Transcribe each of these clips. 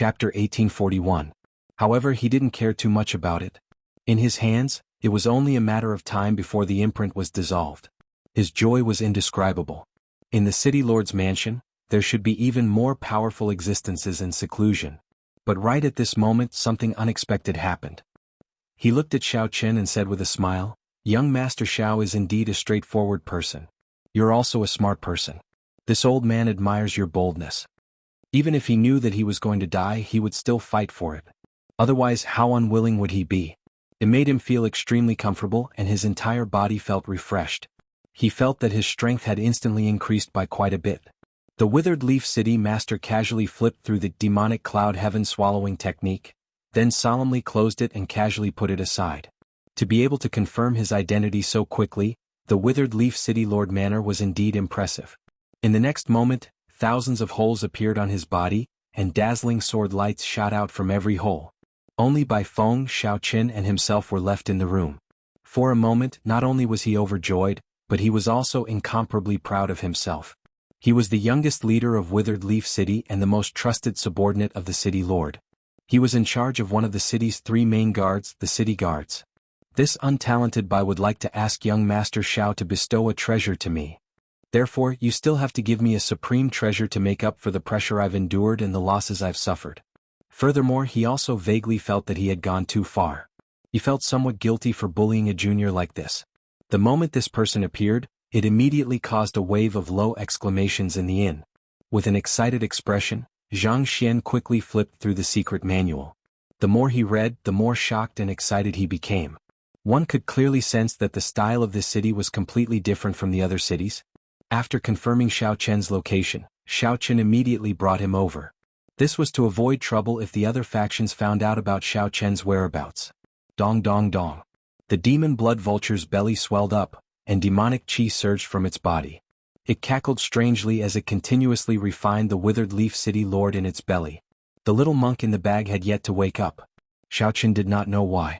Chapter 1841. However, he didn't care too much about it. In his hands, it was only a matter of time before the imprint was dissolved. His joy was indescribable. In the city lord's mansion, there should be even more powerful existences in seclusion. But right at this moment something unexpected happened. He looked at Xiao Chen and said with a smile, "Young Master Xiao is indeed a straightforward person. You're also a smart person. This old man admires your boldness. Even if he knew that he was going to die, he would still fight for it. Otherwise, how unwilling would he be?" It made him feel extremely comfortable and his entire body felt refreshed. He felt that his strength had instantly increased by quite a bit. The Withered Leaf City Master casually flipped through the demonic cloud heaven swallowing technique, then solemnly closed it and casually put it aside. To be able to confirm his identity so quickly, the Withered Leaf City Lord manner was indeed impressive. In the next moment, thousands of holes appeared on his body, and dazzling sword lights shot out from every hole. Only Bai Feng, Xiao Chen and himself were left in the room. For a moment, not only was he overjoyed, but he was also incomparably proud of himself. He was the youngest leader of Withered Leaf City and the most trusted subordinate of the city lord. He was in charge of one of the city's three main guards, the city guards. This untalented Bai would like to ask young Master Xiao to bestow a treasure to me. Therefore, you still have to give me a supreme treasure to make up for the pressure I've endured and the losses I've suffered. Furthermore, he also vaguely felt that he had gone too far. He felt somewhat guilty for bullying a junior like this. The moment this person appeared, it immediately caused a wave of low exclamations in the inn. With an excited expression, Zhang Xian quickly flipped through the secret manual. The more he read, the more shocked and excited he became. One could clearly sense that the style of this city was completely different from the other cities. After confirming Xiao Chen's location, Xiao Chen immediately brought him over. This was to avoid trouble if the other factions found out about Xiao Chen's whereabouts. Dong dong dong. The demon blood vulture's belly swelled up, and demonic qi surged from its body. It cackled strangely as it continuously refined the Withered Leaf City Lord in its belly. The little monk in the bag had yet to wake up. Xiao Chen did not know why.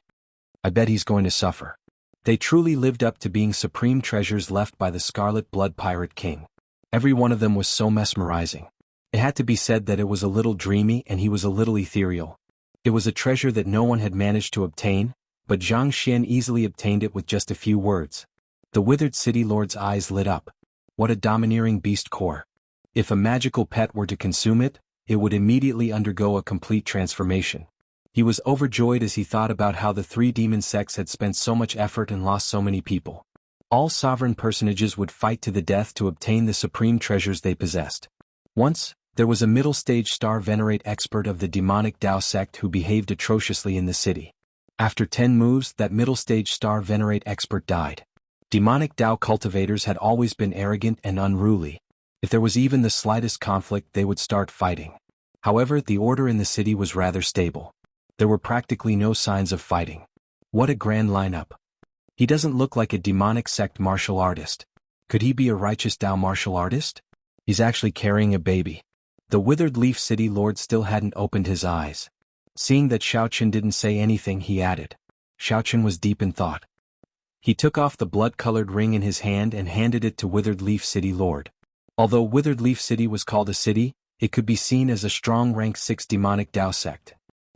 I bet he's going to suffer. They truly lived up to being supreme treasures left by the Scarlet Blood Pirate King. Every one of them was so mesmerizing. It had to be said that it was a little dreamy and he was a little ethereal. It was a treasure that no one had managed to obtain, but Zhang Xian easily obtained it with just a few words. The Withered City Lord's eyes lit up. What a domineering beast core. If a magical pet were to consume it, it would immediately undergo a complete transformation. He was overjoyed as he thought about how the three demon sects had spent so much effort and lost so many people. All sovereign personages would fight to the death to obtain the supreme treasures they possessed. Once, there was a middle-stage star venerate expert of the demonic Dao sect who behaved atrociously in the city. After 10 moves, that middle-stage star venerate expert died. Demonic Dao cultivators had always been arrogant and unruly. If there was even the slightest conflict, they would start fighting. However, the order in the city was rather stable. There were practically no signs of fighting. What a grand lineup. He doesn't look like a demonic sect martial artist. Could he be a righteous Dao martial artist? He's actually carrying a baby. The Withered Leaf City Lord still hadn't opened his eyes. Seeing that Xiao Chen didn't say anything, he added. Xiao Chen was deep in thought. He took off the blood-colored ring in his hand and handed it to Withered Leaf City Lord. Although Withered Leaf City was called a city, it could be seen as a strong rank 6 demonic Dao sect.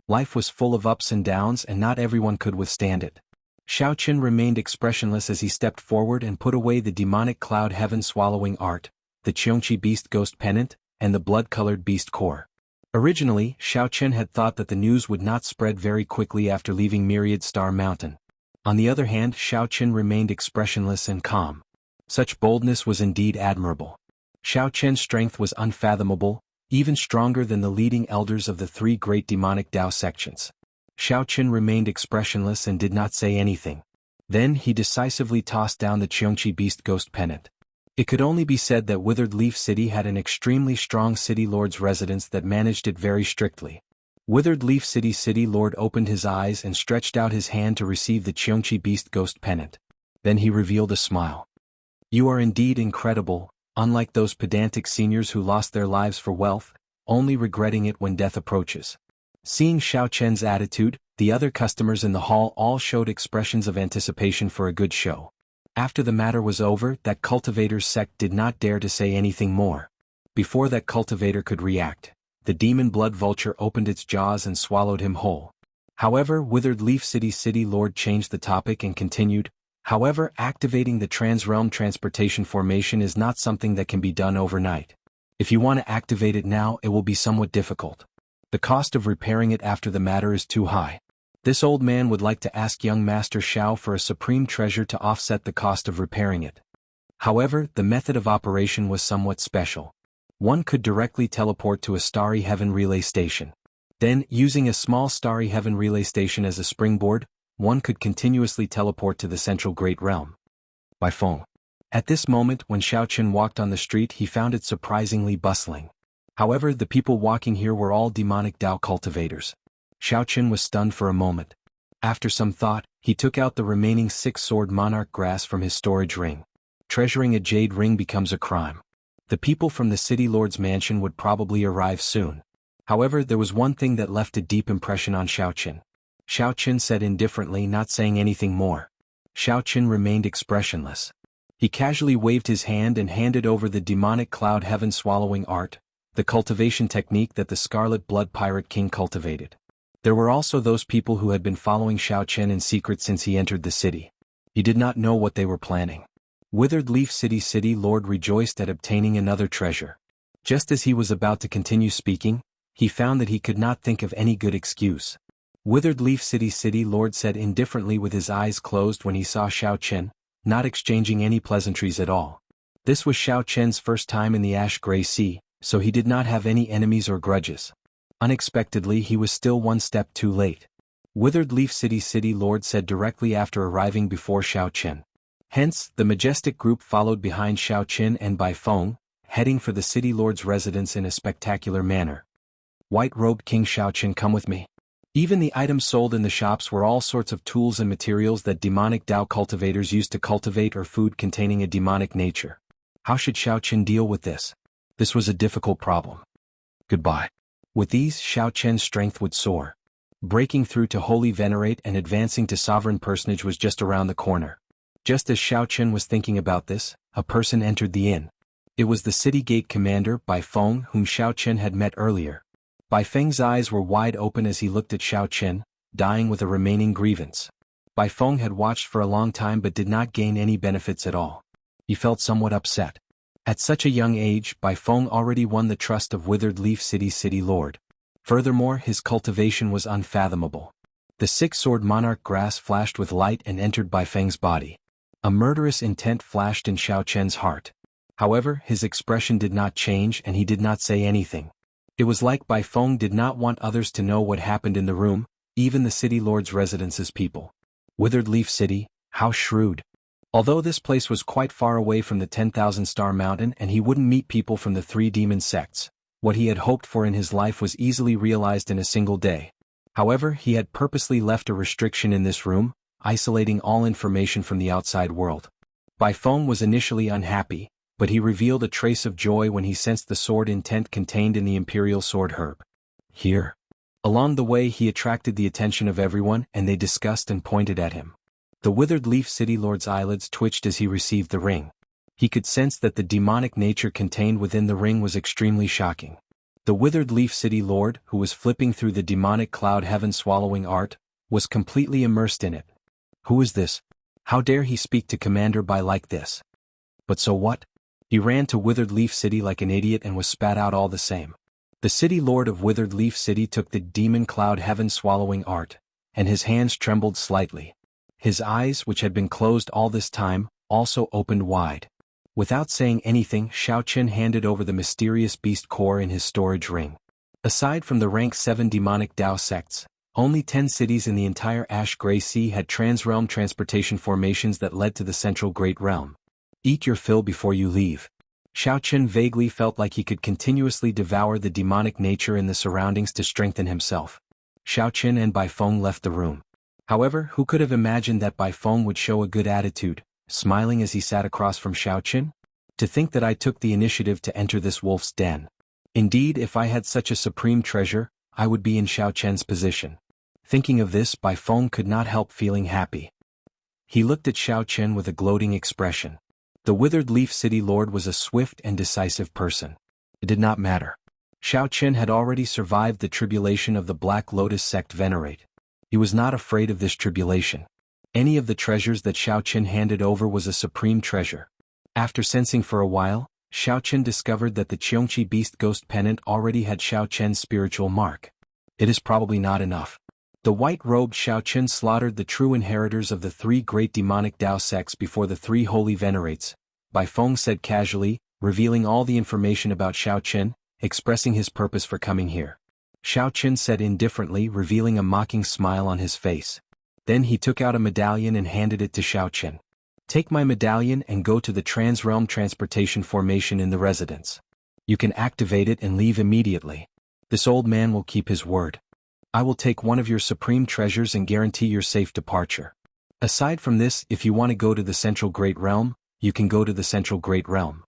Life was full of ups and downs and not everyone could withstand it. Xiao Chen remained expressionless as he stepped forward and put away the demonic cloud heaven swallowing art, the Qiongqi beast ghost pennant, and the blood-colored beast core. Originally, Xiao Chen had thought that the news would not spread very quickly after leaving Myriad Star Mountain. On the other hand, Xiao Chen remained expressionless and calm. Such boldness was indeed admirable. Xiao Chen's strength was unfathomable, even stronger than the leading elders of the 3 great demonic Dao sections. Xiao Chen remained expressionless and did not say anything. Then he decisively tossed down the Qiongqi beast ghost pennant. It could only be said that Withered Leaf City had an extremely strong city lord's residence that managed it very strictly. Withered Leaf City Lord opened his eyes and stretched out his hand to receive the Qiongqi beast ghost pennant. Then he revealed a smile. You are indeed incredible, unlike those pedantic seniors who lost their lives for wealth, only regretting it when death approaches. Seeing Xiao Chen's attitude, the other customers in the hall all showed expressions of anticipation for a good show. After the matter was over, that cultivator's sect did not dare to say anything more. Before that cultivator could react, the demon blood vulture opened its jaws and swallowed him whole. However, Withered Leaf City Lord changed the topic and continued, however, activating the Transrealm Transportation Formation is not something that can be done overnight. If you want to activate it now, it will be somewhat difficult. The cost of repairing it after the matter is too high. This old man would like to ask young Master Shao for a supreme treasure to offset the cost of repairing it. However, the method of operation was somewhat special. One could directly teleport to a Starry Heaven relay station. Then, using a small Starry Heaven relay station as a springboard, one could continuously teleport to the central Great Realm. By phone. At this moment, when Xiaoqun walked on the street, he found it surprisingly bustling. However, the people walking here were all demonic Dao cultivators. Xiaoqun was stunned for a moment. After some thought, he took out the remaining 6-sword monarch grass from his storage ring. Treasuring a jade ring becomes a crime. The people from the city lord's mansion would probably arrive soon. However, there was one thing that left a deep impression on Xiaoqun. Xiaoqun said indifferently, not saying anything more. Xiaoqun remained expressionless. He casually waved his hand and handed over the demonic cloud heaven swallowing art, the cultivation technique that the Scarlet Blood Pirate King cultivated. There were also those people who had been following Xiaoqun in secret since he entered the city. He did not know what they were planning. Withered Leaf City Lord rejoiced at obtaining another treasure. Just as he was about to continue speaking, he found that he could not think of any good excuse. Withered Leaf City Lord said indifferently with his eyes closed when he saw Xiaoqun, not exchanging any pleasantries at all. This was Xiaoqun's first time in the Ash Gray Sea, so he did not have any enemies or grudges. Unexpectedly, he was still one step too late. Withered Leaf City Lord said directly after arriving before Xiaoqun. Hence, the majestic group followed behind Xiaoqun and Bai Feng, heading for the city lord's residence in a spectacular manner. White-robed King Xiaoqun, come with me. Even the items sold in the shops were all sorts of tools and materials that demonic Dao cultivators used to cultivate or food containing a demonic nature. How should Xiaoqun deal with this? This was a difficult problem. Goodbye. With these, Xiaoqun's strength would soar. Breaking through to Holy Venerate and advancing to Sovereign Personage was just around the corner. Just as Xiaoqun was thinking about this, a person entered the inn. It was the city gate commander, Bai Feng, whom Xiaoqun had met earlier. Bai Feng's eyes were wide open as he looked at Xiaoqun, dying with a remaining grievance. Bai Feng had watched for a long time but did not gain any benefits at all. He felt somewhat upset. At such a young age, Bai Feng already won the trust of Withered Leaf City Lord. Furthermore, his cultivation was unfathomable. The 6-sword monarch grass flashed with light and entered Bai Feng's body. A murderous intent flashed in Xiaoqun's heart. However, his expression did not change and he did not say anything. It was like Bai Feng did not want others to know what happened in the room, even the city lord's residence's people. Withered Leaf City, how shrewd. Although this place was quite far away from the 10,000-star mountain and he wouldn't meet people from the 3 demon sects, what he had hoped for in his life was easily realized in a single day. However, he had purposely left a restriction in this room, isolating all information from the outside world. Bai Feng was initially unhappy, but he revealed a trace of joy when he sensed the sword intent contained in the Imperial Sword Herb. Here. Along the way he attracted the attention of everyone and they discussed and pointed at him. The Withered Leaf City Lord's eyelids twitched as he received the ring. He could sense that the demonic nature contained within the ring was extremely shocking. The Withered Leaf City Lord, who was flipping through the demonic cloud heaven swallowing art, was completely immersed in it. Who is this? How dare he speak to Commander Bai like this? But so what? He ran to Withered Leaf City like an idiot and was spat out all the same. The city lord of Withered Leaf City took the demon cloud heaven swallowing art, and his hands trembled slightly. His eyes, which had been closed all this time, also opened wide. Without saying anything, Xiaoqun handed over the mysterious beast core in his storage ring. Aside from the rank 7 demonic Dao sects, only 10 cities in the entire Ash Gray Sea had transrealm transportation formations that led to the central Great Realm. Eat your fill before you leave. Xiaoqun vaguely felt like he could continuously devour the demonic nature in the surroundings to strengthen himself. Xiaoqun and Bai Feng left the room. However, who could have imagined that Bai Feng would show a good attitude, smiling as he sat across from Xiaoqun? To think that I took the initiative to enter this wolf's den. Indeed, if I had such a supreme treasure, I would be in Xiaoqun's position. Thinking of this, Bai Feng could not help feeling happy. He looked at Xiaoqun with a gloating expression. The Withered Leaf City Lord was a swift and decisive person. It did not matter. Xiao Qin had already survived the tribulation of the Black Lotus sect venerate. He was not afraid of this tribulation. Any of the treasures that Xiao Qin handed over was a supreme treasure. After sensing for a while, Xiao Qin discovered that the Qiongqi Beast Ghost Pendant already had Xiao Qian's spiritual mark. It is probably not enough. The white-robed Xiao Qin slaughtered the true inheritors of the three great demonic Dao sects before the three holy venerates, Bai Feng said casually, revealing all the information about Xiao Qin, expressing his purpose for coming here. Xiao Qin said indifferently, revealing a mocking smile on his face. Then he took out a medallion and handed it to Xiao Qin. Take my medallion and go to the Trans-Realm Transportation Formation in the residence. You can activate it and leave immediately. This old man will keep his word. I will take one of your supreme treasures and guarantee your safe departure. Aside from this, if you want to go to the Central Great Realm, you can go to the Central Great Realm.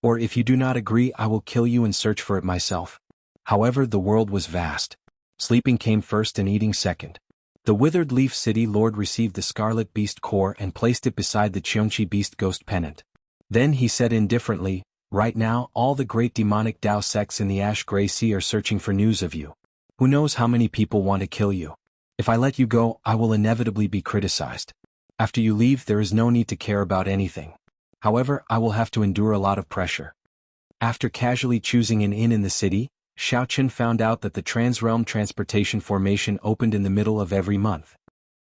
Or if you do not agree, I will kill you and search for it myself. However, the world was vast. Sleeping came first and eating second. The Withered Leaf City Lord received the Scarlet Beast Core and placed it beside the Qiongqi Beast Ghost Pendant. Then he said indifferently, right now all the great demonic Dao sects in the Ash Gray Sea are searching for news of you. Who knows how many people want to kill you? If I let you go, I will inevitably be criticized. After you leave, there is no need to care about anything. However, I will have to endure a lot of pressure. After casually choosing an inn in the city, Xiao Qin found out that the Trans-Realm Transportation Formation opened in the middle of every month.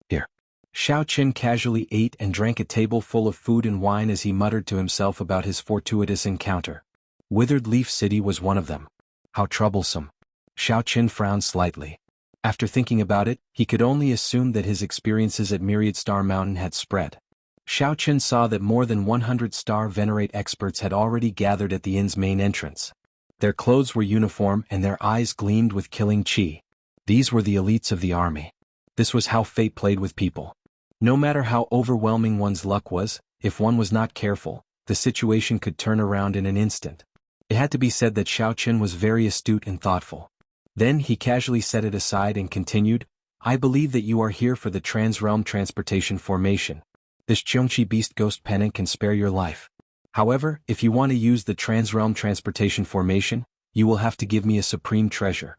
Here. Xiao Qin casually ate and drank a table full of food and wine as he muttered to himself about his fortuitous encounter. Withered Leaf City was one of them. How troublesome. Xiao Qin frowned slightly. After thinking about it, he could only assume that his experiences at Myriad Star Mountain had spread. Xiao Qin saw that more than 100 Star Venerate experts had already gathered at the inn's main entrance. Their clothes were uniform and their eyes gleamed with killing qi. These were the elites of the army. This was how fate played with people. No matter how overwhelming one's luck was, if one was not careful, the situation could turn around in an instant. It had to be said that Xiao Qin was very astute and thoughtful. Then he casually set it aside and continued, I believe that you are here for the Trans-Realm Transportation Formation. This Qiongqi Beast Ghost Pendant can spare your life. However, if you want to use the Trans-Realm Transportation Formation, you will have to give me a supreme treasure.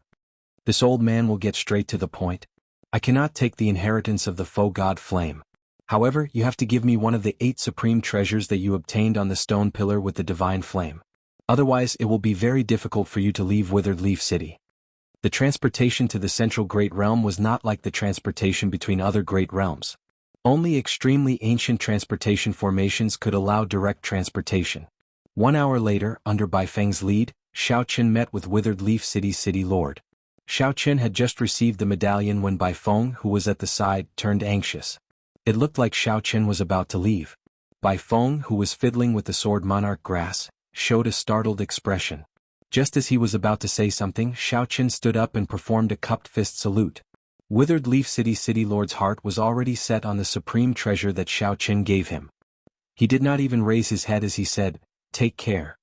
This old man will get straight to the point. I cannot take the inheritance of the faux god Flame. However, you have to give me one of the 8 supreme treasures that you obtained on the stone pillar with the divine flame. Otherwise, it will be very difficult for you to leave Withered Leaf City. The transportation to the Central Great Realm was not like the transportation between other great realms. Only extremely ancient transportation formations could allow direct transportation. 1 hour later, under Bai Feng's lead, Xiao Qin met with Withered Leaf City's city lord. Xiao Qin had just received the medallion when Bai Feng, who was at the side, turned anxious. It looked like Xiao Qin was about to leave. Bai Feng, who was fiddling with the sword monarch grass, showed a startled expression. Just as he was about to say something, Xiao Qin stood up and performed a cupped fist salute. Withered Leaf City's city lord's heart was already set on the supreme treasure that Xiao Qin gave him. He did not even raise his head as he said, Take care.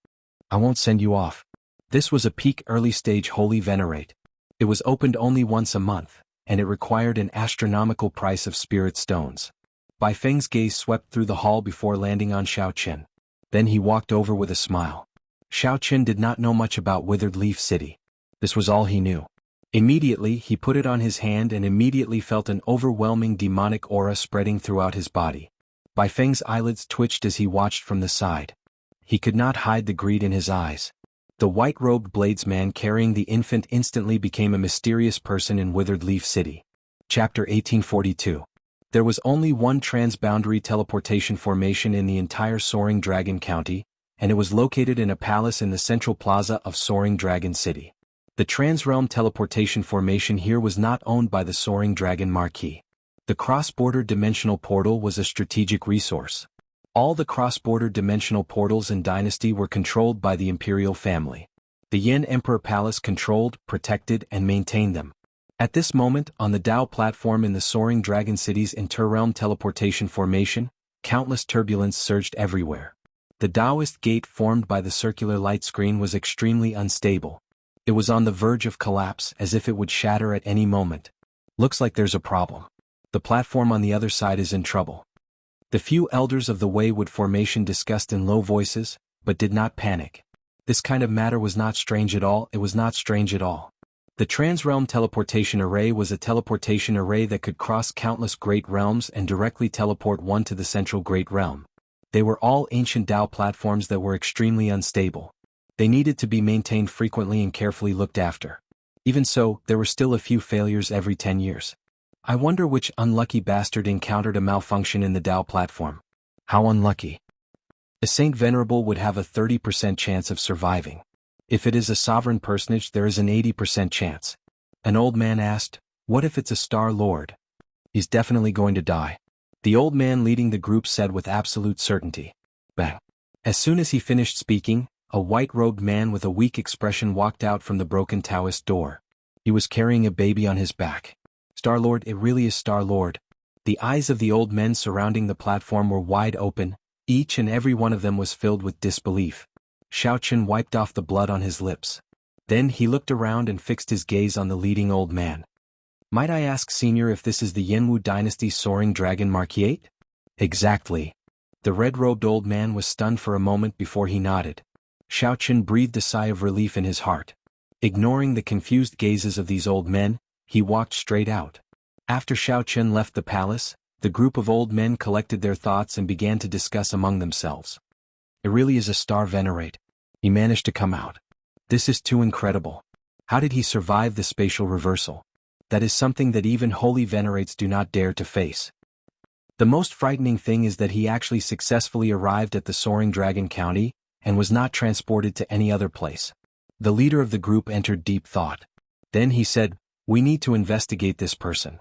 I won't send you off. This was a peak early-stage holy venerate. It was opened only once a month, and it required an astronomical price of spirit stones. Bai Feng's gaze swept through the hall before landing on Xiao Qin. Then he walked over with a smile. Xiao Qin did not know much about Withered Leaf City. This was all he knew. Immediately, he put it on his hand and immediately felt an overwhelming demonic aura spreading throughout his body. Bai Feng's eyelids twitched as he watched from the side. He could not hide the greed in his eyes. The white-robed bladesman carrying the infant instantly became a mysterious person in Withered Leaf City. Chapter 1842. There was only one transboundary teleportation formation in the entire Soaring Dragon County, and it was located in a palace in the central plaza of Soaring Dragon City. The Trans-Realm Teleportation Formation here was not owned by the Soaring Dragon Marquis. The cross-border dimensional portal was a strategic resource. All the cross-border dimensional portals in Dynasty were controlled by the imperial family. The Yin Emperor Palace controlled, protected, and maintained them. At this moment, on the Dao platform in the Soaring Dragon City's Interrealm Teleportation Formation, countless turbulence surged everywhere. The Taoist gate formed by the circular light screen was extremely unstable. It was on the verge of collapse, as if it would shatter at any moment. Looks like there's a problem. The platform on the other side is in trouble. The few elders of the Waywood formation discussed in low voices, but did not panic. This kind of matter was not strange at all, it was not strange at all. The Transrealm Teleportation Array was a teleportation array that could cross countless great realms and directly teleport one to the central great realm. They were all ancient Dao platforms that were extremely unstable. They needed to be maintained frequently and carefully looked after. Even so, there were still a few failures every 10 years. I wonder which unlucky bastard encountered a malfunction in the Dao platform. How unlucky. A Saint Venerable would have a 30% chance of surviving. If it is a sovereign personage, there is an 80% chance. An old man asked, "What if it's a Star Lord?" "He's definitely going to die," the old man leading the group said with absolute certainty. Bang. As soon as he finished speaking, a white-robed man with a weak expression walked out from the broken Taoist door. He was carrying a baby on his back. "Star-Lord, it really is Star-Lord." The eyes of the old men surrounding the platform were wide open, each and every one of them was filled with disbelief. Xiaoqun wiped off the blood on his lips. Then he looked around and fixed his gaze on the leading old man. "Might I ask, Senior, if this is the Yanwu Dynasty's Soaring Dragon Marquis? "Exactly." The red-robed old man was stunned for a moment before he nodded. Xiaoqun breathed a sigh of relief in his heart. Ignoring the confused gazes of these old men, he walked straight out. After Xiaoqun left the palace, the group of old men collected their thoughts and began to discuss among themselves. "It really is a Star Venerate. He managed to come out. This is too incredible. How did he survive the spatial reversal? That is something that even holy Venerates do not dare to face. The most frightening thing is that he actually successfully arrived at the Soaring Dragon County, and was not transported to any other place." The leader of the group entered deep thought. Then he said, "We need to investigate this person.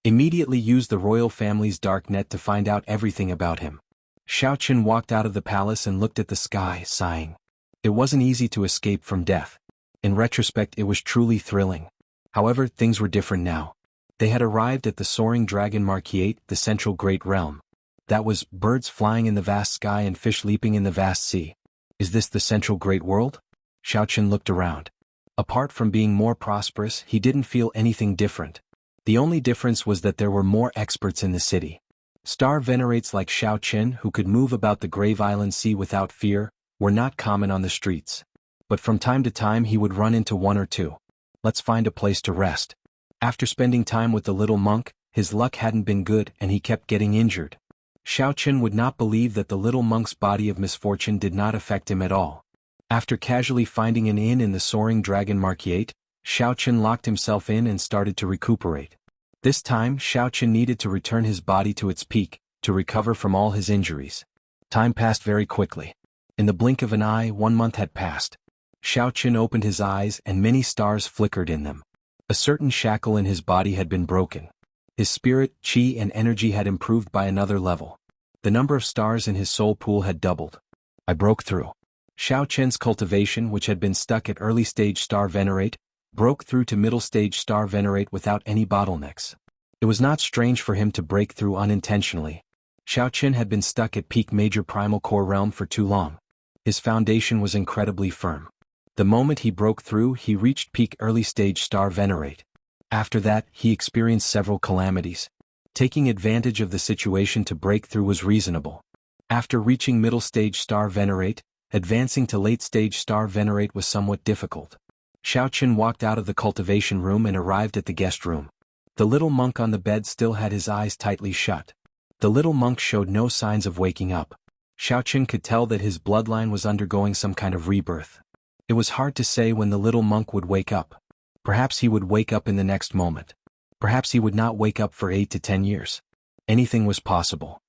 Immediately use the royal family's dark net to find out everything about him." Xiaoqun walked out of the palace and looked at the sky, sighing. It wasn't easy to escape from death. In retrospect, it was truly thrilling. However, things were different now. They had arrived at the Soaring Dragon Marquis, the central great realm. That was birds flying in the vast sky and fish leaping in the vast sea. Is this the central great world? Xiaoqun looked around. Apart from being more prosperous, he didn't feel anything different. The only difference was that there were more experts in the city. Star Venerates like Xiaoqun, who could move about the Grave Island Sea without fear, were not common on the streets. But from time to time he would run into one or two. Let's find a place to rest. After spending time with the little monk, his luck hadn't been good and he kept getting injured. Xiaoqun would not believe that the little monk's body of misfortune did not affect him at all. After casually finding an inn in the Soaring Dragon Marquis, Xiaoqun locked himself in and started to recuperate. This time Xiaoqun needed to return his body to its peak, to recover from all his injuries. Time passed very quickly. In the blink of an eye, 1 month had passed. Xiaoqun opened his eyes and many stars flickered in them. A certain shackle in his body had been broken. His spirit, qi and energy had improved by another level. The number of stars in his soul pool had doubled. I broke through. Xiaoqun's cultivation, which had been stuck at early-stage Star Venerate, broke through to middle-stage Star Venerate without any bottlenecks. It was not strange for him to break through unintentionally. Xiaoqun had been stuck at peak Major Primal Core Realm for too long. His foundation was incredibly firm. The moment he broke through, he reached peak early-stage Star Venerate. After that, he experienced several calamities. Taking advantage of the situation to break through was reasonable. After reaching middle-stage Star Venerate, advancing to late-stage Star Venerate was somewhat difficult. Xiaoqun walked out of the cultivation room and arrived at the guest room. The little monk on the bed still had his eyes tightly shut. The little monk showed no signs of waking up. Xiaoqun could tell that his bloodline was undergoing some kind of rebirth. It was hard to say when the little monk would wake up. Perhaps he would wake up in the next moment. Perhaps he would not wake up for 8 to 10 years. Anything was possible.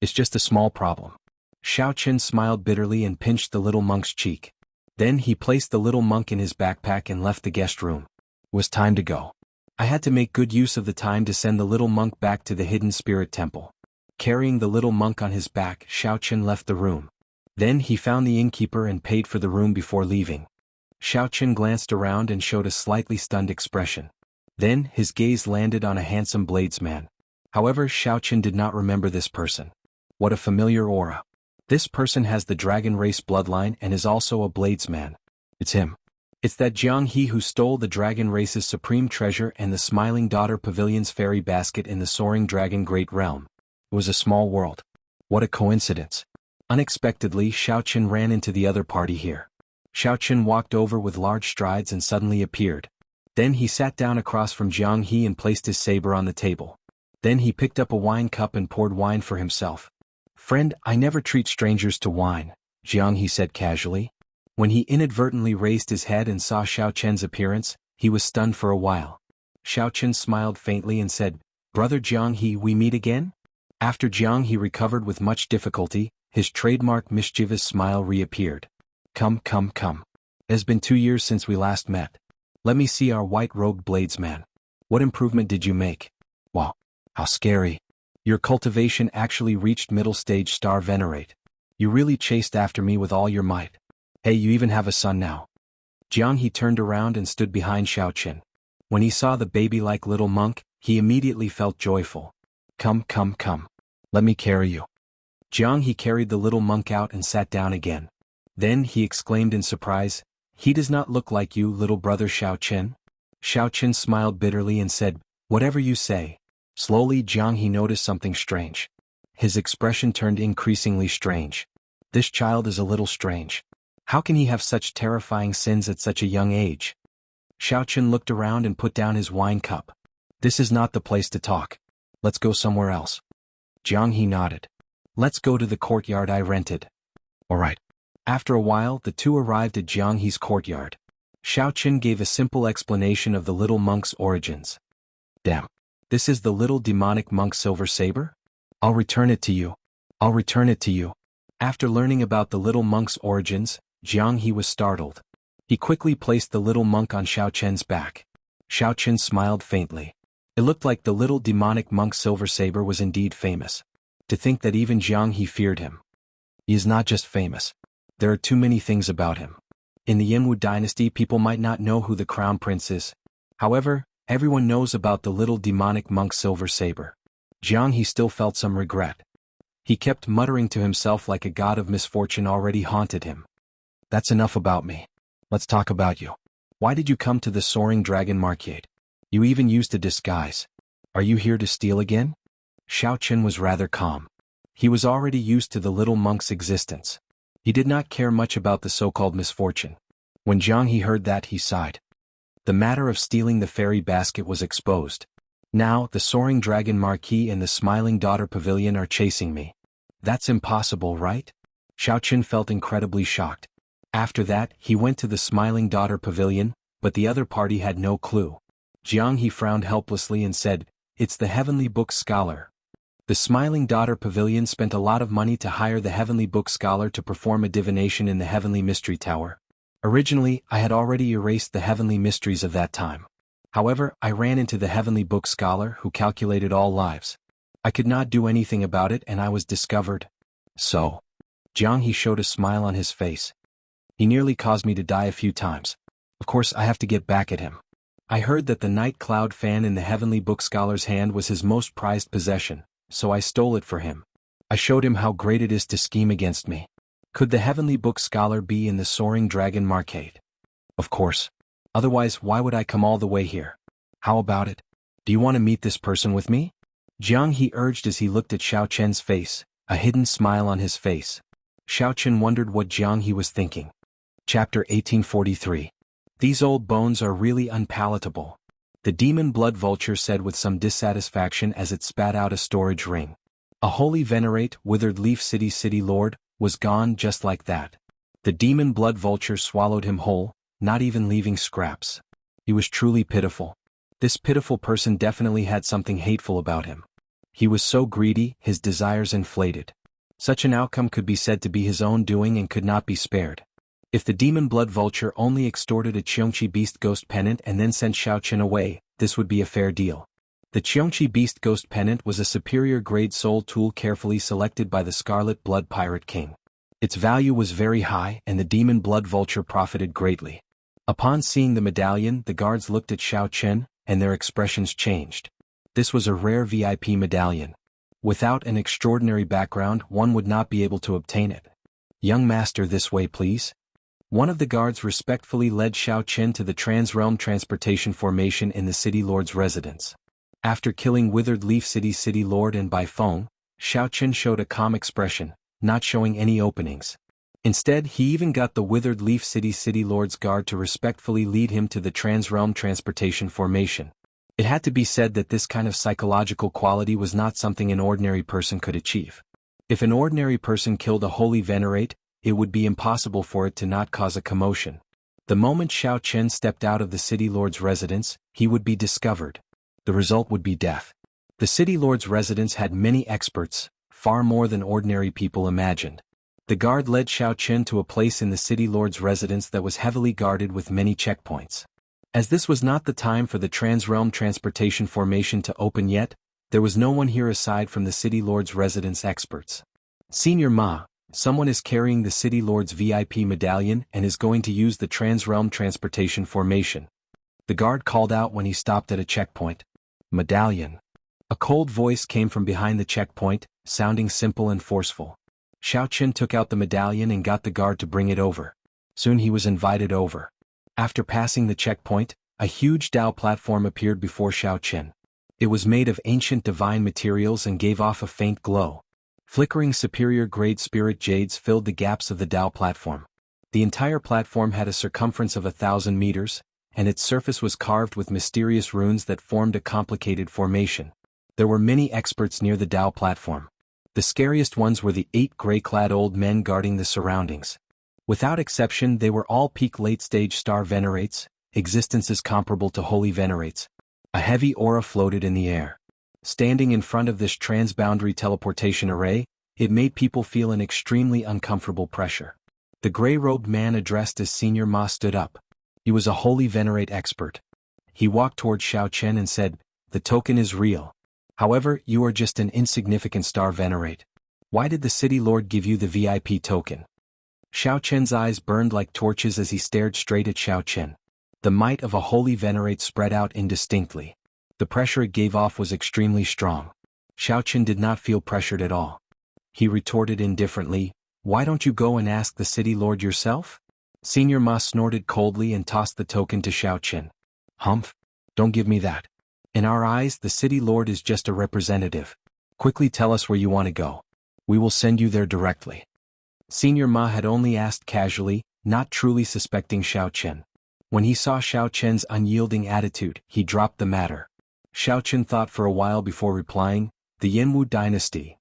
It's just a small problem. Xiaoqun smiled bitterly and pinched the little monk's cheek. Then he placed the little monk in his backpack and left the guest room. It was time to go. I had to make good use of the time to send the little monk back to the hidden spirit temple. Carrying the little monk on his back, Xiaoqun left the room. Then he found the innkeeper and paid for the room before leaving. Xiaoqun glanced around and showed a slightly stunned expression. Then his gaze landed on a handsome bladesman. However, Xiaoqun did not remember this person. What a familiar aura. This person has the dragon race bloodline and is also a bladesman. It's him. It's that Jianghu who stole the dragon race's supreme treasure and the Smiling Daughter Pavilion's fairy basket in the Soaring Dragon Great Realm. It was a small world. What a coincidence. Unexpectedly, Xiaoqun ran into the other party here. Xiao Chen walked over with large strides and suddenly appeared. Then he sat down across from Jianghu and placed his saber on the table. Then he picked up a wine cup and poured wine for himself. "Friend, I never treat strangers to wine," Jianghu said casually. When he inadvertently raised his head and saw Xiao Chen's appearance, he was stunned for a while. Xiao Chen smiled faintly and said, "Brother Jianghu, we meet again?" After Jianghu recovered with much difficulty, his trademark mischievous smile reappeared. Come. It has been 2 years since we last met. Let me see our white-robed bladesman. What improvement did you make? Wow, how scary. Your cultivation actually reached middle stage star venerate. You really chased after me with all your might. Hey, you even have a son now." Jianghu turned around and stood behind Xiao Chen. When he saw the baby-like little monk, he immediately felt joyful. Come. Let me carry you." Jianghu carried the little monk out and sat down again. Then he exclaimed in surprise, "He does not look like you, little brother Xiao Chen." Xiao Chen smiled bitterly and said, "Whatever you say." Slowly Jianghu noticed something strange. His expression turned increasingly strange. This child is a little strange. How can he have such terrifying sins at such a young age? Xiao Chen looked around and put down his wine cup. "This is not the place to talk. Let's go somewhere else." Jianghu nodded. "Let's go to the courtyard I rented." "All right." After a while the two arrived at Jianghu's courtyard. Xiao Chen gave a simple explanation of the little monk's origins. "Damn. This is the little demonic monk silver saber? I'll return it to you. I'll return it to you." After learning about the little monk's origins, Jianghu was startled. He quickly placed the little monk on Xiao Chen's back. Xiao Chen smiled faintly. It looked like the little demonic monk silver saber was indeed famous. To think that even Jianghu feared him. He is not just famous. There are too many things about him. In the Jianghu dynasty people might not know who the crown prince is. However, everyone knows about the little demonic monk silver saber. Jianghu still felt some regret. He kept muttering to himself like a god of misfortune already haunted him. "That's enough about me. Let's talk about you. Why did you come to the Soaring Dragon Market? You even used a disguise. Are you here to steal again?" Xiao Chen was rather calm. He was already used to the little monk's existence. He did not care much about the so-called misfortune. When Jianghu heard that, he sighed. The matter of stealing the fairy basket was exposed. Now, the Soaring Dragon Marquis and the Smiling Daughter Pavilion are chasing me. That's impossible, right? Xiao Chen felt incredibly shocked. After that, he went to the Smiling Daughter Pavilion, but the other party had no clue. Jianghu frowned helplessly and said, "It's the Heavenly Book Scholar." The Smiling Daughter Pavilion spent a lot of money to hire the Heavenly Book Scholar to perform a divination in the Heavenly Mystery Tower. Originally, I had already erased the Heavenly Mysteries of that time. However, I ran into the Heavenly Book Scholar who calculated all lives. I could not do anything about it and I was discovered. So. Jianghu showed a smile on his face. He nearly caused me to die a few times. Of course I have to get back at him. I heard that the Night Cloud fan in the Heavenly Book Scholar's hand was his most prized possession, so I stole it for him. I showed him how great it is to scheme against me. Could the Heavenly Book Scholar be in the Soaring Dragon Market? Of course. Otherwise, why would I come all the way here? How about it? Do you want to meet this person with me? Jianghu urged as he looked at Xiao Chen's face, a hidden smile on his face. Xiao Chen wondered what Jianghu was thinking. Chapter 1843. These old bones are really unpalatable. The demon blood vulture said with some dissatisfaction as it spat out a storage ring. A holy venerate, withered leaf city lord, was gone just like that. The demon blood vulture swallowed him whole, not even leaving scraps. He was truly pitiful. This pitiful person definitely had something hateful about him. He was so greedy, his desires inflated. Such an outcome could be said to be his own doing and could not be spared. If the demon blood vulture only extorted a Qiongqi beast ghost pennant and then sent Xiao Chen away, this would be a fair deal. The Qiongqi beast ghost pennant was a superior grade soul tool carefully selected by the Scarlet Blood Pirate King. Its value was very high and the demon blood vulture profited greatly. Upon seeing the medallion, the guards looked at Xiao Chen, and their expressions changed. This was a rare VIP medallion. Without an extraordinary background, one would not be able to obtain it. "Young master, this way please." One of the guards respectfully led Xiao Chen to the Trans-Realm Transportation Formation in the City Lord's residence. After killing Withered Leaf City Lord and Bai Feng, Xiao Chen showed a calm expression, not showing any openings. Instead, he even got the Withered Leaf City Lord's guard to respectfully lead him to the Transrealm Transportation Formation. It had to be said that this kind of psychological quality was not something an ordinary person could achieve. If an ordinary person killed a holy venerate, it would be impossible for it to not cause a commotion. The moment Xiao Chen stepped out of the City Lord's residence, he would be discovered. The result would be death. The City Lord's residence had many experts, far more than ordinary people imagined. The guard led Xiao Chen to a place in the City Lord's residence that was heavily guarded with many checkpoints. As this was not the time for the Transrealm Transportation Formation to open yet, there was no one here aside from the City Lord's residence experts. Senior Ma, someone is carrying the City Lord's VIP medallion and is going to use the Transrealm Transportation Formation. The guard called out when he stopped at a checkpoint. Medallion. A cold voice came from behind the checkpoint, sounding simple and forceful. Xiao Chen took out the medallion and got the guard to bring it over. Soon he was invited over. After passing the checkpoint, a huge Dao platform appeared before Xiao Chen. It was made of ancient divine materials and gave off a faint glow. Flickering superior-grade spirit jades filled the gaps of the Dao platform. The entire platform had a circumference of 1,000 meters, and its surface was carved with mysterious runes that formed a complicated formation. There were many experts near the Dao platform. The scariest ones were the 8 gray-clad old men guarding the surroundings. Without exception, they were all peak late-stage star venerates, existences comparable to holy venerates. A heavy aura floated in the air. Standing in front of this transboundary teleportation array, it made people feel an extremely uncomfortable pressure. The gray-robed man addressed as Senior Ma stood up. He was a holy venerate expert. He walked toward Xiao Chen and said, "The token is real. However, you are just an insignificant star venerate. Why did the City Lord give you the VIP token?" Xiao Chen's eyes burned like torches as he stared straight at Xiao Chen. The might of a holy venerate spread out indistinctly. The pressure it gave off was extremely strong. Xiao Chen did not feel pressured at all. He retorted indifferently, "Why don't you go and ask the City Lord yourself?" Senior Ma snorted coldly and tossed the token to Xiao Chen. "Humph! Don't give me that. In our eyes, the City Lord is just a representative. Quickly tell us where you want to go. We will send you there directly." Senior Ma had only asked casually, not truly suspecting Xiao Chen. When he saw Xiao Chen's unyielding attitude, he dropped the matter. Xiao Chen thought for a while before replying, "The Yanwu dynasty.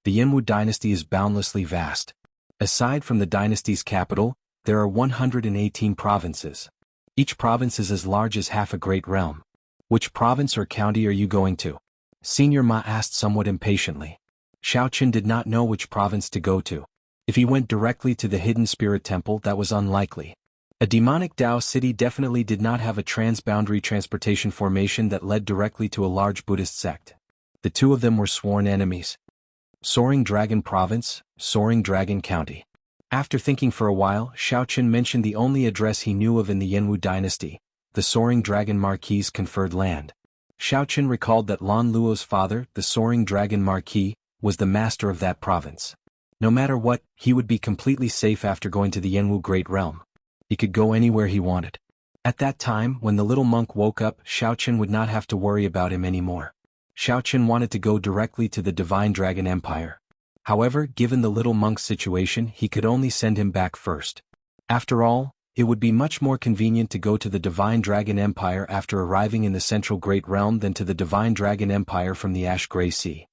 The Yanwu dynasty is boundlessly vast. Aside from the dynasty's capital, there are 118 provinces. Each province is as large as half a great realm. Which province or county are you going to?" Senior Ma asked somewhat impatiently. Xiao Chen did not know which province to go to. If he went directly to the Hidden Spirit Temple, that was unlikely. A demonic Dao city definitely did not have a transboundary transportation formation that led directly to a large Buddhist sect. The two of them were sworn enemies. Soaring Dragon Province, Soaring Dragon County. After thinking for a while, Xiao Chen mentioned the only address he knew of in the Yanwu dynasty, the Soaring Dragon Marquis's conferred land. Xiao Chen recalled that Lan Luo's father, the Soaring Dragon Marquis, was the master of that province. No matter what, he would be completely safe after going to the Yanwu Great Realm. He could go anywhere he wanted. At that time, when the little monk woke up, Xiao Chen would not have to worry about him anymore. Xiao Chen wanted to go directly to the Divine Dragon Empire. However, given the little monk's situation, he could only send him back first. After all, it would be much more convenient to go to the Divine Dragon Empire after arriving in the Central Great Realm than to the Divine Dragon Empire from the Ash-Gray Sea.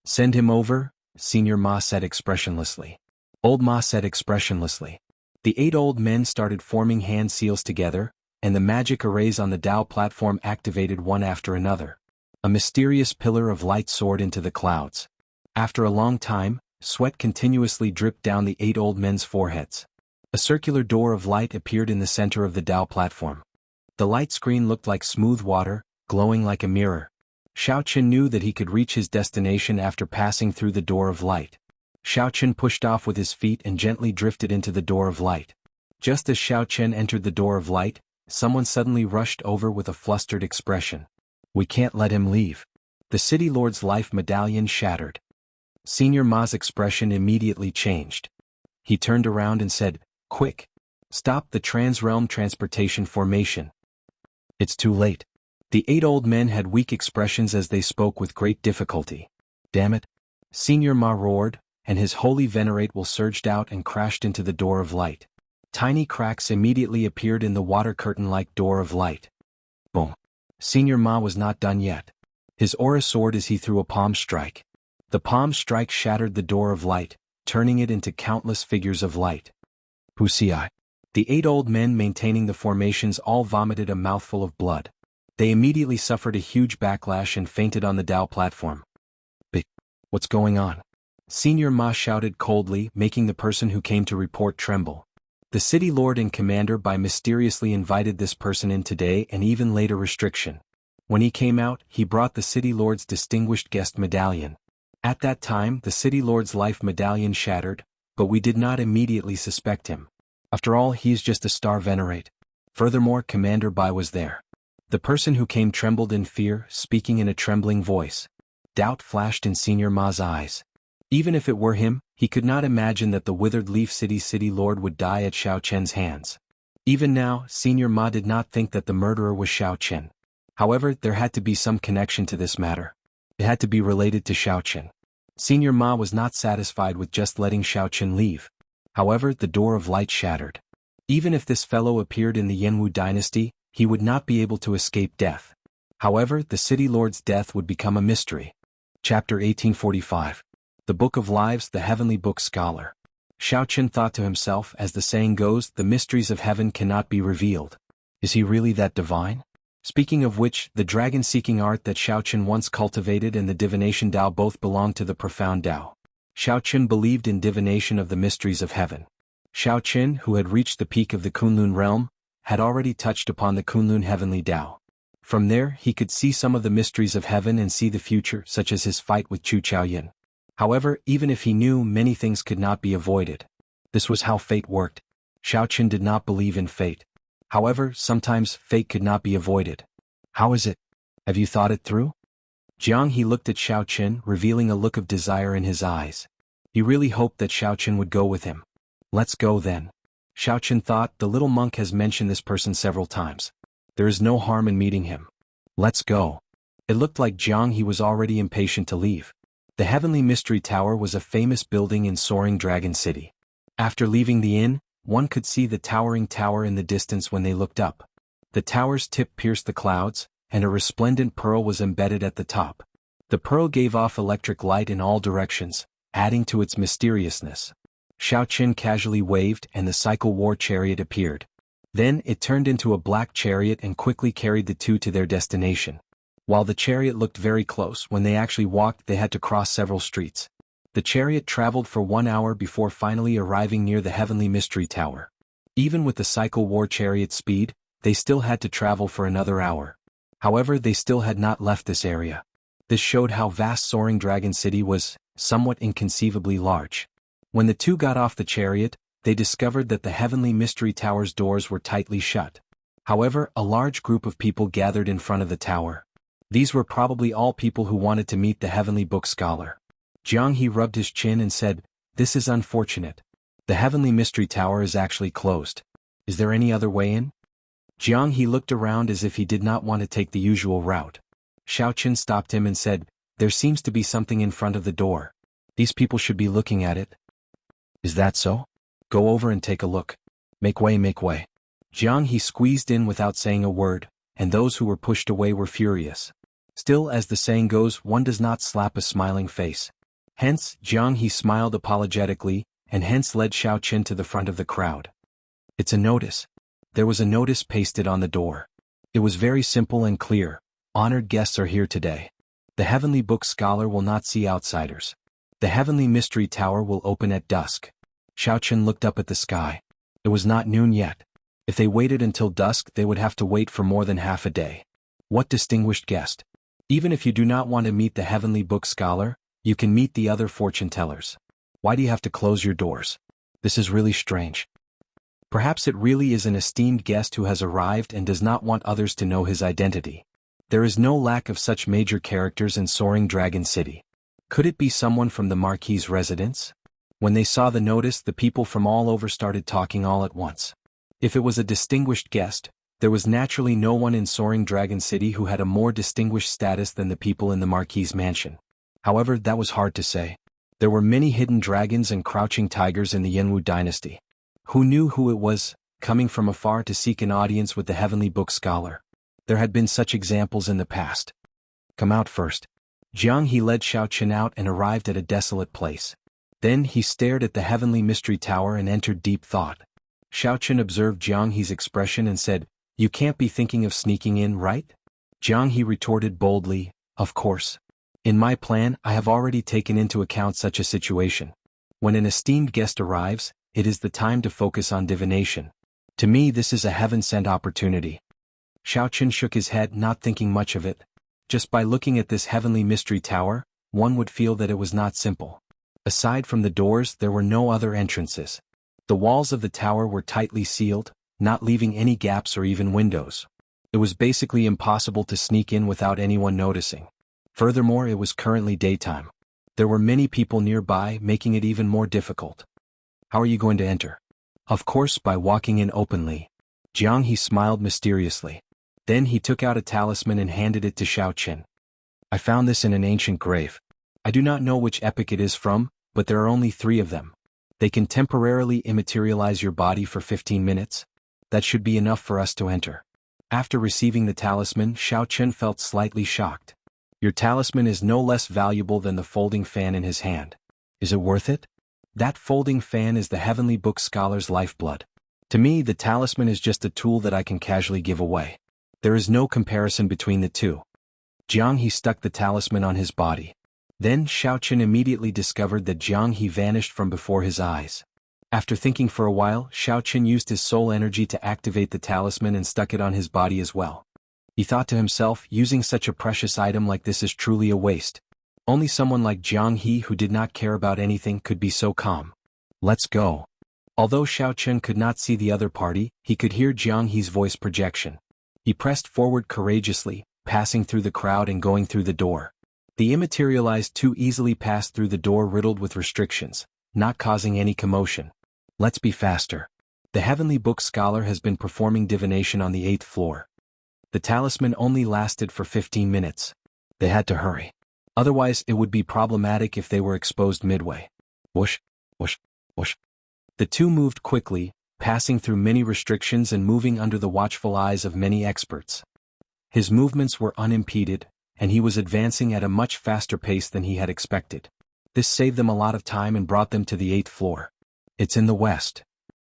"Send him over," Senior Ma said expressionlessly. Old Ma said expressionlessly. The 8 old men started forming hand seals together, and the magic arrays on the Dao platform activated one after another. A mysterious pillar of light soared into the clouds. After a long time, sweat continuously dripped down the 8 old men's foreheads. A circular door of light appeared in the center of the Dao platform. The light screen looked like smooth water, glowing like a mirror. Xiao Chen knew that he could reach his destination after passing through the door of light. Xiao Chen pushed off with his feet and gently drifted into the door of light. Just as Xiao Chen entered the door of light, someone suddenly rushed over with a flustered expression. "We can't let him leave." The City Lord's life medallion shattered. Senior Ma's expression immediately changed. He turned around and said, "Quick! Stop the Transrealm Transportation Formation." "It's too late." The 8 old men had weak expressions as they spoke with great difficulty. "Damn it!" Senior Ma roared, and his holy venerate will surged out and crashed into the door of light. Tiny cracks immediately appeared in the water curtain-like door of light. Boom. Senior Ma was not done yet. His aura soared as he threw a palm strike. The palm strike shattered the door of light, turning it into countless figures of light. Wuxia. The 8 old men maintaining the formations all vomited a mouthful of blood. They immediately suffered a huge backlash and fainted on the Dao platform. What's going on? Senior Ma shouted coldly, making the person who came to report tremble. The city lord and commander by mysteriously invited this person in today and even laid a restriction. When he came out, he brought the city lord's distinguished guest medallion. At that time, the city lord's life medallion shattered, but we did not immediately suspect him. After all, he is just a star venerate. Furthermore, Commander Bai was there. The person who came trembled in fear, speaking in a trembling voice. Doubt flashed in Senior Ma's eyes. Even if it were him, he could not imagine that the withered leaf city lord would die at Xiao Chen's hands. Even now, Senior Ma did not think that the murderer was Xiao Chen. However, there had to be some connection to this matter. It had to be related to Xiao Chen. Senior Ma was not satisfied with just letting Xiao Chen leave. However, the door of light shattered. Even if this fellow appeared in the Yanwu dynasty, he would not be able to escape death. However, the city lord's death would become a mystery. Chapter 1845. The Book of Lives, the Heavenly Book Scholar. Xiao Chen thought to himself, as the saying goes, the mysteries of heaven cannot be revealed. Is he really that divine? Speaking of which, the dragon-seeking art that Xiao Chen once cultivated and the divination Dao both belonged to the profound Dao. Xiao Chen believed in divination of the mysteries of heaven. Xiao Chen, who had reached the peak of the Kunlun realm, had already touched upon the Kunlun heavenly Dao. From there, he could see some of the mysteries of heaven and see the future, such as his fight with Chu Chaoyin. However, even if he knew, many things could not be avoided. This was how fate worked. Xiao Chen did not believe in fate. However, sometimes fate could not be avoided. How is it? Have you thought it through? Jianghu looked at Xiao Chen, revealing a look of desire in his eyes. He really hoped that Xiao Chen would go with him. Let's go then. Xiao Chen thought, the little monk has mentioned this person several times. There is no harm in meeting him. Let's go. It looked like Jianghu was already impatient to leave. The Heavenly Mystery Tower was a famous building in Soaring Dragon City. After leaving the inn, one could see the towering tower in the distance when they looked up. The tower's tip pierced the clouds, and a resplendent pearl was embedded at the top. The pearl gave off electric light in all directions, adding to its mysteriousness. Xiao Chen casually waved and the cycle war chariot appeared. Then it turned into a black chariot and quickly carried the two to their destination. While the chariot looked very close, when they actually walked they had to cross several streets. The chariot traveled for 1 hour before finally arriving near the Heavenly Mystery Tower. Even with the cycle war chariot speed, they still had to travel for another hour. However, they still had not left this area. This showed how vast Soaring Dragon City was, somewhat inconceivably large. When the two got off the chariot, they discovered that the Heavenly Mystery Tower's doors were tightly shut. However, a large group of people gathered in front of the tower. These were probably all people who wanted to meet the Heavenly Book Scholar. Jianghu rubbed his chin and said, "This is unfortunate. The Heavenly Mystery Tower is actually closed. Is there any other way in?" Jianghu looked around as if he did not want to take the usual route. Xiao Chen stopped him and said, "There seems to be something in front of the door. These people should be looking at it." "Is that so? Go over and take a look. Make way, make way." Jianghu squeezed in without saying a word, and those who were pushed away were furious. Still, as the saying goes, one does not slap a smiling face. Hence, Jianghu smiled apologetically, and hence led Xiao Chen to the front of the crowd. "It's a notice." There was a notice pasted on the door. It was very simple and clear. "Honored guests are here today. The Heavenly Book Scholar will not see outsiders. The Heavenly Mystery Tower will open at dusk." Xiao Chen looked up at the sky. It was not noon yet. If they waited until dusk, they would have to wait for more than half a day. What distinguished guest! Even if you do not want to meet the Heavenly Book Scholar, you can meet the other fortune tellers. Why do you have to close your doors? This is really strange. Perhaps it really is an esteemed guest who has arrived and does not want others to know his identity. There is no lack of such major characters in Soaring Dragon City. Could it be someone from the Marquis's residence? When they saw the notice, the people from all over started talking all at once. If it was a distinguished guest, there was naturally no one in Soaring Dragon City who had a more distinguished status than the people in the Marquis's mansion. However, that was hard to say. There were many hidden dragons and crouching tigers in the Jianghu dynasty. Who knew who it was, coming from afar to seek an audience with the heavenly book scholar? There had been such examples in the past. Come out first. Jianghu led Xiaochen out and arrived at a desolate place. Then he stared at the heavenly mystery tower and entered deep thought. Xiaochen observed Jianghu's expression and said, "You can't be thinking of sneaking in, right?" Jianghu retorted boldly, "Of course. In my plan, I have already taken into account such a situation. When an esteemed guest arrives, it is the time to focus on divination. To me, this is a heaven-sent opportunity." Xiaochen shook his head, not thinking much of it. Just by looking at this heavenly mystery tower, one would feel that it was not simple. Aside from the doors, there were no other entrances. The walls of the tower were tightly sealed, not leaving any gaps or even windows. It was basically impossible to sneak in without anyone noticing. Furthermore, it was currently daytime. There were many people nearby, making it even more difficult. "How are you going to enter?" "Of course, by walking in openly." Jianghu smiled mysteriously. Then he took out a talisman and handed it to Xiaochen. "I found this in an ancient grave. I do not know which epoch it is from, but there are only 3 of them. They can temporarily immaterialize your body for 15 minutes. That should be enough for us to enter." After receiving the talisman, Xiaochen felt slightly shocked. "Your talisman is no less valuable than the folding fan in his hand. Is it worth it?" "That folding fan is the heavenly book scholar's lifeblood. To me, the talisman is just a tool that I can casually give away. There is no comparison between the two." Jianghu stuck the talisman on his body. Then Xiaochen immediately discovered that Jianghu vanished from before his eyes. After thinking for a while, Xiaochen used his soul energy to activate the talisman and stuck it on his body as well. He thought to himself, using such a precious item like this is truly a waste. Only someone like Jianghu, who did not care about anything, could be so calm. "Let's go." Although Xiaochen could not see the other party, he could hear Jianghu's voice projection. He pressed forward courageously, passing through the crowd and going through the door. The immaterialized two easily passed through the door riddled with restrictions, not causing any commotion. "Let's be faster. The heavenly book scholar has been performing divination on the 8th floor. The talisman only lasted for 15 minutes. They had to hurry. Otherwise it would be problematic if they were exposed midway." Whoosh, whoosh, whoosh. The two moved quickly, passing through many restrictions and moving under the watchful eyes of many experts. His movements were unimpeded, and he was advancing at a much faster pace than he had expected. This saved them a lot of time and brought them to the 8th floor. "It's in the west.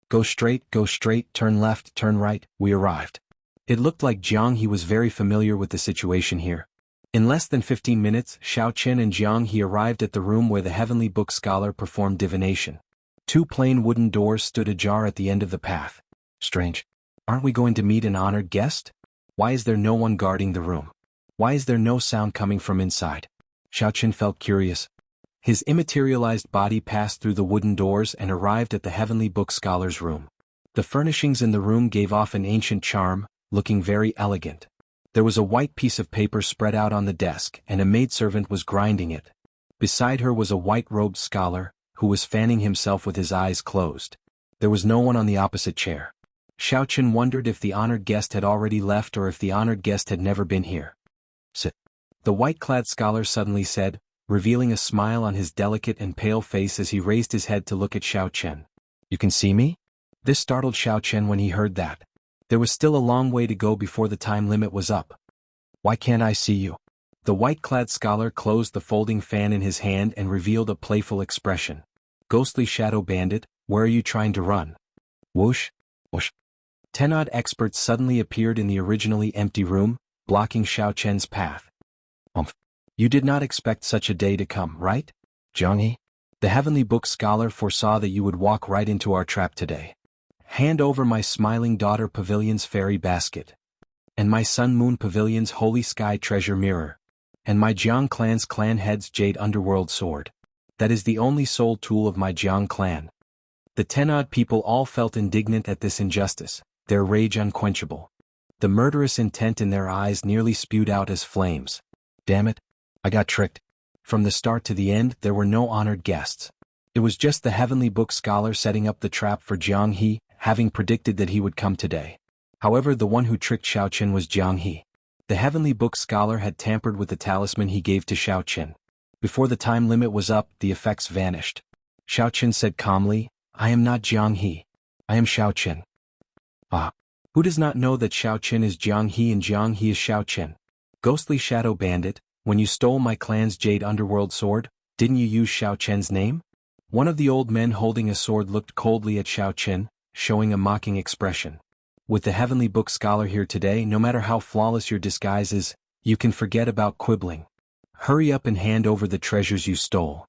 Go straight, turn left, turn right." We arrived. It looked like Jianghu was very familiar with the situation here. In less than 15 minutes, Xiaochen and Jianghu arrived at the room where the heavenly book scholar performed divination. 2 plain wooden doors stood ajar at the end of the path. "Strange. Aren't we going to meet an honored guest? Why is there no one guarding the room? Why is there no sound coming from inside?" Xiaochen felt curious. His immaterialized body passed through the wooden doors and arrived at the heavenly book scholar's room. The furnishings in the room gave off an ancient charm, looking very elegant. There was a white piece of paper spread out on the desk, and a maidservant was grinding it. Beside her was a white-robed scholar, who was fanning himself with his eyes closed. There was no one on the opposite chair. Xiaochen wondered if the honored guest had already left or if the honored guest had never been here. "Sit." The white-clad scholar suddenly said, revealing a smile on his delicate and pale face as he raised his head to look at Xiaochen. "You can see me?" This startled Xiaochen when he heard that. There was still a long way to go before the time limit was up. "Why can't I see you?" The white-clad scholar closed the folding fan in his hand and revealed a playful expression. "Ghostly shadow bandit, where are you trying to run?" Whoosh, whoosh. 10 odd experts suddenly appeared in the originally empty room, blocking Xiaochen's path. "You did not expect such a day to come, right, Jianghu? The heavenly book scholar foresaw that you would walk right into our trap today. Hand over my smiling daughter Pavilion's fairy basket. And my Sun Moon Pavilion's holy sky treasure mirror. And my Jiang clan's clan head's jade underworld sword. That is the only soul tool of my Jiang clan." The 10 odd people all felt indignant at this injustice, their rage unquenchable. The murderous intent in their eyes nearly spewed out as flames. "Damn it, I got tricked." From the start to the end, there were no honored guests. It was just the heavenly book scholar setting up the trap for Jianghu, having predicted that he would come today. However, the one who tricked Xiaochen was Jianghu. The heavenly book scholar had tampered with the talisman he gave to Xiaochen. Before the time limit was up, the effects vanished. Xiaoqin said calmly, "I am not Jianghe. I am Xiaoqin." Ah. Who does not know that Xiaoqin is Jianghe and Jianghe is Xiaoqin? Ghostly shadow bandit, when you stole my clan's jade underworld sword, didn't you use Xiaoqin's name? One of the old men holding a sword looked coldly at Xiaoqin, showing a mocking expression. With the Heavenly Book Scholar here today, no matter how flawless your disguise is, you can forget about quibbling. Hurry up and hand over the treasures you stole.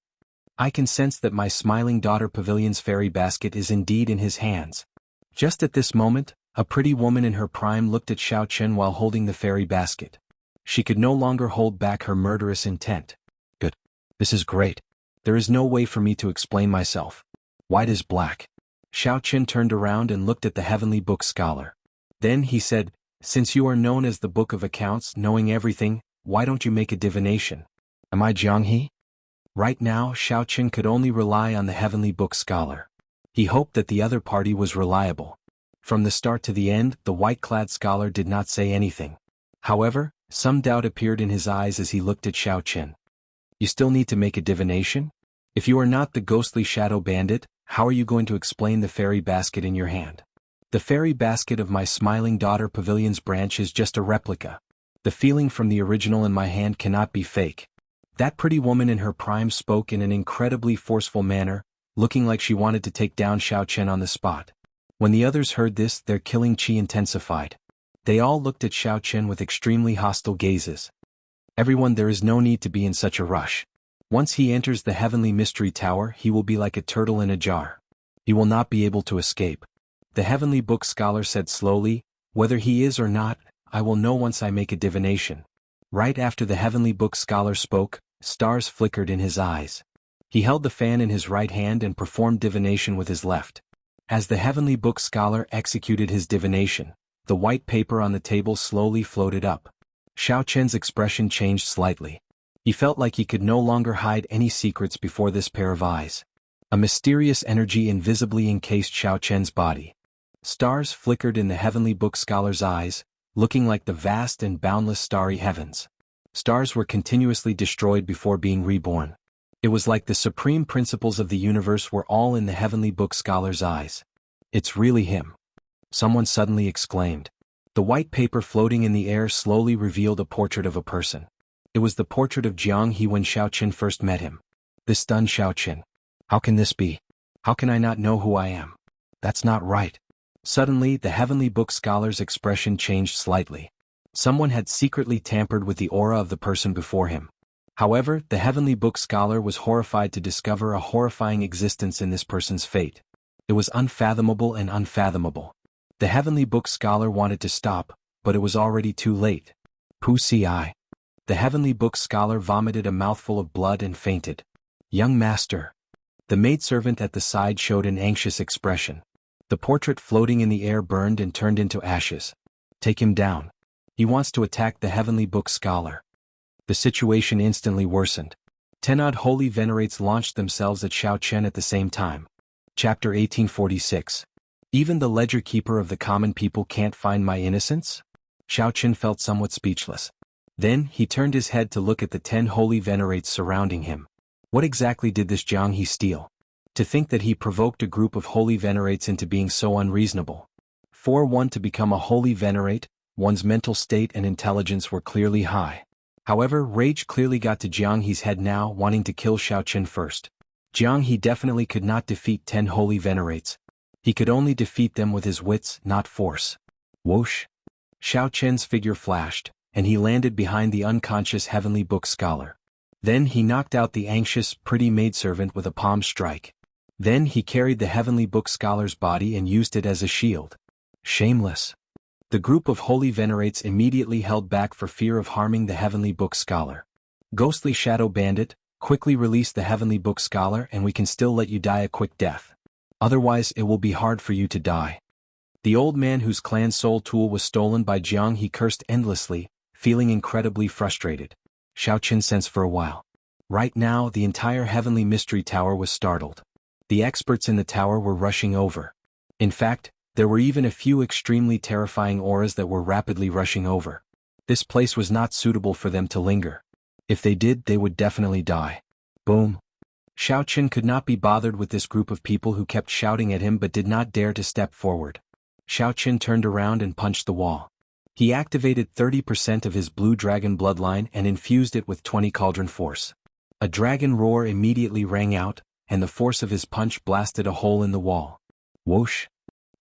I can sense that my smiling daughter Pavilion's fairy basket is indeed in his hands. Just at this moment, a pretty woman in her prime looked at Xiaoqin while holding the fairy basket. She could no longer hold back her murderous intent. Good. This is great. There is no way for me to explain myself. White is black. Xiaoqin turned around and looked at the Heavenly Book Scholar. Then he said, "Since you are known as the Book of Accounts, knowing everything, why don't you make a divination? Am I Jianghe?" Right now, Xiaoqin could only rely on the Heavenly Book Scholar. He hoped that the other party was reliable. From the start to the end, the white-clad scholar did not say anything. However, some doubt appeared in his eyes as he looked at Xiaoqin. "You still need to make a divination? If you are not the ghostly shadow bandit, how are you going to explain the fairy basket in your hand?" "The fairy basket of my smiling daughter Pavilion's branch is just a replica. The feeling from the original in my hand cannot be fake." That pretty woman in her prime spoke in an incredibly forceful manner, looking like she wanted to take down Xiaoqin on the spot. When the others heard this, their killing chi intensified. They all looked at Xiaoqin with extremely hostile gazes. "Everyone, there is no need to be in such a rush. Once he enters the Heavenly Mystery Tower, he will be like a turtle in a jar. He will not be able to escape." The Heavenly Book Scholar said slowly, "Whether he is or not, I will know once I make a divination." Right after the Heavenly Book Scholar spoke, stars flickered in his eyes. He held the fan in his right hand and performed divination with his left. As the Heavenly Book Scholar executed his divination, the white paper on the table slowly floated up. Xiaoqin's expression changed slightly. He felt like he could no longer hide any secrets before this pair of eyes. A mysterious energy invisibly encased Xiaoqin's body. Stars flickered in the Heavenly Book Scholar's eyes, looking like the vast and boundless starry heavens. Stars were continuously destroyed before being reborn. It was like the supreme principles of the universe were all in the Heavenly Book Scholar's eyes. "It's really him," someone suddenly exclaimed. The white paper floating in the air slowly revealed a portrait of a person. It was the portrait of Jianghe when Xiaoqin first met him. This stunned Xiaoqin. "How can this be? How can I not know who I am? That's not right." Suddenly, the Heavenly Book Scholar's expression changed slightly. Someone had secretly tampered with the aura of the person before him. However, the Heavenly Book Scholar was horrified to discover a horrifying existence in this person's fate. It was unfathomable and unfathomable. The Heavenly Book Scholar wanted to stop, but it was already too late. Pusi. The Heavenly Book Scholar vomited a mouthful of blood and fainted. "Young master." The maidservant at the side showed an anxious expression. The portrait floating in the air burned and turned into ashes. "Take him down. He wants to attack the Heavenly Book Scholar." The situation instantly worsened. 10 odd holy venerates launched themselves at Xiaoqin at the same time. Chapter 1846. Even the ledger keeper of the common people can't find my innocence? Xiaoqin felt somewhat speechless. Then, he turned his head to look at the 10 holy venerates surrounding him. What exactly did this Jianghe steal? To think that he provoked a group of holy venerates into being so unreasonable. For one to become a holy venerate, one's mental state and intelligence were clearly high. However, rage clearly got to Jianghe's head now, wanting to kill Xiaoqin first. Jianghe definitely could not defeat 10 holy venerates. He could only defeat them with his wits, not force. Whoosh! Xiaoqin's figure flashed, and he landed behind the unconscious Heavenly Book Scholar. Then he knocked out the anxious, pretty maidservant with a palm strike. Then he carried the Heavenly Book Scholar's body and used it as a shield. Shameless. The group of holy venerates immediately held back for fear of harming the Heavenly Book Scholar. Ghostly Shadow Bandit, quickly release the Heavenly Book Scholar and we can still let you die a quick death. Otherwise it will be hard for you to die. The old man whose clan's soul tool was stolen by Jianghe cursed endlessly, feeling incredibly frustrated. Xiaoqin sensed for a while. Right now the entire Heavenly Mystery Tower was startled. The experts in the tower were rushing over. In fact, there were even a few extremely terrifying auras that were rapidly rushing over. This place was not suitable for them to linger. If they did, they would definitely die. Boom. Xiao Chen could not be bothered with this group of people who kept shouting at him but did not dare to step forward. Xiao Chen turned around and punched the wall. He activated 30% of his blue dragon bloodline and infused it with 20 cauldron force. A dragon roar immediately rang out, and the force of his punch blasted a hole in the wall. Whoosh!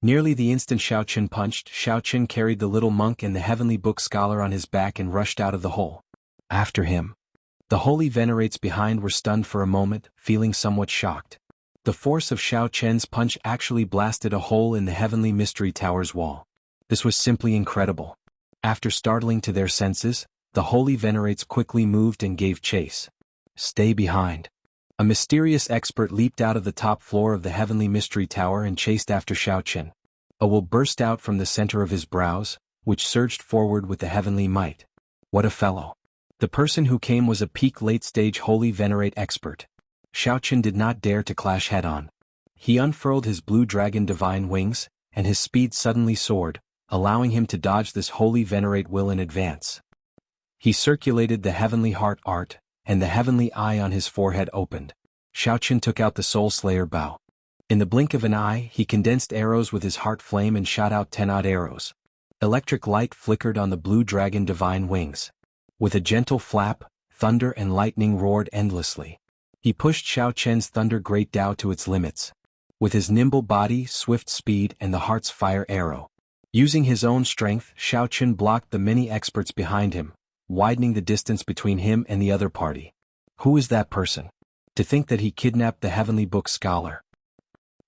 Nearly the instant Xiao Chen punched, Xiao Chen carried the little monk and the heavenly book scholar on his back and rushed out of the hole. After him. The holy venerates behind were stunned for a moment, feeling somewhat shocked. The force of Xiao Chen's punch actually blasted a hole in the heavenly mystery tower's wall. This was simply incredible. After startling to their senses, the holy venerates quickly moved and gave chase. Stay behind. A mysterious expert leaped out of the top floor of the heavenly mystery tower and chased after Xiao Chen. A will burst out from the center of his brows, which surged forward with the heavenly might. What a fellow. The person who came was a peak late-stage holy venerate expert. Xiao Chen did not dare to clash head-on. He unfurled his blue dragon divine wings, and his speed suddenly soared, allowing him to dodge this holy venerate will in advance. He circulated the heavenly heart art, and the heavenly eye on his forehead opened. Xiao Chen took out the Soul Slayer bow. In the blink of an eye, he condensed arrows with his heart flame and shot out 10 odd arrows. Electric light flickered on the blue dragon divine wings. With a gentle flap, thunder and lightning roared endlessly. He pushed Xiao Chen's Thunder Great Dao to its limits. With his nimble body, swift speed and the heart's fire arrow. Using his own strength, Xiao Chen blocked the many experts behind him, widening the distance between him and the other party. Who is that person? To think that he kidnapped the heavenly book scholar.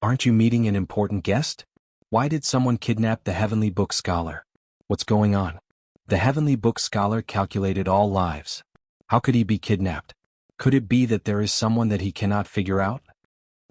Aren't you meeting an important guest? Why did someone kidnap the heavenly book scholar? What's going on? The heavenly book scholar calculated all lives. How could he be kidnapped? Could it be that there is someone that he cannot figure out?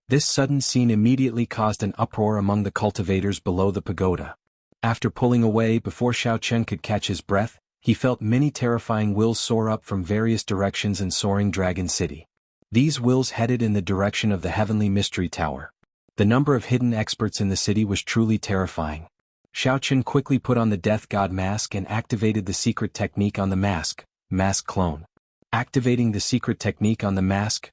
This sudden scene immediately caused an uproar among the cultivators below the pagoda. After pulling away before Xiao Chen could catch his breath, he felt many terrifying wills soar up from various directions in soaring Dragon City. These wills headed in the direction of the heavenly mystery tower. The number of hidden experts in the city was truly terrifying. Xiao Chen quickly put on the Death God mask and activated the secret technique on the mask clone. Activating the secret technique on the mask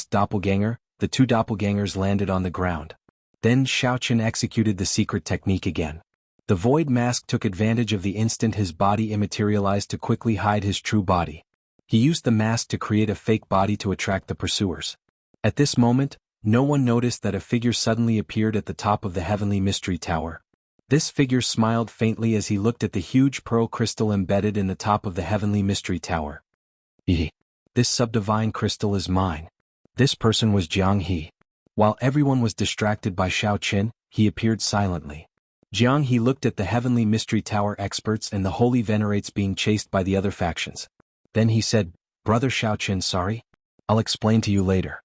doppelganger, the two doppelgangers landed on the ground. Then Xiao Chen executed the secret technique again. The void mask took advantage of the instant his body immaterialized to quickly hide his true body. He used the mask to create a fake body to attract the pursuers. At this moment, no one noticed that a figure suddenly appeared at the top of the heavenly mystery tower. This figure smiled faintly as he looked at the huge pearl crystal embedded in the top of the heavenly mystery tower. This subdivine crystal is mine. This person was Jianghu. While everyone was distracted by Xiao Chen, he appeared silently. Jianghu looked at the heavenly mystery tower experts and the holy venerates being chased by the other factions. Then he said, "Brother Xiao Chen, sorry? I'll explain to you later."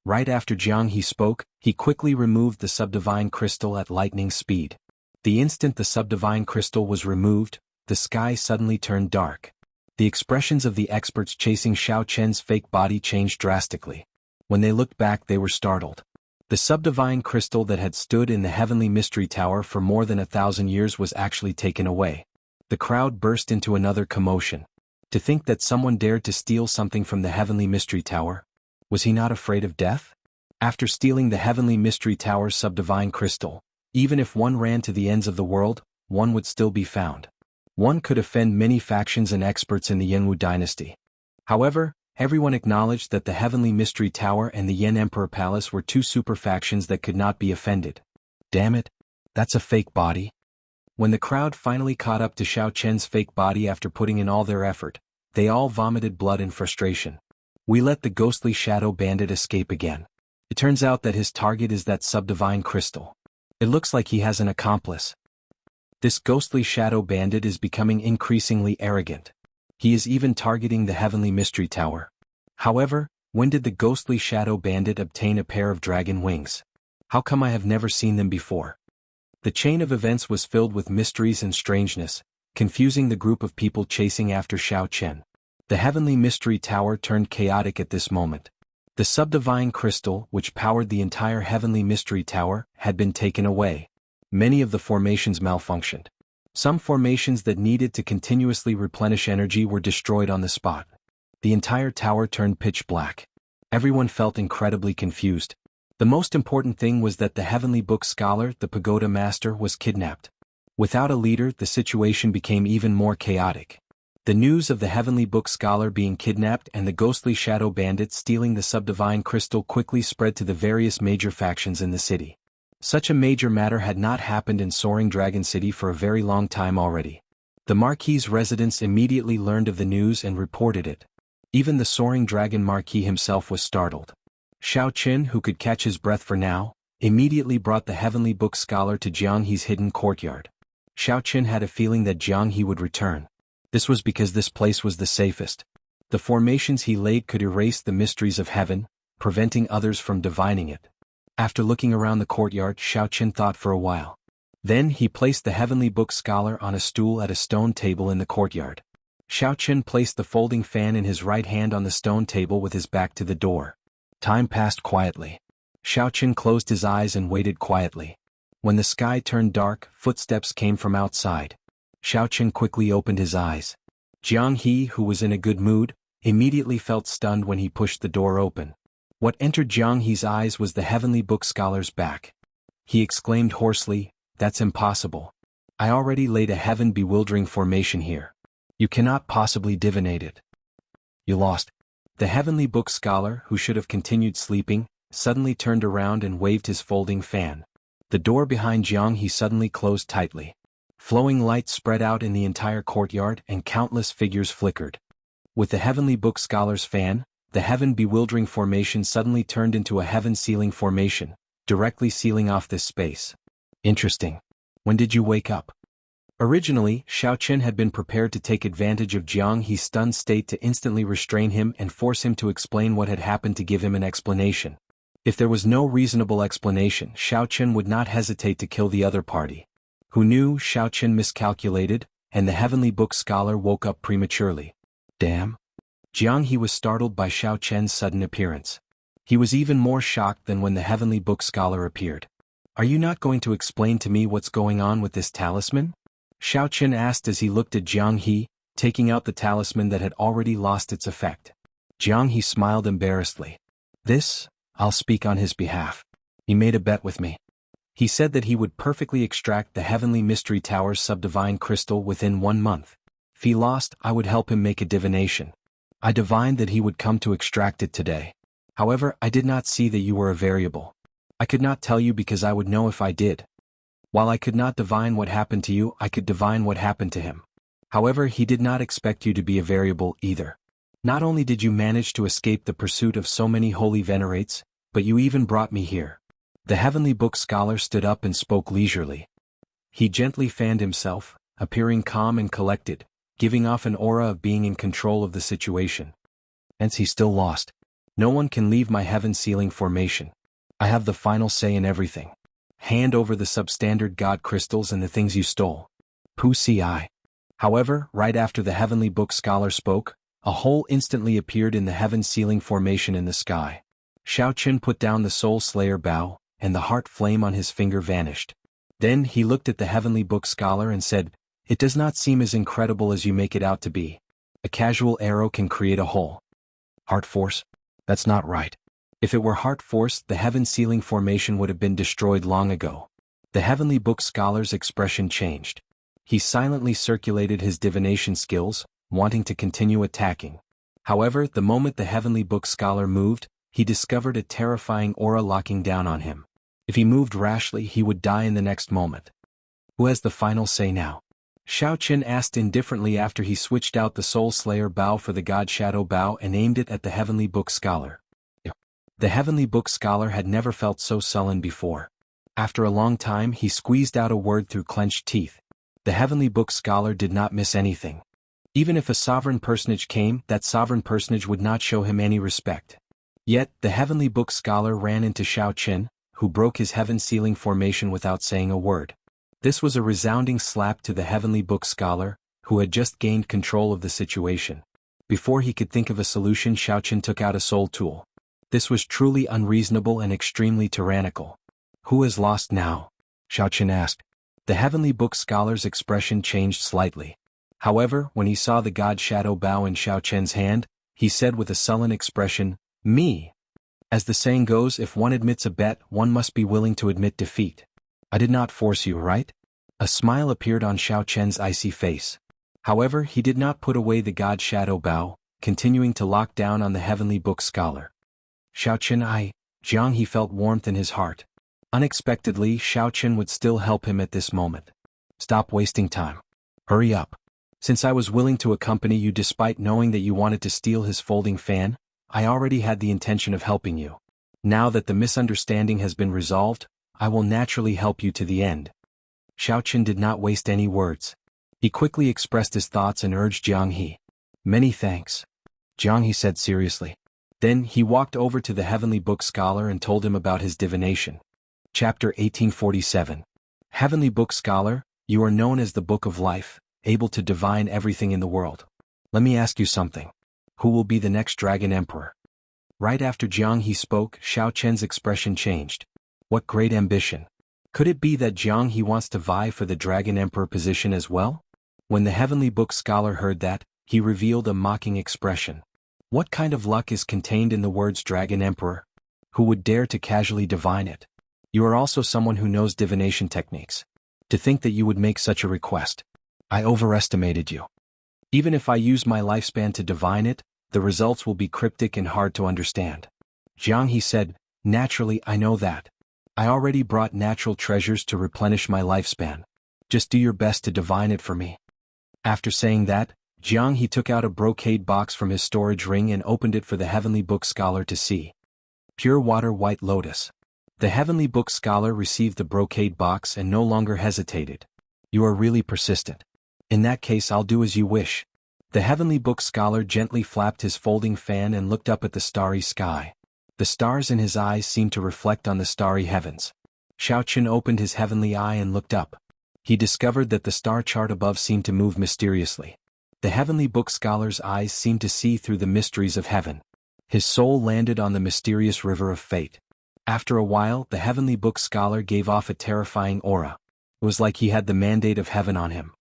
Right after Jianghu spoke, he quickly removed the subdivine crystal at lightning speed. The instant the subdivine crystal was removed, the sky suddenly turned dark. The expressions of the experts chasing Xiao Chen's fake body changed drastically. When they looked back, they were startled. The subdivine crystal that had stood in the heavenly mystery tower for more than 1,000 years was actually taken away. The crowd burst into another commotion. To think that someone dared to steal something from the heavenly mystery tower? Was he not afraid of death? After stealing the heavenly mystery tower's subdivine crystal, even if one ran to the ends of the world, one would still be found. One could offend many factions and experts in the Jianghu dynasty. However, everyone acknowledged that the heavenly mystery tower and the Yan Emperor Palace were two super factions that could not be offended. Damn it, that's a fake body. When the crowd finally caught up to Xiao Chen's fake body after putting in all their effort, they all vomited blood in frustration. We let the ghostly shadow bandit escape again. It turns out that his target is that subdivine crystal. It looks like he has an accomplice. This ghostly shadow bandit is becoming increasingly arrogant. He is even targeting the heavenly mystery tower. However, when did the ghostly shadow bandit obtain a pair of dragon wings? How come I have never seen them before? The chain of events was filled with mysteries and strangeness, confusing the group of people chasing after Xiao Chen. The heavenly mystery tower turned chaotic at this moment. The subdivine crystal, which powered the entire heavenly mystery tower, had been taken away. Many of the formations malfunctioned. Some formations that needed to continuously replenish energy were destroyed on the spot. The entire tower turned pitch black. Everyone felt incredibly confused. The most important thing was that the Heavenly Book Scholar, the Pagoda Master, was kidnapped. Without a leader, the situation became even more chaotic. The news of the Heavenly Book Scholar being kidnapped and the ghostly shadow bandit stealing the subdivine crystal quickly spread to the various major factions in the city. Such a major matter had not happened in Soaring Dragon City for a very long time already. The Marquis's residents immediately learned of the news and reported it. Even the Soaring Dragon Marquis himself was startled. Xiao Qin, who could catch his breath for now, immediately brought the Heavenly Book Scholar to Jianghu's hidden courtyard. Xiao Qin had a feeling that Jianghu would return. This was because this place was the safest. The formations he laid could erase the mysteries of heaven, preventing others from divining it. After looking around the courtyard, Xiao Qin thought for a while. Then he placed the Heavenly Book Scholar on a stool at a stone table in the courtyard. Xiao Qin placed the folding fan in his right hand on the stone table with his back to the door. Time passed quietly. Xiao Qin closed his eyes and waited quietly. When the sky turned dark, footsteps came from outside. Xiao Qin quickly opened his eyes. Jianghu, who was in a good mood, immediately felt stunned when he pushed the door open. What entered Jianghu's eyes was the Heavenly Book Scholar's back. He exclaimed hoarsely, "That's impossible. I already laid a heaven-bewildering formation here. You cannot possibly divinate it. You lost." The Heavenly Book Scholar, who should have continued sleeping, suddenly turned around and waved his folding fan. The door behind Jianghu suddenly closed tightly. Flowing light spread out in the entire courtyard and countless figures flickered. With the Heavenly Book Scholar's fan, the heaven-bewildering formation suddenly turned into a heaven-sealing formation, directly sealing off this space. Interesting. When did you wake up? Originally, Xiao Qin had been prepared to take advantage of Jianghu's stunned state to instantly restrain him and force him to explain what had happened to give him an explanation. If there was no reasonable explanation, Xiao Qin would not hesitate to kill the other party. Who knew? Xiao Qin miscalculated, and the Heavenly Book Scholar woke up prematurely. Damn. Jianghu was startled by Xiao Qin's sudden appearance. He was even more shocked than when the Heavenly Book Scholar appeared. Are you not going to explain to me what's going on with this talisman? Xiao Qin asked as he looked at Jianghu, taking out the talisman that had already lost its effect. Jianghu smiled embarrassedly. I'll speak on his behalf. He made a bet with me. He said that he would perfectly extract the Heavenly Mystery Tower's subdivine crystal within 1 month. If he lost, I would help him make a divination. I divined that he would come to extract it today. However, I did not see that you were a variable. I could not tell you because I would know if I did. While I could not divine what happened to you, I could divine what happened to him. However, he did not expect you to be a variable either. Not only did you manage to escape the pursuit of so many holy venerates, but you even brought me here. The Heavenly Book Scholar stood up and spoke leisurely. He gently fanned himself, appearing calm and collected, giving off an aura of being in control of the situation. Hence he still lost. No one can leave my heaven-sealing formation. I have the final say in everything. Hand over the substandard god crystals and the things you stole. Pu ci. However, right after the Heavenly Book Scholar spoke, a hole instantly appeared in the heaven-sealing formation in the sky. Xiao Qin put down the Soul Slayer bow, and the heart flame on his finger vanished. Then he looked at the Heavenly Book Scholar and said, "It does not seem as incredible as you make it out to be. A casual arrow can create a hole. Heart force? That's not right. If it were heart force, the heaven-sealing formation would have been destroyed long ago." The Heavenly Book Scholar's expression changed. He silently circulated his divination skills, wanting to continue attacking. However, the moment the Heavenly Book Scholar moved, he discovered a terrifying aura locking down on him. If he moved rashly, he would die in the next moment. Who has the final say now? Xiao Qin asked indifferently after he switched out the Soul Slayer bow for the God Shadow bow and aimed it at the Heavenly Book Scholar. The Heavenly Book Scholar had never felt so sullen before. After a long time, he squeezed out a word through clenched teeth. The Heavenly Book Scholar did not miss anything. Even if a sovereign personage came, that sovereign personage would not show him any respect. Yet, the Heavenly Book Scholar ran into Xiao Qin, who broke his heaven-sealing formation without saying a word. This was a resounding slap to the Heavenly Book Scholar, who had just gained control of the situation. Before he could think of a solution, Xiao Qin took out a soul tool. This was truly unreasonable and extremely tyrannical. Who has lost now? Xiao Qin asked. The Heavenly Book Scholar's expression changed slightly. However, when he saw the God Shadow bow in Xiao Qin's hand, he said with a sullen expression, "Me, As the saying goes, if one admits a bet, one must be willing to admit defeat. I did not force you, right? A smile appeared on Xiao Chen's icy face. However, he did not put away the god shadow bow, continuing to lock down on the heavenly book scholar. Xiao Chen, Jianghu felt warmth in his heart. Unexpectedly, Xiao Chen would still help him at this moment. Stop wasting time. Hurry up. Since I was willing to accompany you despite knowing that you wanted to steal his folding fan, I already had the intention of helping you. Now that the misunderstanding has been resolved, I will naturally help you to the end. Xiao Chen did not waste any words. He quickly expressed his thoughts and urged Jianghu. Many thanks. Jianghu said seriously. Then he walked over to the heavenly book scholar and told him about his divination. Chapter 1847. Heavenly book scholar, you are known as the Book of Life, able to divine everything in the world. Let me ask you something. Who will be the next Dragon Emperor? Right after Jianghu spoke, Xiao Chen's expression changed. What great ambition. Could it be that Jianghu wants to vie for the Dragon Emperor position as well? When the heavenly book scholar heard that, he revealed a mocking expression. What kind of luck is contained in the words Dragon Emperor? Who would dare to casually divine it? You are also someone who knows divination techniques. To think that you would make such a request. I overestimated you. Even if I use my lifespan to divine it, the results will be cryptic and hard to understand. Jianghu said, naturally I know that. I already brought natural treasures to replenish my lifespan. Just do your best to divine it for me. After saying that, Jianghu took out a brocade box from his storage ring and opened it for the heavenly book scholar to see. Pure water white lotus. The heavenly book scholar received the brocade box and no longer hesitated. You are really persistent. In that case I'll do as you wish. The heavenly book scholar gently flapped his folding fan and looked up at the starry sky. The stars in his eyes seemed to reflect on the starry heavens. Xiao Chen opened his heavenly eye and looked up. He discovered that the star chart above seemed to move mysteriously. The heavenly book scholar's eyes seemed to see through the mysteries of heaven. His soul landed on the mysterious river of fate. After a while, the heavenly book scholar gave off a terrifying aura. It was like he had the mandate of heaven on him.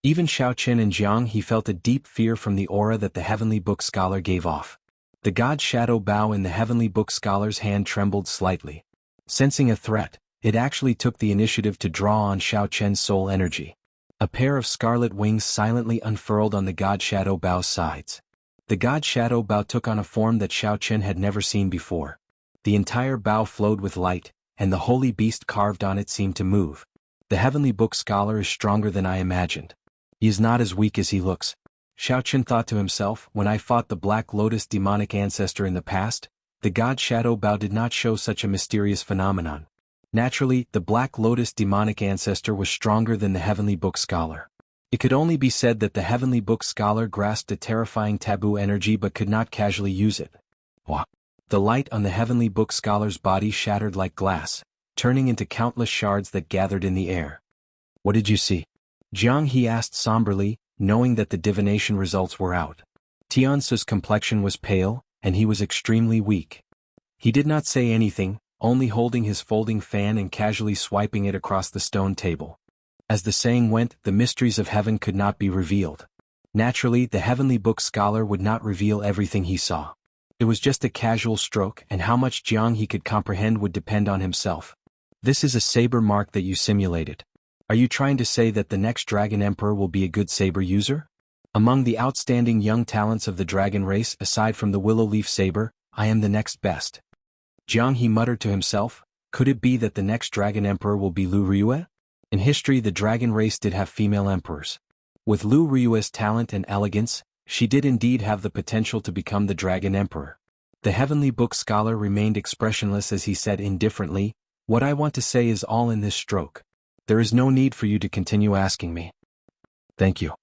Even Xiao Chen and Jianghu felt a deep fear from the aura that the heavenly book scholar gave off. The god shadow bow in the heavenly book scholar's hand trembled slightly. Sensing a threat, it actually took the initiative to draw on Xiao Chen's soul energy. A pair of scarlet wings silently unfurled on the god shadow bow's sides. The god shadow bow took on a form that Xiao Chen had never seen before. The entire bow flowed with light, and the holy beast carved on it seemed to move. The heavenly book scholar is stronger than I imagined. He is not as weak as he looks. Xiao Chen thought to himself, when I fought the Black Lotus demonic ancestor in the past, the god shadow bow did not show such a mysterious phenomenon. Naturally, the Black Lotus demonic ancestor was stronger than the heavenly book scholar. It could only be said that the heavenly book scholar grasped a terrifying taboo energy but could not casually use it. What? The light on the heavenly book scholar's body shattered like glass, turning into countless shards that gathered in the air. What did you see? Jianghu asked somberly, knowing that the divination results were out. Tiansu's complexion was pale, and he was extremely weak. He did not say anything, only holding his folding fan and casually swiping it across the stone table. As the saying went, the mysteries of heaven could not be revealed. Naturally, the heavenly book scholar would not reveal everything he saw. It was just a casual stroke, and how much Jianghu could comprehend would depend on himself. This is a saber mark that you simulated. Are you trying to say that the next Dragon Emperor will be a good saber user? Among the outstanding young talents of the dragon race aside from the willow leaf saber, I am the next best. Jianghu muttered to himself, could it be that the next Dragon Emperor will be Lu Riyue? In history the dragon race did have female emperors. With Lu Riyue's talent and elegance, she did indeed have the potential to become the Dragon Emperor. The heavenly book scholar remained expressionless as he said indifferently, what I want to say is all in this stroke. There is no need for you to continue asking me. Thank you.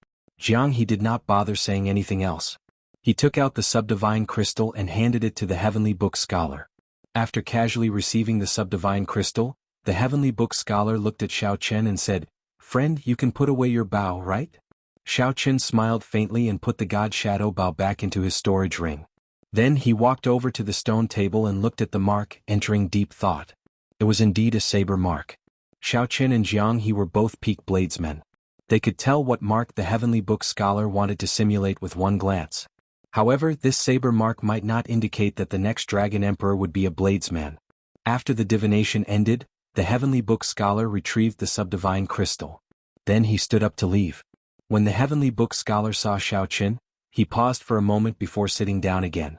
Jianghu did not bother saying anything else. He took out the subdivine crystal and handed it to the heavenly book scholar. After casually receiving the subdivine crystal, the heavenly book scholar looked at Xiao Chen and said, friend, you can put away your bow, right? Xiao Chen smiled faintly and put the god shadow bow back into his storage ring. Then he walked over to the stone table and looked at the mark, entering deep thought. It was indeed a saber mark. Xiao Chen and Jianghu were both peak bladesmen. They could tell what mark the heavenly book scholar wanted to simulate with one glance. However, this saber mark might not indicate that the next dragon emperor would be a bladesman. After the divination ended, the heavenly book scholar retrieved the subdivine crystal. Then he stood up to leave. When the heavenly book scholar saw Xiao Qin, he paused for a moment before sitting down again.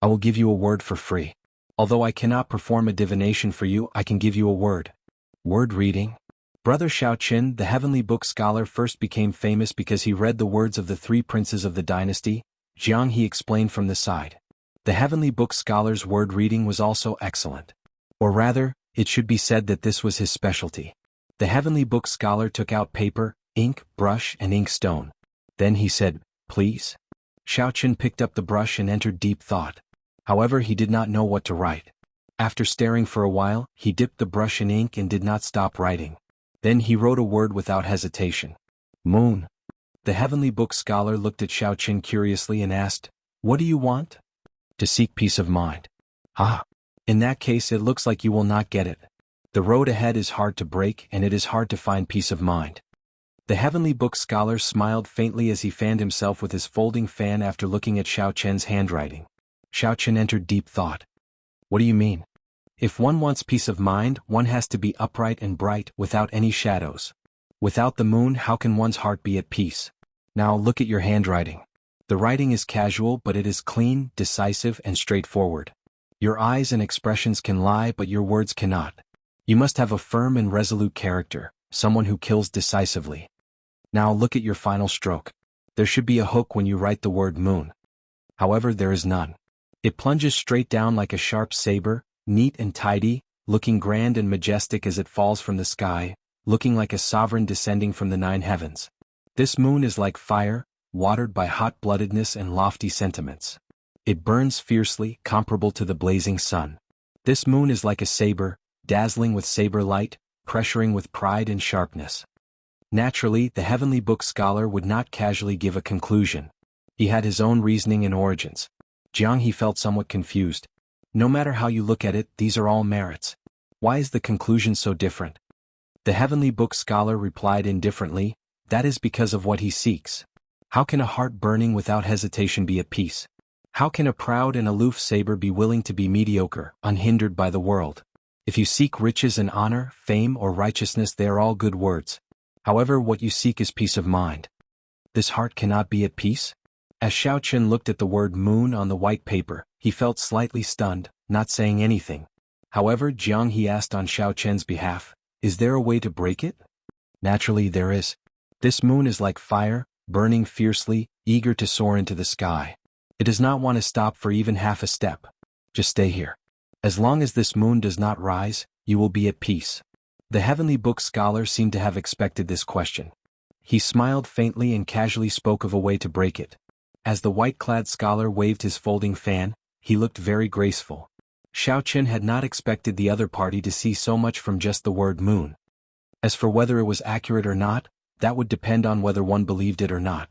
I will give you a word for free. Although I cannot perform a divination for you, I can give you a word. Word reading? Brother Xiao Qin, the heavenly book scholar, first became famous because he read the words of the three princes of the dynasty. Jianghu explained from the side. The heavenly book scholar's word reading was also excellent. Or rather, it should be said that this was his specialty. The heavenly book scholar took out paper, ink, brush, and inkstone. Then he said, "Please." Xiao Qin picked up the brush and entered deep thought. However, he did not know what to write. After staring for a while, he dipped the brush in ink and did not stop writing. Then he wrote a word without hesitation. Moon. The heavenly book scholar looked at Xiao Qin curiously and asked, "What do you want?" "To seek peace of mind." "Ah. In that case it looks like you will not get it. The road ahead is hard to break and it is hard to find peace of mind." The heavenly book scholar smiled faintly as he fanned himself with his folding fan after looking at Xiao Qin's handwriting. Xiao Qin entered deep thought. "What do you mean?" "If one wants peace of mind, one has to be upright and bright, without any shadows. Without the moon, how can one's heart be at peace? Now look at your handwriting. The writing is casual, but it is clean, decisive, and straightforward. Your eyes and expressions can lie, but your words cannot. You must have a firm and resolute character, someone who kills decisively. Now look at your final stroke. There should be a hook when you write the word moon. However, there is none. It plunges straight down like a sharp saber, neat and tidy, looking grand and majestic as it falls from the sky, looking like a sovereign descending from the 9 heavens. This moon is like fire, watered by hot-bloodedness and lofty sentiments. It burns fiercely, comparable to the blazing sun. This moon is like a saber, dazzling with saber light, pressuring with pride and sharpness. Naturally, the heavenly book scholar would not casually give a conclusion. He had his own reasoning and origins. Jianghu felt somewhat confused. No matter how you look at it, these are all merits. Why is the conclusion so different? The heavenly book scholar replied indifferently, "That is because of what he seeks. How can a heart burning without hesitation be at peace? How can a proud and aloof saber be willing to be mediocre, unhindered by the world? If you seek riches and honor, fame or righteousness, they are all good words. However, what you seek is peace of mind. This heart cannot be at peace?" As Xiao Qin looked at the word moon on the white paper, he felt slightly stunned, not saying anything. However, Jianghu asked on Xiao Qin's behalf, "Is there a way to break it?" "Naturally there is. This moon is like fire, burning fiercely, eager to soar into the sky. It does not want to stop for even half a step. Just stay here. As long as this moon does not rise, you will be at peace." The heavenly book scholar seemed to have expected this question. He smiled faintly and casually spoke of a way to break it. As the white-clad scholar waved his folding fan, he looked very graceful. Xiao Qin had not expected the other party to see so much from just the word moon. As for whether it was accurate or not, that would depend on whether one believed it or not.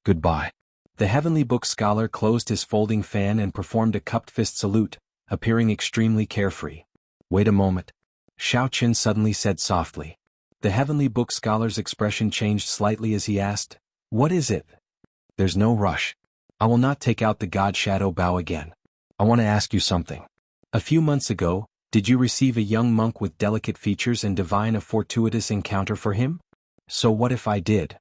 "Goodbye." The heavenly book scholar closed his folding fan and performed a cupped fist salute, appearing extremely carefree. "Wait a moment," Xiao Qin suddenly said softly. The heavenly book scholar's expression changed slightly as he asked, "What is it?" "There's no rush. I will not take out the god shadow bow again. I want to ask you something. A few months ago, did you receive a young monk with delicate features and divine a fortuitous encounter for him?" "So what if I did?"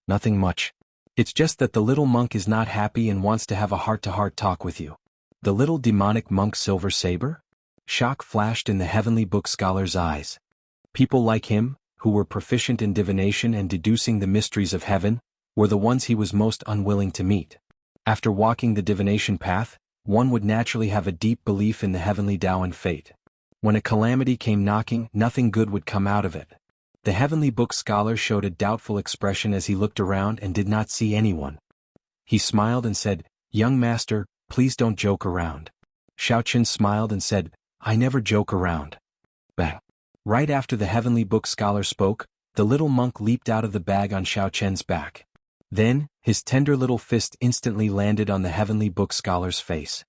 "Nothing much. It's just that the little monk is not happy and wants to have a heart-to-heart talk with you." "The little demonic monk Silver Saber?" Shock flashed in the heavenly book scholar's eyes. People like him, who were proficient in divination and deducing the mysteries of heaven, were the ones he was most unwilling to meet. After walking the divination path, one would naturally have a deep belief in the heavenly Tao and fate. When a calamity came knocking, nothing good would come out of it. The heavenly book scholar showed a doubtful expression as he looked around and did not see anyone. He smiled and said, "Young master, please don't joke around." Xiao Qin smiled and said, "I never joke around." Bang. Right after the heavenly book scholar spoke, the little monk leaped out of the bag on Xiao Qin's back. Then, his tender little fist instantly landed on the heavenly book scholar's face.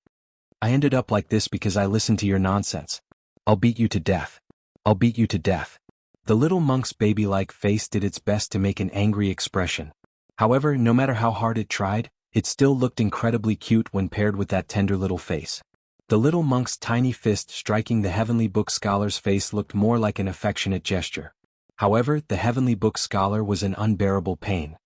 "I ended up like this because I listened to your nonsense. I'll beat you to death. I'll beat you to death." The little monk's baby-like face did its best to make an angry expression. However, no matter how hard it tried, it still looked incredibly cute when paired with that tender little face. The little monk's tiny fist striking the Heavenly Book Scholar's face looked more like an affectionate gesture. However, the Heavenly Book Scholar was in unbearable pain.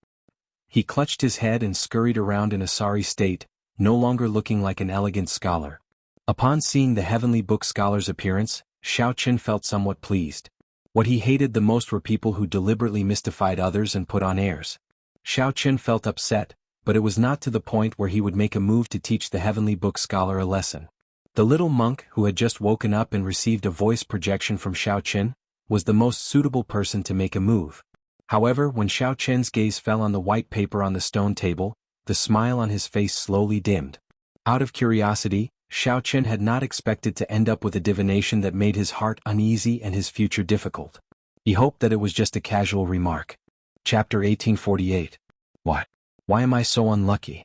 He clutched his head and scurried around in a sorry state, no longer looking like an elegant scholar. Upon seeing the Heavenly Book Scholar's appearance, Xiao Qin felt somewhat pleased. What he hated the most were people who deliberately mystified others and put on airs. Xiao Qin felt upset, but it was not to the point where he would make a move to teach the Heavenly Book Scholar a lesson. The little monk, who had just woken up and received a voice projection from Xiao Qin, was the most suitable person to make a move. However, when Xiao Qin's gaze fell on the white paper on the stone table, the smile on his face slowly dimmed. Out of curiosity, Xiao Qin had not expected to end up with a divination that made his heart uneasy and his future difficult. He hoped that it was just a casual remark. Chapter 1848. What? Why am I so unlucky?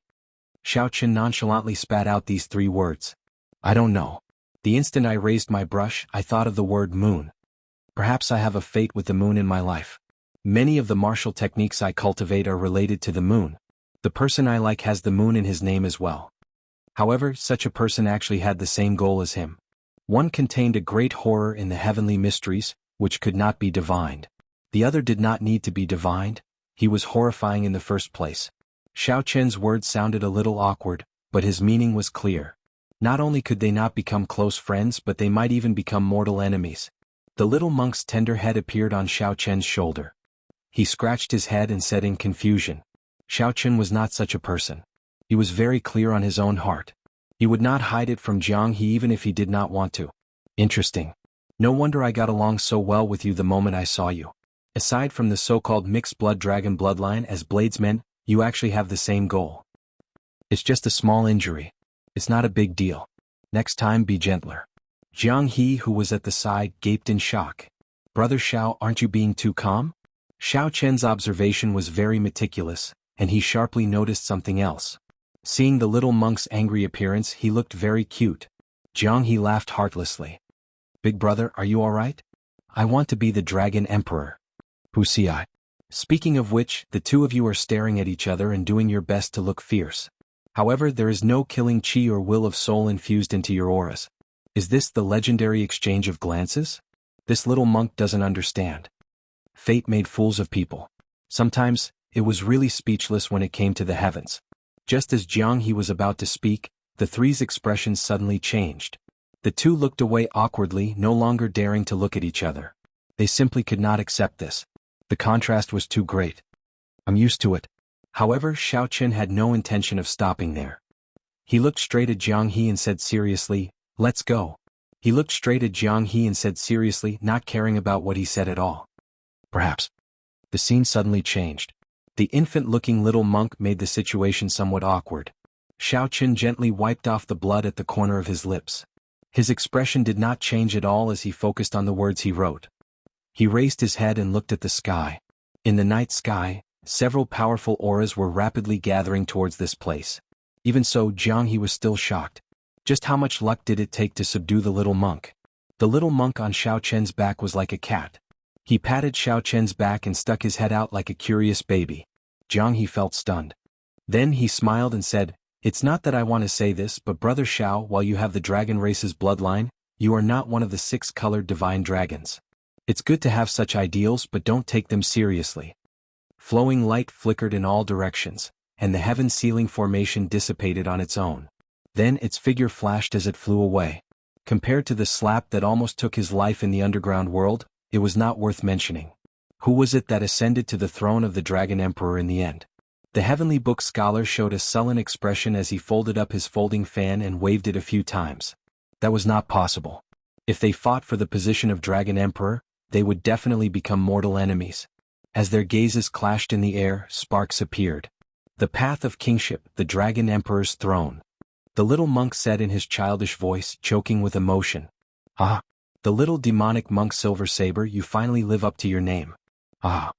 Xiao Qin nonchalantly spat out these 3 words. I don't know. The instant I raised my brush, I thought of the word moon. Perhaps I have a fate with the moon in my life. Many of the martial techniques I cultivate are related to the moon. The person I like has the moon in his name as well. However, such a person actually had the same goal as him. One contained a great horror in the heavenly mysteries, which could not be divined. The other did not need to be divined, he was horrifying in the first place. Xiao Qin's words sounded a little awkward, but his meaning was clear. Not only could they not become close friends but they might even become mortal enemies. The little monk's tender head appeared on Xiao Qin's shoulder. He scratched his head and said in confusion. Xiao Qin was not such a person. He was very clear on his own heart. He would not hide it from Jianghu even if he did not want to. Interesting. No wonder I got along so well with you the moment I saw you. Aside from the so-called mixed-blood dragon bloodline as bladesmen, you actually have the same goal. It's just a small injury. It's not a big deal. Next time be gentler. Jianghu, who was at the side, gaped in shock. Brother Xiao, aren't you being too calm? Xiao Qian's observation was very meticulous, and he sharply noticed something else. Seeing the little monk's angry appearance, he looked very cute. Jianghu laughed heartlessly. Big brother, are you alright? I want to be the Dragon Emperor. Wuxia. Speaking of which, the 2 of you are staring at each other and doing your best to look fierce. However, there is no killing chi or will of soul infused into your auras. Is this the legendary exchange of glances? This little monk doesn't understand. Fate made fools of people. Sometimes, it was really speechless when it came to the heavens. Just as Jianghu was about to speak, the 3's expressions suddenly changed. The 2 looked away awkwardly, no longer daring to look at each other. They simply could not accept this. The contrast was too great. I'm used to it. However, Xiao Qin had no intention of stopping there. He looked straight at Jianghu and said seriously, let's go. He looked straight at Jianghu and said seriously, not caring about what he said at all. Perhaps. The scene suddenly changed. The infant-looking little monk made the situation somewhat awkward. Xiao Qin gently wiped off the blood at the corner of his lips. His expression did not change at all as he focused on the words he wrote. He raised his head and looked at the sky. In the night sky, several powerful auras were rapidly gathering towards this place. Even so, Jianghu was still shocked. Just how much luck did it take to subdue the little monk? The little monk on Xiao Qian's back was like a cat. He patted Xiao Qian's back and stuck his head out like a curious baby. Jianghu felt stunned. Then he smiled and said, it's not that I want to say this, but Brother Xiao, while you have the dragon race's bloodline, you are not one of the 6-colored divine dragons. It's good to have such ideals, but don't take them seriously. Flowing light flickered in all directions, and the heaven ceiling formation dissipated on its own. Then its figure flashed as it flew away. Compared to the slap that almost took his life in the underground world, it was not worth mentioning. Who was it that ascended to the throne of the Dragon Emperor in the end? The Heavenly Book Scholar showed a sullen expression as he folded up his folding fan and waved it a few times. That was not possible. If they fought for the position of Dragon Emperor, they would definitely become mortal enemies. As their gazes clashed in the air, sparks appeared. The path of kingship, the Dragon Emperor's throne. The little monk said in his childish voice, choking with emotion. Ah! The little demonic monk Silver Saber, you finally live up to your name. Ah!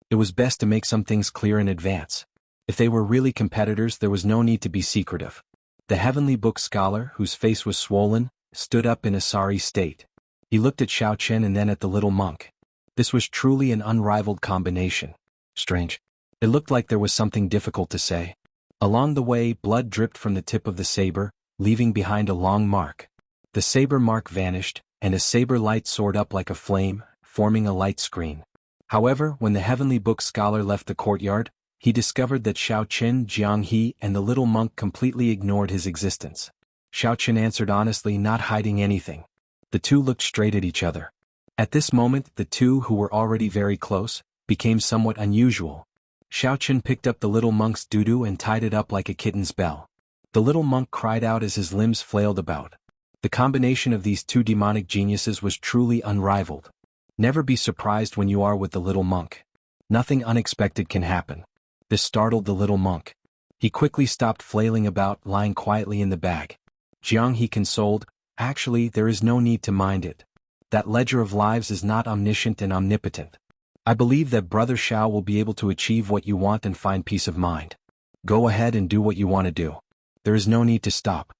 It was best to make some things clear in advance. If they were really competitors, there was no need to be secretive. The Heavenly Book Scholar, whose face was swollen, stood up in a sorry state. He looked at Xiao Qin and then at the little monk. This was truly an unrivaled combination. Strange. It looked like there was something difficult to say. Along the way, blood dripped from the tip of the saber, leaving behind a long mark. The saber mark vanished, and a saber light soared up like a flame, forming a light screen. However, when the Heavenly Book scholar left the courtyard, he discovered that Xiaoqin, Jianghu, and the little monk completely ignored his existence. Xiaoqin answered honestly, not hiding anything. The two looked straight at each other. At this moment, the two, who were already very close, became somewhat unusual. Xiaoqin picked up the little monk's doo-doo and tied it up like a kitten's bell. The little monk cried out as his limbs flailed about. The combination of these two demonic geniuses was truly unrivaled. Never be surprised when you are with the little monk. Nothing unexpected can happen. This startled the little monk. He quickly stopped flailing about, lying quietly in the bag. Jianghu consoled, actually, there is no need to mind it. That ledger of lives is not omniscient and omnipotent. I believe that Brother Xiao will be able to achieve what you want and find peace of mind. Go ahead and do what you want to do. There is no need to stop.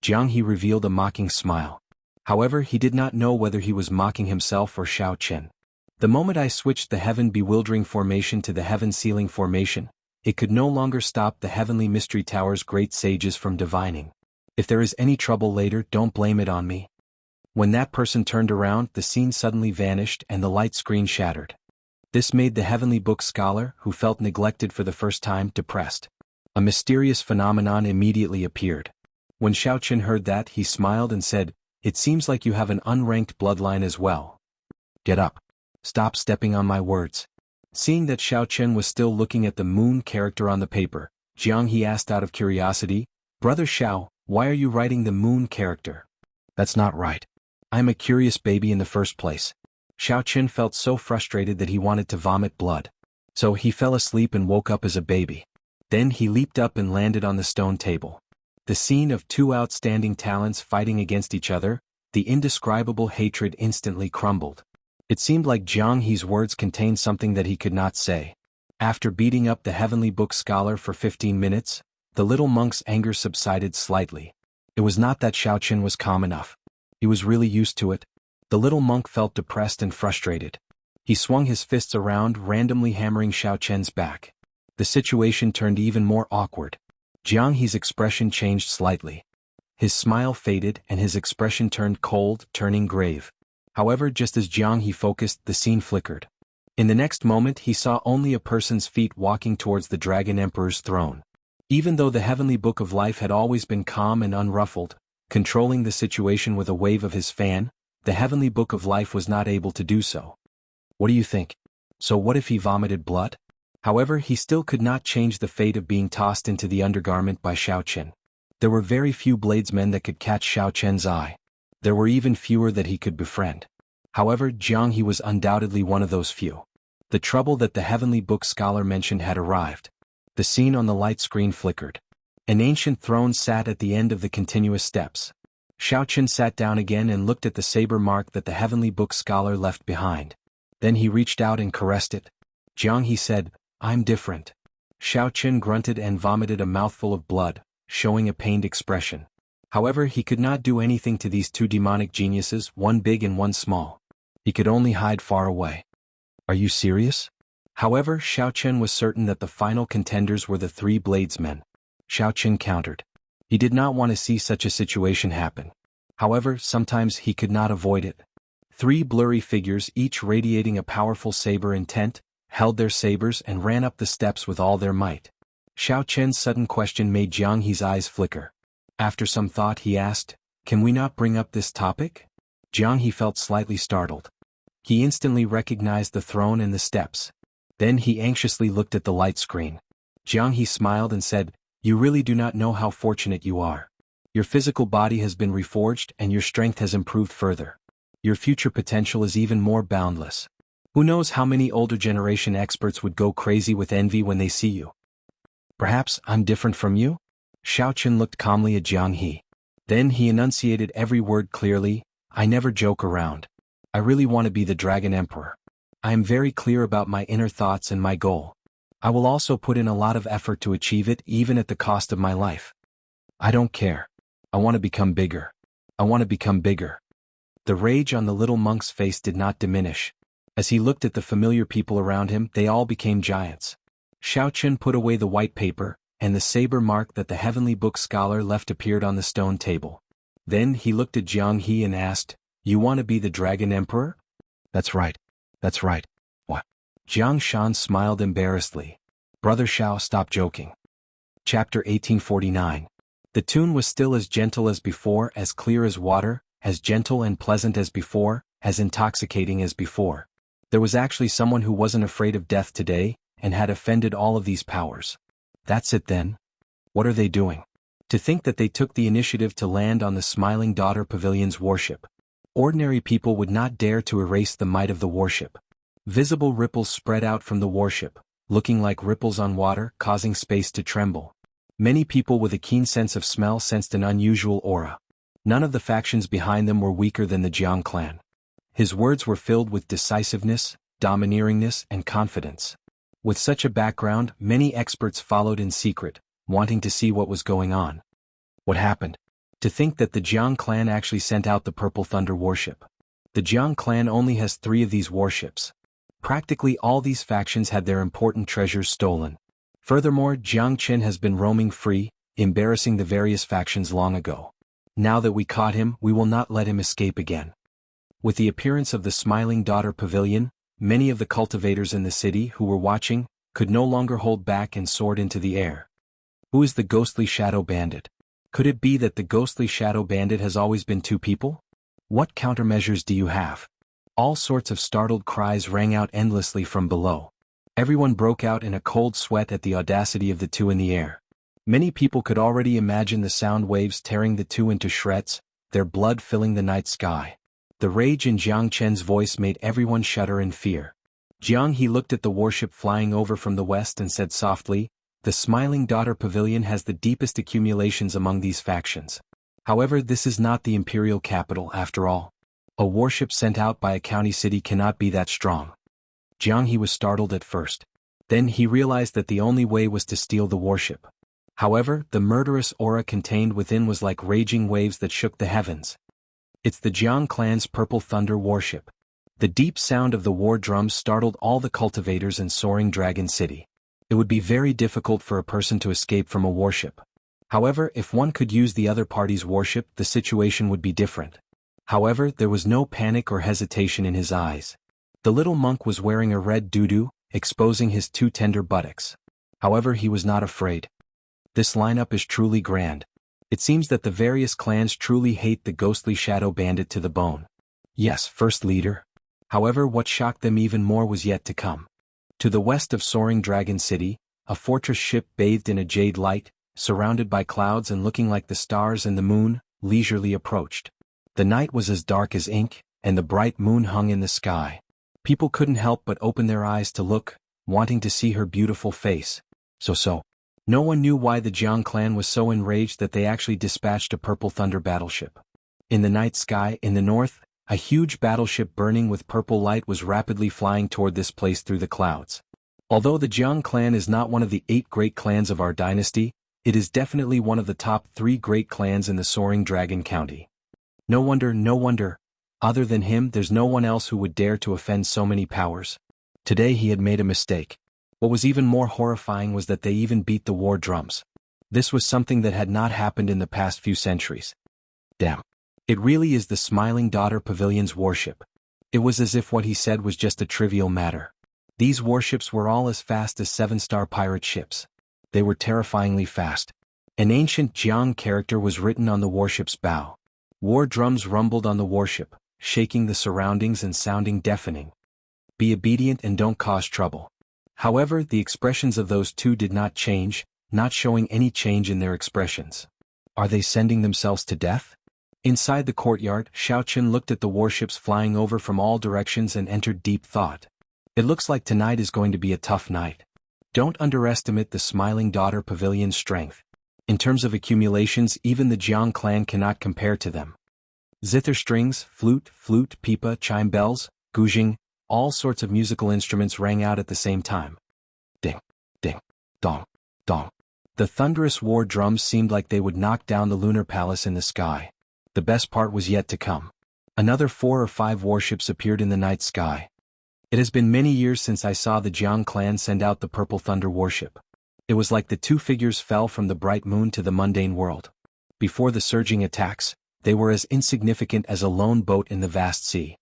Jianghu revealed a mocking smile. However, he did not know whether he was mocking himself or Xiaoqin. The moment I switched the heaven-bewildering formation to the heaven-sealing formation, it could no longer stop the heavenly mystery tower's great sages from divining. If there is any trouble later, don't blame it on me. When that person turned around, the scene suddenly vanished and the light screen shattered. This made the Heavenly Book scholar, who felt neglected for the first time, depressed. A mysterious phenomenon immediately appeared. When Xiaoqin heard that, he smiled and said, "It seems like you have an unranked bloodline as well. Get up. Stop stepping on my words." Seeing that Xiaoqin was still looking at the moon character on the paper, Jianghu asked out of curiosity, "Brother Xiao, why are you writing the moon character?" "That's not right. I'm a curious baby in the first place." Xiaoqin felt so frustrated that he wanted to vomit blood. So he fell asleep and woke up as a baby. Then he leaped up and landed on the stone table. The scene of two outstanding talents fighting against each other, the indescribable hatred instantly crumbled. It seemed like Jianghu's words contained something that he could not say. After beating up the Heavenly Book scholar for 15 minutes, the little monk's anger subsided slightly. It was not that Xiaoqin was calm enough. He was really used to it. The little monk felt depressed and frustrated. He swung his fists around, randomly hammering Xiaoqin's back. The situation turned even more awkward. Jianghu's expression changed slightly. His smile faded and his expression turned cold, turning grave. However, just as Jianghu focused, the scene flickered. In the next moment, he saw only a person's feet walking towards the Dragon Emperor's throne. Even though the Heavenly Book of Life had always been calm and unruffled, controlling the situation with a wave of his fan, the Heavenly Book of Life was not able to do so. What do you think? So what if he vomited blood? However, he still could not change the fate of being tossed into the undergarment by Xiaoqin. There were very few bladesmen that could catch Xiaoqin's eye. There were even fewer that he could befriend. However, Jianghu was undoubtedly one of those few. The trouble that the Heavenly Book scholar mentioned had arrived. The scene on the light screen flickered. An ancient throne sat at the end of the continuous steps. Xiaoqin sat down again and looked at the saber mark that the Heavenly Book scholar left behind. Then he reached out and caressed it. Jianghu said, "I'm different." Xiaoqin grunted and vomited a mouthful of blood, showing a pained expression. However, he could not do anything to these two demonic geniuses, one big and one small. He could only hide far away. "Are you serious?" However, Xiaoqin was certain that the final contenders were the three bladesmen. Xiaoqin countered. He did not want to see such a situation happen. However, sometimes he could not avoid it. Three blurry figures, each radiating a powerful saber intent, held their sabers and ran up the steps with all their might. Xiaoqin's sudden question made Jianghu's eyes flicker. After some thought, he asked, "Can we not bring up this topic?" Jianghu felt slightly startled. He instantly recognized the throne and the steps. Then he anxiously looked at the light screen. Jianghu smiled and said, "You really do not know how fortunate you are. Your physical body has been reforged and your strength has improved further. Your future potential is even more boundless. Who knows how many older generation experts would go crazy with envy when they see you." "Perhaps I'm different from you?" Xiaoqin looked calmly at Jianghu. Then he enunciated every word clearly, "I never joke around. I really want to be the Dragon Emperor. I am very clear about my inner thoughts and my goal. I will also put in a lot of effort to achieve it, even at the cost of my life. I don't care. I want to become bigger. I want to become bigger." The rage on the little monk's face did not diminish. As he looked at the familiar people around him, they all became giants. Xiaoqin put away the white paper, and the saber mark that the heavenly book scholar left appeared on the stone table. Then he looked at Jianghu and asked, "You want to be the Dragon Emperor?" "That's right. That's right." "What?" Jiang Shan smiled embarrassedly. "Brother Shao, stop joking." Chapter 1849. The tune was still as gentle as before, as clear as water, as gentle and pleasant as before, as intoxicating as before. There was actually someone who wasn't afraid of death today, and had offended all of these powers. That's it then. What are they doing? To think that they took the initiative to land on the Smiling Daughter Pavilion's warship. Ordinary people would not dare to erase the might of the warship. Visible ripples spread out from the warship, looking like ripples on water, causing space to tremble. Many people with a keen sense of smell sensed an unusual aura. None of the factions behind them were weaker than the Jiang clan. His words were filled with decisiveness, domineeringness, and confidence. With such a background, many experts followed in secret, wanting to see what was going on. What happened? To think that the Jiang clan actually sent out the Purple Thunder warship. The Jiang clan only has 3 of these warships. Practically all these factions had their important treasures stolen. Furthermore, Jiang Chen has been roaming free, embarrassing the various factions long ago. Now that we caught him, we will not let him escape again. With the appearance of the Smiling Daughter Pavilion, many of the cultivators in the city who were watching could no longer hold back and soared into the air. Who is the ghostly shadow bandit? Could it be that the ghostly shadow bandit has always been 2 people? What countermeasures do you have? All sorts of startled cries rang out endlessly from below. Everyone broke out in a cold sweat at the audacity of the 2 in the air. Many people could already imagine the sound waves tearing the 2 into shreds, their blood filling the night sky. The rage in Jiang Chen's voice made everyone shudder in fear. Jianghu looked at the warship flying over from the west and said softly, "The Smiling Daughter Pavilion has the deepest accumulations among these factions. However, this is not the imperial capital after all. A warship sent out by a county city cannot be that strong." Jianghu was startled at first. Then he realized that the only way was to steal the warship. However, the murderous aura contained within was like raging waves that shook the heavens. It's the Jiang clan's Purple Thunder warship. The deep sound of the war drums startled all the cultivators in Soaring Dragon City. It would be very difficult for a person to escape from a warship. However, if one could use the other party's warship, the situation would be different. However, there was no panic or hesitation in his eyes. The little monk was wearing a red doo-doo, exposing his 2 tender buttocks. However, he was not afraid. This lineup is truly grand. It seems that the various clans truly hate the ghostly shadow bandit to the bone. Yes, first leader. However, what shocked them even more was yet to come. To the west of Soaring Dragon City, a fortress ship bathed in a jade light, surrounded by clouds and looking like the stars and the moon, leisurely approached. The night was as dark as ink, and the bright moon hung in the sky. People couldn't help but open their eyes to look, wanting to see her beautiful face. So. No one knew why the Jiang clan was so enraged that they actually dispatched a Purple Thunder battleship. In the night sky, in the north, a huge battleship burning with purple light was rapidly flying toward this place through the clouds. Although the Jiang clan is not one of the 8 great clans of our dynasty, it is definitely one of the top 3 great clans in the Soaring Dragon County. No wonder. Other than him, there's no one else who would dare to offend so many powers. Today he had made a mistake. What was even more horrifying was that they even beat the war drums. This was something that had not happened in the past few centuries. Damn. It really is the Smiling Daughter Pavilion's warship. It was as if what he said was just a trivial matter. These warships were all as fast as 7-star pirate ships. They were terrifyingly fast. An ancient Jiang character was written on the warship's bow. War drums rumbled on the warship, shaking the surroundings and sounding deafening. Be obedient and don't cause trouble. However, the expressions of those 2 did not change, not showing any change in their expressions. Are they sending themselves to death? Inside the courtyard, Xiaoqun looked at the warships flying over from all directions and entered deep thought. It looks like tonight is going to be a tough night. Don't underestimate the Smiling Daughter Pavilion's strength. In terms of accumulations, even the Jiang clan cannot compare to them. Zither strings, flute, pipa, chime bells, guzheng, all sorts of musical instruments rang out at the same time. Ding, ding, dong, dong. The thunderous war drums seemed like they would knock down the lunar palace in the sky. The best part was yet to come. Another 4 or 5 warships appeared in the night sky. It has been many years since I saw the Jiang clan send out the Purple Thunder warship. It was like the two figures fell from the bright moon to the mundane world. Before the surging attacks, they were as insignificant as a lone boat in the vast sea.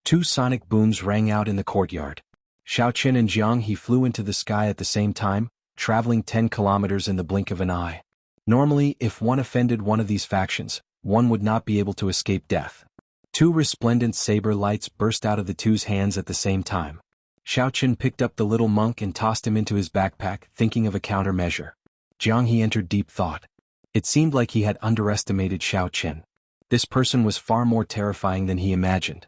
Two sonic booms rang out in the courtyard. Xiaoqin and Jianghu flew into the sky at the same time, traveling 10 kilometers in the blink of an eye. Normally, if one offended one of these factions, one would not be able to escape death. Two resplendent saber lights burst out of the two's hands at the same time. Xiaoqin picked up the little monk and tossed him into his backpack, thinking of a countermeasure. Jianghu entered deep thought. It seemed like he had underestimated Xiaoqin. This person was far more terrifying than he imagined.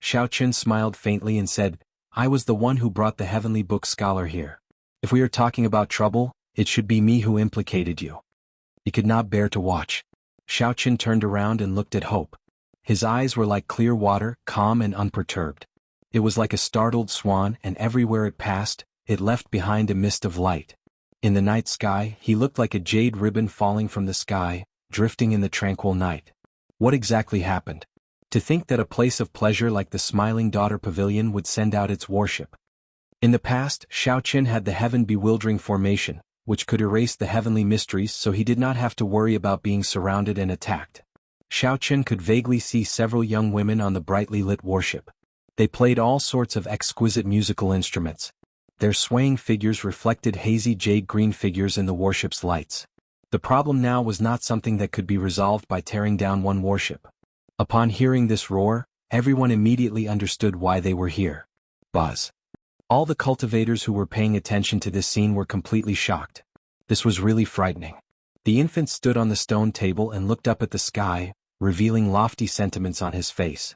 Xiaoqin smiled faintly and said, "I was the one who brought the heavenly book scholar here. If we are talking about trouble, it should be me who implicated you." He could not bear to watch. Xiaoqin turned around and looked at Hope. His eyes were like clear water, calm and unperturbed. It was like a startled swan, and everywhere it passed, it left behind a mist of light. In the night sky, he looked like a jade ribbon falling from the sky, drifting in the tranquil night. What exactly happened? To think that a place of pleasure like the Smiling Daughter Pavilion would send out its worship. In the past, Xiaoqin had the heaven-bewildering formation, which could erase the heavenly mysteries, so he did not have to worry about being surrounded and attacked. Xiaoqin could vaguely see several young women on the brightly lit worship. They played all sorts of exquisite musical instruments. Their swaying figures reflected hazy jade-green figures in the worship's lights. The problem now was not something that could be resolved by tearing down one worship. Upon hearing this roar, everyone immediately understood why they were here. Buzz. All the cultivators who were paying attention to this scene were completely shocked. This was really frightening. The infant stood on the stone table and looked up at the sky, revealing lofty sentiments on his face.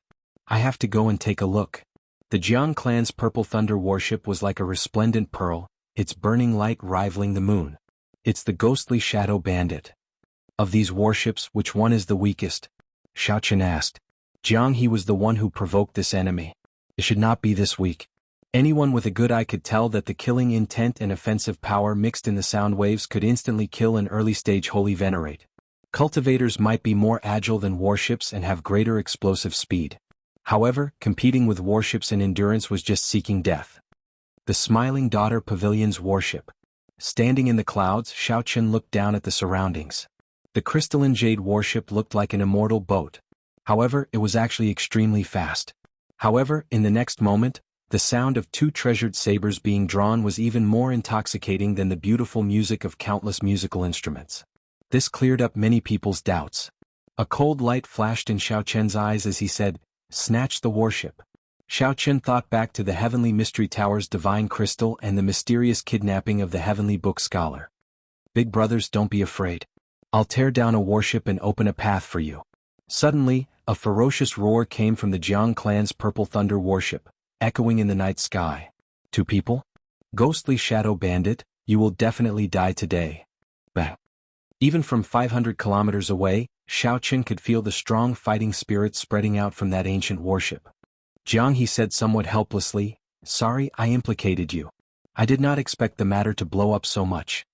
"I have to go and take a look." The Jiang clan's purple thunder worship was like a resplendent pearl, its burning light rivaling the moon. "It's the ghostly shadow bandit. Of these warships, which one is the weakest?" Xiaoqin asked. Jianghu was the one who provoked this enemy. It should not be this weak. Anyone with a good eye could tell that the killing intent and offensive power mixed in the sound waves could instantly kill an early-stage holy venerate. Cultivators might be more agile than warships and have greater explosive speed. However, competing with warships in endurance was just seeking death. The Smiling Daughter Pavilion's warship. Standing in the clouds, Xiaoqin looked down at the surroundings. The crystalline jade warship looked like an immortal boat. However, it was actually extremely fast. However, in the next moment, the sound of two treasured sabers being drawn was even more intoxicating than the beautiful music of countless musical instruments. This cleared up many people's doubts. A cold light flashed in Xiaoqin's eyes as he said, "Snatch the warship." Xiaoqin thought back to the Heavenly Mystery Tower's divine crystal and the mysterious kidnapping of the Heavenly Book Scholar. "Big brothers, don't be afraid. I'll tear down a warship and open a path for you." Suddenly, a ferocious roar came from the Jiang clan's purple thunder warship, echoing in the night sky. "Two people? Ghostly shadow bandit, you will definitely die today." Bang. Even from 500 kilometers away, Xiaoqin could feel the strong fighting spirit spreading out from that ancient warship. Jianghu said somewhat helplessly, "Sorry I implicated you. I did not expect the matter to blow up so much."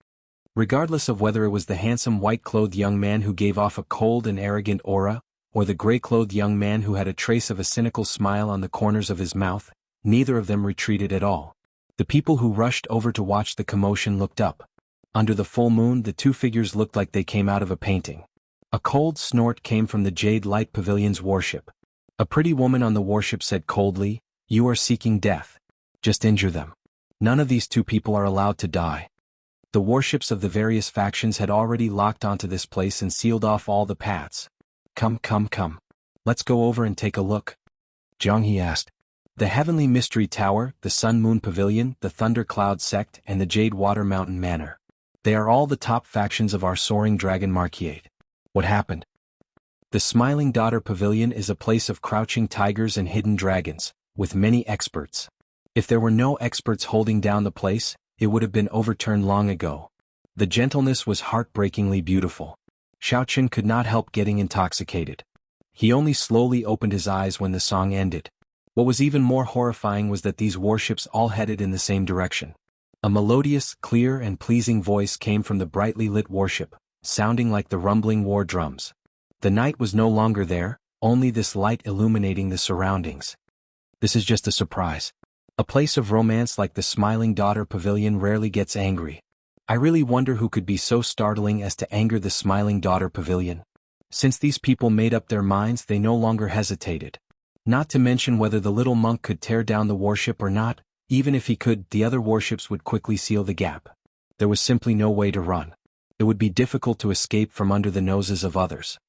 Regardless of whether it was the handsome white-clothed young man who gave off a cold and arrogant aura, or the gray-clothed young man who had a trace of a cynical smile on the corners of his mouth, neither of them retreated at all. The people who rushed over to watch the commotion looked up. Under the full moon, the two figures looked like they came out of a painting. A cold snort came from the Jade Light Pavilion's warship. A pretty woman on the warship said coldly, "You are seeking death. Just injure them. None of these two people are allowed to die." The warships of the various factions had already locked onto this place and sealed off all the paths. Come. Let's go over and take a look," Jianghu asked. The Heavenly Mystery Tower, the Sun Moon Pavilion, the Thunder Cloud Sect, and the Jade Water Mountain Manor. They are all the top factions of our soaring dragon Marquiate. What happened? The Smiling Daughter Pavilion is a place of crouching tigers and hidden dragons, with many experts. If there were no experts holding down the place, it would have been overturned long ago. The gentleness was heartbreakingly beautiful. Xiaoqin could not help getting intoxicated. He only slowly opened his eyes when the song ended. What was even more horrifying was that these warships all headed in the same direction. A melodious, clear and pleasing voice came from the brightly lit warship, sounding like the rumbling war drums. The night was no longer there, only this light illuminating the surroundings. This is just a surprise. A place of romance like the Smiling Daughter Pavilion rarely gets angry. I really wonder who could be so startling as to anger the Smiling Daughter Pavilion. Since these people made up their minds, they no longer hesitated. Not to mention whether the little monk could tear down the warship or not. Even if he could, the other warships would quickly seal the gap. There was simply no way to run. It would be difficult to escape from under the noses of others.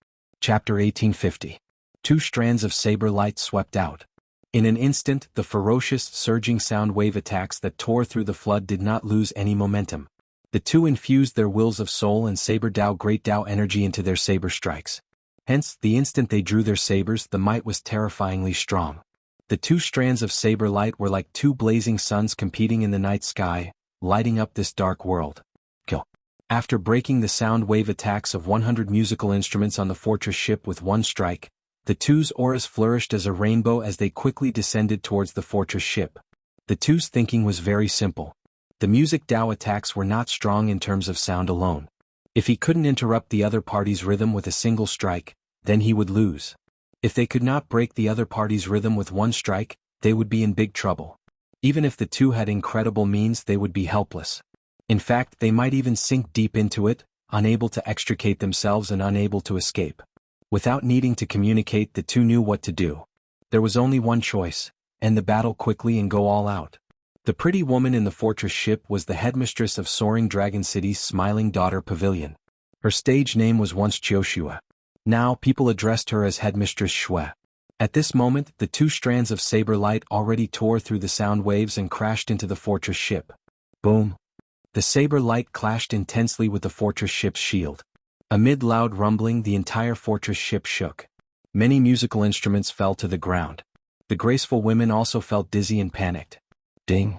Chapter 1850. 2 strands of saber light swept out. In an instant, the ferocious, surging sound wave attacks that tore through the flood did not lose any momentum. The two infused their wills of soul and saber Dao great Dao energy into their saber strikes. Hence, the instant they drew their sabers, the might was terrifyingly strong. The 2 strands of saber light were like 2 blazing suns competing in the night sky, lighting up this dark world. Kill. After breaking the sound wave attacks of 100 musical instruments on the fortress ship with one strike, the 2's auras flourished as a rainbow as they quickly descended towards the fortress ship. The 2's thinking was very simple. The music Dao attacks were not strong in terms of sound alone. If he couldn't interrupt the other party's rhythm with a single strike, then he would lose. If they could not break the other party's rhythm with one strike, they would be in big trouble. Even if the 2 had incredible means, they would be helpless. In fact, they might even sink deep into it, unable to extricate themselves and unable to escape. Without needing to communicate, the 2 knew what to do. There was only one choice: end the battle quickly and go all out. The pretty woman in the fortress ship was the headmistress of Soaring Dragon City's Smiling Daughter Pavilion. Her stage name was once Qiushue. Now people addressed her as Headmistress Shui. At this moment, the 2 strands of saber light already tore through the sound waves and crashed into the fortress ship. Boom! The saber light clashed intensely with the fortress ship's shield. Amid loud rumbling, the entire fortress ship shook. Many musical instruments fell to the ground. The graceful women also felt dizzy and panicked. Ding!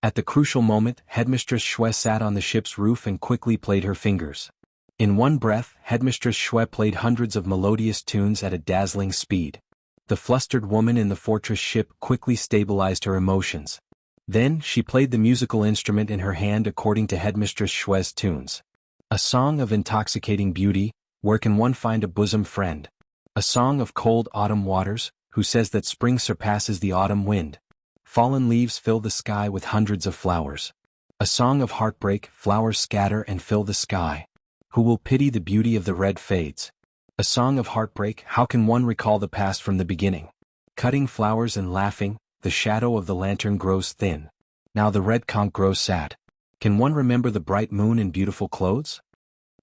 At the crucial moment, Headmistress Shui sat on the ship's roof and quickly played her fingers. In one breath, Headmistress Shui played hundreds of melodious tunes at a dazzling speed. The flustered woman in the fortress ship quickly stabilized her emotions. Then, she played the musical instrument in her hand according to Headmistress Shui's tunes. A song of intoxicating beauty, where can one find a bosom friend? A song of cold autumn waters, who says that spring surpasses the autumn wind? Fallen leaves fill the sky with hundreds of flowers. A song of heartbreak, flowers scatter and fill the sky. Who will pity the beauty of the red fades? A song of heartbreak, how can one recall the past from the beginning? Cutting flowers and laughing, the shadow of the lantern grows thin. Now the red conch grows sad. Can one remember the bright moon in beautiful clothes?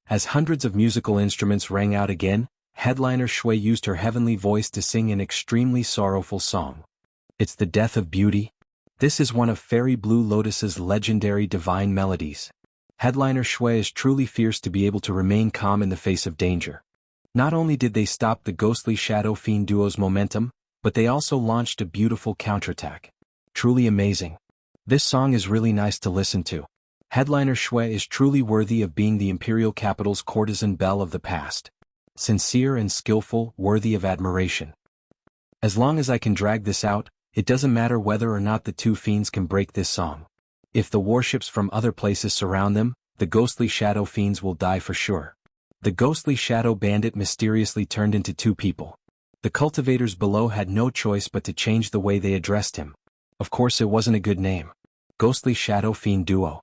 As hundreds of musical instruments rang out again, Headliner Shui used her heavenly voice to sing an extremely sorrowful song. It's the death of beauty. This is one of Fairy Blue Lotus's legendary divine melodies. Headliner Shui is truly fierce to be able to remain calm in the face of danger. Not only did they stop the ghostly Shadow Fiend duo's momentum, but they also launched a beautiful counterattack. Truly amazing. This song is really nice to listen to. Headliner Shui is truly worthy of being the imperial capital's courtesan belle of the past. Sincere and skillful, worthy of admiration. As long as I can drag this out, it doesn't matter whether or not the 2 fiends can break this song. If the warships from other places surround them, the ghostly shadow fiends will die for sure. The ghostly shadow bandit mysteriously turned into 2 people. The cultivators below had no choice but to change the way they addressed him. Of course, it wasn't a good name. Ghostly Shadow Fiend Duo.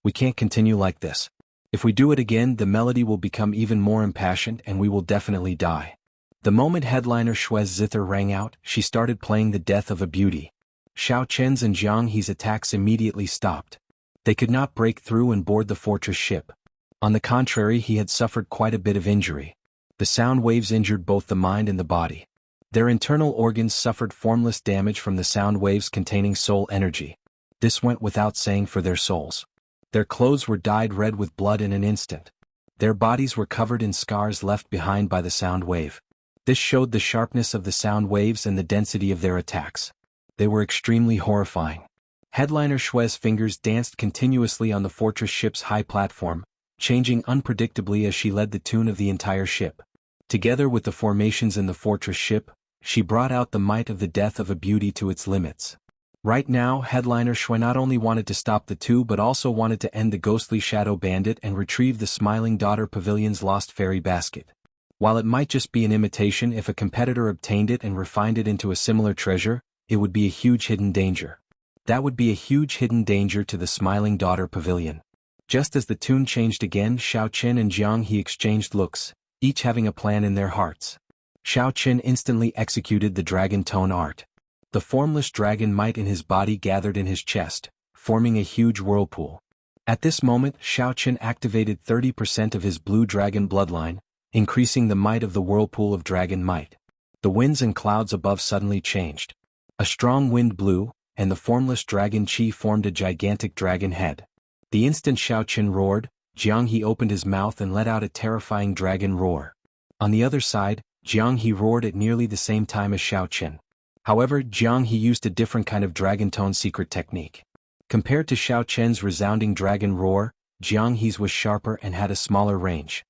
We can't continue like this. If we do it again, the melody will become even more impassioned and we will definitely die. The moment Headliner Shui's zither rang out, she started playing the death of a beauty. Xiao Chen's and Jiang He's attacks immediately stopped. They could not break through and board the fortress ship. On the contrary, he had suffered quite a bit of injury. The sound waves injured both the mind and the body. Their internal organs suffered formless damage from the sound waves containing soul energy. This went without saying for their souls. Their clothes were dyed red with blood in an instant. Their bodies were covered in scars left behind by the sound wave. This showed the sharpness of the sound waves and the density of their attacks. They were extremely horrifying. Headliner Shui's fingers danced continuously on the fortress ship's high platform, changing unpredictably as she led the tune of the entire ship. Together with the formations in the fortress ship, she brought out the might of the death of a beauty to its limits. Right now, Headliner Shui not only wanted to stop the 2 but also wanted to end the ghostly shadow bandit and retrieve the Smiling Daughter Pavilion's lost fairy basket. While it might just be an imitation, if a competitor obtained it and refined it into a similar treasure, it would be a huge hidden danger. That would be a huge hidden danger to the Smiling Daughter Pavilion. Just as the tune changed again, Xiao Chen and Jianghu exchanged looks, each having a plan in their hearts. Xiao Chen instantly executed the dragon tone art. The formless dragon might in his body gathered in his chest, forming a huge whirlpool. At this moment, Xiao Chen activated 30% of his blue dragon bloodline, increasing the might of the whirlpool of dragon might. The winds and clouds above suddenly changed. A strong wind blew, and the formless dragon chi formed a gigantic dragon head. The instant Xiao Chen roared, Jianghu opened his mouth and let out a terrifying dragon roar. On the other side, Jianghu roared at nearly the same time as Xiao Chen. However, Jianghu used a different kind of dragon tone secret technique. Compared to Xiao Chen's resounding dragon roar, Jianghu's was sharper and had a smaller range.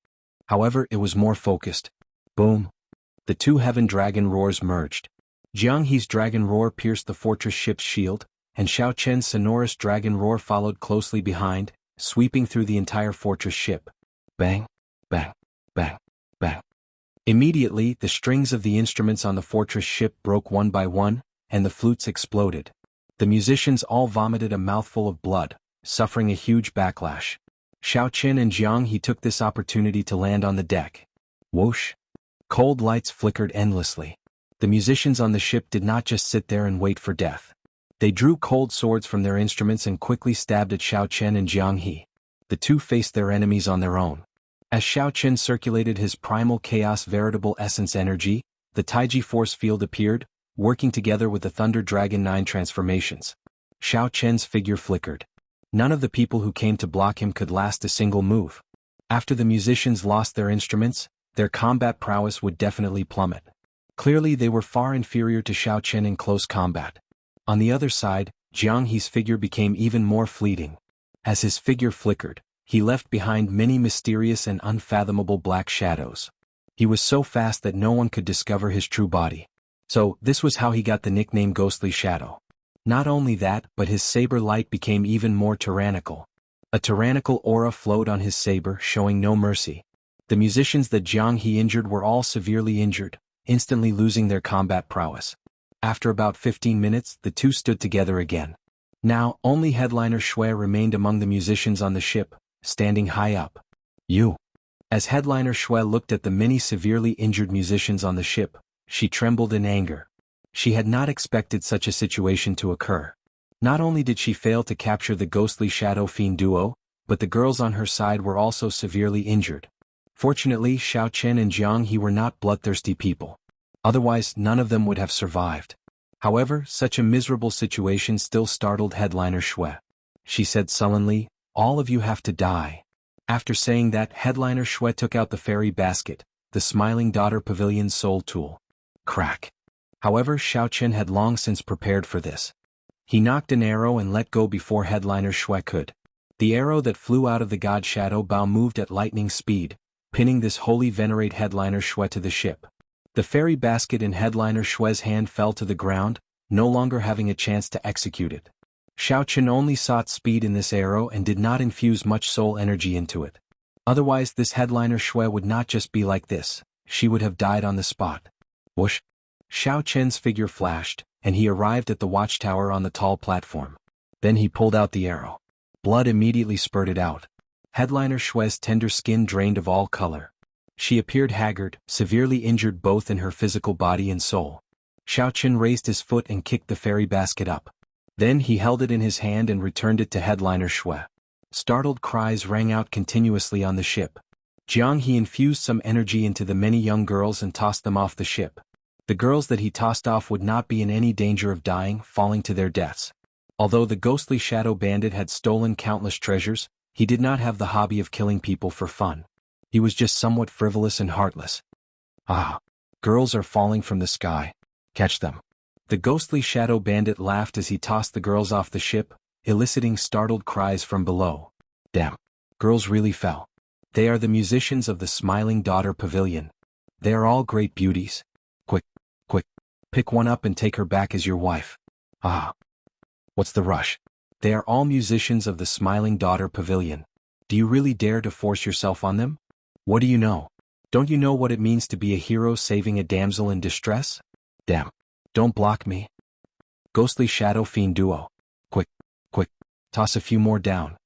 However, it was more focused. Boom! The two heaven dragon roars merged. Jianghu's dragon roar pierced the fortress ship's shield, and Xiao Chen's sonorous dragon roar followed closely behind, sweeping through the entire fortress ship. Bang! Bang! Bang! Bang! Immediately, the strings of the instruments on the fortress ship broke one by one, and the flutes exploded. The musicians all vomited a mouthful of blood, suffering a huge backlash. Xiao Chen and Jianghu took this opportunity to land on the deck. Whoosh! Cold lights flickered endlessly. The musicians on the ship did not just sit there and wait for death. They drew cold swords from their instruments and quickly stabbed at Xiao Chen and Jianghu. The two faced their enemies on their own. As Xiao Chen circulated his primal chaos veritable essence energy, the Taiji force field appeared, working together with the Thunder Dragon 9 transformations. Xiao Chen's figure flickered. None of the people who came to block him could last a single move. After the musicians lost their instruments, their combat prowess would definitely plummet. Clearly they were far inferior to Xiao Chen in close combat. On the other side, Jianghu's figure became even more fleeting. As his figure flickered, he left behind many mysterious and unfathomable black shadows. He was so fast that no one could discover his true body. So, this was how he got the nickname Ghostly Shadow. Not only that, but his saber light became even more tyrannical. A tyrannical aura flowed on his saber, showing no mercy. The musicians that Jianghu injured were all severely injured, instantly losing their combat prowess. After about 15 minutes, the two stood together again. Now, only headliner Shui remained among the musicians on the ship, standing high up. You. As headliner Shui looked at the many severely injured musicians on the ship, she trembled in anger. She had not expected such a situation to occur. Not only did she fail to capture the ghostly shadow fiend duo, but the girls on her side were also severely injured. Fortunately, Xiao Chen and Jianghu were not bloodthirsty people. Otherwise, none of them would have survived. However, such a miserable situation still startled headliner Shui. She said sullenly, "All of you have to die." After saying that, headliner Shui took out the fairy basket, the Smiling Daughter Pavilion's soul tool. Crack. However, Xiao Chen had long since prepared for this. He knocked an arrow and let go before headliner Shui could. The arrow that flew out of the god Shadow Bao moved at lightning speed, pinning this holy venerate headliner Shui to the ship. The fairy basket in headliner Shui's hand fell to the ground, no longer having a chance to execute it. Xiao Chen only sought speed in this arrow and did not infuse much soul energy into it. Otherwise this headliner Shui would not just be like this, she would have died on the spot. Whoosh! Xiao Chen's figure flashed, and he arrived at the watchtower on the tall platform. Then he pulled out the arrow. Blood immediately spurted out. Headliner Shui's tender skin drained of all color. She appeared haggard, severely injured both in her physical body and soul. Xiao Chen raised his foot and kicked the fairy basket up. Then he held it in his hand and returned it to headliner Shui. Startled cries rang out continuously on the ship. Jianghu infused some energy into the many young girls and tossed them off the ship. The girls that he tossed off would not be in any danger of dying, falling to their deaths. Although the ghostly shadow bandit had stolen countless treasures, he did not have the hobby of killing people for fun. He was just somewhat frivolous and heartless. Ah! Girls are falling from the sky. Catch them. The ghostly shadow bandit laughed as he tossed the girls off the ship, eliciting startled cries from below. Damn. Girls really fell. They are the musicians of the Smiling Daughter Pavilion. They are all great beauties. Quick, quick, pick one up and take her back as your wife. Ah. What's the rush? They are all musicians of the Smiling Daughter Pavilion. Do you really dare to force yourself on them? What do you know? Don't you know what it means to be a hero saving a damsel in distress? Damn. Don't block me. Ghostly Shadow Fiend Duo. Quick, quick, toss a few more down.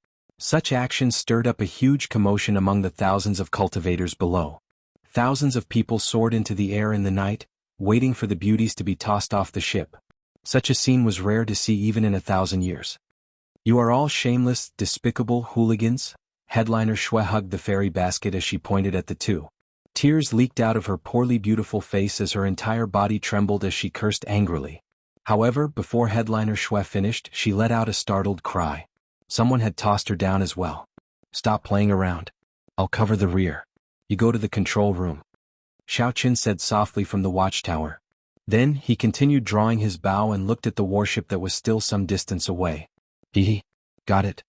Such actions stirred up a huge commotion among the thousands of cultivators below. Thousands of people soared into the air in the night, waiting for the beauties to be tossed off the ship. Such a scene was rare to see even in 1,000 years. "You are all shameless, despicable hooligans," headliner Shui hugged the fairy basket as she pointed at the two. Tears leaked out of her poorly beautiful face as her entire body trembled as she cursed angrily. However, before headliner Shui finished, she let out a startled cry. Someone had tossed her down as well. "Stop playing around. I'll cover the rear. You go to the control room," Xiaoqin said softly from the watchtower. Then, he continued drawing his bow and looked at the warship that was still some distance away. Got it."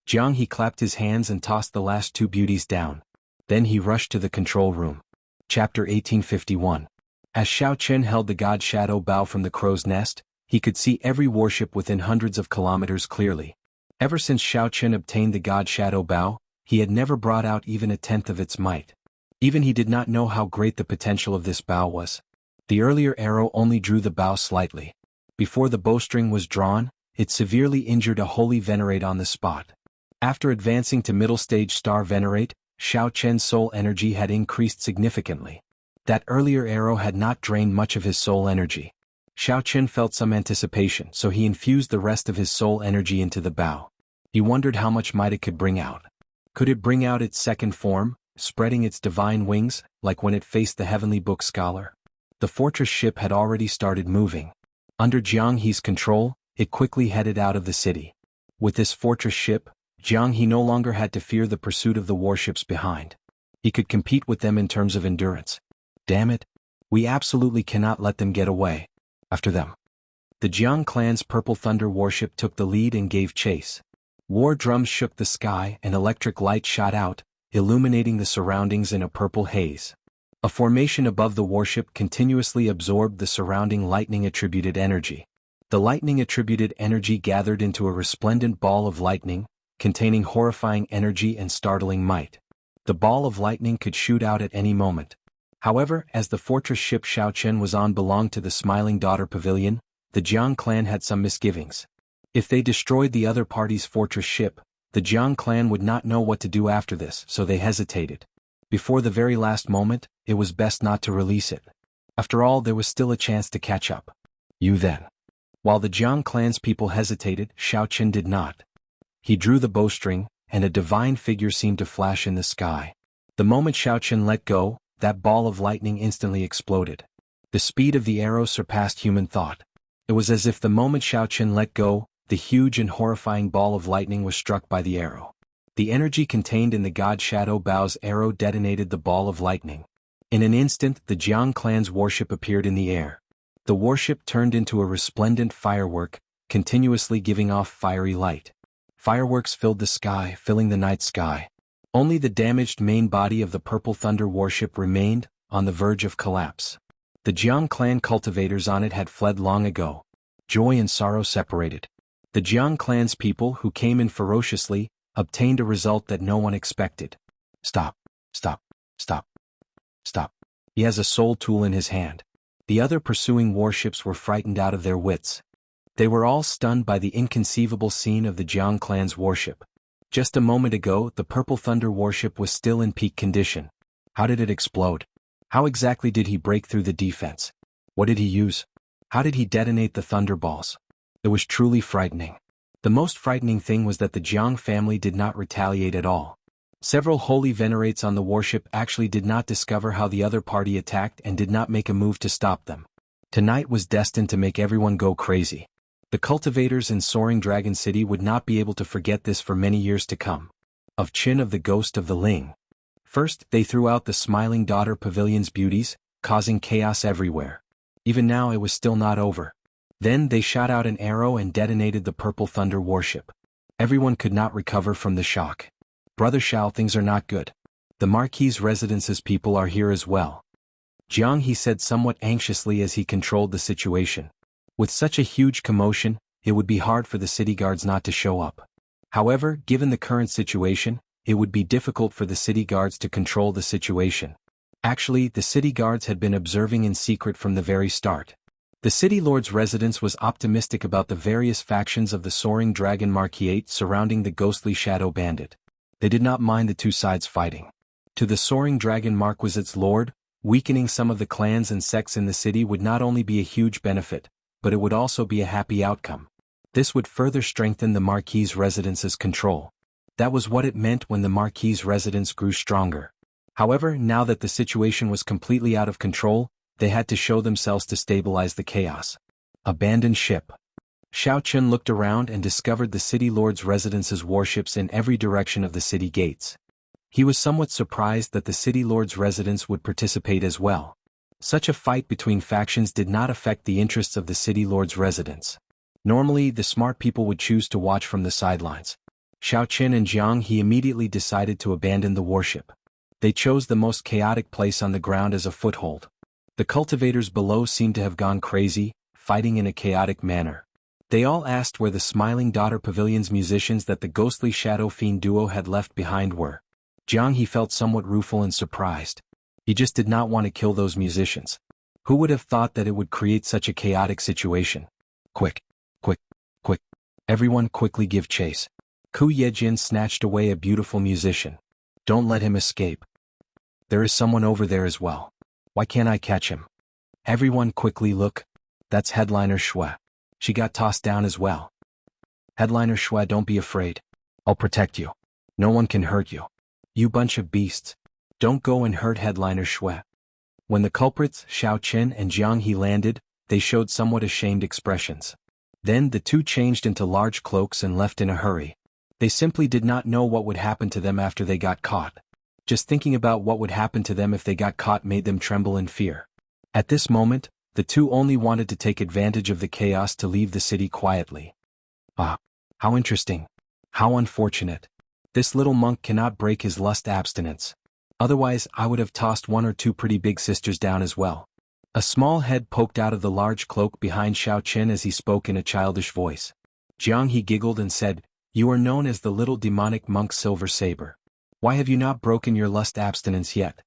Jianghu clapped his hands and tossed the last two beauties down. Then he rushed to the control room. Chapter 1851. As Xiaoqin held the god shadow bow from the crow's nest, he could see every warship within hundreds of kilometers clearly. Ever since Xiaoqin obtained the god shadow bow, he had never brought out even a tenth of its might. Even he did not know how great the potential of this bow was. The earlier arrow only drew the bow slightly. Before the bowstring was drawn, it severely injured a holy venerate on the spot. After advancing to middle stage star venerate, Xiaoqian's soul energy had increased significantly. That earlier arrow had not drained much of his soul energy. Xiaoqin felt some anticipation, so he infused the rest of his soul energy into the bow. He wondered how much might it could bring out. Could it bring out its second form, spreading its divine wings, like when it faced the heavenly book scholar? The fortress ship had already started moving. Under Jianghu's control, it quickly headed out of the city. With this fortress ship, Jianghu no longer had to fear the pursuit of the warships behind. He could compete with them in terms of endurance. Damn it! We absolutely cannot let them get away. After them. The Jiang clan's Purple Thunder warship took the lead and gave chase. War drums shook the sky and electric light shot out, illuminating the surroundings in a purple haze. A formation above the warship continuously absorbed the surrounding lightning-attributed energy. The lightning-attributed energy gathered into a resplendent ball of lightning, containing horrifying energy and startling might. The ball of lightning could shoot out at any moment. However, as the fortress ship Xiaoqin was on belonged to the Smiling Daughter Pavilion, the Jiang clan had some misgivings. If they destroyed the other party's fortress ship, the Jiang clan would not know what to do after this, so they hesitated. Before the very last moment, it was best not to release it. After all, there was still a chance to catch up. "You then." While the Jiang clan's people hesitated, Xiaoqin did not. He drew the bowstring, and a divine figure seemed to flash in the sky. The moment Xiaoqin let go, that ball of lightning instantly exploded. The speed of the arrow surpassed human thought. It was as if the moment Xiaoqin let go, the huge and horrifying ball of lightning was struck by the arrow. The energy contained in the god shadow bow's arrow detonated the ball of lightning. In an instant, the Jiang clan's warship appeared in the air. The warship turned into a resplendent firework, continuously giving off fiery light. Fireworks filled the sky, filling the night sky. Only the damaged main body of the Purple Thunder warship remained, on the verge of collapse. The Jiang clan cultivators on it had fled long ago. Joy and sorrow separated. The Jiang clan's people, who came in ferociously, obtained a result that no one expected. Stop. Stop. Stop. Stop. He has a soul tool in his hand. The other pursuing warships were frightened out of their wits. They were all stunned by the inconceivable scene of the Jiang clan's warship. Just a moment ago, the Purple Thunder warship was still in peak condition. How did it explode? How exactly did he break through the defense? What did he use? How did he detonate the thunderballs? It was truly frightening. The most frightening thing was that the Jiang family did not retaliate at all. Several holy venerates on the warship actually did not discover how the other party attacked and did not make a move to stop them. Tonight was destined to make everyone go crazy. The cultivators in Soaring Dragon City would not be able to forget this for many years to come. Of Qin of the Ghost of the Ling. First, they threw out the Smiling Daughter Pavilion's beauties, causing chaos everywhere. Even now it was still not over. Then they shot out an arrow and detonated the Purple Thunder warship. Everyone could not recover from the shock. Brother Shao, things are not good. The Marquis' residence's people are here as well. Jianghu said somewhat anxiously as he controlled the situation. With such a huge commotion, it would be hard for the city guards not to show up. However, given the current situation, it would be difficult for the city guards to control the situation. Actually, the city guards had been observing in secret from the very start. The city lord's residence was optimistic about the various factions of the soaring dragon Marquiate surrounding the ghostly shadow bandit. They did not mind the two sides fighting. To the soaring dragon Marquisite's lord, weakening some of the clans and sects in the city would not only be a huge benefit, but it would also be a happy outcome. This would further strengthen the Marquis's residence's control. That was what it meant when the Marquis's residence grew stronger. However, now that the situation was completely out of control, they had to show themselves to stabilize the chaos. Abandoned ship. Xiao Chun looked around and discovered the city lord's residence's warships in every direction of the city gates. He was somewhat surprised that the city lord's residence would participate as well. Such a fight between factions did not affect the interests of the city lord's residence. Normally, the smart people would choose to watch from the sidelines. Xiao Qin and Jianghu immediately decided to abandon the warship. They chose the most chaotic place on the ground as a foothold. The cultivators below seemed to have gone crazy, fighting in a chaotic manner. They all asked where the Smiling Daughter Pavilion's musicians that the ghostly Shadow Fiend duo had left behind were. Jianghu felt somewhat rueful and surprised. He just did not want to kill those musicians. Who would have thought that it would create such a chaotic situation? Quick! Quick! Quick! Everyone quickly give chase. Ku Yejin snatched away a beautiful musician. Don't let him escape. There is someone over there as well. Why can't I catch him? Everyone quickly look. That's Headliner Shui. She got tossed down as well. Headliner Shui, don't be afraid. I'll protect you. No one can hurt you. You bunch of beasts. Don't go and hurt Headliner Shui. When the culprits, Xiao Qin and Jianghu landed, they showed somewhat ashamed expressions. Then the two changed into large cloaks and left in a hurry. They simply did not know what would happen to them after they got caught. Just thinking about what would happen to them if they got caught made them tremble in fear. At this moment, the two only wanted to take advantage of the chaos to leave the city quietly. Ah, how interesting. How unfortunate. This little monk cannot break his lust abstinence. Otherwise, I would have tossed one or two pretty big sisters down as well. A small head poked out of the large cloak behind Xiao Qin as he spoke in a childish voice. Jianghu giggled and said, "You are known as the little demonic monk Silver Saber. Why have you not broken your lust abstinence yet?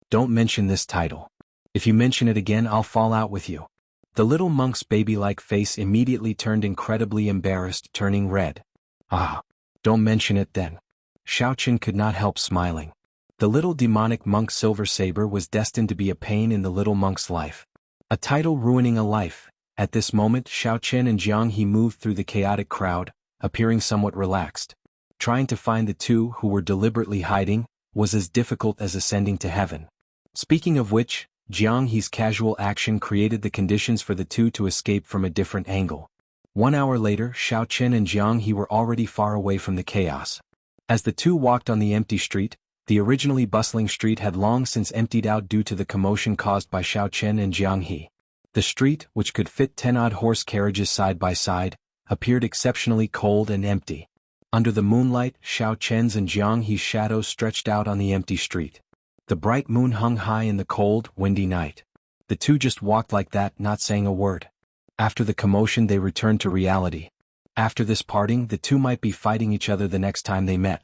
Don't mention this title. If you mention it again, I'll fall out with you." The little monk's baby-like face immediately turned incredibly embarrassed, turning red. Ah, don't mention it then. Xiao Qin could not help smiling. The little demonic monk Silver Saber was destined to be a pain in the little monk's life. A title ruining a life. At this moment, Xiao Qin and Jianghu moved through the chaotic crowd, appearing somewhat relaxed. Trying to find the two who were deliberately hiding was as difficult as ascending to heaven. Speaking of which, Jianghu's casual action created the conditions for the two to escape from a different angle. 1 hour later, Xiao Qin and Jianghu were already far away from the chaos. As the two walked on the empty street, the originally bustling street had long since emptied out due to the commotion caused by Xiao Qin and Jianghu. The street, which could fit 10-odd horse carriages side by side, appeared exceptionally cold and empty. Under the moonlight, Xiao Qin's and Jianghu's shadows stretched out on the empty street. The bright moon hung high in the cold, windy night. The two just walked like that, not saying a word. After the commotion, they returned to reality. After this parting, the two might be fighting each other the next time they met.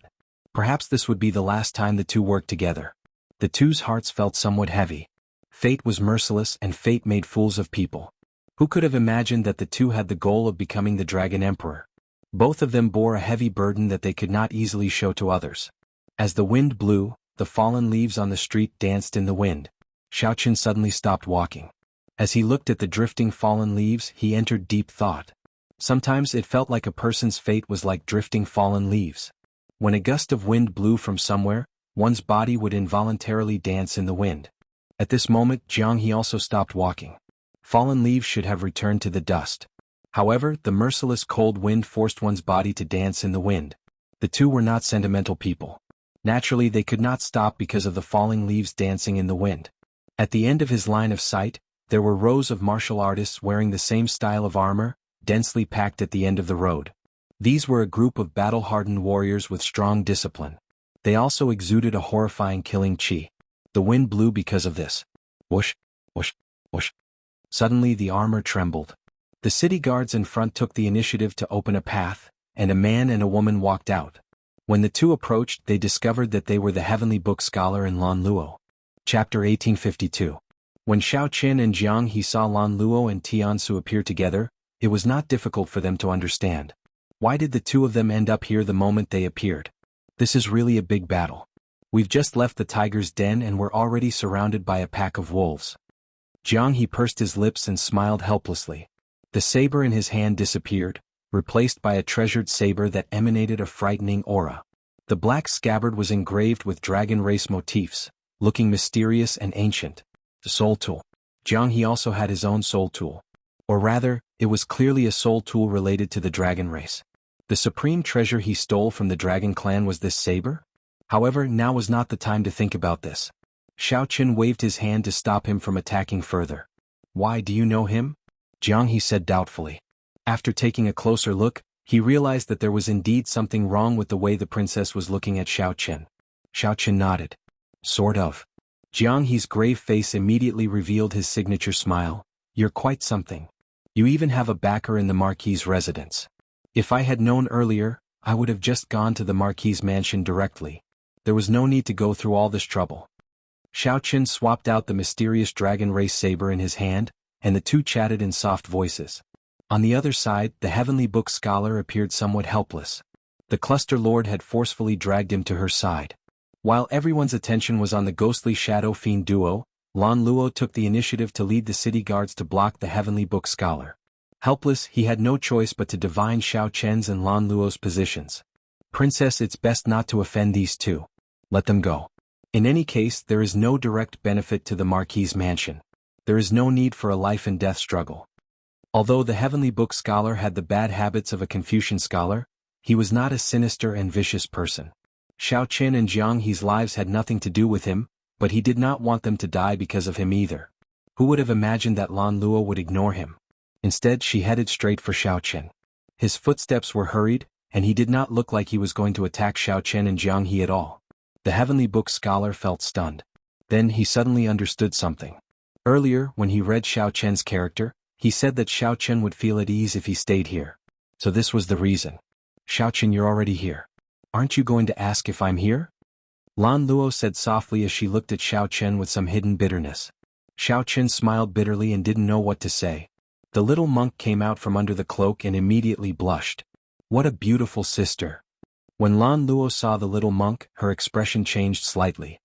Perhaps this would be the last time the two worked together. The two's hearts felt somewhat heavy. Fate was merciless and fate made fools of people. Who could have imagined that the two had the goal of becoming the Dragon Emperor? Both of them bore a heavy burden that they could not easily show to others. As the wind blew, the fallen leaves on the street danced in the wind. Xiao Qin suddenly stopped walking. As he looked at the drifting fallen leaves, he entered deep thought. Sometimes it felt like a person's fate was like drifting fallen leaves. When a gust of wind blew from somewhere, one's body would involuntarily dance in the wind. At this moment, Jianghu also stopped walking. Fallen leaves should have returned to the dust. However, the merciless cold wind forced one's body to dance in the wind. The two were not sentimental people. Naturally, they could not stop because of the falling leaves dancing in the wind. At the end of his line of sight, there were rows of martial artists wearing the same style of armor, densely packed at the end of the road. These were a group of battle-hardened warriors with strong discipline. They also exuded a horrifying killing chi. The wind blew because of this. Whoosh, whoosh, whoosh. Suddenly the armor trembled. The city guards in front took the initiative to open a path, and a man and a woman walked out. When the two approached, they discovered that they were the Heavenly Book Scholar and Lan Luo. Chapter 1852. When Xiao Qin and Jianghu saw Lan Luo and Tiansu appear together, it was not difficult for them to understand. Why did the two of them end up here the moment they appeared? This is really a big battle. We've just left the tiger's den and we're already surrounded by a pack of wolves. Jianghu pursed his lips and smiled helplessly. The saber in his hand disappeared, replaced by a treasured saber that emanated a frightening aura. The black scabbard was engraved with dragon race motifs, looking mysterious and ancient. The soul tool. Jianghu also had his own soul tool. Or rather, it was clearly a soul tool related to the dragon race. The supreme treasure he stole from the dragon clan was this saber? However, now was not the time to think about this. Xiao Qin waved his hand to stop him from attacking further. Why, do you know him? Jianghu said doubtfully. After taking a closer look, he realized that there was indeed something wrong with the way the princess was looking at Xiao Qin. Xiao Qin nodded. Sort of. Jianghu's grave face immediately revealed his signature smile. You're quite something. You even have a backer in the Marquis's residence. If I had known earlier, I would have just gone to the Marquis's mansion directly. There was no need to go through all this trouble. Xiao Qin swapped out the mysterious dragon race saber in his hand, and the two chatted in soft voices. On the other side, the heavenly book scholar appeared somewhat helpless. The cluster lord had forcefully dragged him to her side. While everyone's attention was on the ghostly shadow fiend duo, Lan Luo took the initiative to lead the city guards to block the heavenly book scholar. Helpless, he had no choice but to divine Xiao Qin's and Lan Luo's positions. Princess, it's best not to offend these two. Let them go. In any case, there is no direct benefit to the Marquis's mansion. There is no need for a life-and-death struggle. Although the heavenly book scholar had the bad habits of a Confucian scholar, he was not a sinister and vicious person. Xiao Qin and Jianghu's lives had nothing to do with him, but he did not want them to die because of him either. Who would have imagined that Lan Luo would ignore him? Instead, she headed straight for Xiao Qin. His footsteps were hurried, and he did not look like he was going to attack Xiao Qin and Jianghu at all. The heavenly book scholar felt stunned. Then he suddenly understood something. Earlier, when he read Xiao Qin's character, he said that Xiao Qin would feel at ease if he stayed here. So this was the reason. Xiao Qin, you're already here. Aren't you going to ask if I'm here? Lan Luo said softly as she looked at Xiao Qin with some hidden bitterness. Xiao Qin smiled bitterly and didn't know what to say. The little monk came out from under the cloak and immediately blushed. What a beautiful sister. When Lan Luo saw the little monk, her expression changed slightly.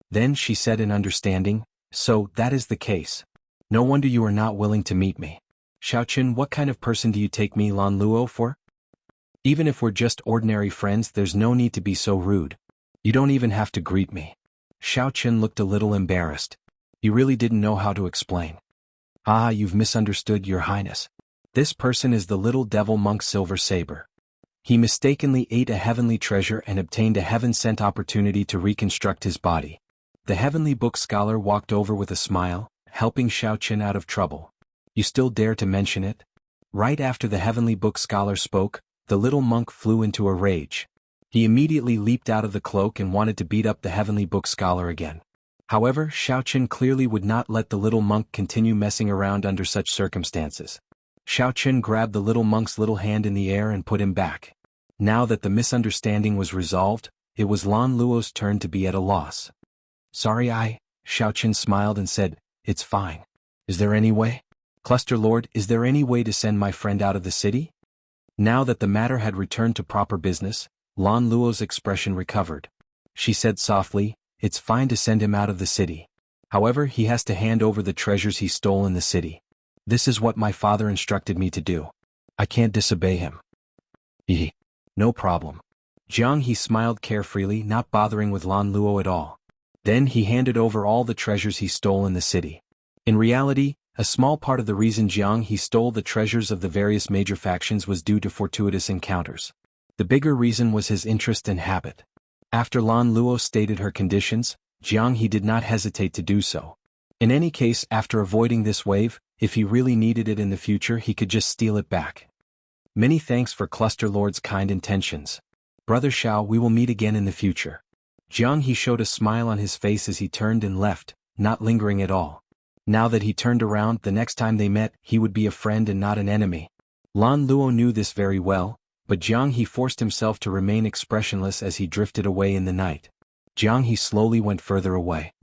Then she said in understanding, so that is the case. No wonder you are not willing to meet me. Xiao Qin, what kind of person do you take me, Lan Luo, for? Even if we're just ordinary friends, there's no need to be so rude. You don't even have to greet me. Xiao Qin looked a little embarrassed. He really didn't know how to explain. Ah, you've misunderstood, Your Highness. This person is the little devil monk Silver Saber. He mistakenly ate a heavenly treasure and obtained a heaven-sent opportunity to reconstruct his body. The heavenly book scholar walked over with a smile, helping Xiao Qin out of trouble. You still dare to mention it? Right after the heavenly book scholar spoke, the little monk flew into a rage. He immediately leaped out of the cloak and wanted to beat up the heavenly book scholar again. However, Xiao Qin clearly would not let the little monk continue messing around under such circumstances. Xiao Qin grabbed the little monk's little hand in the air and put him back. Now that the misunderstanding was resolved, it was Lan Luo's turn to be at a loss. Sorry, Xiao Qin smiled and said, it's fine. Is there any way? Cluster Lord, is there any way to send my friend out of the city? Now that the matter had returned to proper business, Lan Luo's expression recovered. She said softly, it's fine to send him out of the city. However, he has to hand over the treasures he stole in the city. This is what my father instructed me to do. I can't disobey him. No problem. Jianghu smiled carefreely, not bothering with Lan Luo at all. Then he handed over all the treasures he stole in the city. In reality, a small part of the reason Jianghu stole the treasures of the various major factions was due to fortuitous encounters. The bigger reason was his interest and habit. After Lan Luo stated her conditions, Jianghu did not hesitate to do so. In any case, after avoiding this wave, if he really needed it in the future, he could just steal it back. Many thanks for Cluster Lord's kind intentions. Brother Xiao, we will meet again in the future. Jianghu showed a smile on his face as he turned and left, not lingering at all. Now that he turned around, the next time they met, he would be a friend and not an enemy. Lan Luo knew this very well, but Jianghu forced himself to remain expressionless as he drifted away in the night. Jianghu slowly went further away.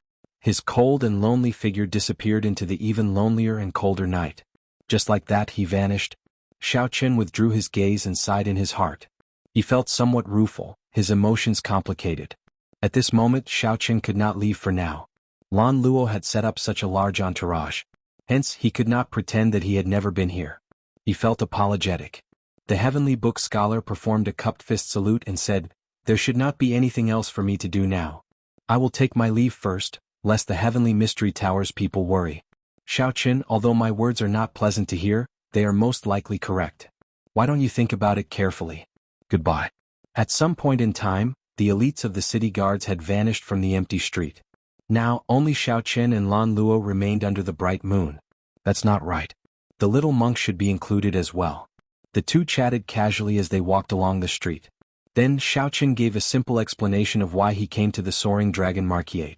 His cold and lonely figure disappeared into the even lonelier and colder night. Just like that he vanished. Xiao Qin withdrew his gaze and sighed in his heart. He felt somewhat rueful, his emotions complicated. At this moment Xiao Qin could not leave for now. Lan Luo had set up such a large entourage. Hence he could not pretend that he had never been here. He felt apologetic. The heavenly book scholar performed a cupped fist salute and said, "There should not be anything else for me to do now. I will take my leave first, lest the heavenly mystery tower's people worry. Xiao Qin, although my words are not pleasant to hear, they are most likely correct. Why don't you think about it carefully? Goodbye." At some point in time, the elites of the city guards had vanished from the empty street. Now, only Xiao Qin and Lan Luo remained under the bright moon. That's not right. The little monk should be included as well. The two chatted casually as they walked along the street. Then Xiao Qin gave a simple explanation of why he came to the Soaring Dragon Marquise.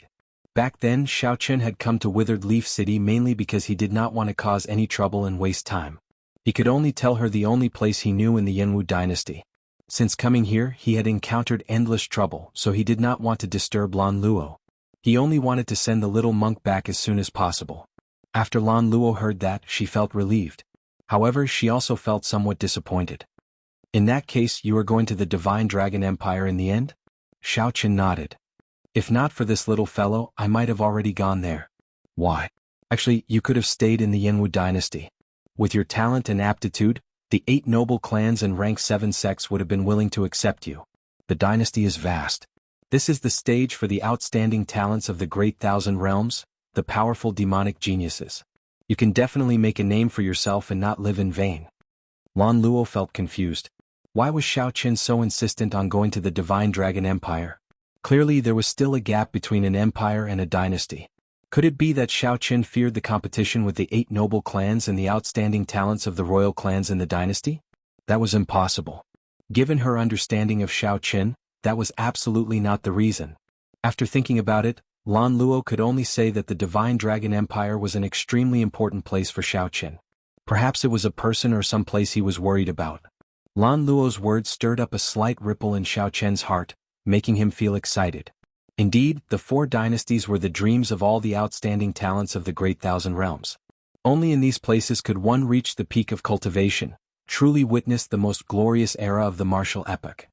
Back then Xiao Qin had come to Withered Leaf City mainly because he did not want to cause any trouble and waste time. He could only tell her the only place he knew in the Jianghu dynasty. Since coming here he had encountered endless trouble, so he did not want to disturb Lan Luo. He only wanted to send the little monk back as soon as possible. After Lan Luo heard that, she felt relieved. However, she also felt somewhat disappointed. "In that case you are going to the Divine Dragon Empire in the end?" Xiao Qin nodded. "If not for this little fellow, I might have already gone there." "Why?" "Actually, you could have stayed in the Jianghu dynasty. With your talent and aptitude, the 8 noble clans and rank 7 sects would have been willing to accept you. The dynasty is vast. This is the stage for the outstanding talents of the Great Thousand Realms, the powerful demonic geniuses. You can definitely make a name for yourself and not live in vain." Lan Luo felt confused. Why was Xiao Qin so insistent on going to the Divine Dragon Empire? Clearly there was still a gap between an empire and a dynasty. Could it be that Xiao Qin feared the competition with the 8 noble clans and the outstanding talents of the royal clans in the dynasty? That was impossible. Given her understanding of Xiao Qin, that was absolutely not the reason. After thinking about it, Lan Luo could only say that the Divine Dragon Empire was an extremely important place for Xiao Qin. Perhaps it was a person or some place he was worried about. Lan Luo's words stirred up a slight ripple in Xiao Qian's heart, making him feel excited. Indeed, the 4 dynasties were the dreams of all the outstanding talents of the Great Thousand Realms. Only in these places could one reach the peak of cultivation, truly witness the most glorious era of the martial epoch.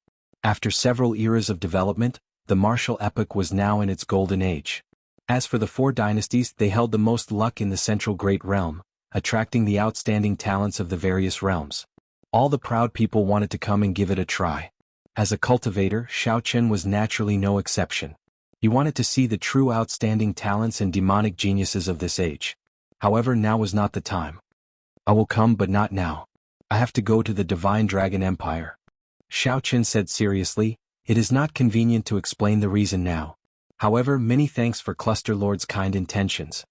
After several eras of development, the martial epoch was now in its golden age. As for the 4 dynasties, they held the most luck in the central Great Realm, attracting the outstanding talents of the various realms. All the proud people wanted to come and give it a try. As a cultivator, Xiao Qin was naturally no exception. He wanted to see the true outstanding talents and demonic geniuses of this age. However, now was not the time. "I will come, but not now. I have to go to the Divine Dragon Empire." Xiao Qin said seriously. "It is not convenient to explain the reason now. However, many thanks for Cluster Lord's kind intentions."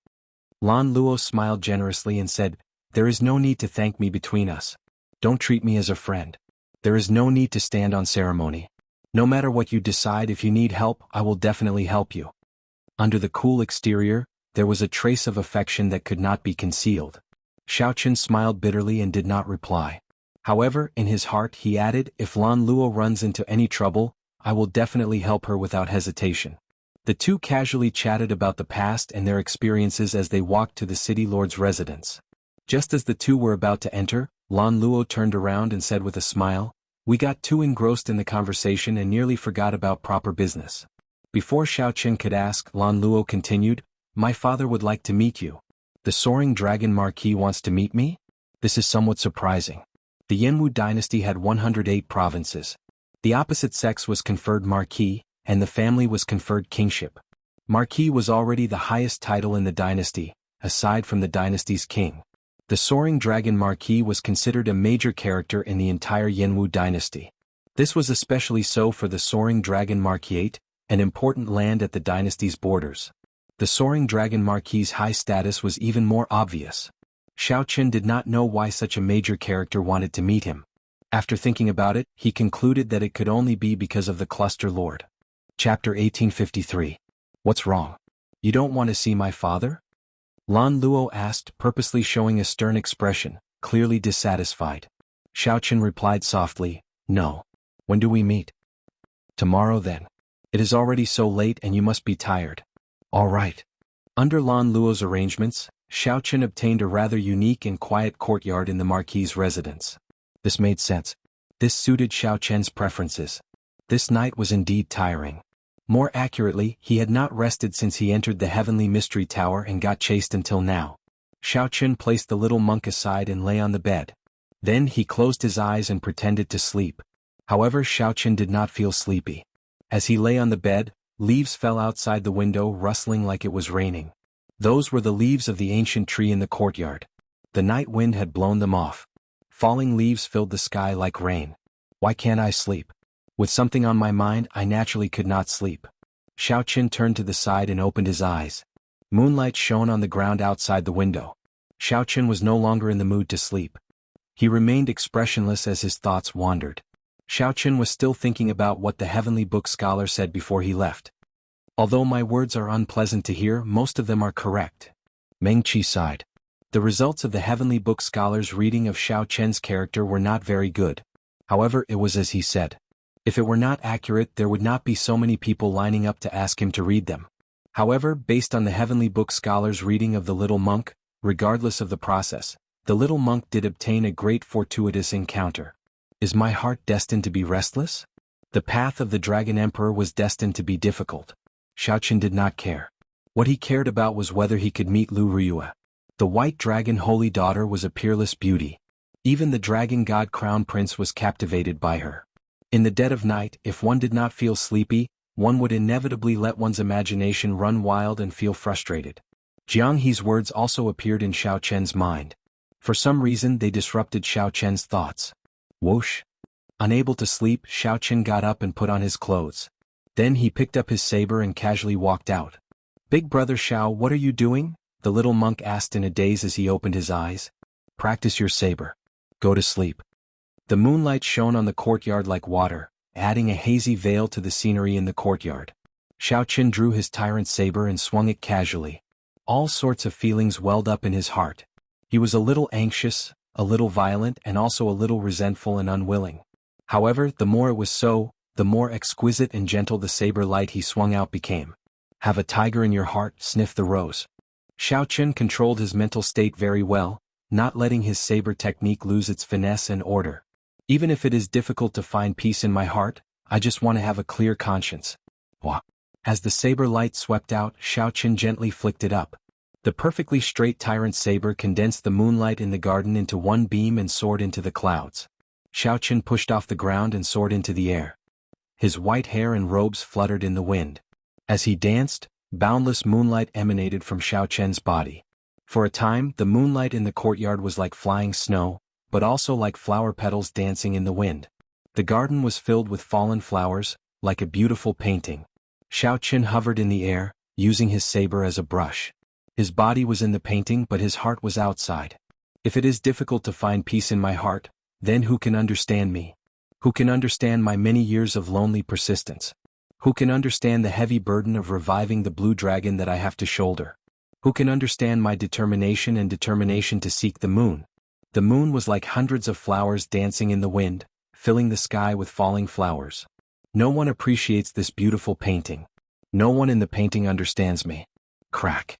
Lan Luo smiled generously and said, "There is no need to thank me between us. Don't treat me as a friend. There is no need to stand on ceremony. No matter what you decide, if you need help, I will definitely help you." Under the cool exterior, there was a trace of affection that could not be concealed. Xiao Qin smiled bitterly and did not reply. However, in his heart he added, "If Lan Luo runs into any trouble, I will definitely help her without hesitation." The two casually chatted about the past and their experiences as they walked to the city lord's residence. Just as the two were about to enter, Lan Luo turned around and said with a smile, "We got too engrossed in the conversation and nearly forgot about proper business." Before Xiao Qin could ask, Lan Luo continued, "My father would like to meet you. The Soaring Dragon Marquis wants to meet me? This is somewhat surprising." The Jianghu dynasty had 108 provinces. The opposite sex was conferred Marquis, and the family was conferred kingship. Marquis was already the highest title in the dynasty, aside from the dynasty's king. The Soaring Dragon Marquis was considered a major character in the entire Jianghu dynasty. This was especially so for the Soaring Dragon Marquis, an important land at the dynasty's borders. The Soaring Dragon Marquis's high status was even more obvious. Xiao Qin did not know why such a major character wanted to meet him. After thinking about it, he concluded that it could only be because of the Cluster Lord. Chapter 1853. What's wrong? You don't want to see my father? Lan Luo asked, purposely showing a stern expression, clearly dissatisfied. Xiao Qin replied softly, "No. When do we meet?" "Tomorrow then. It is already so late and you must be tired." "All right. Under Lan Luo's arrangements, Xiaochen obtained a rather unique and quiet courtyard in the Marquis's residence. This made sense. This suited Xiaochen's preferences. This night was indeed tiring. More accurately, he had not rested since he entered the Heavenly Mystery Tower and got chased until now. Xiaochen placed the little monk aside and lay on the bed. Then he closed his eyes and pretended to sleep. However, Xiaochen did not feel sleepy. As he lay on the bed, leaves fell outside the window, rustling like it was raining. Those were the leaves of the ancient tree in the courtyard. The night wind had blown them off. Falling leaves filled the sky like rain. Why can't I sleep? With something on my mind, I naturally could not sleep. Xiaochen turned to the side and opened his eyes. Moonlight shone on the ground outside the window. Xiaochen was no longer in the mood to sleep. He remained expressionless as his thoughts wandered. Xiaochen was still thinking about what the Heavenly Book scholar said before he left. Although my words are unpleasant to hear, most of them are correct. Meng Qi sighed. The results of the Heavenly Book scholar's reading of Xiaochen's character were not very good. However, it was as he said. If it were not accurate, there would not be so many people lining up to ask him to read them. However, based on the Heavenly Book scholar's reading of the little monk, regardless of the process, the little monk did obtain a great fortuitous encounter. Is my heart destined to be restless? The path of the Dragon Emperor was destined to be difficult. Xiaochen did not care. What he cared about was whether he could meet Lu Riyue. The White Dragon Holy Daughter was a peerless beauty. Even the Dragon God Crown Prince was captivated by her. In the dead of night, if one did not feel sleepy, one would inevitably let one's imagination run wild and feel frustrated. Jianghu's words also appeared in Xiaochen's mind. For some reason they disrupted Xiaochen's thoughts. Whoosh! Unable to sleep, Xiaochen got up and put on his clothes. Then he picked up his saber and casually walked out. Big brother Xiao, what are you doing? The little monk asked in a daze as he opened his eyes. Practice your saber. Go to sleep. The moonlight shone on the courtyard like water, adding a hazy veil to the scenery in the courtyard. Xiaochen drew his tyrant saber and swung it casually. All sorts of feelings welled up in his heart. He was a little anxious, a little violent, and also a little resentful and unwilling. However, the more it was so, the more exquisite and gentle the saber light he swung out became. Have a tiger in your heart, sniffed the rose. Xiaochen controlled his mental state very well, not letting his saber technique lose its finesse and order. Even if it is difficult to find peace in my heart, I just want to have a clear conscience. Wah! As the saber light swept out, Xiaochen gently flicked it up. The perfectly straight tyrant saber condensed the moonlight in the garden into one beam and soared into the clouds. Xiaochen pushed off the ground and soared into the air. His white hair and robes fluttered in the wind. As he danced, boundless moonlight emanated from Xiaochen's body. For a time, the moonlight in the courtyard was like flying snow, but also like flower petals dancing in the wind. The garden was filled with fallen flowers, like a beautiful painting. Xiaochen hovered in the air, using his saber as a brush. His body was in the painting but his heart was outside. If it is difficult to find peace in my heart, then who can understand me? Who can understand my many years of lonely persistence? Who can understand the heavy burden of reviving the blue dragon that I have to shoulder? Who can understand my determination to seek the moon? The moon was like hundreds of flowers dancing in the wind, filling the sky with falling flowers. No one appreciates this beautiful painting. No one in the painting understands me. Crack.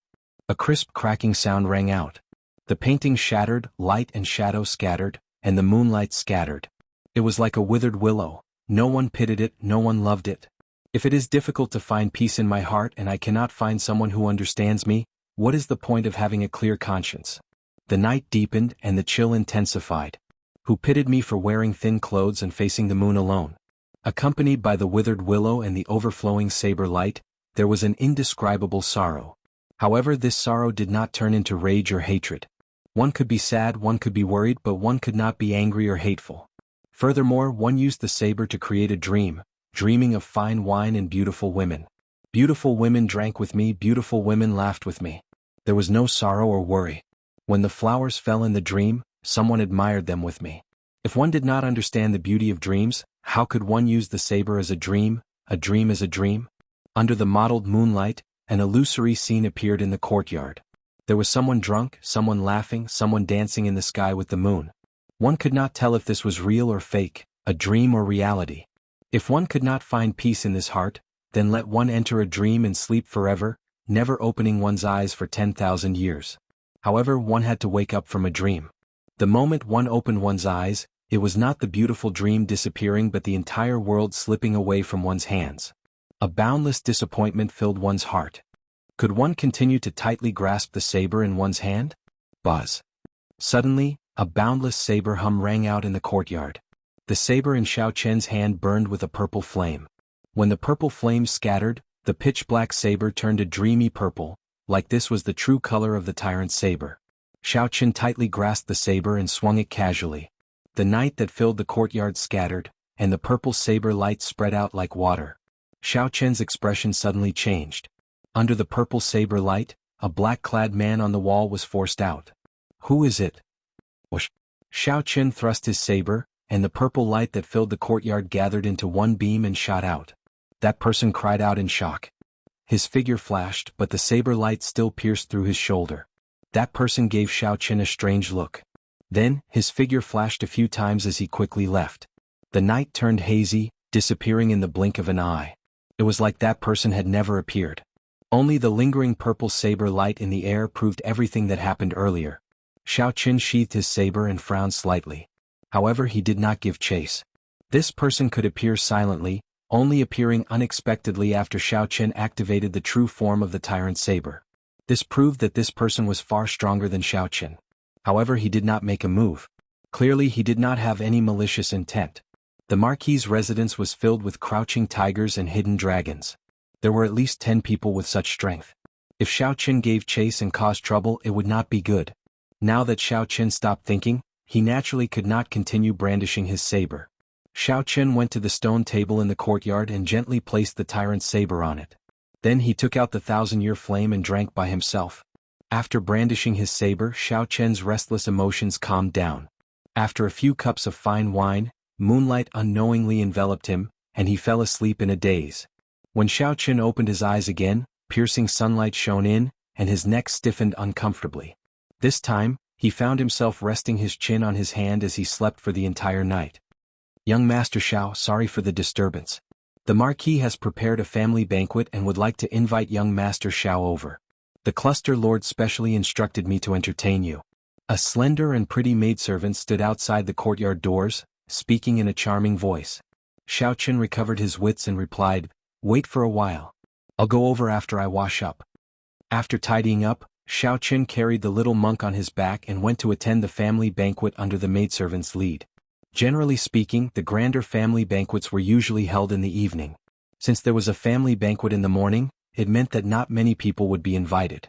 A crisp cracking sound rang out. The painting shattered, light and shadow scattered, and the moonlight scattered. It was like a withered willow. No one pitied it, no one loved it. If it is difficult to find peace in my heart and I cannot find someone who understands me, what is the point of having a clear conscience? The night deepened and the chill intensified. Who pitied me for wearing thin clothes and facing the moon alone? Accompanied by the withered willow and the overflowing saber light, there was an indescribable sorrow. However, this sorrow did not turn into rage or hatred. One could be sad, one could be worried, but one could not be angry or hateful. Furthermore, one used the saber to create a dream, dreaming of fine wine and beautiful women. Beautiful women drank with me, beautiful women laughed with me. There was no sorrow or worry. When the flowers fell in the dream, someone admired them with me. If one did not understand the beauty of dreams, how could one use the saber as a dream as a dream? Under the mottled moonlight, an illusory scene appeared in the courtyard. There was someone drunk, someone laughing, someone dancing in the sky with the moon. One could not tell if this was real or fake, a dream or reality. If one could not find peace in this heart, then let one enter a dream and sleep forever, never opening one's eyes for 10,000 years. However, one had to wake up from a dream. The moment one opened one's eyes, it was not the beautiful dream disappearing but the entire world slipping away from one's hands. A boundless disappointment filled one's heart. Could one continue to tightly grasp the saber in one's hand? Buzz. Suddenly, a boundless saber hum rang out in the courtyard. The saber in Xiao Chen's hand burned with a purple flame. When the purple flame scattered, the pitch-black saber turned a dreamy purple, like this was the true color of the tyrant's saber. Xiao Chen tightly grasped the saber and swung it casually. The night that filled the courtyard scattered, and the purple saber light spread out like water. Xiao Chen's expression suddenly changed. Under the purple saber light, a black-clad man on the wall was forced out. Who is it? Whoosh. Xiao Chen thrust his saber, and the purple light that filled the courtyard gathered into one beam and shot out. That person cried out in shock. His figure flashed, but the saber light still pierced through his shoulder. That person gave Xiao Chen a strange look. Then, his figure flashed a few times as he quickly left. The night turned hazy, disappearing in the blink of an eye. It was like that person had never appeared. Only the lingering purple saber light in the air proved everything that happened earlier. Xiao Chen sheathed his saber and frowned slightly. However, he did not give chase. This person could appear silently, only appearing unexpectedly after Xiao Chen activated the true form of the tyrant saber. This proved that this person was far stronger than Xiao Chen. However, he did not make a move. Clearly, he did not have any malicious intent. The Marquis's residence was filled with crouching tigers and hidden dragons. There were at least 10 people with such strength. If Xiao Chen gave chase and caused trouble, it would not be good. Now that Xiao Chen stopped thinking, he naturally could not continue brandishing his saber. Xiao Chen went to the stone table in the courtyard and gently placed the tyrant's saber on it. Then he took out the 1,000-year flame and drank by himself. After brandishing his saber, Xiao Chen's restless emotions calmed down. After a few cups of fine wine, moonlight unknowingly enveloped him, and he fell asleep in a daze. When Xiao Chen opened his eyes again, piercing sunlight shone in, and his neck stiffened uncomfortably. This time, he found himself resting his chin on his hand as he slept for the entire night. Young Master Xiao, sorry for the disturbance. The Marquis has prepared a family banquet and would like to invite young Master Xiao over. The cluster lord specially instructed me to entertain you. A slender and pretty maidservant stood outside the courtyard doors, speaking in a charming voice. Xiao Chen recovered his wits and replied, "Wait for a while. I'll go over after I wash up." After tidying up, Xiao Chen carried the little monk on his back and went to attend the family banquet under the maidservant's lead. Generally speaking, the grander family banquets were usually held in the evening. Since there was a family banquet in the morning, it meant that not many people would be invited.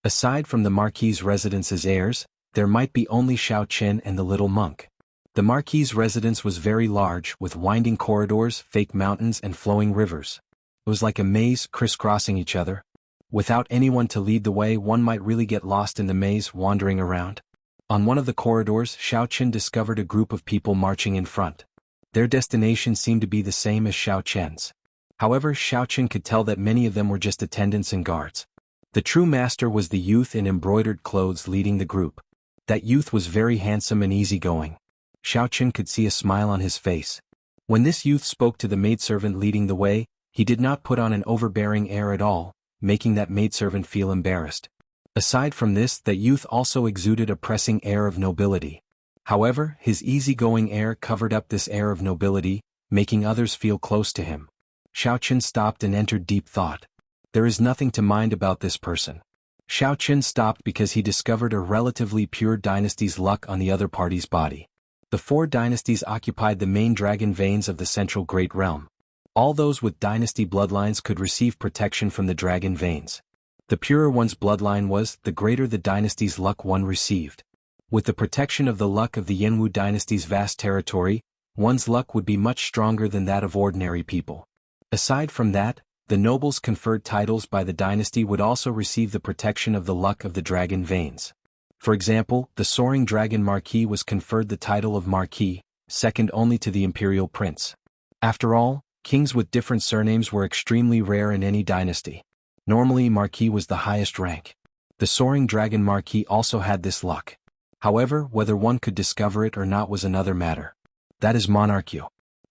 Aside from the Marquis's residence's heirs, there might be only Xiao Chen and the little monk. The Marquis's residence was very large, with winding corridors, fake mountains and flowing rivers. It was like a maze crisscrossing each other. Without anyone to lead the way, one might really get lost in the maze wandering around. On one of the corridors, Xiao Chen discovered a group of people marching in front. Their destination seemed to be the same as Xiao Chen's. However, Xiao Chen could tell that many of them were just attendants and guards. The true master was the youth in embroidered clothes leading the group. That youth was very handsome and easygoing. Xiao Chen could see a smile on his face. When this youth spoke to the maidservant leading the way, he did not put on an overbearing air at all, making that maidservant feel embarrassed. Aside from this, that youth also exuded a pressing air of nobility. However, his easygoing air covered up this air of nobility, making others feel close to him. Xiao Chen stopped and entered deep thought. There is nothing to mind about this person. Xiao Chen stopped because he discovered a relatively pure dynasty's luck on the other party's body. The 4 dynasties occupied the main dragon veins of the central Great Realm. All those with dynasty bloodlines could receive protection from the dragon veins. The purer one's bloodline was, the greater the dynasty's luck one received. With the protection of the luck of the Jianghu dynasty's vast territory, one's luck would be much stronger than that of ordinary people. Aside from that, the nobles conferred titles by the dynasty would also receive the protection of the luck of the dragon veins. For example, the soaring dragon Marquis was conferred the title of Marquis, second only to the imperial prince. After all, kings with different surnames were extremely rare in any dynasty. Normally, Marquis was the highest rank. The soaring dragon Marquis also had this luck. However, whether one could discover it or not was another matter. That is monarchy.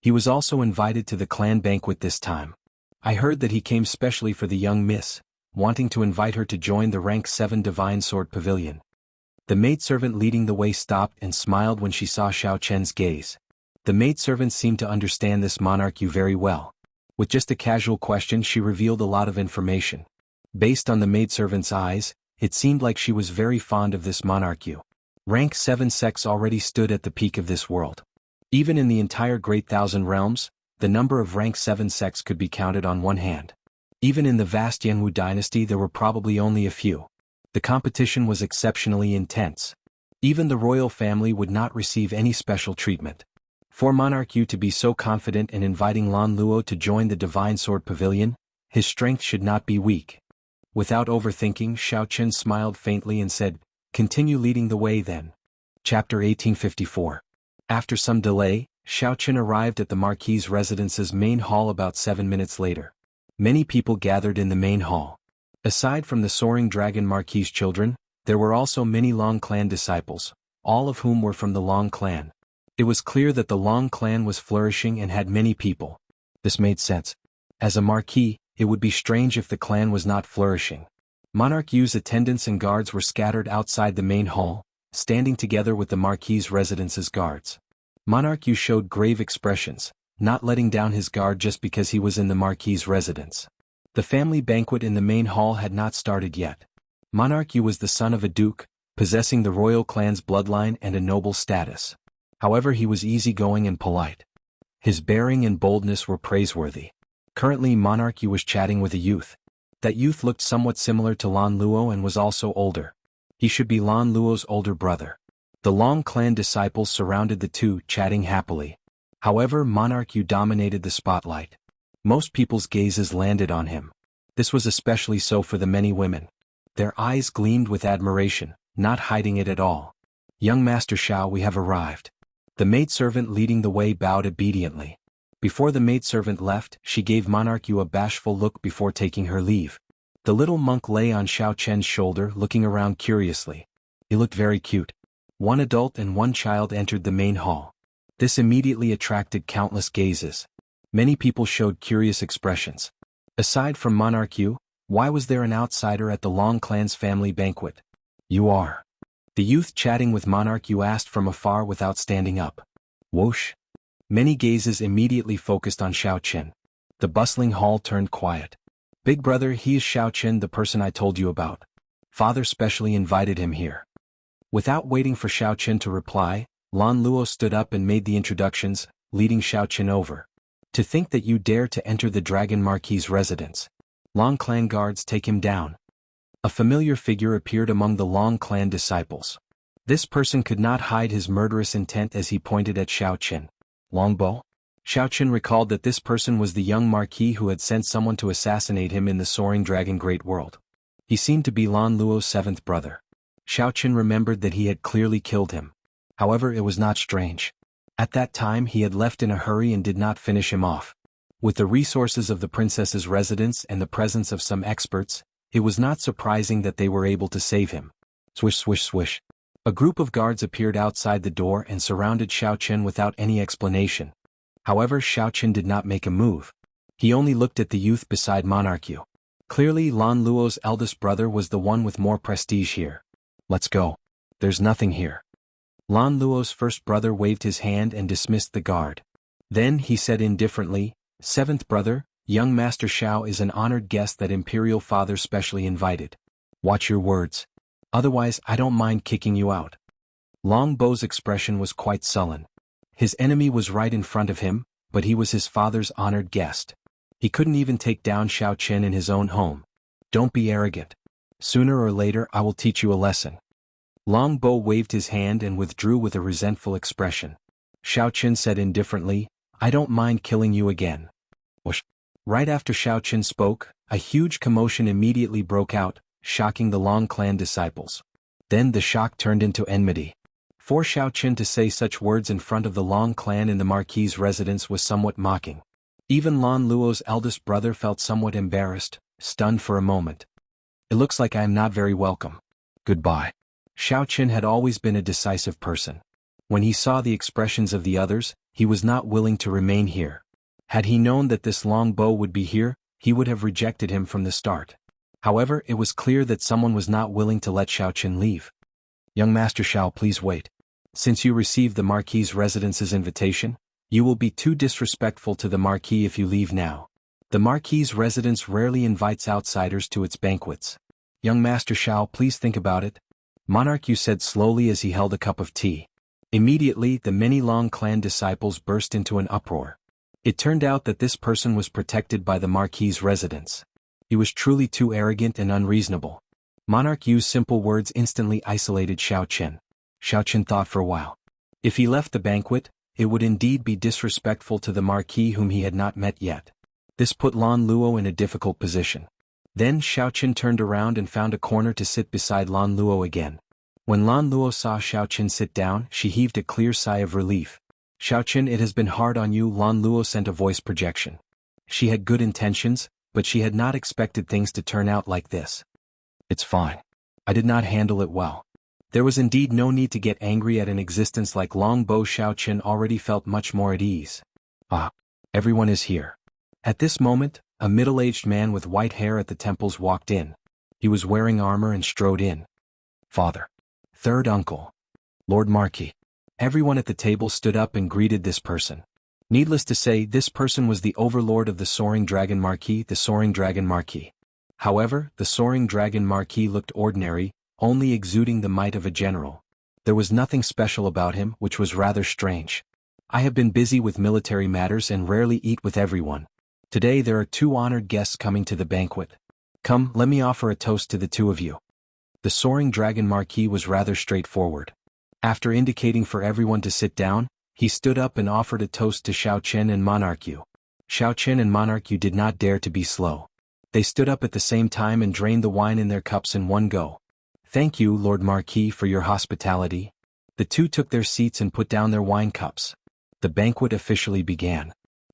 He was also invited to the clan banquet this time. I heard that he came specially for the young miss, wanting to invite her to join the rank 7 Divine Sword Pavilion. The maidservant leading the way stopped and smiled when she saw Xiao Chen's gaze. The maidservant seemed to understand this monarch very well. With just a casual question she revealed a lot of information. Based on the maidservant's eyes, it seemed like she was very fond of this monarch. Rank 7 sects already stood at the peak of this world. Even in the entire Great Thousand Realms, the number of rank 7 sects could be counted on one hand. Even in the vast Jianghu dynasty there were probably only a few. The competition was exceptionally intense. Even the royal family would not receive any special treatment. For Monarch Yu to be so confident in inviting Lan Luo to join the Divine Sword Pavilion, his strength should not be weak. Without overthinking, Xiao Chen smiled faintly and said, "Continue leading the way then." Chapter 1854. After some delay, Xiao Chen arrived at the Marquis's residence's main hall about 7 minutes later. Many people gathered in the main hall. Aside from the Soaring Dragon Marquis's children, there were also many Long clan disciples, all of whom were from the Long clan. It was clear that the Long clan was flourishing and had many people. This made sense. As a marquis, it would be strange if the clan was not flourishing. Monarch Yu's attendants and guards were scattered outside the main hall, standing together with the Marquis's residence's guards. Monarch Yu showed grave expressions, not letting down his guard just because he was in the Marquis's residence. The family banquet in the main hall had not started yet. Monarch Yu was the son of a duke, possessing the royal clan's bloodline and a noble status. However, he was easygoing and polite. His bearing and boldness were praiseworthy. Currently Monarch Yu was chatting with a youth. That youth looked somewhat similar to Lan Luo and was also older. He should be Lan Luo's older brother. The Long clan disciples surrounded the two, chatting happily. However, Monarch Yu dominated the spotlight. Most people's gazes landed on him. This was especially so for the many women. Their eyes gleamed with admiration, not hiding it at all. "Young Master Xiao, we have arrived." The maidservant leading the way bowed obediently. Before the maidservant left, she gave Monarch Yu a bashful look before taking her leave. The little monk lay on Xiao Chen's shoulder looking around curiously. He looked very cute. One adult and one child entered the main hall. This immediately attracted countless gazes. Many people showed curious expressions. Aside from Monarch Yu, why was there an outsider at the Long clan's family banquet? "You are." The youth chatting with Monarch Yu asked from afar without standing up. Whoosh. Many gazes immediately focused on Xiao Chen. The bustling hall turned quiet. "Big brother, he is Xiao Chen, the person I told you about. Father specially invited him here." Without waiting for Xiao Chen to reply, Lan Luo stood up and made the introductions, leading Xiao Chen over. "To think that you dare to enter the Dragon Marquis's residence. Long clan guards, take him down." A familiar figure appeared among the Long clan disciples. This person could not hide his murderous intent as he pointed at Xiao Chen. "Longbo?" Xiao Chen recalled that this person was the young marquis who had sent someone to assassinate him in the Soaring Dragon Great World. He seemed to be Lan Luo's 7th brother. Xiao Chen remembered that he had clearly killed him. However, it was not strange. At that time he had left in a hurry and did not finish him off. With the resources of the princess's residence and the presence of some experts, it was not surprising that they were able to save him. Swish swish swish. A group of guards appeared outside the door and surrounded Xiao Chen without any explanation. However, Xiao Chen did not make a move. He only looked at the youth beside Monarch Yu. Clearly Lan Luo's eldest brother was the one with more prestige here. "Let's go. There's nothing here." Lan Luo's first brother waved his hand and dismissed the guard. Then he said indifferently, "7th brother, young Master Xiao is an honored guest that Imperial Father specially invited. Watch your words. Otherwise I don't mind kicking you out." Long Bo's expression was quite sullen. His enemy was right in front of him, but he was his father's honored guest. He couldn't even take down Xiao Chen in his own home. "Don't be arrogant. Sooner or later I will teach you a lesson." Long Bo waved his hand and withdrew with a resentful expression. Xiao Chen said indifferently, "I don't mind killing you again." Whoosh. Right after Xiao Chen spoke, a huge commotion immediately broke out, shocking the Long clan disciples. Then the shock turned into enmity. For Xiao Chen to say such words in front of the Long clan in the Marquis's residence was somewhat mocking. Even Lan Luo's eldest brother felt somewhat embarrassed, stunned for a moment. "It looks like I am not very welcome. Goodbye." Xiao Chen had always been a decisive person. When he saw the expressions of the others, he was not willing to remain here. Had he known that this Long Bo would be here, he would have rejected him from the start. However, it was clear that someone was not willing to let Xiaoqin leave. Young Master Xiao, please wait. Since you received the Marquis's residence's invitation, you will be too disrespectful to the Marquis if you leave now. The Marquis's residence rarely invites outsiders to its banquets. Young Master Xiao, please think about it. Monarch Yu said slowly as he held a cup of tea. Immediately, the many Long clan disciples burst into an uproar. It turned out that this person was protected by the Marquis's residence. He was truly too arrogant and unreasonable. Monarch Yu's simple words instantly isolated Xiaoqin. Xiaoqin thought for a while. If he left the banquet, it would indeed be disrespectful to the Marquis whom he had not met yet. This put Lan Luo in a difficult position. Then Xiaoqin turned around and found a corner to sit beside Lan Luo again. When Lan Luo saw Xiaoqin sit down, she heaved a clear sigh of relief. Xiaoqin, it has been hard on you. Lan Luo sent a voice projection. She had good intentions, but she had not expected things to turn out like this. It's fine. I did not handle it well. There was indeed no need to get angry at an existence like Long Bo. Xiaoqin already felt much more at ease. Ah, everyone is here. At this moment, a middle-aged man with white hair at the temples walked in. He was wearing armor and strode in. Father. Third uncle. Lord Marquis. Everyone at the table stood up and greeted this person. Needless to say, this person was the overlord of the Soaring Dragon Marquis, the Soaring Dragon Marquis. However, the Soaring Dragon Marquis looked ordinary, only exuding the might of a general. There was nothing special about him, which was rather strange. I have been busy with military matters and rarely eat with everyone. Today there are 2 honored guests coming to the banquet. Come, let me offer a toast to the 2 of you. The Soaring Dragon Marquis was rather straightforward. After indicating for everyone to sit down, he stood up and offered a toast to Xiaoqin and Monarch Yu. Xiaoqin and Monarch Yu did not dare to be slow. They stood up at the same time and drained the wine in their cups in one go. Thank you, Lord Marquis, for your hospitality. The 2 took their seats and put down their wine cups. The banquet officially began.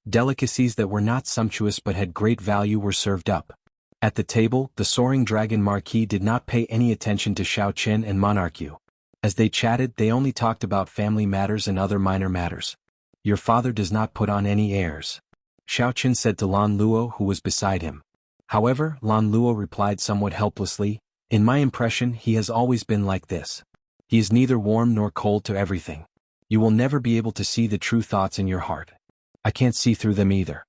Delicacies that were not sumptuous but had great value were served up. At the table, the Soaring Dragon Marquis did not pay any attention to Xiaoqin and Monarch Yu. As they chatted, they only talked about family matters and other minor matters. Your father does not put on any airs. Xiaoqin said to Lan Luo, who was beside him. However, Lan Luo replied somewhat helplessly, in my impression he has always been like this. He is neither warm nor cold to everything. You will never be able to see the true thoughts in your heart. I can't see through them either.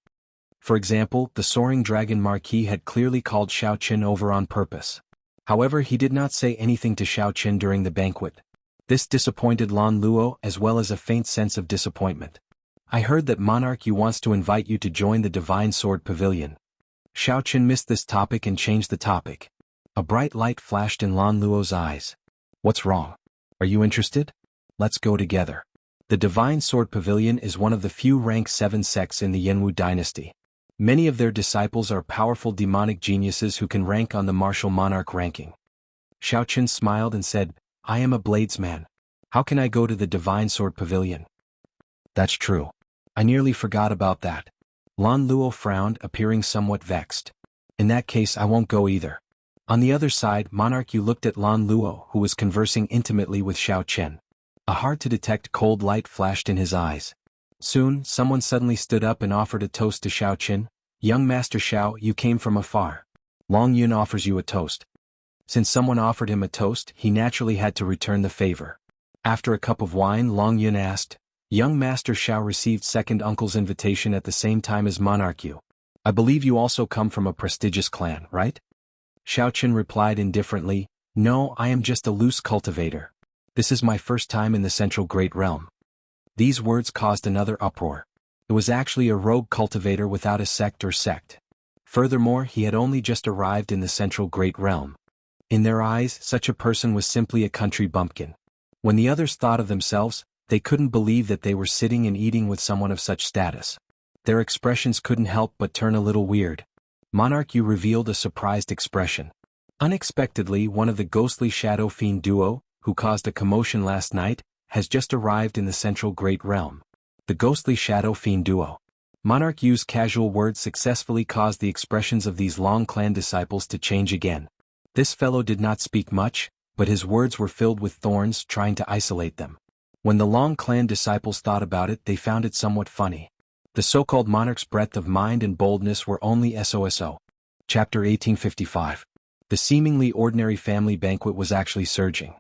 For example, the Soaring Dragon Marquis had clearly called Xiaoqin over on purpose. However, he did not say anything to Xiaoqin during the banquet. This disappointed Lan Luo as well as a faint sense of disappointment. I heard that Monarch Yu wants to invite you to join the Divine Sword Pavilion. Xiaoqin missed this topic and changed the topic. A bright light flashed in Lan Luo's eyes. What's wrong? Are you interested? Let's go together. The Divine Sword Pavilion is one of the few rank 7 sects in the Jianghu dynasty. Many of their disciples are powerful demonic geniuses who can rank on the martial monarch ranking. Xiaoqin smiled and said, I am a bladesman. How can I go to the Divine Sword Pavilion? That's true. I nearly forgot about that. Lan Luo frowned, appearing somewhat vexed. In that case I won't go either. On the other side, Monarch Yu looked at Lan Luo, who was conversing intimately with Xiaoqin. A hard-to-detect cold light flashed in his eyes. Soon, someone suddenly stood up and offered a toast to Xiaoqin. Young Master Xiao, you came from afar. Long Yun offers you a toast. Since someone offered him a toast, he naturally had to return the favor. After a cup of wine, Long Yun asked, Young Master Xiao received second uncle's invitation at the same time as Monarch Yu. I believe you also come from a prestigious clan, right? Xiaoqin replied indifferently, No, I am just a loose cultivator. This is my first time in the Central Great Realm. These words caused another uproar. It was actually a rogue cultivator without a sect or sect. Furthermore, he had only just arrived in the Central Great Realm. In their eyes, such a person was simply a country bumpkin. When the others thought of themselves, they couldn't believe that they were sitting and eating with someone of such status. Their expressions couldn't help but turn a little weird. Monarch Yu revealed a surprised expression. Unexpectedly, one of the ghostly shadow fiend duo, who caused a commotion last night, has just arrived in the Central Great Realm. The ghostly shadow fiend duo. Monarch Yu's casual words successfully caused the expressions of these Long clan disciples to change again. This fellow did not speak much, but his words were filled with thorns trying to isolate them. When the Long clan disciples thought about it, they found it somewhat funny. The so-called monarch's breadth of mind and boldness were only SOSO. Chapter 1855. The seemingly ordinary family banquet was actually surging.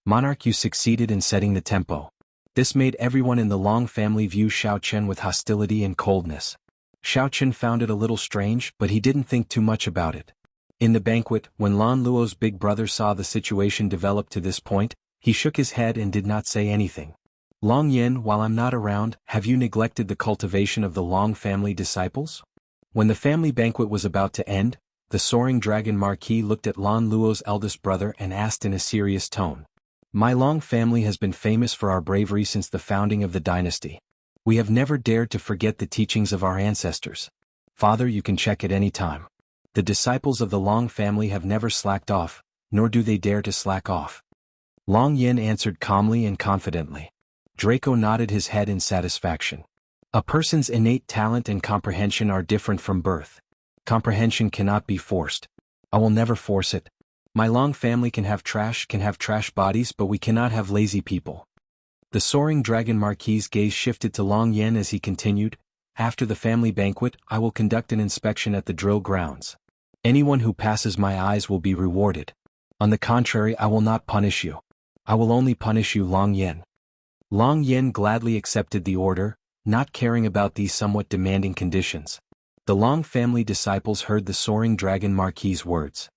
Monarch Yu succeeded in setting the tempo. This made everyone in the Long family view Xiao Chen with hostility and coldness. Xiao Chen found it a little strange, but he didn't think too much about it. In the banquet, when Lan Luo's big brother saw the situation develop to this point, he shook his head and did not say anything. Long Yin, while I'm not around, have you neglected the cultivation of the Long family disciples? When the family banquet was about to end, the soaring dragon Marquis looked at Lan Luo's eldest brother and asked in a serious tone. My Long family has been famous for our bravery since the founding of the dynasty. We have never dared to forget the teachings of our ancestors. Father, you can check at any time. The disciples of the Long family have never slacked off, nor do they dare to slack off. Long Yin answered calmly and confidently. Draco nodded his head in satisfaction. A person's innate talent and comprehension are different from birth. Comprehension cannot be forced. I will never force it. My Long family can have trash bodies, but we cannot have lazy people. The soaring dragon Marquis's gaze shifted to Long Yin as he continued, after the family banquet, I will conduct an inspection at the drill grounds. Anyone who passes my eyes will be rewarded. On the contrary, I will not punish you. I will only punish you, Long Yin. Long Yin gladly accepted the order, not caring about these somewhat demanding conditions. The Long family disciples heard the soaring dragon Marquis's words.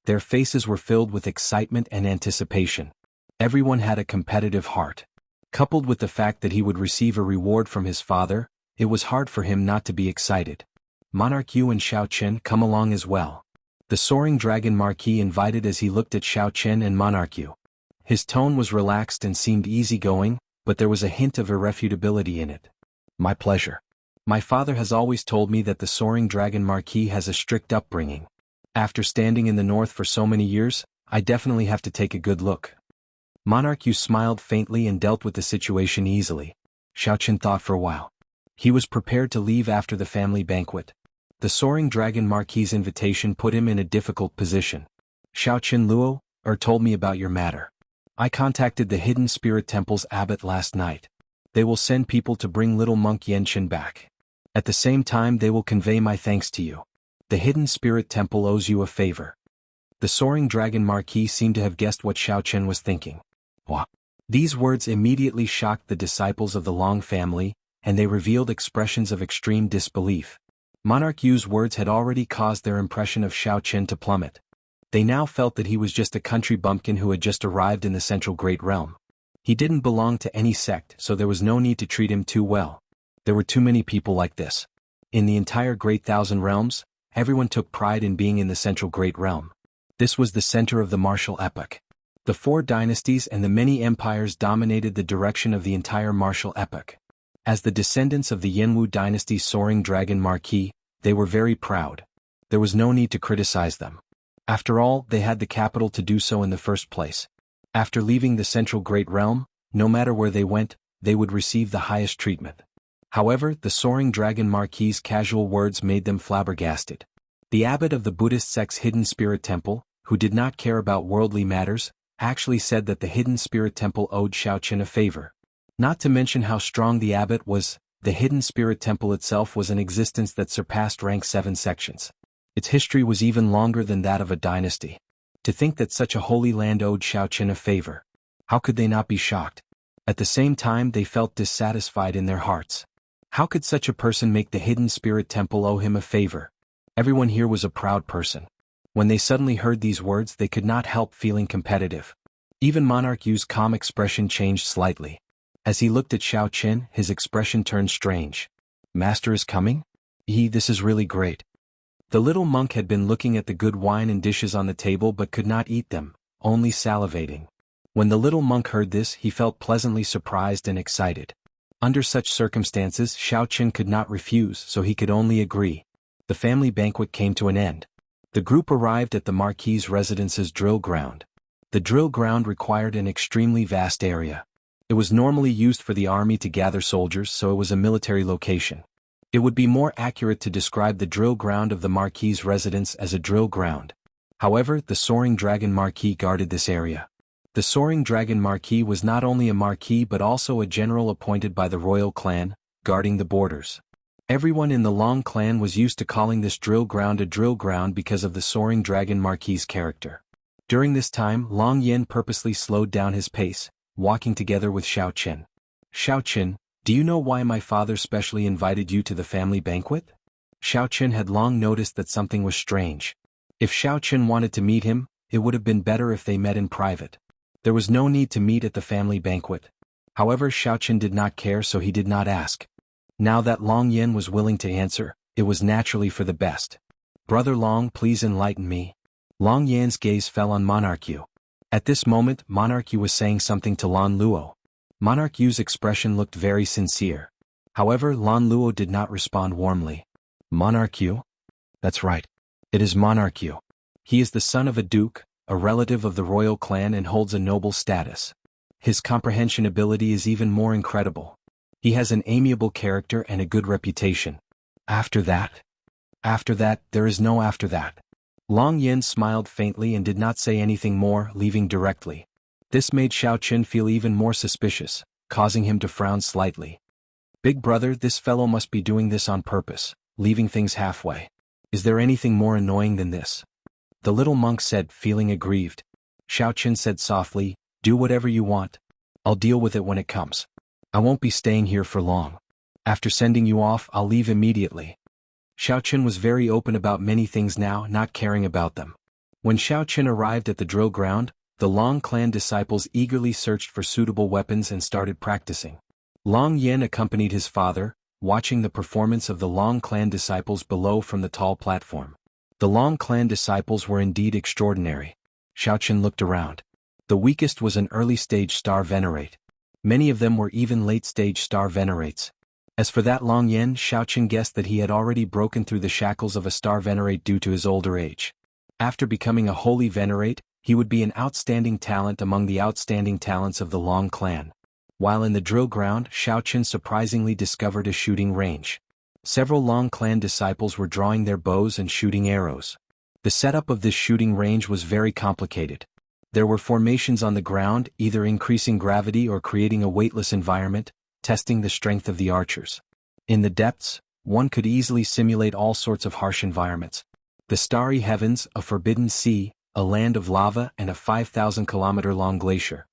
Their faces were filled with excitement and anticipation. Everyone had a competitive heart. Coupled with the fact that he would receive a reward from his father, it was hard for him not to be excited. Monarch Yu and Xiao Chen, come along as well. The soaring dragon Marquis invited as he looked at Xiao Chen and Monarch Yu. His tone was relaxed and seemed easygoing, but there was a hint of irrefutability in it. My pleasure. My father has always told me that the soaring dragon Marquis has a strict upbringing. After standing in the north for so many years, I definitely have to take a good look. Monarch Yu smiled faintly and dealt with the situation easily. Xiao Chen thought for a while. He was prepared to leave after the family banquet. The soaring dragon Marquis's invitation put him in a difficult position. Xiao Chen Luo, told me about your matter. I contacted the Hidden Spirit Temple's abbot last night. They will send people to bring little monk Yenchen back. At the same time they will convey my thanks to you. The Hidden Spirit Temple owes you a favor. The soaring dragon Marquis seemed to have guessed what Xiao Chen was thinking. What? These words immediately shocked the disciples of the Long family, and they revealed expressions of extreme disbelief. Monarch Yu's words had already caused their impression of Xiao Chen to plummet. They now felt that he was just a country bumpkin who had just arrived in the Central Great Realm. He didn't belong to any sect, so there was no need to treat him too well. There were too many people like this. In the entire Great Thousand Realms, everyone took pride in being in the Central Great Realm. This was the center of the martial epoch. The four dynasties and the many empires dominated the direction of the entire martial epoch. As the descendants of the Yanwu dynasty's soaring dragon Marquis, they were very proud. There was no need to criticize them. After all, they had the capital to do so in the first place. After leaving the Central Great Realm, no matter where they went, they would receive the highest treatment. However, the soaring dragon Marquis's casual words made them flabbergasted. The abbot of the Buddhist sect's Hidden Spirit Temple, who did not care about worldly matters, actually said that the Hidden Spirit Temple owed Xiao Chen a favor. Not to mention how strong the abbot was, the Hidden Spirit Temple itself was an existence that surpassed rank 7 sections. Its history was even longer than that of a dynasty. To think that such a holy land owed Xiao Chen a favor. How could they not be shocked? At the same time they felt dissatisfied in their hearts. How could such a person make the Hidden Spirit Temple owe him a favor? Everyone here was a proud person. When they suddenly heard these words they could not help feeling competitive. Even Monarch Yu's calm expression changed slightly. As he looked at Xiao Chen, his expression turned strange. Master is coming? This is really great. The little monk had been looking at the good wine and dishes on the table but could not eat them, only salivating. When the little monk heard this he felt pleasantly surprised and excited. Under such circumstances Xiao Chen could not refuse, so he could only agree. The family banquet came to an end. The group arrived at the Marquis's residence's drill ground. The drill ground required an extremely vast area. It was normally used for the army to gather soldiers, so it was a military location. It would be more accurate to describe the drill ground of the Marquis's residence as a drill ground. However, the soaring dragon Marquis guarded this area. The soaring dragon Marquis was not only a Marquis but also a general appointed by the royal clan, guarding the borders. Everyone in the Long clan was used to calling this drill ground a drill ground because of the soaring dragon Marquis's character. During this time, Long Yen purposely slowed down his pace, walking together with Xiao Qin. Xiao Qin, do you know why my father specially invited you to the family banquet? Xiao Qin had long noticed that something was strange. If Xiao Qin wanted to meet him, it would have been better if they met in private. There was no need to meet at the family banquet. However, Xiao Qin did not care, so he did not ask. Now that Long Yen was willing to answer, it was naturally for the best. Brother Long, please enlighten me. Long Yan's gaze fell on Monarch Yu. At this moment, Monarch Yu was saying something to Lan Luo. Monarch Yu's expression looked very sincere. However, Lan Luo did not respond warmly. Monarch Yu? That's right. It is Monarch Yu. He is the son of a duke, a relative of the royal clan, and holds a noble status. His comprehension ability is even more incredible. He has an amiable character and a good reputation. After that, there is no after that. Long Yen smiled faintly and did not say anything more, leaving directly. This made Xiao Qin feel even more suspicious, causing him to frown slightly. Big brother, this fellow must be doing this on purpose, leaving things halfway. Is there anything more annoying than this? The little monk said, feeling aggrieved. Xiao Qin said softly, do whatever you want. I'll deal with it when it comes. I won't be staying here for long. After sending you off, I'll leave immediately. Xiao Qin was very open about many things now, not caring about them. When Xiao Qin arrived at the drill ground, the Long clan disciples eagerly searched for suitable weapons and started practicing. Long Yen accompanied his father, watching the performance of the Long clan disciples below from the tall platform. The Long clan disciples were indeed extraordinary. Xiao Qin looked around. The weakest was an early-stage star venerate. Many of them were even late-stage star venerates. As for that Long Yen, Xiao Qin guessed that he had already broken through the shackles of a star venerate due to his older age. After becoming a holy venerate, he would be an outstanding talent among the outstanding talents of the Long clan. While in the drill ground, Xiao Qin surprisingly discovered a shooting range. Several Long clan disciples were drawing their bows and shooting arrows. The setup of this shooting range was very complicated. There were formations on the ground, either increasing gravity or creating a weightless environment, testing the strength of the archers. In the depths, one could easily simulate all sorts of harsh environments. The starry heavens, a forbidden sea, a land of lava, and a 5,000-kilometer-long glacier.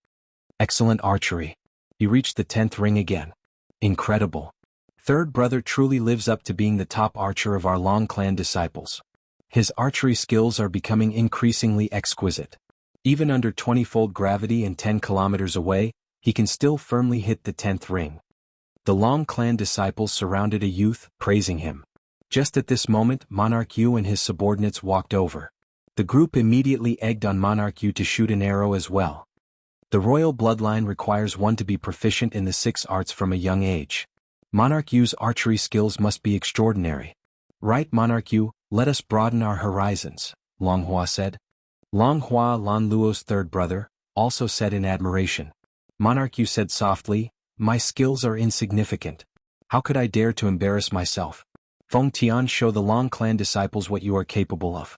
Excellent archery. He reached the 10th ring again. Incredible. Third brother truly lives up to being the top archer of our Long clan disciples. His archery skills are becoming increasingly exquisite. Even under 20-fold gravity and 10 kilometers away, he can still firmly hit the 10th ring. The Long clan disciples surrounded a youth, praising him. Just at this moment, Monarch Yu and his subordinates walked over. The group immediately egged on Monarch Yu to shoot an arrow as well. The royal bloodline requires one to be proficient in the 6 arts from a young age. Monarch Yu's archery skills must be extraordinary. Right, Monarch Yu, let us broaden our horizons, Long Hua said. Long Hua, Lan Luo's third brother, also said in admiration. Monarch Yu said softly, my skills are insignificant. How could I dare to embarrass myself? Feng Tian, show the Long clan disciples what you are capable of.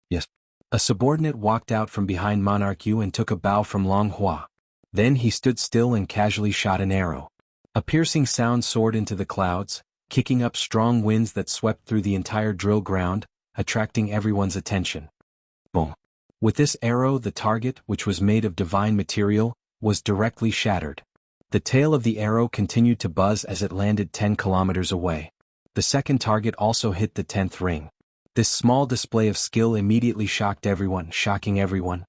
Yes. A subordinate walked out from behind Monarch Yu and took a bow from Long Hua. Then he stood still and casually shot an arrow. A piercing sound soared into the clouds, kicking up strong winds that swept through the entire drill ground, attracting everyone's attention. Boom. With this arrow, the target, which was made of divine material, was directly shattered. The tail of the arrow continued to buzz as it landed 10 kilometers away. The second target also hit the 10th ring. This small display of skill immediately shocked everyone, shocking everyone.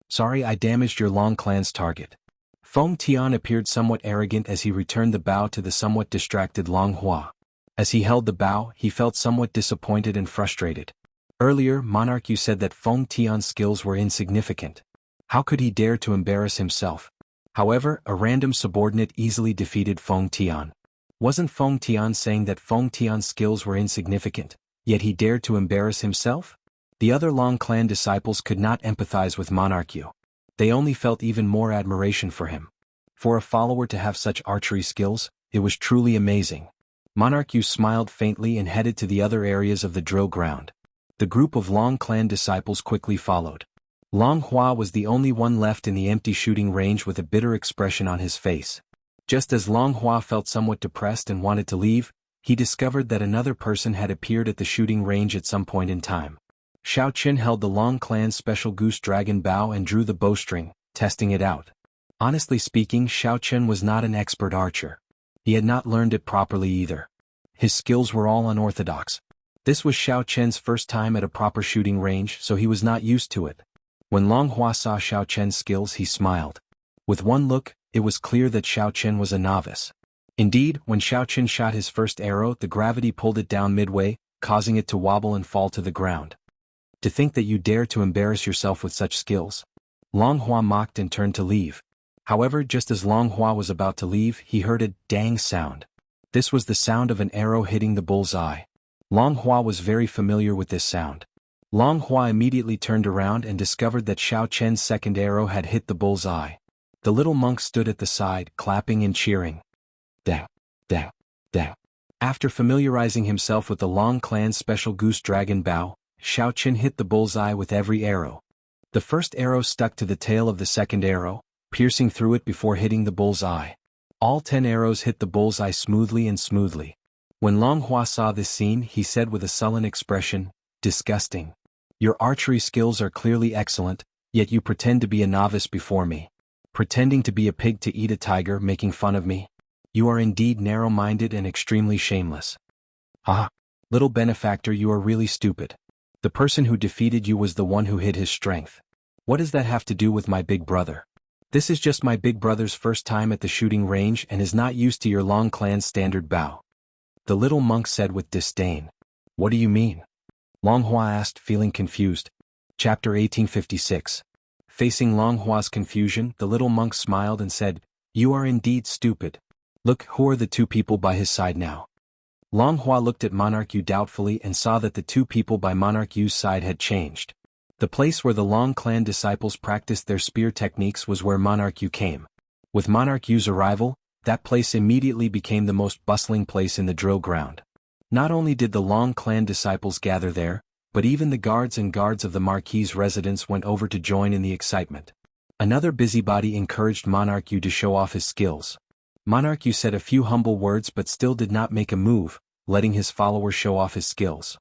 Sorry, I damaged your Long clan's target. Feng Tian appeared somewhat arrogant as he returned the bow to the somewhat distracted Long Hua. As he held the bow, he felt somewhat disappointed and frustrated. Earlier, Monarch Yu said that Feng Tian's skills were insignificant. How could he dare to embarrass himself? However, a random subordinate easily defeated Feng Tian. Wasn't Feng Tian saying that Feng Tian's skills were insignificant, yet he dared to embarrass himself? The other Long clan disciples could not empathize with Monarch Yu. They only felt even more admiration for him. For a follower to have such archery skills, it was truly amazing. Monarch Yu smiled faintly and headed to the other areas of the drill ground. The group of Long clan disciples quickly followed. Long Hua was the only one left in the empty shooting range with a bitter expression on his face. Just as Long Hua felt somewhat depressed and wanted to leave, he discovered that another person had appeared at the shooting range at some point in time. Xiao Qin held the Long Clan's special goose dragon bow and drew the bowstring, testing it out. Honestly speaking, Xiao Qin was not an expert archer. He had not learned it properly either. His skills were all unorthodox. This was Xiao Qin's first time at a proper shooting range, so he was not used to it. When Long Hua saw Xiao Qin's skills, he smiled. With one look, it was clear that Xiao Qin was a novice. Indeed, when Xiao Qin shot his first arrow, the gravity pulled it down midway, causing it to wobble and fall to the ground. To think that you dare to embarrass yourself with such skills. Long Hua mocked and turned to leave. However, just as Long Hua was about to leave, he heard a dang sound. This was the sound of an arrow hitting the bull's eye. Long Hua was very familiar with this sound. Long Hua immediately turned around and discovered that Xiao Qin's second arrow had hit the bull's eye. The little monk stood at the side, clapping and cheering. Da, da, da. After familiarizing himself with the Long Clan's special goose dragon bow, Xiao Qin hit the bull's eye with every arrow. The first arrow stuck to the tail of the second arrow, piercing through it before hitting the bull's eye. All 10 arrows hit the bull's eye smoothly and smoothly. When Long Hua saw this scene, he said with a sullen expression, "Disgusting. Your archery skills are clearly excellent, yet you pretend to be a novice before me. Pretending to be a pig to eat a tiger, making fun of me. You are indeed narrow-minded and extremely shameless. Ah, little benefactor, you are really stupid. The person who defeated you was the one who hid his strength. What does that have to do with my big brother? This is just my big brother's first time at the shooting range and is not used to your Long Clan's standard bow." The little monk said with disdain. "What do you mean?" Long Hua asked, feeling confused. Chapter 1856. Facing Long Hua's confusion, the little monk smiled and said, "You are indeed stupid. Look, who are the two people by his side now?" Long Hua looked at Monarch Yu doubtfully and saw that the two people by Monarch Yu's side had changed. The place where the Long Clan disciples practiced their spear techniques was where Monarch Yu came. With Monarch Yu's arrival, that place immediately became the most bustling place in the drill ground. Not only did the Long Clan disciples gather there, but even the guards of the Marquis's residence went over to join in the excitement. Another busybody encouraged Monarch Yu to show off his skills. Monarch Yu said a few humble words but still did not make a move, letting his follower show off his skills.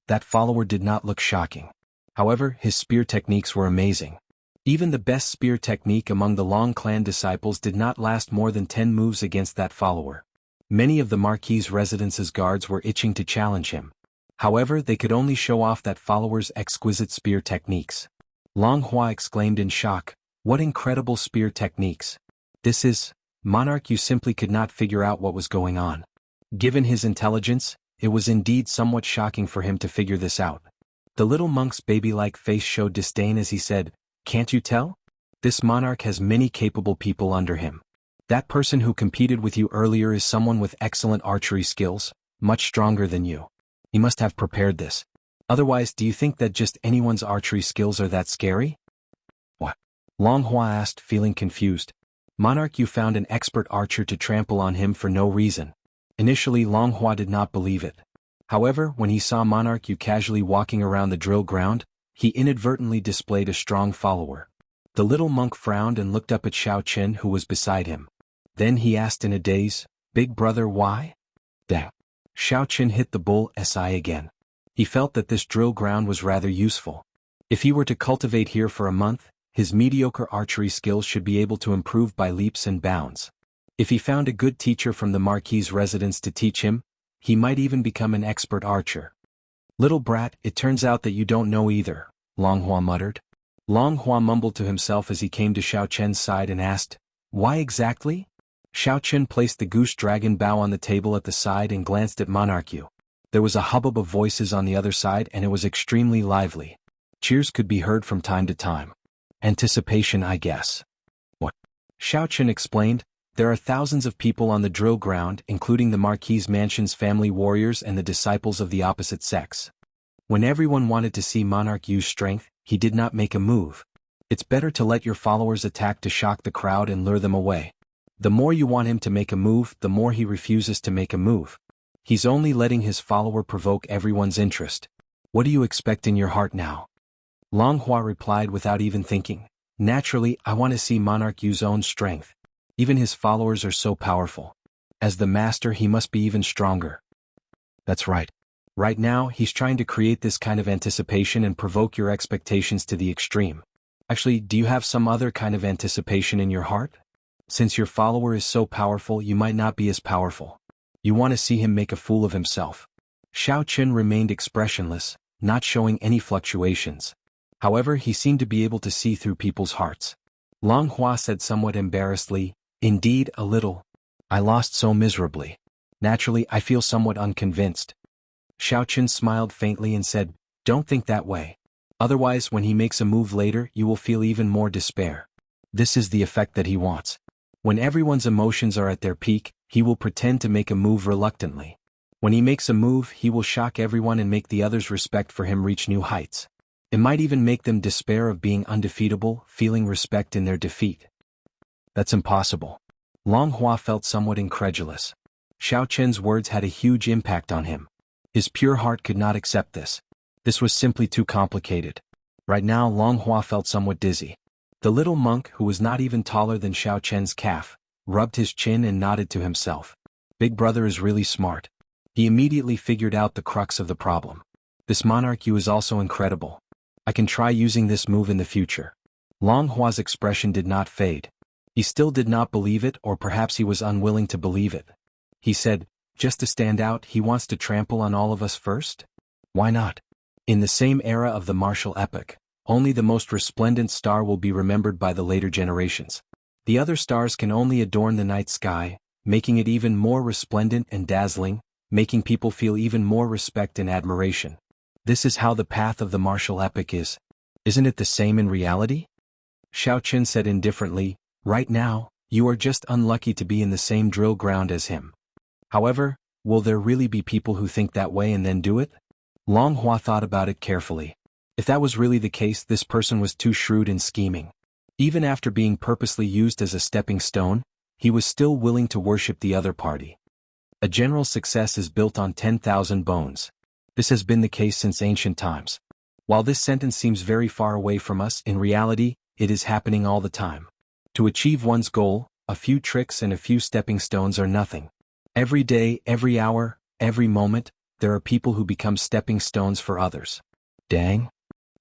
That follower did not look shocking. However, his spear techniques were amazing. Even the best spear technique among the Long Clan disciples did not last more than 10 moves against that follower. Many of the Marquis's residence's guards were itching to challenge him. However, they could only show off that follower's exquisite spear techniques. Long Hua exclaimed in shock, "What incredible spear techniques! This is..." Monarch Yu simply could not figure out what was going on. Given his intelligence, it was indeed somewhat shocking for him to figure this out. The little monk's baby-like face showed disdain as he said, "Can't you tell? This monarch has many capable people under him. That person who competed with you earlier is someone with excellent archery skills, much stronger than you. He must have prepared this. Otherwise, do you think that just anyone's archery skills are that scary?" "What?" Long Hua asked, feeling confused. Monarch Yu found an expert archer to trample on him for no reason. Initially, Long Hua did not believe it. However, when he saw Monarch Yu casually walking around the drill ground, he inadvertently displayed a strong follower. The little monk frowned and looked up at Xiao Qin, who was beside him. Then he asked in a daze, "Big brother, why?" "That." Xiao Qin hit the bull's eye again. He felt that this drill ground was rather useful. If he were to cultivate here for a month, his mediocre archery skills should be able to improve by leaps and bounds. If he found a good teacher from the Marquis's residence to teach him, he might even become an expert archer. "Little brat, it turns out that you don't know either," Long Hua muttered. Long Hua mumbled to himself as he came to Xiao Chen's side and asked, "Why exactly?" Xiao Chen placed the goose dragon bow on the table at the side and glanced at Monarch Yu. There was a hubbub of voices on the other side and it was extremely lively. Cheers could be heard from time to time. "Anticipation, I guess." "What?" Xiao Chen explained. "There are thousands of people on the drill ground, including the Marquis Mansion's family warriors and the disciples of the opposite sex. When everyone wanted to see Monarch Yu's strength, he did not make a move. It's better to let your followers attack to shock the crowd and lure them away. The more you want him to make a move, the more he refuses to make a move. He's only letting his follower provoke everyone's interest. What do you expect in your heart now?" Long Hua replied without even thinking, "Naturally, I want to see Monarch Yu's own strength. Even his followers are so powerful. As the master, he must be even stronger." That's right. Right now, he's trying to create this kind of anticipation and provoke your expectations to the extreme. Actually, do you have some other kind of anticipation in your heart? Since your follower is so powerful, you might not be as powerful. You want to see him make a fool of himself. Xiao Qun remained expressionless, not showing any fluctuations. However, he seemed to be able to see through people's hearts. Long Hua said somewhat embarrassedly, "Indeed, a little. I lost so miserably. Naturally, I feel somewhat unconvinced." Xiao Qun smiled faintly and said, "Don't think that way. Otherwise, when he makes a move later, you will feel even more despair. This is the effect that he wants. When everyone's emotions are at their peak, he will pretend to make a move reluctantly. When he makes a move, he will shock everyone and make the others' respect for him reach new heights. It might even make them despair of being undefeatable, feeling respect in their defeat." That's impossible. Long Hua felt somewhat incredulous. Xiao Qun's words had a huge impact on him. His pure heart could not accept this. This was simply too complicated. Right now, Long Hua felt somewhat dizzy. The little monk, who was not even taller than Xiao Qun's calf, rubbed his chin and nodded to himself. Big brother is really smart. He immediately figured out the crux of the problem. This monarch is also incredible. I can try using this move in the future. Long Hua's expression did not fade. He still did not believe it, or perhaps he was unwilling to believe it. He said, "Just to stand out, he wants to trample on all of us first? Why not? In the same era of the martial epoch, only the most resplendent star will be remembered by the later generations. The other stars can only adorn the night sky, making it even more resplendent and dazzling, making people feel even more respect and admiration. This is how the path of the martial epoch is. Isn't it the same in reality?" Xiao Qun said indifferently, "Right now, you are just unlucky to be in the same drill ground as him. However, will there really be people who think that way and then do it?" Long Hua thought about it carefully. If that was really the case, this person was too shrewd and scheming. Even after being purposely used as a stepping stone, he was still willing to worship the other party. A general success is built on 10,000 bones. This has been the case since ancient times. While this sentence seems very far away from us, in reality, it is happening all the time. To achieve one's goal, a few tricks and a few stepping stones are nothing. Every day, every hour, every moment, there are people who become stepping stones for others. Dang.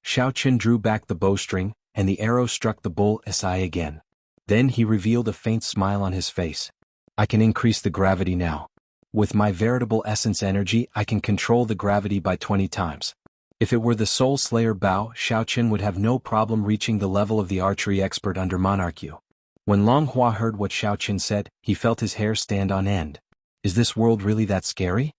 Xiao Qun drew back the bowstring, and the arrow struck the bull's eye again. Then he revealed a faint smile on his face. "I can increase the gravity now. With my veritable essence energy, I can control the gravity by 20 times. If it were the Soul Slayer Bao, Xiao Qun would have no problem reaching the level of the archery expert under Monarch. When Long Hua heard what Xiao Qun said, he felt his hair stand on end. Is this world really that scary?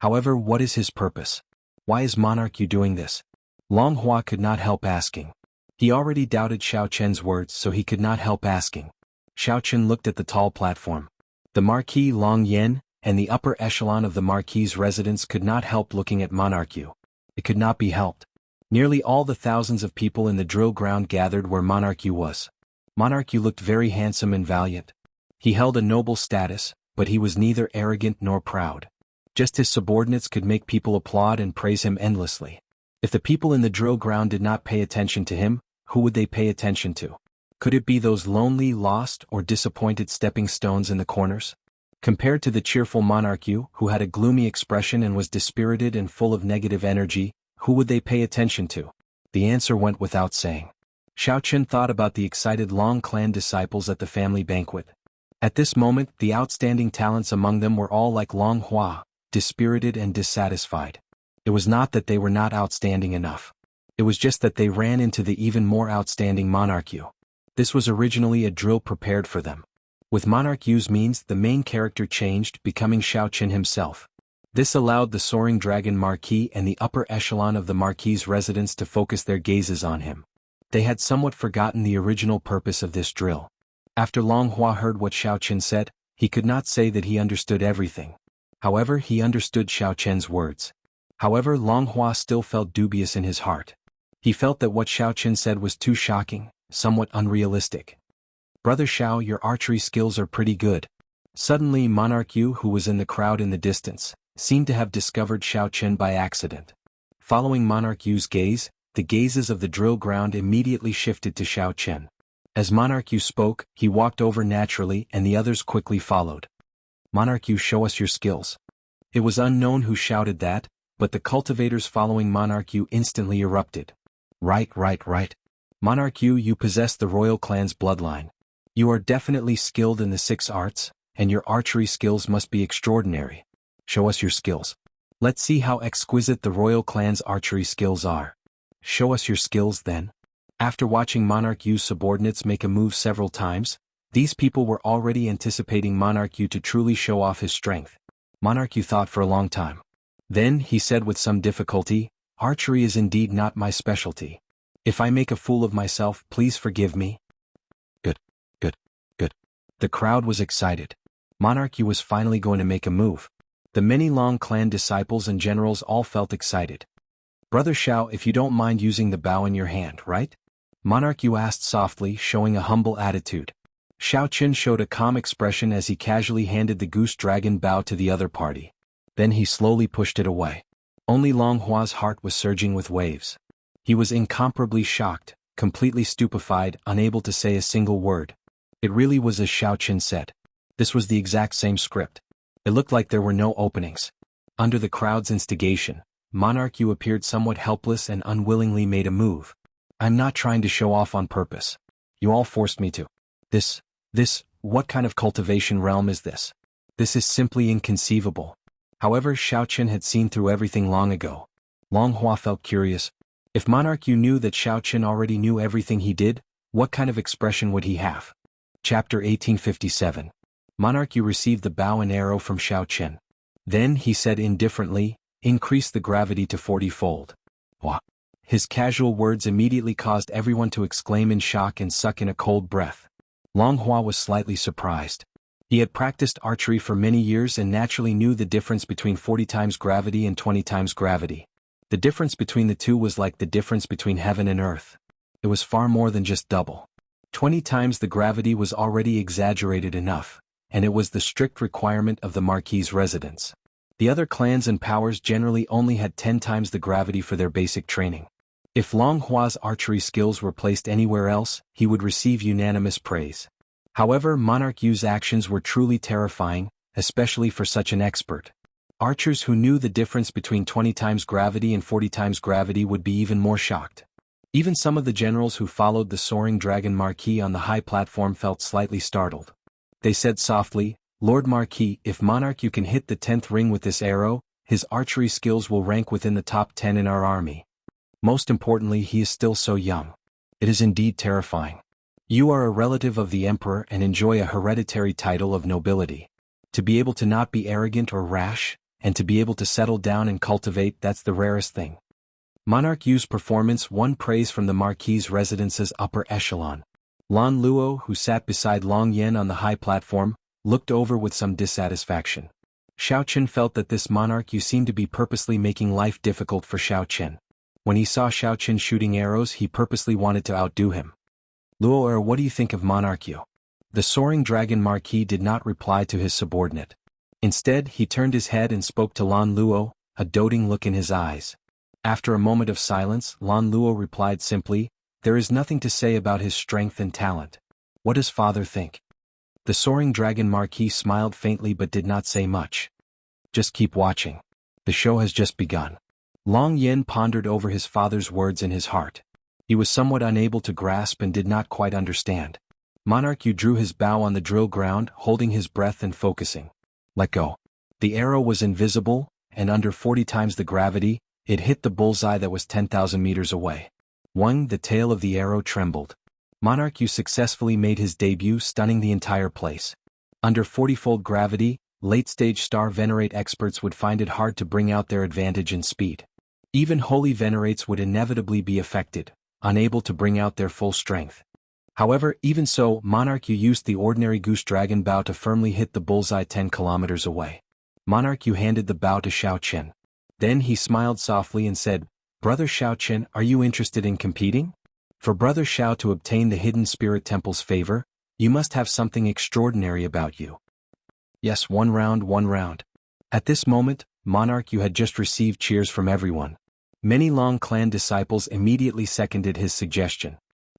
However, what is his purpose? Why is Monarch doing this? Long Hua could not help asking. He already doubted Xiao Qun's words, so he could not help asking. Xiao Qun looked at the tall platform. The Marquis Long Yen, and the upper echelon of the Marquis's residence could not help looking at Monarch. It could not be helped. Nearly all the thousands of people in the drill ground gathered where Monarch was. Monarch looked very handsome and valiant. He held a noble status, but he was neither arrogant nor proud. Just his subordinates could make people applaud and praise him endlessly. If the people in the drill ground did not pay attention to him, who would they pay attention to? Could it be those lonely, lost, or disappointed stepping stones in the corners? Compared to the cheerful Monarch, who had a gloomy expression and was dispirited and full of negative energy, who would they pay attention to? The answer went without saying. Xiao Qun thought about the excited Long clan disciples at the family banquet. At this moment, the outstanding talents among them were all like Long Hua, dispirited and dissatisfied. It was not that they were not outstanding enough. It was just that they ran into the even more outstanding Monarch. This was originally a drill prepared for them. With Monarch's means, the main character changed, becoming Xiao Qun himself. This allowed the soaring dragon Marquis and the upper echelon of the Marquis's residence to focus their gazes on him. They had somewhat forgotten the original purpose of this drill. After Long Hua heard what Xiao Qun said, he could not say that he understood everything. However, he understood Xiao Qun's words. However, Long Hua still felt dubious in his heart. He felt that what Xiao Qun said was too shocking, somewhat unrealistic. "Brother Xiao, your archery skills are pretty good." Suddenly Monarch, who was in the crowd in the distance, seemed to have discovered Xiao Qun by accident. Following Monarch's gaze, the gazes of the drill ground immediately shifted to Xiao Qun. As Monarch spoke, he walked over naturally and the others quickly followed. "Monarch, show us your skills." It was unknown who shouted that, but the cultivators following Monarch Yu instantly erupted. Right. Monarch Yu, you possess the royal clan's bloodline. You are definitely skilled in the 6 arts, and your archery skills must be extraordinary. Show us your skills. Let's see how exquisite the royal clan's archery skills are. Show us your skills then. After watching Monarch Yu's subordinates make a move several times, these people were already anticipating Monarch Yu to truly show off his strength. Monarch Yu thought for a long time. Then, he said with some difficulty, archery is indeed not my specialty. If I make a fool of myself, please forgive me. Good. The crowd was excited. Monarch Yu was finally going to make a move. The many Long clan disciples and generals all felt excited. Brother Shao, if you don't mind using the bow in your hand, right? Monarch Yu asked softly, showing a humble attitude. Shao Qin showed a calm expression as he casually handed the goose dragon bow to the other party. Then he slowly pushed it away. Only Long Hua's heart was surging with waves. He was incomparably shocked, completely stupefied, unable to say a single word. It really was as Shao Qin said. This was the exact same script. It looked like there were no openings. Under the crowd's instigation, Monarch Yu appeared somewhat helpless and unwillingly made a move. I'm not trying to show off on purpose. You all forced me to. What kind of cultivation realm is this? This is simply inconceivable. However, Shao Qin had seen through everything long ago. Long Hua felt curious. If Monarch Yu knew that Shao Qin already knew everything he did, what kind of expression would he have? Chapter 1857. Monarch Yu received the bow and arrow from Shao Qin. Then, he said indifferently, increase the gravity to 40-fold. What? His casual words immediately caused everyone to exclaim in shock and suck in a cold breath. Long Hua was slightly surprised. He had practiced archery for many years and naturally knew the difference between 40 times gravity and 20 times gravity. The difference between the two was like the difference between heaven and earth. It was far more than just double. 20 times the gravity was already exaggerated enough, and it was the strict requirement of the Marquis' residence. The other clans and powers generally only had 10 times the gravity for their basic training. If Long Hua's archery skills were placed anywhere else, he would receive unanimous praise. However, Monarch Yu's actions were truly terrifying, especially for such an expert. Archers who knew the difference between 20 times gravity and 40 times gravity would be even more shocked. Even some of the generals who followed the soaring dragon Marquis on the high platform felt slightly startled. They said softly, Lord Marquis, if Monarch Yu can hit the 10th ring with this arrow, his archery skills will rank within the top 10 in our army. Most importantly, he is still so young. It is indeed terrifying. You are a relative of the emperor and enjoy a hereditary title of nobility. To be able to not be arrogant or rash, and to be able to settle down and cultivate, that's the rarest thing. Monarch Yu's performance won praise from the Marquis' residence's upper echelon. Lan Luo, who sat beside Long Yen on the high platform, looked over with some dissatisfaction. Shao Qin felt that this Monarch Yu seemed to be purposely making life difficult for Shao Qin. When he saw Shao Qin shooting arrows, he purposely wanted to outdo him. Luo, what do you think of Monarch Yu? The soaring dragon Marquis did not reply to his subordinate. Instead, he turned his head and spoke to Lan Luo, a doting look in his eyes. After a moment of silence, Lan Luo replied simply, there is nothing to say about his strength and talent. What does father think? The soaring dragon Marquis smiled faintly but did not say much. Just keep watching. The show has just begun. Long Yen pondered over his father's words in his heart. He was somewhat unable to grasp and did not quite understand. Monarch Yu drew his bow on the drill ground, holding his breath and focusing. Let go. The arrow was invisible, and under 40 times the gravity, it hit the bullseye that was 10,000 meters away. The tail of the arrow trembled. Monarch Yu successfully made his debut, stunning the entire place. Under 40-fold gravity, late-stage star venerate experts would find it hard to bring out their advantage in speed. Even holy venerates would inevitably be affected, unable to bring out their full strength. However, even so, Monarch Yu used the ordinary goose dragon bow to firmly hit the bullseye 10 kilometers away. Monarch Yu handed the bow to Shao Qin. Then he smiled softly and said, Brother Shao Qin, are you interested in competing? For Brother Shao to obtain the Hidden Spirit Temple's favor, you must have something extraordinary about you. Yes, one round. At this moment, Monarch Yu had just received cheers from everyone. Many Long clan disciples immediately seconded his suggestion.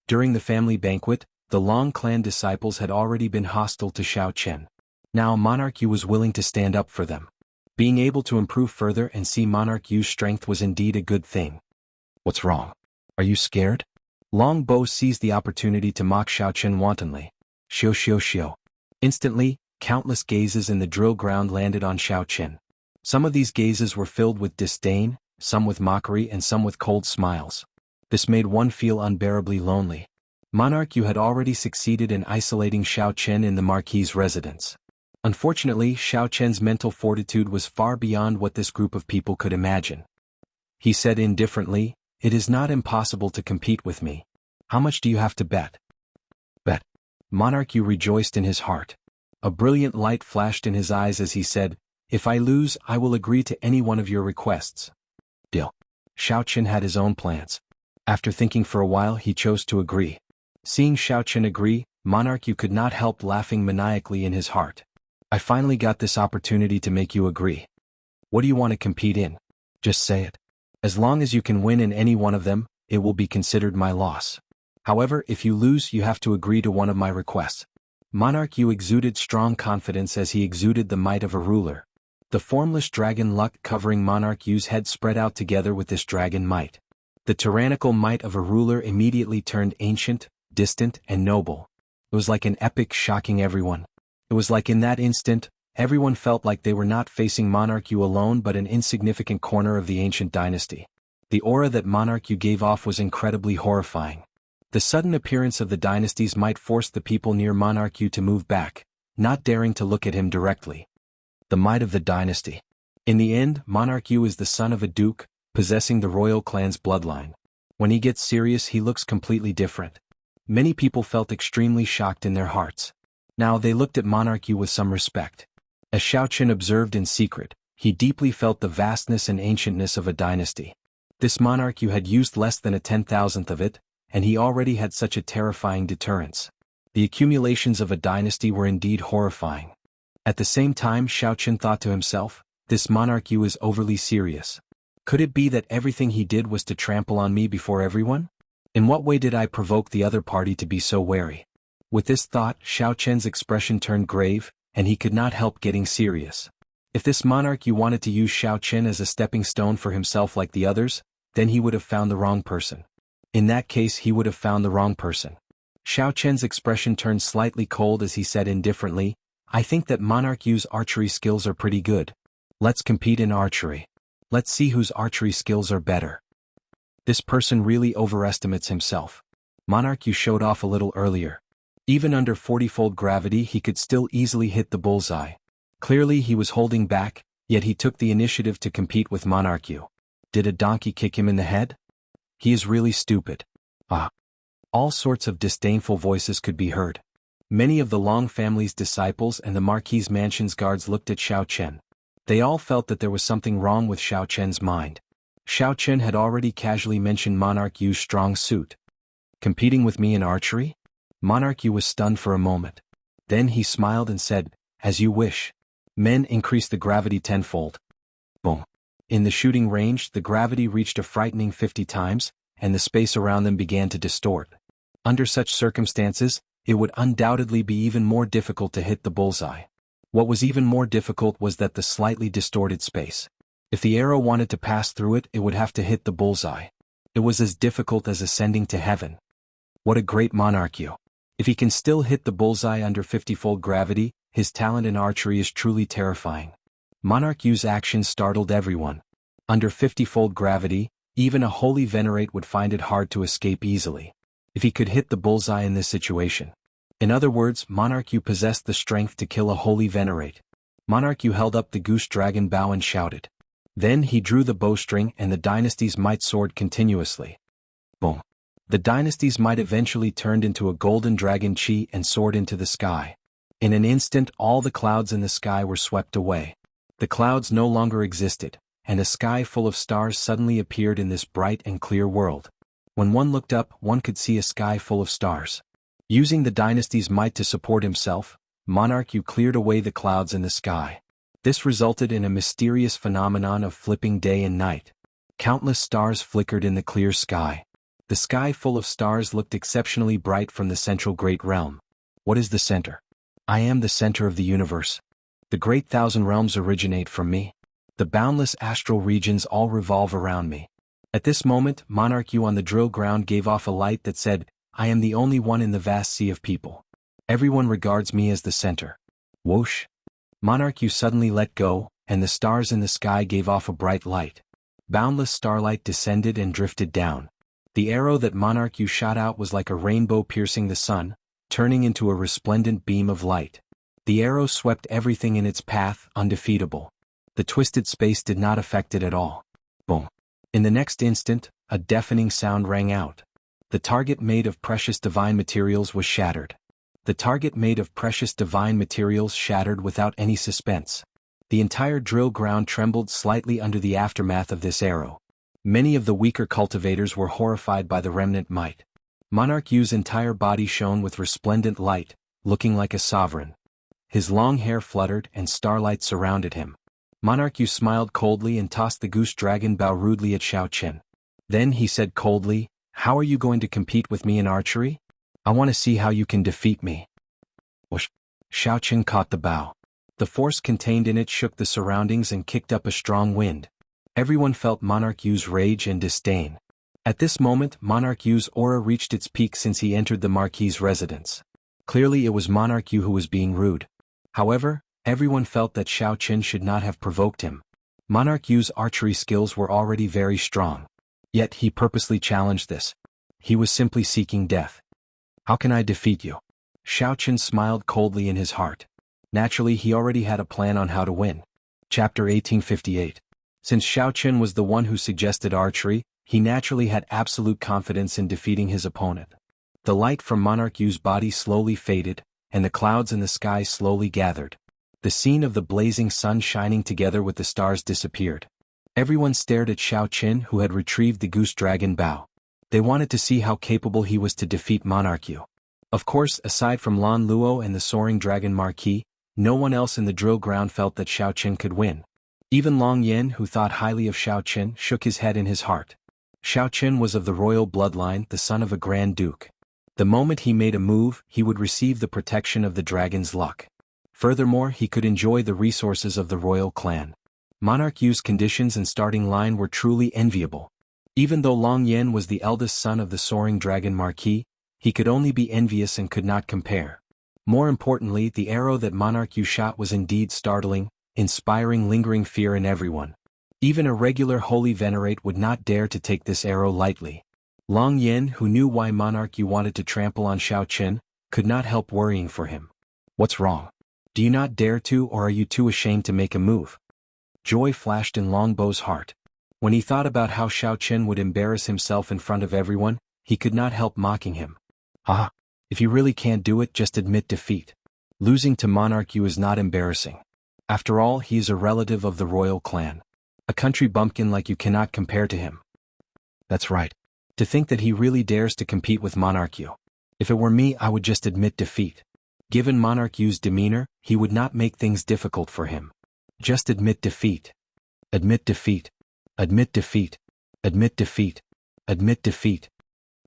During the family banquet, the Long clan disciples had already been hostile to Shao Qin. Now Monarch Yu was willing to stand up for them. Being able to improve further and see Monarch Yu's strength was indeed a good thing. What's wrong? Are you scared? Long Bo seized the opportunity to mock Xiaochen wantonly. Xiao xiao xiao. Instantly, countless gazes in the drill ground landed on Xiaochen. Some of these gazes were filled with disdain, some with mockery and some with cold smiles. This made one feel unbearably lonely. Monarch Yu had already succeeded in isolating Xiaochen in the Marquis's residence. Unfortunately, Xiaochen's mental fortitude was far beyond what this group of people could imagine. He said indifferently, "It is not impossible to compete with me. How much do you have to bet?" Bet. Monarch Yu rejoiced in his heart. A brilliant light flashed in his eyes as he said, "If I lose, I will agree to any one of your requests." Deal. Xiaochen had his own plans. After thinking for a while, he chose to agree. Seeing Xiaochen agree, Monarch Yu could not help laughing maniacally in his heart. "I finally got this opportunity to make you agree. What do you want to compete in? Just say it. As long as you can win in any one of them, it will be considered my loss. However, if you lose, you have to agree to one of my requests." Monarch Yu exuded strong confidence as he exuded the might of a ruler. The formless dragon luck covering Monarch Yu's head spread out together with this dragon might. The tyrannical might of a ruler immediately turned ancient, distant, and noble. It was like an epic shocking everyone. It was like in that instant, everyone felt like they were not facing Monarch Yu alone but an insignificant corner of the ancient dynasty. The aura that Monarch Yu gave off was incredibly horrifying. The sudden appearance of the dynasty's might forced the people near Monarch Yu to move back, not daring to look at him directly. The might of the dynasty. In the end, Monarch Yu is the son of a duke, possessing the royal clan's bloodline. When he gets serious, he looks completely different. Many people felt extremely shocked in their hearts. Now they looked at Monarch Yu with some respect. As Xiaochen observed in secret, he deeply felt the vastness and ancientness of a dynasty. This Monarch Yu had used less than a 10,000th of it, and he already had such a terrifying deterrence. The accumulations of a dynasty were indeed horrifying. At the same time, Xiaochen thought to himself, "This Monarch Yu is overly serious. Could it be that everything he did was to trample on me before everyone? In what way did I provoke the other party to be so wary?" With this thought, Xiaochen's expression turned grave, and he could not help getting serious. If this Monarch Yu wanted to use Xiaochen as a stepping stone for himself like the others, then he would have found the wrong person. In that case, he would have found the wrong person. Xiaochen's expression turned slightly cold as he said indifferently, "I think that Monarch Yu's archery skills are pretty good. Let's compete in archery. Let's see whose archery skills are better." This person really overestimates himself. Monarch Yu showed off a little earlier. Even under 40-fold gravity, he could still easily hit the bullseye. Clearly he was holding back, yet he took the initiative to compete with Monarch Yu. Did a donkey kick him in the head? He is really stupid. Ah. All sorts of disdainful voices could be heard. Many of the Long family's disciples and the Marquis Mansion's guards looked at Xiaochen. They all felt that there was something wrong with Xiaochen's mind. Xiaochen had already casually mentioned Monarch Yu's strong suit. "Competing with me in archery?" Monarch Yu was stunned for a moment. Then he smiled and said, "As you wish. Men, increase the gravity tenfold." Boom. In the shooting range, the gravity reached a frightening 50 times, and the space around them began to distort. Under such circumstances, it would undoubtedly be even more difficult to hit the bullseye. What was even more difficult was that the slightly distorted space. If the arrow wanted to pass through it, it would have to hit the bullseye. It was as difficult as ascending to heaven. What a great Monarch Yu. If he can still hit the bullseye under 50-fold gravity, his talent in archery is truly terrifying. Monarch Yu's actions startled everyone. Under 50-fold gravity, even a holy venerate would find it hard to escape easily. If he could hit the bullseye in this situation. In other words, Monarch Yu possessed the strength to kill a holy venerate. Monarch Yu held up the goose dragon bow and shouted. Then he drew the bowstring and the dynasty's might soared continuously. Boom. The dynasty's might eventually turned into a golden dragon chi and soared into the sky. In an instant, all the clouds in the sky were swept away. The clouds no longer existed, and a sky full of stars suddenly appeared in this bright and clear world. When one looked up, one could see a sky full of stars. Using the dynasty's might to support himself, Monarch Yu cleared away the clouds in the sky. This resulted in a mysterious phenomenon of flipping day and night. Countless stars flickered in the clear sky. The sky full of stars looked exceptionally bright from the central great realm. What is the center? I am the center of the universe. The great thousand realms originate from me. The boundless astral regions all revolve around me. At this moment, Monarch Yu on the drill ground gave off a light that said, I am the only one in the vast sea of people. Everyone regards me as the center. Whoosh! Monarch Yu suddenly let go, and the stars in the sky gave off a bright light. Boundless starlight descended and drifted down. The arrow that Monarch Yu shot out was like a rainbow piercing the sun, turning into a resplendent beam of light. The arrow swept everything in its path, undefeatable. The twisted space did not affect it at all. Boom! In the next instant, a deafening sound rang out. The target made of precious divine materials was shattered. The target made of precious divine materials shattered without any suspense. The entire drill ground trembled slightly under the aftermath of this arrow. Many of the weaker cultivators were horrified by the remnant might. Monarch Yu's entire body shone with resplendent light, looking like a sovereign. His long hair fluttered and starlight surrounded him. Monarch Yu smiled coldly and tossed the goose dragon bow rudely at Xiao Qin. Then he said coldly, How are you going to compete with me in archery? I want to see how you can defeat me. Whoosh! Xiao Qin caught the bow. The force contained in it shook the surroundings and kicked up a strong wind. Everyone felt Monarch Yu's rage and disdain. At this moment, Monarch Yu's aura reached its peak since he entered the Marquis's residence. Clearly it was Monarch Yu who was being rude. However, everyone felt that Xiao Qin should not have provoked him. Monarch Yu's archery skills were already very strong. Yet he purposely challenged this. He was simply seeking death. How can I defeat you? Xiao Qin smiled coldly in his heart. Naturally, he already had a plan on how to win. Chapter 1858. Since Xiao Qin was the one who suggested archery, he naturally had absolute confidence in defeating his opponent. The light from Monarch Yu's body slowly faded, and the clouds in the sky slowly gathered. The scene of the blazing sun shining together with the stars disappeared. Everyone stared at Xiao Qin, who had retrieved the goose dragon bow. They wanted to see how capable he was to defeat Monarch Yu. Of course, aside from Lan Luo and the soaring dragon Marquis, no one else in the drill ground felt that Xiao Qin could win. Even Long Yen, who thought highly of Xiao Qin, shook his head in his heart. Xiao Qin was of the royal bloodline, the son of a grand duke. The moment he made a move, he would receive the protection of the dragon's luck. Furthermore, he could enjoy the resources of the royal clan. Monarch Yu's conditions and starting line were truly enviable. Even though Long Yen was the eldest son of the soaring dragon Marquis, he could only be envious and could not compare. More importantly, the arrow that Monarch Yu shot was indeed startling, inspiring lingering fear in everyone. Even a regular holy venerate would not dare to take this arrow lightly. Long Yen, who knew why Monarch Yu wanted to trample on Xiao Qin, could not help worrying for him. What's wrong? Do you not dare to, or are you too ashamed to make a move? Joy flashed in Longbow's heart. When he thought about how Xiao Qin would embarrass himself in front of everyone, he could not help mocking him. Ah! If you really can't do it, just admit defeat. Losing to Monarch Yu is not embarrassing. After all, he is a relative of the royal clan. A country bumpkin like you cannot compare to him. That's right. To think that he really dares to compete with Monarch Yu. If it were me, I would just admit defeat. Given Monarch Yu's demeanor, he would not make things difficult for him. Just admit defeat. Admit defeat. Admit defeat. Admit defeat. Admit defeat.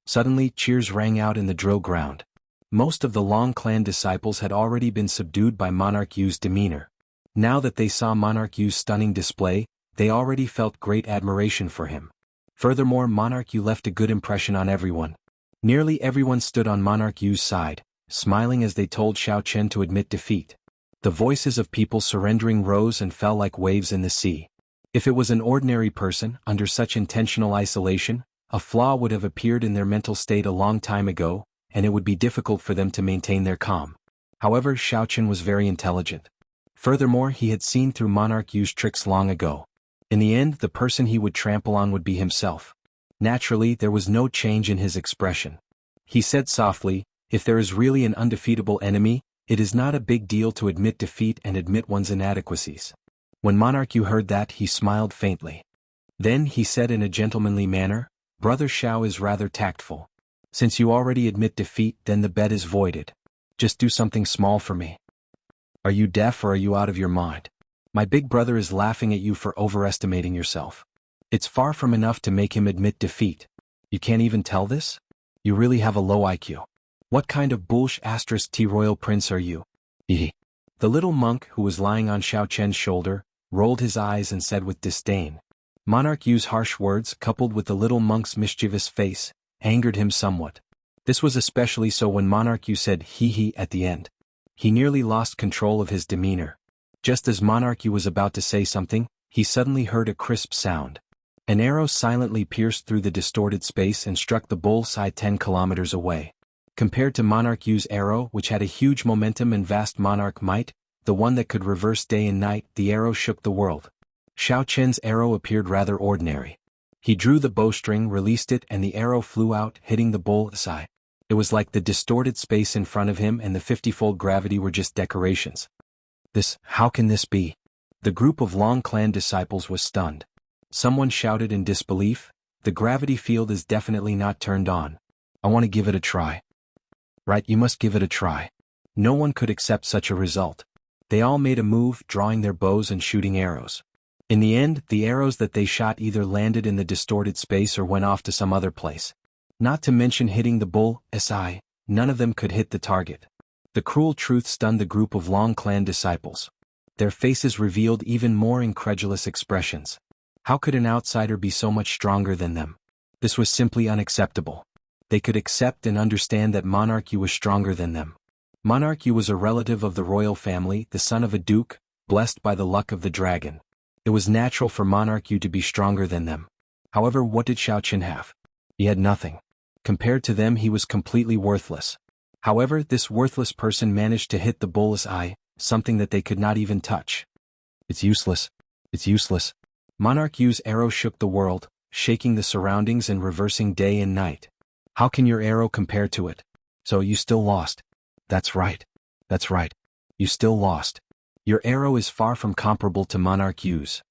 Suddenly, cheers rang out in the drill ground. Most of the Long clan disciples had already been subdued by Monarch Yu's demeanor. Now that they saw Monarch Yu's stunning display, they already felt great admiration for him. Furthermore, Monarch Yu left a good impression on everyone. Nearly everyone stood on Monarch Yu's side, smiling as they told Xiao Qin to admit defeat. The voices of people surrendering rose and fell like waves in the sea. If it was an ordinary person, under such intentional isolation, a flaw would have appeared in their mental state a long time ago, and it would be difficult for them to maintain their calm. However, Xiao Qin was very intelligent. Furthermore, he had seen through Monarch Yu's tricks long ago. In the end, the person he would trample on would be himself. Naturally, there was no change in his expression. He said softly, if there is really an undefeatable enemy, it is not a big deal to admit defeat and admit one's inadequacies. When Monarch Yu heard that, he smiled faintly. Then he said in a gentlemanly manner, Brother Xiao is rather tactful. Since you already admit defeat, then the bet is voided. Just do something small for me. Are you deaf or are you out of your mind? My big brother is laughing at you for overestimating yourself. It's far from enough to make him admit defeat. You can't even tell this? You really have a low IQ. What kind of bullsh**t royal prince are you? The little monk who was lying on Xiao Qian's shoulder, rolled his eyes and said with disdain. Monarch Yu's harsh words, coupled with the little monk's mischievous face, angered him somewhat. This was especially so when Monarch Yu said he at the end. He nearly lost control of his demeanor. Just as Monarch Yu was about to say something, he suddenly heard a crisp sound. An arrow silently pierced through the distorted space and struck the bull's eye 10 kilometers away. Compared to Monarch Yu's arrow, which had a huge momentum and vast monarch might, the one that could reverse day and night, the arrow shook the world. Xiao Qian's arrow appeared rather ordinary. He drew the bowstring, released it, and the arrow flew out, hitting the bull's eye. It was like the distorted space in front of him and the 50-fold gravity were just decorations. How can this be? The group of Long Clan disciples was stunned. Someone shouted in disbelief, "The gravity field is definitely not turned on. I want to give it a try." "Right, you must give it a try." No one could accept such a result. They all made a move, drawing their bows and shooting arrows. In the end, the arrows that they shot either landed in the distorted space or went off to some other place. Not to mention hitting the bull's eye, none of them could hit the target. The cruel truth stunned the group of Long Clan disciples. Their faces revealed even more incredulous expressions. How could an outsider be so much stronger than them? This was simply unacceptable. They could accept and understand that Monarch Yu was stronger than them. Monarch Yu was a relative of the royal family, the son of a duke, blessed by the luck of the dragon. It was natural for Monarch Yu to be stronger than them. However, what did Xiao Qian have? He had nothing. Compared to them, he was completely worthless. However, this worthless person managed to hit the bull's eye, something that they could not even touch. It's useless. It's useless. Monarch Yu's arrow shook the world, shaking the surroundings and reversing day and night. How can your arrow compare to it? So you still lost. That's right. That's right. You still lost. Your arrow is far from comparable to Monarch Yu's.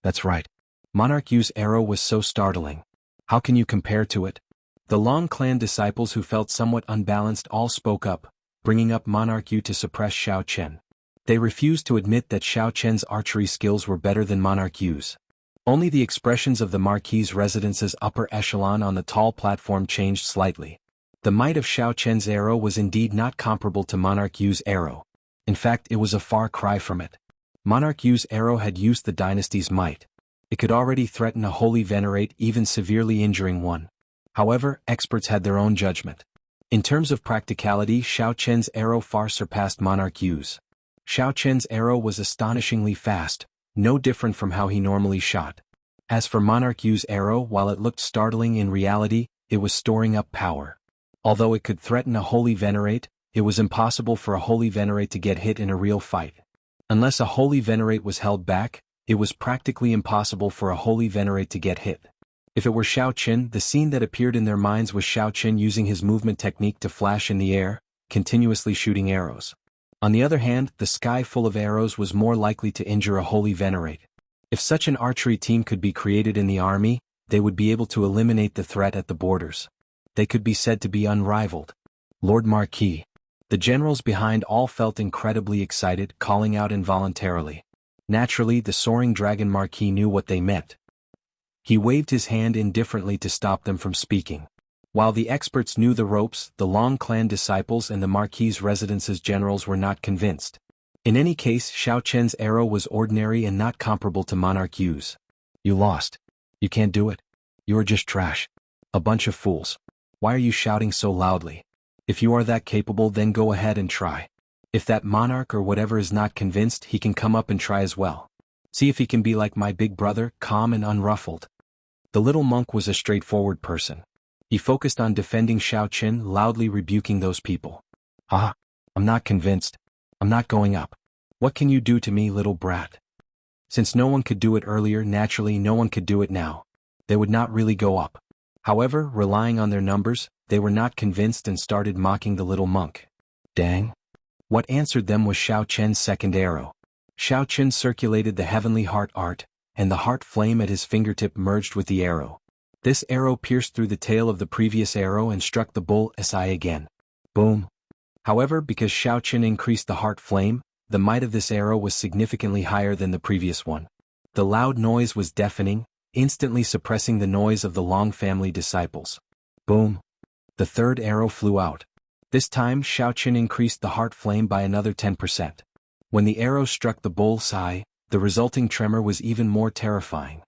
That's right. Monarch Yu's arrow was so startling. How can you compare to it? The Long Clan disciples who felt somewhat unbalanced all spoke up, bringing up Monarch Yu to suppress Xiao Qian. They refused to admit that Xiao Qian's archery skills were better than Monarch Yu's. Only the expressions of the Marquis's residence's upper echelon on the tall platform changed slightly. The might of Xiao Qian's arrow was indeed not comparable to Monarch Yu's arrow. In fact, it was a far cry from it. Monarch Yu's arrow had used the dynasty's might. It could already threaten a holy venerate, even severely injuring one. However, experts had their own judgment. In terms of practicality, Xiao Qian's arrow far surpassed Monarch Yu's. Xiao Qian's arrow was astonishingly fast, no different from how he normally shot. As for Monarch Yu's arrow, while it looked startling in reality, it was storing up power. Although it could threaten a holy venerate, it was impossible for a holy venerate to get hit in a real fight. Unless a holy venerate was held back, it was practically impossible for a holy venerate to get hit. If it were Xiao Qian, the scene that appeared in their minds was Xiao Qian using his movement technique to flash in the air, continuously shooting arrows. On the other hand, the sky full of arrows was more likely to injure a holy venerate. If such an archery team could be created in the army, they would be able to eliminate the threat at the borders. They could be said to be unrivaled. Lord Marquis. The generals behind all felt incredibly excited, calling out involuntarily. Naturally, the soaring dragon Marquis knew what they meant. He waved his hand indifferently to stop them from speaking. While the experts knew the ropes, the Long Clan disciples and the Marquis's residence's generals were not convinced. In any case, Xiao Qian's arrow was ordinary and not comparable to Monarch Yu's. You lost. You can't do it. You are just trash. A bunch of fools. Why are you shouting so loudly? If you are that capable, then go ahead and try. If that monarch or whatever is not convinced, he can come up and try as well. See if he can be like my big brother, calm and unruffled. The little monk was a straightforward person. He focused on defending Xiao Qian, loudly rebuking those people. Ah, I'm not convinced. I'm not going up. What can you do to me, little brat? Since no one could do it earlier, naturally no one could do it now. They would not really go up. However, relying on their numbers, they were not convinced and started mocking the little monk. Dang. What answered them was Xiao Qian's second arrow. Xiao Qian circulated the heavenly heart art, and the heart flame at his fingertip merged with the arrow. This arrow pierced through the tail of the previous arrow and struck the bull's eye again. Boom. However, because Xiao Qian increased the heart flame, the might of this arrow was significantly higher than the previous one. The loud noise was deafening, instantly suppressing the noise of the Long family disciples. Boom. The third arrow flew out. This time, Xiao Qian increased the heart flame by another 10%. When the arrow struck the bull's eye, The resulting tremor was even more terrifying.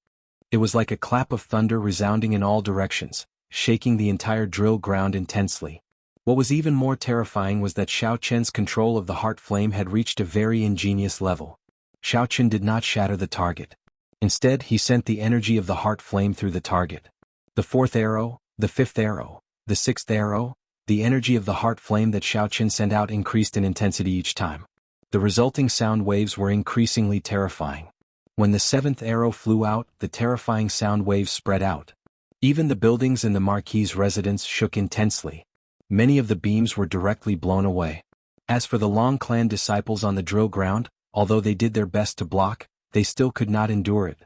It was like a clap of thunder resounding in all directions, shaking the entire drill ground intensely. What was even more terrifying was that Xiao Chen's control of the heart flame had reached a very ingenious level. Xiao Chen did not shatter the target. Instead, he sent the energy of the heart flame through the target. The fourth arrow, the fifth arrow, the sixth arrow, the energy of the heart flame that Xiao Chen sent out increased in intensity each time. The resulting sound waves were increasingly terrifying. When the seventh arrow flew out, the terrifying sound waves spread out. Even the buildings in the Marquis's residence shook intensely. Many of the beams were directly blown away. As for the Long clan disciples on the drill ground, although they did their best to block, they still could not endure it.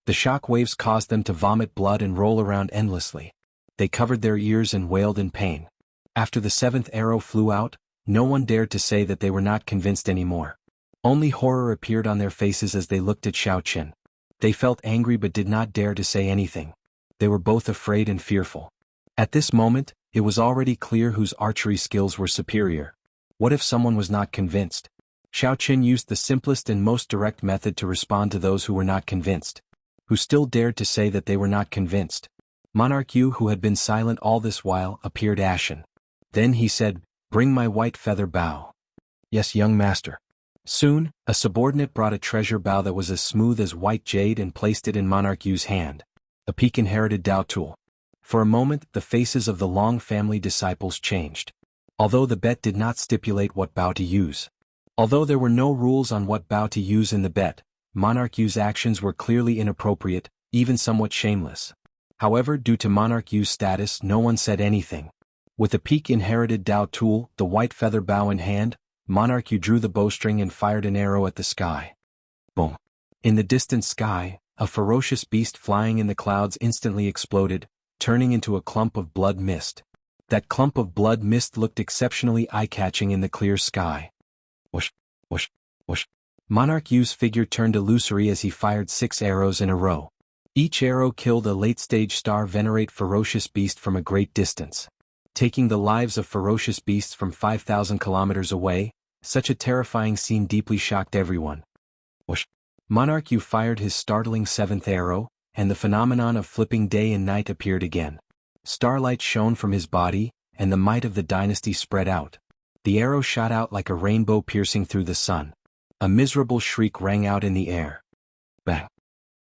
The shock waves caused them to vomit blood and roll around endlessly. They covered their ears and wailed in pain. After the seventh arrow flew out, no one dared to say that they were not convinced anymore. Only horror appeared on their faces as they looked at Xiao Chen. They felt angry but did not dare to say anything. They were both afraid and fearful. At this moment, it was already clear whose archery skills were superior. What if someone was not convinced? Xiao Chen used the simplest and most direct method to respond to those who were not convinced, who still dared to say that they were not convinced. Monarch Yu, who had been silent all this while, appeared ashen. Then he said, "Bring my white feather bow." "Yes, young master." Soon, a subordinate brought a treasure bow that was as smooth as white jade and placed it in Monarch Yu's hand. A peak-inherited Dao tool. For a moment, the faces of the Long family disciples changed. Although the bet did not stipulate what bow to use. Although there were no rules on what bow to use in the bet, Monarch Yu's actions were clearly inappropriate, even somewhat shameless. However, due to Monarch Yu's status, no one said anything. With a peak-inherited Dao tool, the white feather bow in hand, Monarch Yu drew the bowstring and fired an arrow at the sky. Boom! In the distant sky, a ferocious beast flying in the clouds instantly exploded, turning into a clump of blood mist. That clump of blood mist looked exceptionally eye-catching in the clear sky. Whoosh, whoosh, whoosh. Monarch Yu's figure turned illusory as he fired 6 arrows in a row. Each arrow killed a late-stage star venerate ferocious beast from a great distance. Taking the lives of ferocious beasts from 5,000 kilometers away, such a terrifying scene deeply shocked everyone. Whoosh. Monarch Yu fired his startling 7th arrow, and the phenomenon of flipping day and night appeared again. Starlight shone from his body, and the might of the dynasty spread out. The arrow shot out like a rainbow piercing through the sun. A miserable shriek rang out in the air. Bang!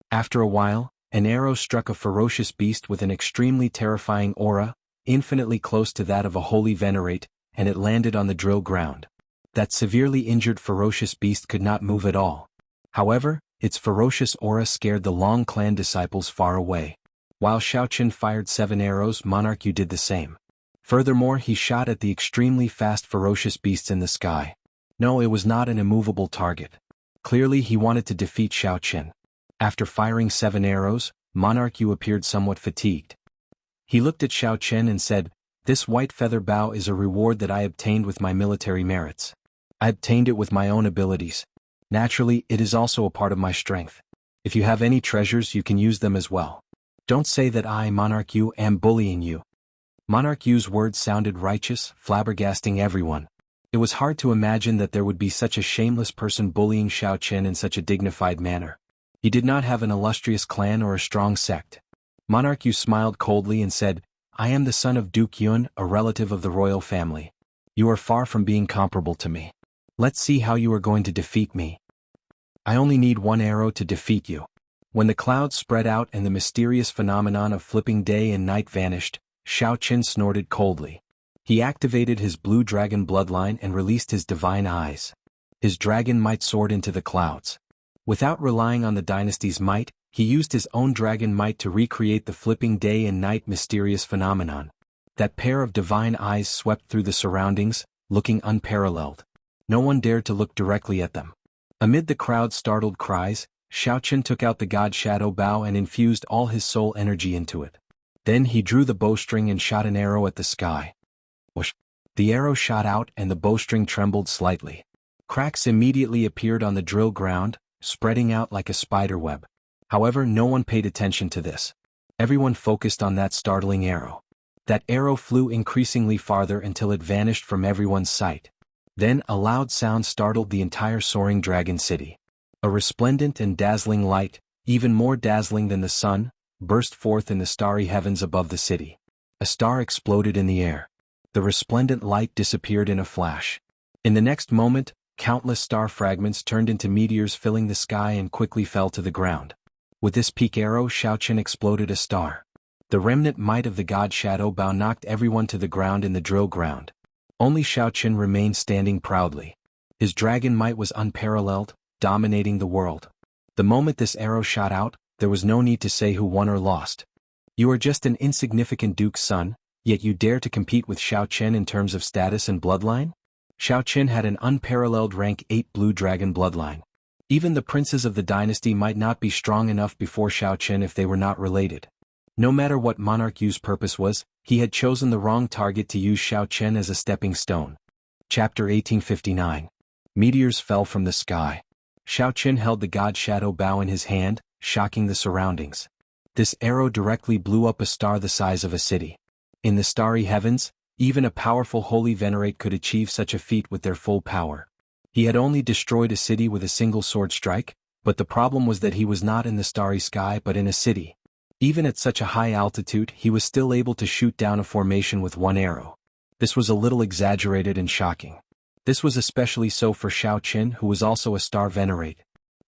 After a while, an arrow struck a ferocious beast with an extremely terrifying aura, infinitely close to that of a holy venerate, and it landed on the drill ground. That severely injured ferocious beast could not move at all. However, its ferocious aura scared the Long clan disciples far away. While Xiao Chen fired 7 arrows, Monarch Yu did the same. Furthermore, he shot at the extremely fast ferocious beasts in the sky. No, it was not an immovable target. Clearly he wanted to defeat Xiao Chen. After firing 7 arrows, Monarch Yu appeared somewhat fatigued. He looked at Xiao Chen and said, "This white feather bow is a reward that I obtained with my military merits. I obtained it with my own abilities. Naturally, it is also a part of my strength. If you have any treasures, you can use them as well. Don't say that I, Monarch Yu, am bullying you." Monarch Yu's words sounded righteous, flabbergasting everyone. It was hard to imagine that there would be such a shameless person bullying Xiao Chen in such a dignified manner. He did not have an illustrious clan or a strong sect. Monarch Yu smiled coldly and said, "I am the son of Duke Yun, a relative of the royal family. You are far from being comparable to me. Let's see how you are going to defeat me. I only need 1 arrow to defeat you." When the clouds spread out and the mysterious phenomenon of flipping day and night vanished, Xiao Chen snorted coldly. He activated his blue dragon bloodline and released his divine eyes. His dragon might soared into the clouds. Without relying on the dynasty's might, he used his own dragon might to recreate the flipping day and night mysterious phenomenon. That pair of divine eyes swept through the surroundings, looking unparalleled. No one dared to look directly at them. Amid the crowd's startled cries, Xiao Chen took out the god shadow bow and infused all his soul energy into it. Then he drew the bowstring and shot an arrow at the sky. Whoosh! The arrow shot out and the bowstring trembled slightly. Cracks immediately appeared on the drill ground, spreading out like a spider web. However, no one paid attention to this. Everyone focused on that startling arrow. That arrow flew increasingly farther until it vanished from everyone's sight. Then a loud sound startled the entire soaring dragon city. A resplendent and dazzling light, even more dazzling than the sun, burst forth in the starry heavens above the city. A star exploded in the air. The resplendent light disappeared in a flash. In the next moment, countless star fragments turned into meteors filling the sky and quickly fell to the ground. With this peak arrow, Xiaoqian exploded a star. The remnant might of the god Shadow Bao knocked everyone to the ground in the drill ground. Only Xiaoqian remained standing proudly. His dragon might was unparalleled, dominating the world. The moment this arrow shot out, there was no need to say who won or lost. You are just an insignificant duke's son, yet you dare to compete with Xiaoqian in terms of status and bloodline? Xiaoqian had an unparalleled rank 8 blue dragon bloodline. Even the princes of the dynasty might not be strong enough before Xiaoqian if they were not related. No matter what Monarch Yu's purpose was, he had chosen the wrong target to use Xiaoqian as a stepping stone. Chapter 1859. Meteors fell from the sky. Xiaoqian held the god Shadow Bao in his hand, shocking the surroundings. This arrow directly blew up a star the size of a city. In the starry heavens, even a powerful holy venerate could achieve such a feat with their full power. He had only destroyed a city with a single sword strike, but the problem was that he was not in the starry sky but in a city. Even at such a high altitude, he was still able to shoot down a formation with one arrow. This was a little exaggerated and shocking. This was especially so for Xiaoqian, who was also a star venerate.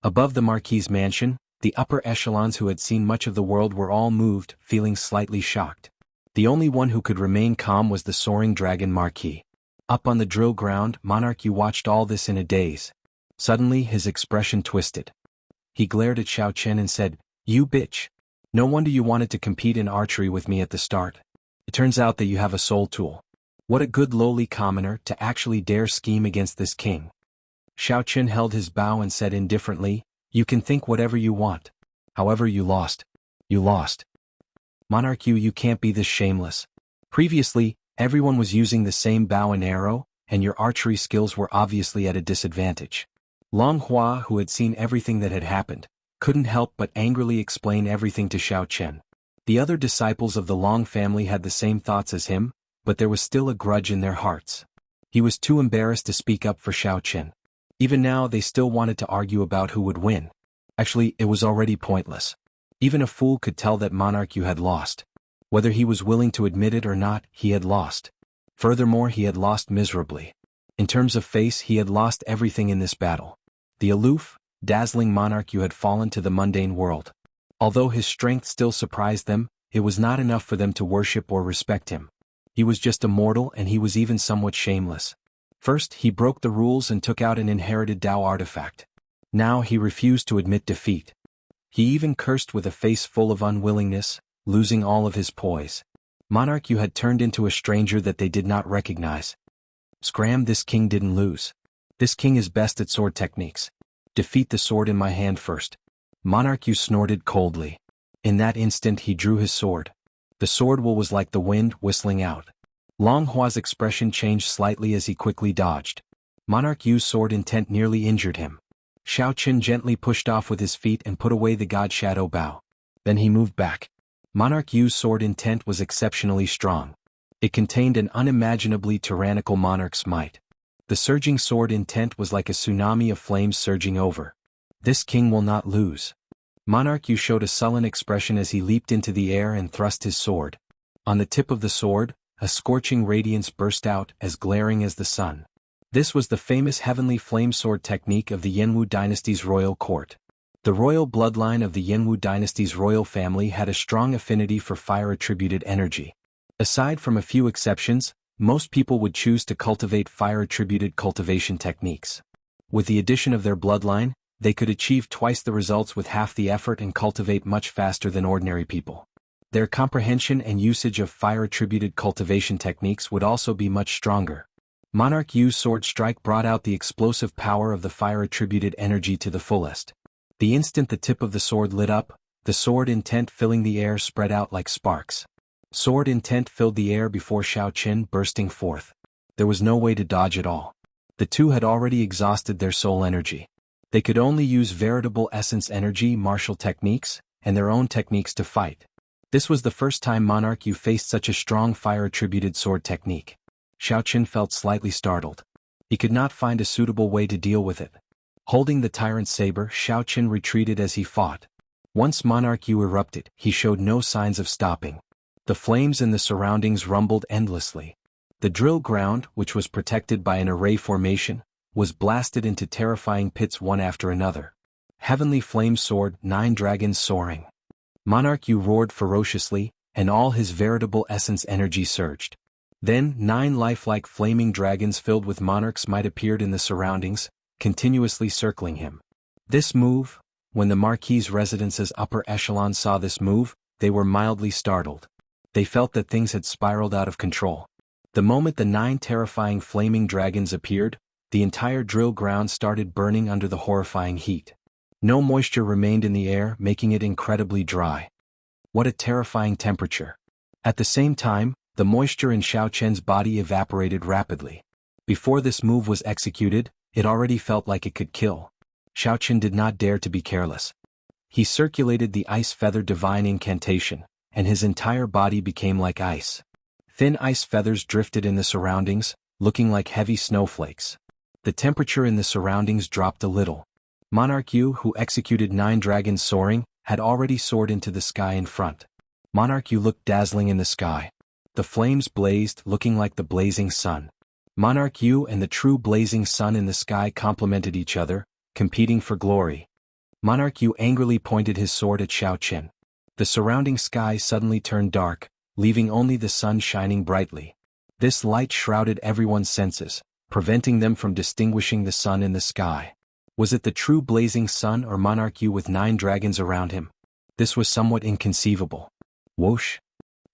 Above the Marquis's mansion, the upper echelons who had seen much of the world were all moved, feeling slightly shocked. The only one who could remain calm was the soaring dragon Marquis. Up on the drill ground, Monarch Yu watched all this in a daze. Suddenly his expression twisted. He glared at Xiaoqian and said, "You bitch. No wonder you wanted to compete in archery with me at the start. It turns out that you have a soul tool. What a good lowly commoner to actually dare scheme against this king." Xiaoqian held his bow and said indifferently, "You can think whatever you want. However, you lost. You lost. Monarch Yu, you can't be this shameless. Previously, everyone was using the same bow and arrow, and your archery skills were obviously at a disadvantage." Long Hua, who had seen everything that had happened, couldn't help but angrily explain everything to Xiaoqian. The other disciples of the Long family had the same thoughts as him, but there was still a grudge in their hearts. He was too embarrassed to speak up for Xiaoqian. Even now they still wanted to argue about who would win. Actually, it was already pointless. Even a fool could tell that Monarch Yu had lost. Whether he was willing to admit it or not, he had lost. Furthermore, he had lost miserably. In terms of face, he had lost everything in this battle. The aloof, dazzling Monarch Yu had fallen to the mundane world. Although his strength still surprised them, it was not enough for them to worship or respect him. He was just a mortal, and he was even somewhat shameless. First, he broke the rules and took out an inherited Dao artifact. Now he refused to admit defeat. He even cursed with a face full of unwillingness, losing all of his poise. Monarch Yu had turned into a stranger that they did not recognize. Scram, this king didn't lose. This king is best at sword techniques. Defeat the sword in my hand first. Monarch Yu snorted coldly. In that instant he drew his sword. The sword will was like the wind whistling out. Long Hua's expression changed slightly as he quickly dodged. Monarch Yu's sword intent nearly injured him. Xiaoqian gently pushed off with his feet and put away the god Shadow Bao. Then he moved back. Monarch Yu's sword intent was exceptionally strong. It contained an unimaginably tyrannical monarch's might. The surging sword intent was like a tsunami of flames surging over. This king will not lose. Monarch Yu showed a sullen expression as he leaped into the air and thrust his sword. On the tip of the sword, a scorching radiance burst out, as glaring as the sun. This was the famous heavenly flame sword technique of the Jianghu dynasty's royal court. The royal bloodline of the Jianghu dynasty's royal family had a strong affinity for fire-attributed energy. Aside from a few exceptions, most people would choose to cultivate fire-attributed cultivation techniques. With the addition of their bloodline, they could achieve twice the results with half the effort and cultivate much faster than ordinary people. Their comprehension and usage of fire-attributed cultivation techniques would also be much stronger. Monarch Yu's sword strike brought out the explosive power of the fire-attributed energy to the fullest. The instant the tip of the sword lit up, the sword intent filling the air spread out like sparks. Sword intent filled the air before Xiaoqian bursting forth. There was no way to dodge at all. The two had already exhausted their soul energy. They could only use veritable essence energy martial techniques, and their own techniques to fight. This was the first time Monarch Yu faced such a strong fire-attributed sword technique. Xiaoqian felt slightly startled. He could not find a suitable way to deal with it. Holding the tyrant's saber, Xiaoqin retreated as he fought. Once Monarch Yu erupted, he showed no signs of stopping. The flames in the surroundings rumbled endlessly. The drill ground, which was protected by an array formation, was blasted into terrifying pits one after another. Heavenly flames soared, 9 dragons soaring. Monarch Yu roared ferociously, and all his veritable essence energy surged. Then 9 lifelike flaming dragons filled with Monarch's might appeared in the surroundings, continuously circling him. This move, when the Marquis' residence's upper echelon saw this move, they were mildly startled. They felt that things had spiraled out of control. The moment the 9 terrifying flaming dragons appeared, the entire drill ground started burning under the horrifying heat. No moisture remained in the air, making it incredibly dry. What a terrifying temperature. At the same time, the moisture in Xiaoqian's body evaporated rapidly. Before this move was executed, it already felt like it could kill. Xiaoqian did not dare to be careless. He circulated the Ice Feather Divine Incantation, and his entire body became like ice. Thin ice feathers drifted in the surroundings, looking like heavy snowflakes. The temperature in the surroundings dropped a little. Monarch Yu, who executed 9 dragons soaring, had already soared into the sky in front. Monarch Yu looked dazzling in the sky. The flames blazed, looking like the blazing sun. Monarch Yu and the true blazing sun in the sky complemented each other, competing for glory. Monarch Yu angrily pointed his sword at Xiaoqin. The surrounding sky suddenly turned dark, leaving only the sun shining brightly. This light shrouded everyone's senses, preventing them from distinguishing the sun in the sky. Was it the true blazing sun or Monarch Yu with 9 dragons around him? This was somewhat inconceivable. Whoosh!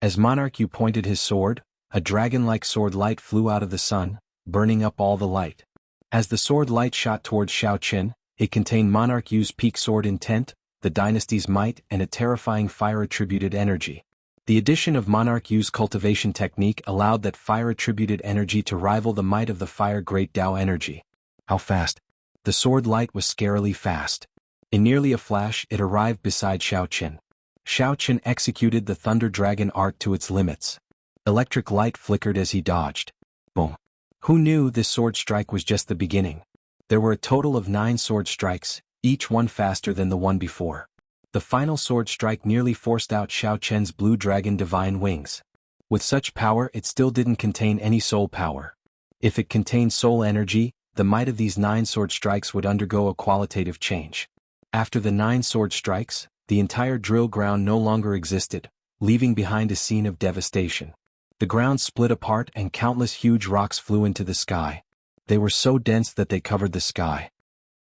As Monarch Yu pointed his sword, a dragon-like sword light flew out of the sun, burning up all the light. As the sword light shot towards Xiaoqin, it contained Monarch Yu's peak sword intent, the dynasty's might, and a terrifying fire-attributed energy. The addition of Monarch Yu's cultivation technique allowed that fire-attributed energy to rival the might of the fire Great Tao energy. How fast? The sword light was scarily fast. In nearly a flash, it arrived beside Xiaoqin. Xiaoqin executed the Thunder Dragon art to its limits. Electric light flickered as he dodged. Boom! Who knew this sword strike was just the beginning? There were a total of 9 sword strikes, each one faster than the one before. The final sword strike nearly forced out Xiaoqian's blue dragon divine wings. With such power, it still didn't contain any soul power. If it contained soul energy, the might of these 9 sword strikes would undergo a qualitative change. After the 9 sword strikes, the entire drill ground no longer existed, leaving behind a scene of devastation. The ground split apart and countless huge rocks flew into the sky. They were so dense that they covered the sky.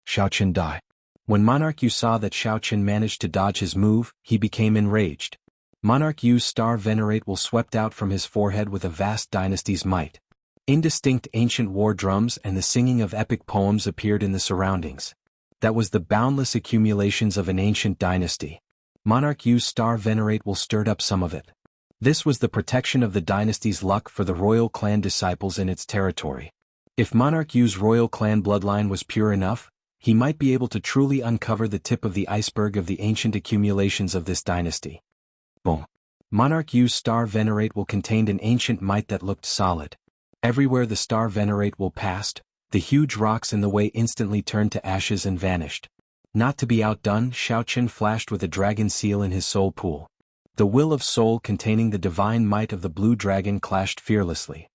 Xiaoqin died. When Monarch Yu saw that Xiaoqin managed to dodge his move, he became enraged. Monarch Yu's star venerable swept out from his forehead with a vast dynasty's might. Indistinct ancient war drums and the singing of epic poems appeared in the surroundings. That was the boundless accumulations of an ancient dynasty. Monarch Yu's star venerable stirred up some of it. This was the protection of the dynasty's luck for the royal clan disciples in its territory. If Monarch Yu's royal clan bloodline was pure enough, he might be able to truly uncover the tip of the iceberg of the ancient accumulations of this dynasty. Boom! Monarch Yu's star venerable contained an ancient might that looked solid. Everywhere the star venerable passed, the huge rocks in the way instantly turned to ashes and vanished. Not to be outdone, Xiaoqin flashed with a dragon seal in his soul pool. The will of soul containing the divine might of the blue dragon clashed fearlessly.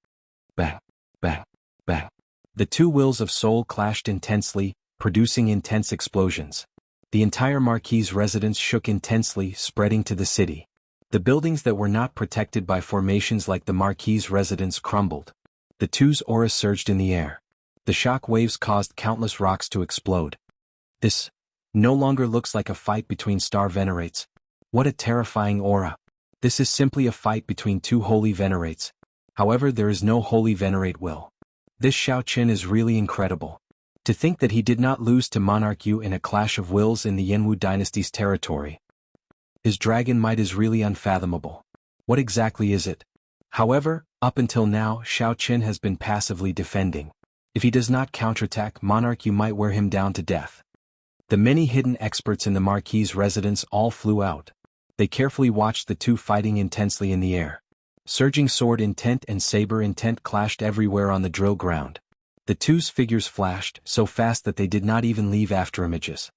Bang! Bang! Bang! The 2 wills of soul clashed intensely, producing intense explosions. The entire Marquis' residence shook intensely, spreading to the city. The buildings that were not protected by formations like the Marquis' residence crumbled. The 2's aura surged in the air. The shock waves caused countless rocks to explode. This no longer looks like a fight between star venerates. What a terrifying aura. This is simply a fight between 2 holy venerates. However, there is no holy venerate will. This Xiaoqin is really incredible. To think that he did not lose to Monarch Yu in a clash of wills in the Jianghu dynasty's territory. His dragon might is really unfathomable. What exactly is it? However, up until now, Xiaoqin has been passively defending. If he does not counterattack, Monarch Yu might wear him down to death. The many hidden experts in the Marquis' residence all flew out. They carefully watched the 2 fighting intensely in the air. Surging sword intent and saber intent clashed everywhere on the drill ground. The two's figures flashed so fast that they did not even leave afterimages.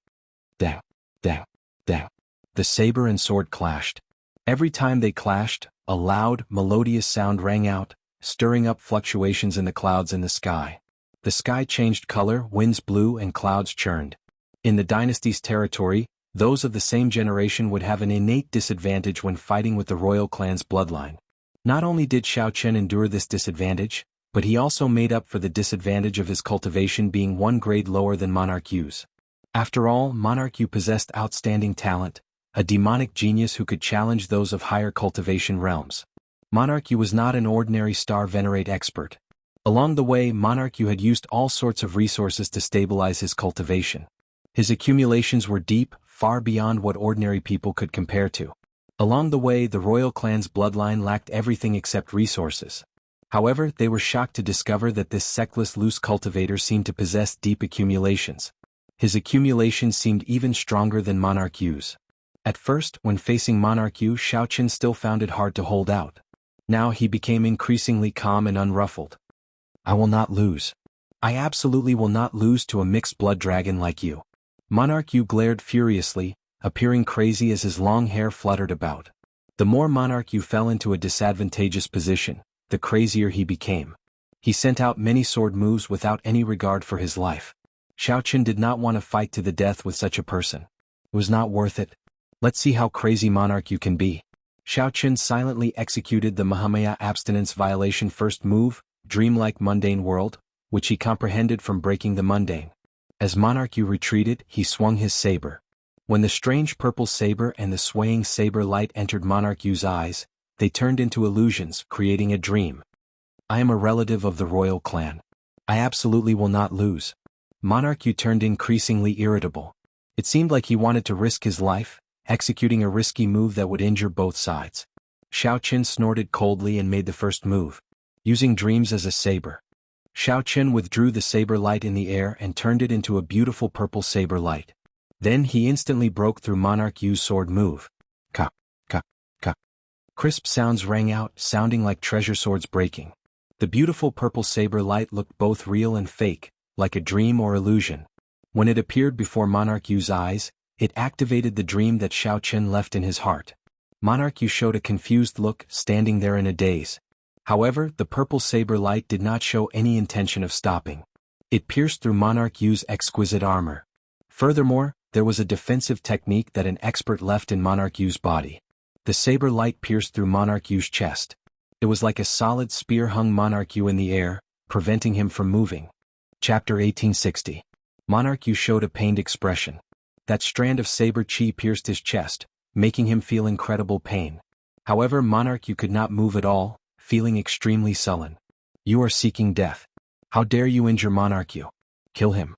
Da, da, da. The saber and sword clashed. Every time they clashed, a loud, melodious sound rang out, stirring up fluctuations in the clouds in the sky. The sky changed color, winds blew and clouds churned. In the dynasty's territory, those of the same generation would have an innate disadvantage when fighting with the royal clan's bloodline. Not only did Xiao Chen endure this disadvantage, but he also made up for the disadvantage of his cultivation being one grade lower than Monarch Yu's. After all, Monarch Yu possessed outstanding talent, a demonic genius who could challenge those of higher cultivation realms. Monarch Yu was not an ordinary star venerate expert. Along the way, Monarch Yu had used all sorts of resources to stabilize his cultivation. His accumulations were deep, far beyond what ordinary people could compare to. Along the way, the royal clan's bloodline lacked everything except resources. However, they were shocked to discover that this sexless loose cultivator seemed to possess deep accumulations. His accumulations seemed even stronger than Monarch Yu's. At first, when facing Monarch Yu, Xiao Chen still found it hard to hold out. Now he became increasingly calm and unruffled. I will not lose. I absolutely will not lose to a mixed blood dragon like you. Monarch Yu glared furiously, appearing crazy as his long hair fluttered about. The more Monarch Yu fell into a disadvantageous position, the crazier he became. He sent out many sword moves without any regard for his life. Xiao Chen did not want to fight to the death with such a person. It was not worth it. Let's see how crazy Monarch Yu can be. Xiao Chen silently executed the Mahamaya abstinence violation first move, dreamlike mundane world, which he comprehended from breaking the mundane. As Monarch Yu retreated, he swung his saber. When the strange purple saber and the swaying saber light entered Monarch Yu's eyes, they turned into illusions, creating a dream. I am a relative of the royal clan. I absolutely will not lose. Monarch Yu turned increasingly irritable. It seemed like he wanted to risk his life, executing a risky move that would injure both sides. Xiao Chen snorted coldly and made the first move, using dreams as a saber. Xiao Chen withdrew the saber light in the air and turned it into a beautiful purple saber light. Then he instantly broke through Monarch Yu's sword move. Ka, ka, ka. Crisp sounds rang out, sounding like treasure swords breaking. The beautiful purple saber light looked both real and fake, like a dream or illusion. When it appeared before Monarch Yu's eyes, it activated the dream that Xiao Chen left in his heart. Monarch Yu showed a confused look, standing there in a daze. However, the purple saber light did not show any intention of stopping. It pierced through Monarch Yu's exquisite armor. Furthermore, there was a defensive technique that an expert left in Monarch Yu's body. The saber light pierced through Monarch Yu's chest. It was like a solid spear hung Monarch Yu in the air, preventing him from moving. Chapter 1860. Monarch Yu showed a pained expression. That strand of saber chi pierced his chest, making him feel incredible pain. However, Monarch Yu could not move at all, feeling extremely sullen. You are seeking death. How dare you injure Monarch Yu? Kill him.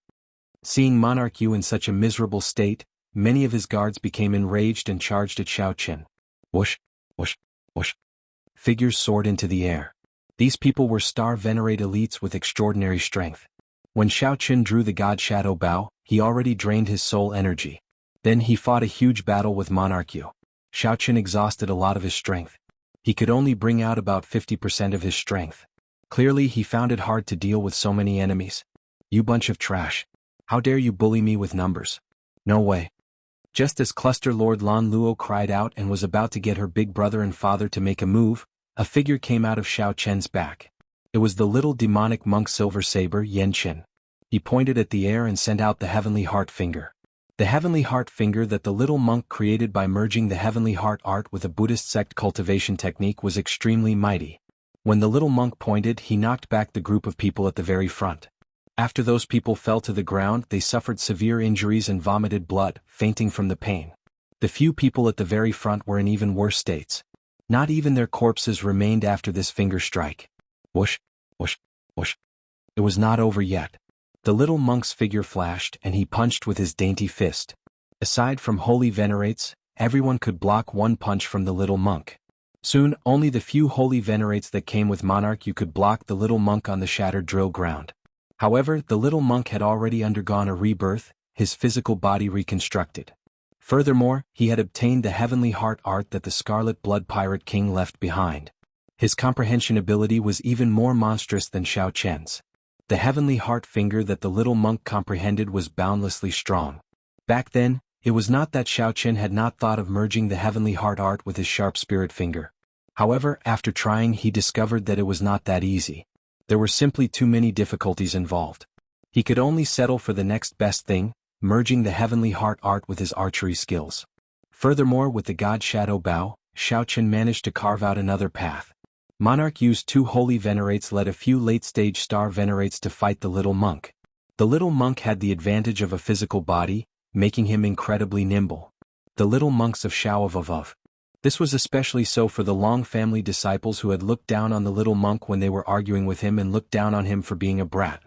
Seeing Monarch Yu in such a miserable state, many of his guards became enraged and charged at Xiao Chen. Whoosh, whoosh, whoosh. Figures soared into the air. These people were star venerate elites with extraordinary strength. When Xiao Chen drew the God Shadow Bow, he already drained his soul energy. Then he fought a huge battle with Monarch Yu. Xiao Chen exhausted a lot of his strength. He could only bring out about 50% of his strength. Clearly he found it hard to deal with so many enemies. You bunch of trash. How dare you bully me with numbers? No way. Just as Cluster Lord Lan Luo cried out and was about to get her big brother and father to make a move, a figure came out of Xiao Chen's back. It was the little demonic monk Silver Saber Yen Qin. He pointed at the air and sent out the Heavenly Heart Finger. The Heavenly Heart Finger that the little monk created by merging the Heavenly Heart art with a Buddhist sect cultivation technique was extremely mighty. When the little monk pointed, he knocked back the group of people at the very front. After those people fell to the ground, they suffered severe injuries and vomited blood, fainting from the pain. The few people at the very front were in even worse states. Not even their corpses remained after this finger strike. Whoosh, whoosh, whoosh. It was not over yet. The little monk's figure flashed and he punched with his dainty fist. Aside from holy venerates, everyone could block one punch from the little monk. Soon, only the few holy venerates that came with Monarch Yu could block the little monk on the shattered drill ground. However, the little monk had already undergone a rebirth, his physical body reconstructed. Furthermore, he had obtained the Heavenly Heart art that the Scarlet Blood Pirate King left behind. His comprehension ability was even more monstrous than Xiao Chen's. The heavenly heart finger that the little monk comprehended was boundlessly strong. Back then, it was not that Xiao Qian had not thought of merging the heavenly heart art with his sharp spirit finger. However, after trying he discovered that it was not that easy. There were simply too many difficulties involved. He could only settle for the next best thing, merging the heavenly heart art with his archery skills. Furthermore, with the god Shadow Bao, Xiao Qian managed to carve out another path. Monarch used 2 holy venerates led a few late-stage star venerates to fight the little monk. The little monk had the advantage of a physical body, making him incredibly nimble. The little monks of Shao of. This was especially so for the Long family disciples who had looked down on the little monk when they were arguing with him and looked down on him for being a brat.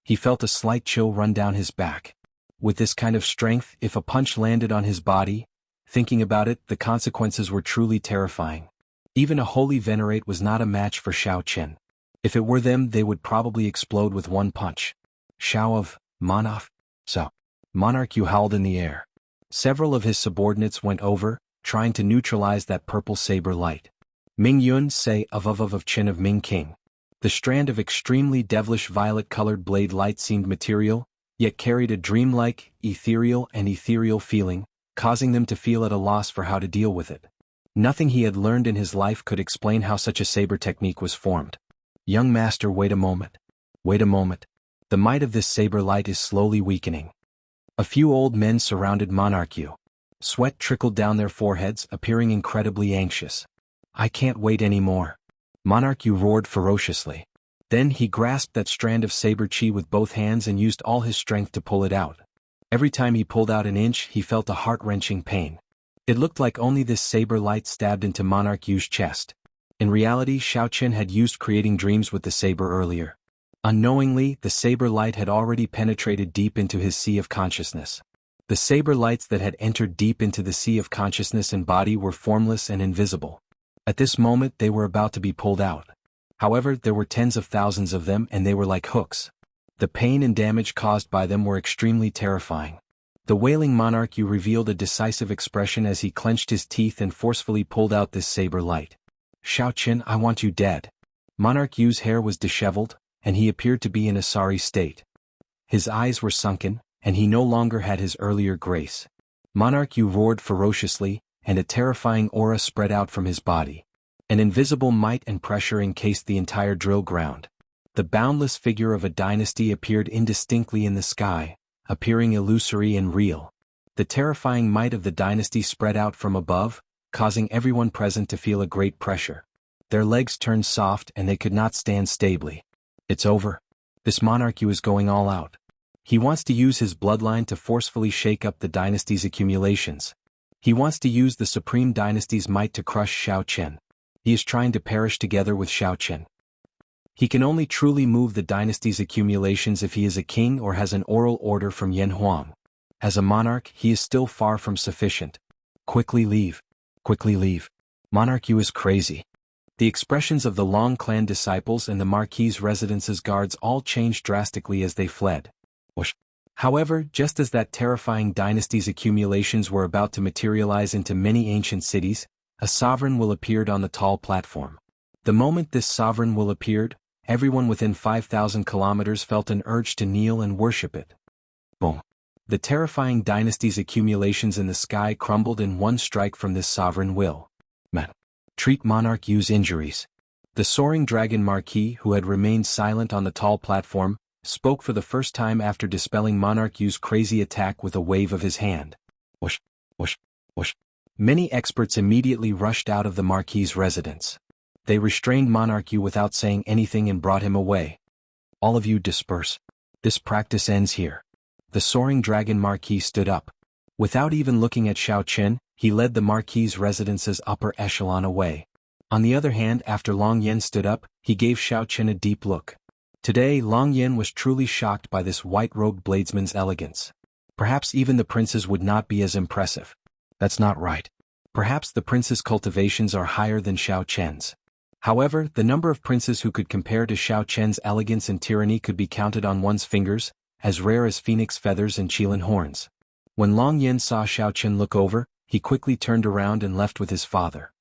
He felt a slight chill run down his back. With this kind of strength, if a punch landed on his body, thinking about it, the consequences were truly terrifying. Even a holy venerate was not a match for Xiao Qian. If it were them, they would probably explode with one punch. Shao of Monarch. So. Monarch howled in the air. Several of his subordinates went over, trying to neutralize that purple saber light. Ming Yun say of Qin of Ming King. The strand of extremely devilish violet-colored blade light seemed material, yet carried a dreamlike, ethereal feeling, causing them to feel at a loss for how to deal with it. Nothing he had learned in his life could explain how such a saber technique was formed. Young master, wait a moment. Wait a moment. The might of this saber light is slowly weakening. A few old men surrounded Monarch. Sweat trickled down their foreheads, appearing incredibly anxious. I can't wait anymore. Monarch roared ferociously. Then he grasped that strand of saber chi with both hands and used all his strength to pull it out. Every time he pulled out an inch, he felt a heart-wrenching pain. It looked like only this saber light stabbed into Monarch Yu's chest. In reality, Xiao Qian had used creating dreams with the saber earlier. Unknowingly, the saber light had already penetrated deep into his sea of consciousness. The saber lights that had entered deep into the sea of consciousness and body were formless and invisible. At this moment they were about to be pulled out. However, there were tens of thousands of them and they were like hooks. The pain and damage caused by them were extremely terrifying. The wailing Monarch revealed a decisive expression as he clenched his teeth and forcefully pulled out this saber light. Xiao Qian, I want you dead. Monarch Yu's hair was disheveled, and he appeared to be in a sorry state. His eyes were sunken, and he no longer had his earlier grace. Monarch Yu roared ferociously, and a terrifying aura spread out from his body. An invisible might and pressure encased the entire drill ground. The boundless figure of a dynasty appeared indistinctly in the sky, appearing illusory and real. The terrifying might of the dynasty spread out from above, causing everyone present to feel a great pressure. Their legs turned soft and they could not stand stably. It's over. This monarch is going all out. He wants to use his bloodline to forcefully shake up the dynasty's accumulations. He wants to use the supreme dynasty's might to crush Xiao Qian. He is trying to perish together with Xiao Qian. He can only truly move the dynasty's accumulations if he is a king or has an oral order from Yan Huang. As a monarch, he is still far from sufficient. Quickly leave. Quickly leave. Monarch Yu is crazy. The expressions of the Long clan disciples and the Marquis's residence's guards all changed drastically as they fled. Whoosh. However, just as that terrifying dynasty's accumulations were about to materialize into many ancient cities, a sovereign will appeared on the tall platform. The moment this sovereign will appeared, everyone within 5,000 kilometers felt an urge to kneel and worship it. Boom. The terrifying dynasty's accumulations in the sky crumbled in one strike from this sovereign will. Man. Treat Monarch Yu's injuries. The soaring dragon Marquis, who had remained silent on the tall platform, spoke for the first time after dispelling Monarch Yu's crazy attack with a wave of his hand. Whoosh, whoosh, whoosh. Many experts immediately rushed out of the Marquis's residence. They restrained Monarch Yu without saying anything and brought him away. All of you disperse. This practice ends here. The soaring dragon Marquis stood up. Without even looking at Xiao Qian, he led the Marquis's residence's upper echelon away. On the other hand, after Long Yen stood up, he gave Xiao Qian a deep look. Today, Long Yen was truly shocked by this white-robed bladesman's elegance. Perhaps even the prince's would not be as impressive. That's not right. Perhaps the prince's cultivations are higher than Xiao Qian's. However, the number of princes who could compare to Xiao Qian's elegance and tyranny could be counted on one's fingers, as rare as phoenix feathers and qilin horns. When Long Yen saw Xiao Qian look over, he quickly turned around and left with his father.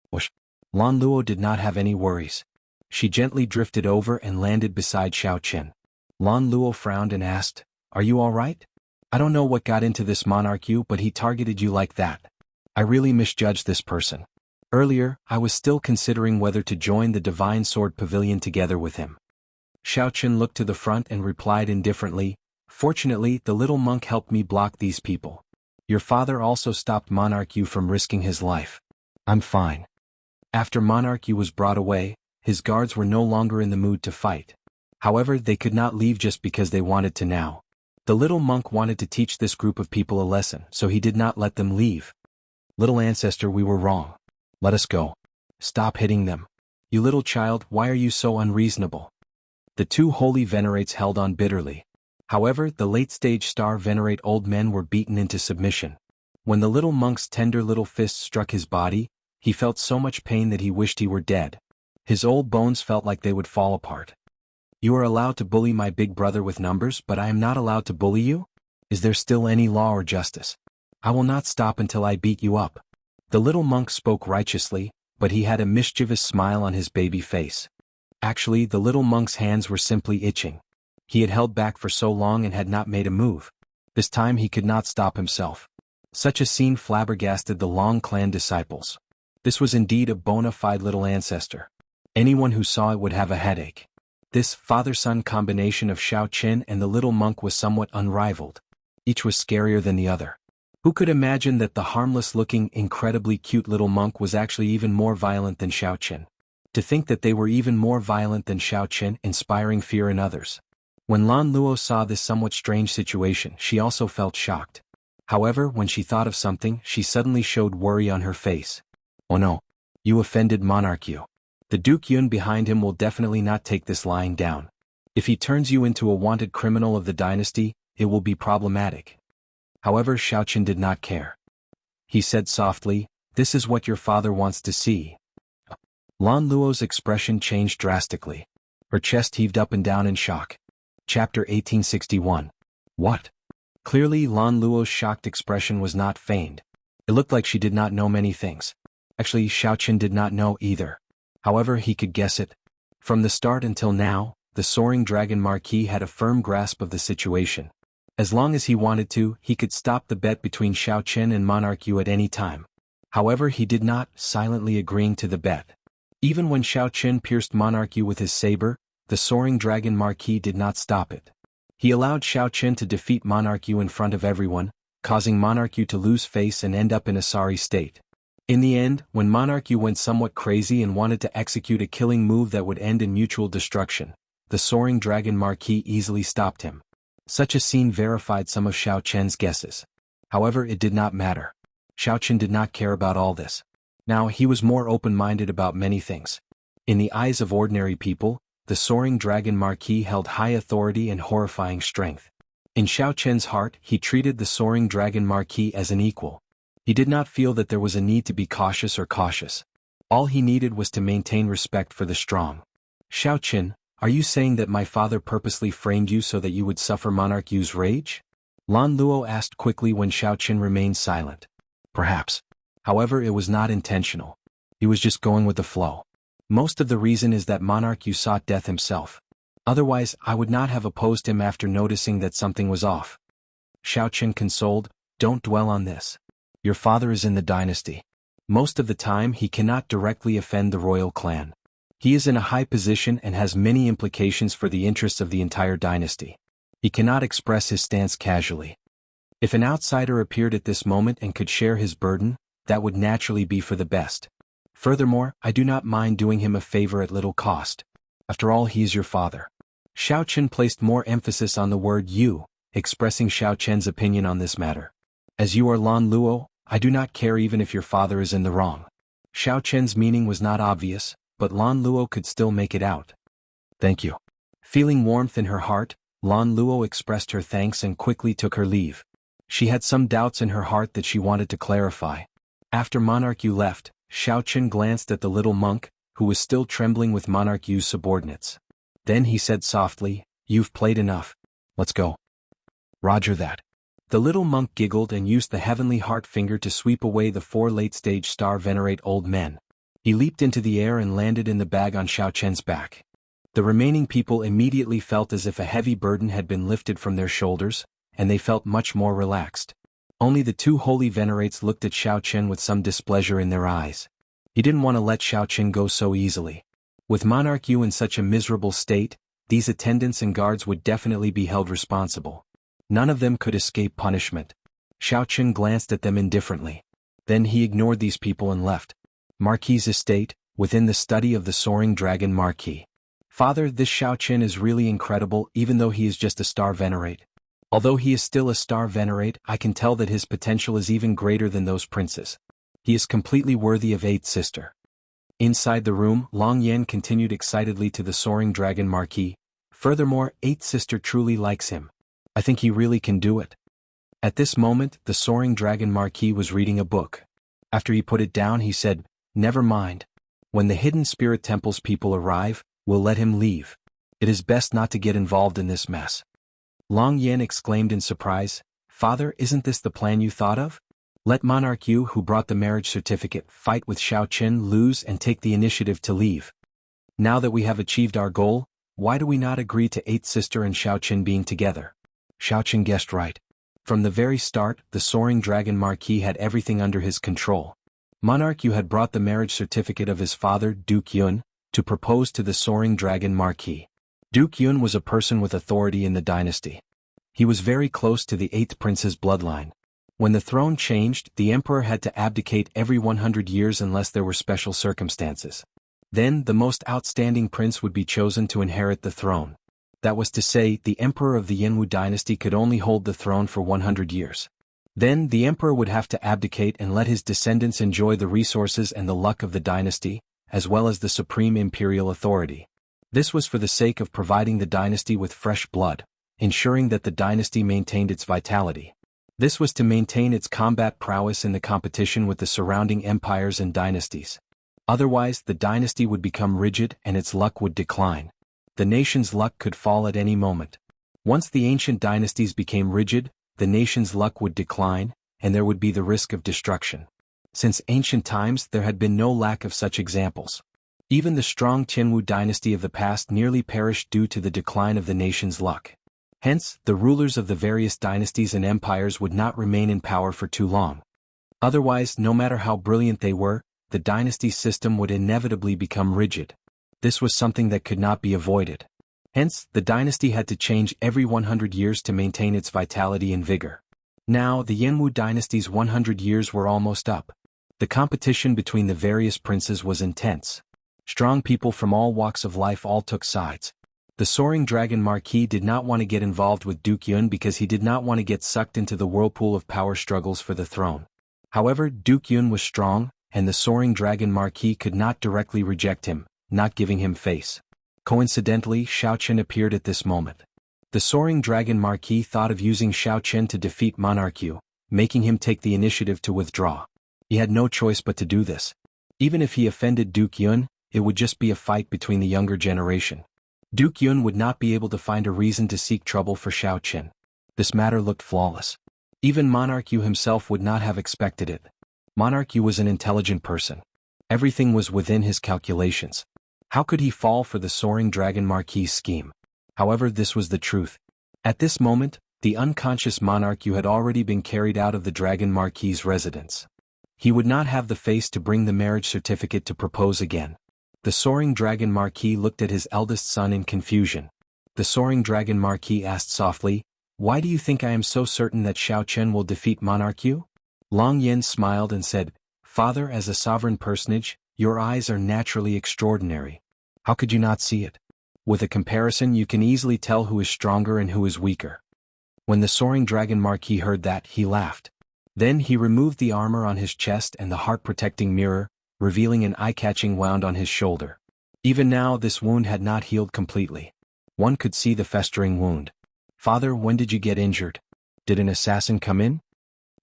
Whoosh. Lan Luo did not have any worries. She gently drifted over and landed beside Xiao Qian. Lan Luo frowned and asked, "Are you all right? I don't know what got into this monarch you, but he targeted you like that. I really misjudged this person. Earlier, I was still considering whether to join the Divine Sword Pavilion together with him." Xiaoqin looked to the front and replied indifferently, "Fortunately, the little monk helped me block these people. Your father also stopped Monarch Yu from risking his life. I'm fine." After Monarch Yu was brought away, his guards were no longer in the mood to fight. However, they could not leave just because they wanted to now. The little monk wanted to teach this group of people a lesson, so he did not let them leave. "Little ancestor, we were wrong. Let us go. Stop hitting them. You little child, why are you so unreasonable?" The two holy venerates held on bitterly. However, the late-stage star venerate old men were beaten into submission. When the little monk's tender little fist struck his body, he felt so much pain that he wished he were dead. His old bones felt like they would fall apart. "You are allowed to bully my big brother with numbers, but I am not allowed to bully you? Is there still any law or justice? I will not stop until I beat you up." The little monk spoke righteously, but he had a mischievous smile on his baby face. Actually, the little monk's hands were simply itching. He had held back for so long and had not made a move. This time he could not stop himself. Such a scene flabbergasted the Long clan disciples. This was indeed a bona fide little ancestor. Anyone who saw it would have a headache. This father-son combination of Xiaoqin and the little monk was somewhat unrivaled. Each was scarier than the other. Who could imagine that the harmless-looking, incredibly cute little monk was actually even more violent than Xiaoqin? To think that they were even more violent than Xiaoqin, inspiring fear in others. When Lan Luo saw this somewhat strange situation, she also felt shocked. However, when she thought of something, she suddenly showed worry on her face. "Oh no. You offended Monarch Yu. The Duke Yun behind him will definitely not take this lying down. If he turns you into a wanted criminal of the dynasty, it will be problematic." However, Xiaoqin did not care. He said softly, "This is what your father wants to see." Lan Luo's expression changed drastically. Her chest heaved up and down in shock. Chapter 1861. What? Clearly, Lan Luo's shocked expression was not feigned. It looked like she did not know many things. Actually, Xiaoqin did not know either. However, he could guess it. From the start until now, the Soaring Dragon Marquis had a firm grasp of the situation. As long as he wanted to, he could stop the bet between Xiaoqin and Monarch Yu at any time. However, he did not, silently agreeing to the bet. Even when Xiaoqin pierced Monarch Yu with his saber, the Soaring Dragon Marquis did not stop it. He allowed Xiaoqin to defeat Monarch Yu in front of everyone, causing Monarch Yu to lose face and end up in a sorry state. In the end, when Monarch Yu went somewhat crazy and wanted to execute a killing move that would end in mutual destruction, the Soaring Dragon Marquis easily stopped him. Such a scene verified some of Xiaoqin's guesses. However, it did not matter. Xiaoqin did not care about all this. Now he was more open-minded about many things. In the eyes of ordinary people, the Soaring Dragon Marquis held high authority and horrifying strength. In Xiaoqin's heart, he treated the Soaring Dragon Marquis as an equal. He did not feel that there was a need to be cautious or cautious. All he needed was to maintain respect for the strong. "Xiaoqin, are you saying that my father purposely framed you so that you would suffer Monarch Yu's rage?" Lan Luo asked quickly when Xiaoqin remained silent. "Perhaps. However, it was not intentional. He was just going with the flow. Most of the reason is that Monarch Yu sought death himself. Otherwise, I would not have opposed him after noticing that something was off." Xiaoqin consoled, "Don't dwell on this. Your father is in the dynasty. Most of the time he cannot directly offend the royal clan. He is in a high position and has many implications for the interests of the entire dynasty. He cannot express his stance casually. If an outsider appeared at this moment and could share his burden, that would naturally be for the best. Furthermore, I do not mind doing him a favor at little cost. After all, he is your father." Xiaoqin placed more emphasis on the word "you," expressing Xiaoqin's opinion on this matter. "As you are Lan Luo, I do not care even if your father is in the wrong." Xiaoqin's meaning was not obvious, but Lan Luo could still make it out. "Thank you." Feeling warmth in her heart, Lan Luo expressed her thanks and quickly took her leave. She had some doubts in her heart that she wanted to clarify. After Monarch Yu left, Xiaoqin glanced at the little monk, who was still trembling with Monarch Yu's subordinates. Then he said softly, "You've played enough. Let's go." "Roger that." The little monk giggled and used the heavenly heart finger to sweep away the 4 late-stage star venerate old men. He leaped into the air and landed in the bag on Xiaoqin's back. The remaining people immediately felt as if a heavy burden had been lifted from their shoulders, and they felt much more relaxed. Only the two holy venerates looked at Xiao Qian with some displeasure in their eyes. He didn't want to let Xiao Qian go so easily. With Monarch Yu in such a miserable state, these attendants and guards would definitely be held responsible. None of them could escape punishment. Xiao Qian glanced at them indifferently. Then he ignored these people and left. Marquis's estate, within the study of the soaring dragon Marquis. Father, this Xiao Qian is really incredible even though he is just a star venerate. Although he is still a star venerate, I can tell that his potential is even greater than those princes. He is completely worthy of Eighth Sister. Inside the room, Long Yan continued excitedly to the soaring dragon Marquis. Furthermore, Eighth Sister truly likes him. I think he really can do it. At this moment, the soaring dragon Marquis was reading a book. After he put it down, he said, "Never mind. When the hidden spirit temple's people arrive, we'll let him leave. It is best not to get involved in this mess." Long Yan exclaimed in surprise, "Father, isn't this the plan you thought of? Let Monarch Yu, who brought the marriage certificate, fight with Xiao Qian, lose and take the initiative to leave. Now that we have achieved our goal, why do we not agree to Eighth Sister and Xiao Qian being together?" Xiao Qian guessed right. From the very start, the soaring dragon Marquis had everything under his control. Monarch Yu had brought the marriage certificate of his father, Duke Yun, to propose to the soaring dragon Marquis. Duke Yun was a person with authority in the dynasty. He was very close to the 8th prince's bloodline. When the throne changed, the emperor had to abdicate every 100 years unless there were special circumstances. Then, the most outstanding prince would be chosen to inherit the throne. That was to say, the emperor of the Jianghu dynasty could only hold the throne for 100 years. Then, the emperor would have to abdicate and let his descendants enjoy the resources and the luck of the dynasty, as well as the supreme imperial authority. This was for the sake of providing the dynasty with fresh blood, ensuring that the dynasty maintained its vitality. This was to maintain its combat prowess in the competition with the surrounding empires and dynasties. Otherwise, the dynasty would become rigid and its luck would decline. The nation's luck could fall at any moment. Once the ancient dynasties became rigid, the nation's luck would decline, and there would be the risk of destruction. Since ancient times, there had been no lack of such examples. Even the strong Jianghu dynasty of the past nearly perished due to the decline of the nation's luck. Hence, the rulers of the various dynasties and empires would not remain in power for too long. Otherwise, no matter how brilliant they were, the dynasty system would inevitably become rigid. This was something that could not be avoided. Hence, the dynasty had to change every 100 years to maintain its vitality and vigor. Now, the Jianghu dynasty's 100 years were almost up. The competition between the various princes was intense. Strong people from all walks of life all took sides. The soaring dragon Marquis did not want to get involved with Duke Yun because he did not want to get sucked into the whirlpool of power struggles for the throne. However, Duke Yun was strong, and the soaring dragon Marquis could not directly reject him, not giving him face. Coincidentally, Xiao Qian appeared at this moment. The soaring dragon Marquis thought of using Xiao Qian to defeat Monarch Yu, making him take the initiative to withdraw. He had no choice but to do this. Even if he offended Duke Yun, it would just be a fight between the younger generation. Duke Yun would not be able to find a reason to seek trouble for Xiao Qian. This matter looked flawless. Even Monarch Yu himself would not have expected it. Monarch Yu was an intelligent person. Everything was within his calculations. How could he fall for the soaring dragon Marquis' scheme? However, this was the truth. At this moment, the unconscious Monarch Yu had already been carried out of the dragon Marquis' residence. He would not have the face to bring the marriage certificate to propose again. The soaring dragon Marquis looked at his eldest son in confusion. The soaring dragon Marquis asked softly, "Why do you think I am so certain that Xiao Qian will defeat Monarch Yu?" Long Yan smiled and said, "Father, as a sovereign personage, your eyes are naturally extraordinary. How could you not see it? With a comparison, you can easily tell who is stronger and who is weaker." When the soaring dragon Marquis heard that, he laughed. Then he removed the armor on his chest and the heart-protecting mirror, revealing an eye-catching wound on his shoulder. Even now, this wound had not healed completely. One could see the festering wound. "Father, when did you get injured? Did an assassin come in?"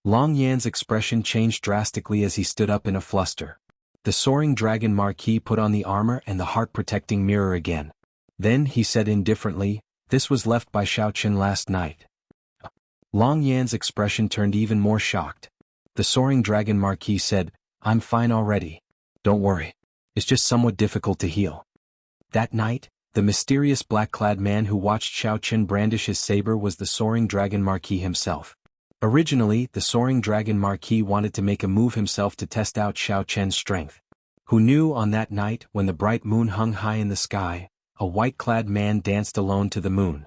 Long Yan's expression changed drastically as he stood up in a fluster. The soaring dragon Marquis put on the armor and the heart-protecting mirror again. Then he said indifferently, "This was left by Xiao Qian last night." Long Yan's expression turned even more shocked. The soaring dragon Marquis said, "I'm fine already. Don't worry. It's just somewhat difficult to heal." That night, The mysterious black-clad man who watched Xiao Chen brandish his saber was the Soaring Dragon Marquis himself. Originally, the Soaring Dragon Marquis wanted to make a move himself to test out Xiao Chen's strength. Who knew on that night when the bright moon hung high in the sky, a white-clad man danced alone to the moon.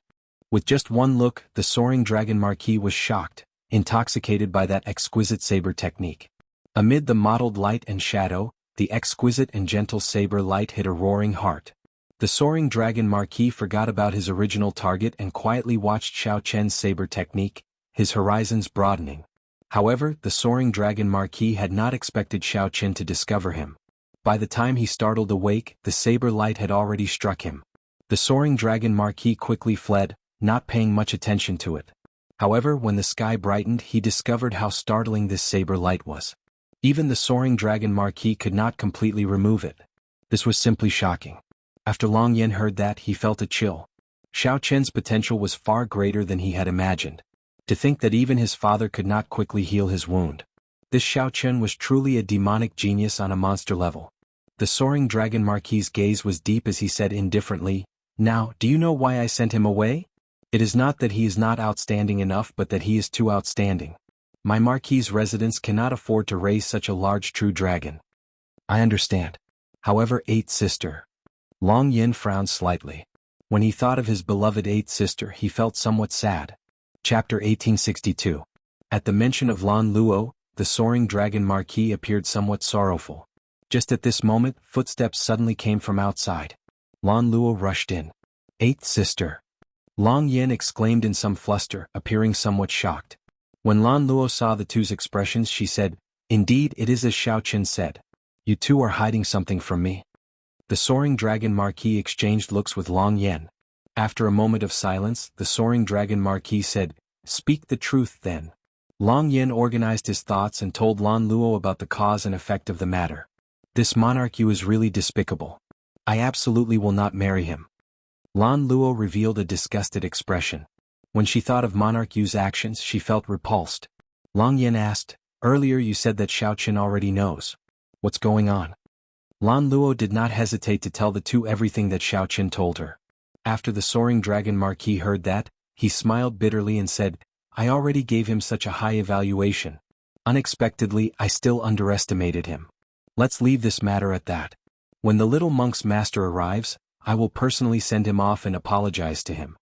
With just one look, the Soaring Dragon Marquis was shocked, intoxicated by that exquisite saber technique. Amid the mottled light and shadow, the exquisite and gentle saber light hit a roaring heart. The Soaring Dragon Marquis forgot about his original target and quietly watched Xiao Chen's saber technique, his horizons broadening. However, the Soaring Dragon Marquis had not expected Xiao Chen to discover him. By the time he startled awake, the saber light had already struck him. The Soaring Dragon Marquis quickly fled, not paying much attention to it. However, when the sky brightened, he discovered how startling this saber light was. Even the Soaring Dragon Marquis could not completely remove it. This was simply shocking. After Long Yan heard that, he felt a chill. Xiao Chen's potential was far greater than he had imagined. To think that even his father could not quickly heal his wound. This Xiao Chen was truly a demonic genius on a monster level. The Soaring Dragon Marquis' gaze was deep as he said indifferently, "Now, do you know why I sent him away? It is not that he is not outstanding enough but that he is too outstanding. My Marquis' residence cannot afford to raise such a large true dragon." "I understand. However, eighth sister." Long Yin frowned slightly. When he thought of his beloved eighth sister he felt somewhat sad. Chapter 1862. At the mention of Lan Luo, the Soaring Dragon Marquis appeared somewhat sorrowful. Just at this moment, footsteps suddenly came from outside. Lan Luo rushed in. "Eighth sister." Long Yin exclaimed in some fluster, appearing somewhat shocked. When Lan Luo saw the two's expressions she said, "Indeed it is as Xiao Chen said. You two are hiding something from me." The Soaring Dragon Marquis exchanged looks with Long Yin. After a moment of silence, the Soaring Dragon Marquis said, "Speak the truth then." Long Yin organized his thoughts and told Lan Luo about the cause and effect of the matter. "This monarch is really despicable. I absolutely will not marry him." Lan Luo revealed a disgusted expression. When she thought of Monarch Yu's actions she felt repulsed. Long Yin asked, "Earlier you said that Xiao Chen already knows. What's going on?" Lan Luo did not hesitate to tell the two everything that Xiao Chen told her. After the Soaring Dragon Marquis heard that, he smiled bitterly and said, "I already gave him such a high evaluation. Unexpectedly, I still underestimated him. Let's leave this matter at that. When the little monk's master arrives, I will personally send him off and apologize to him."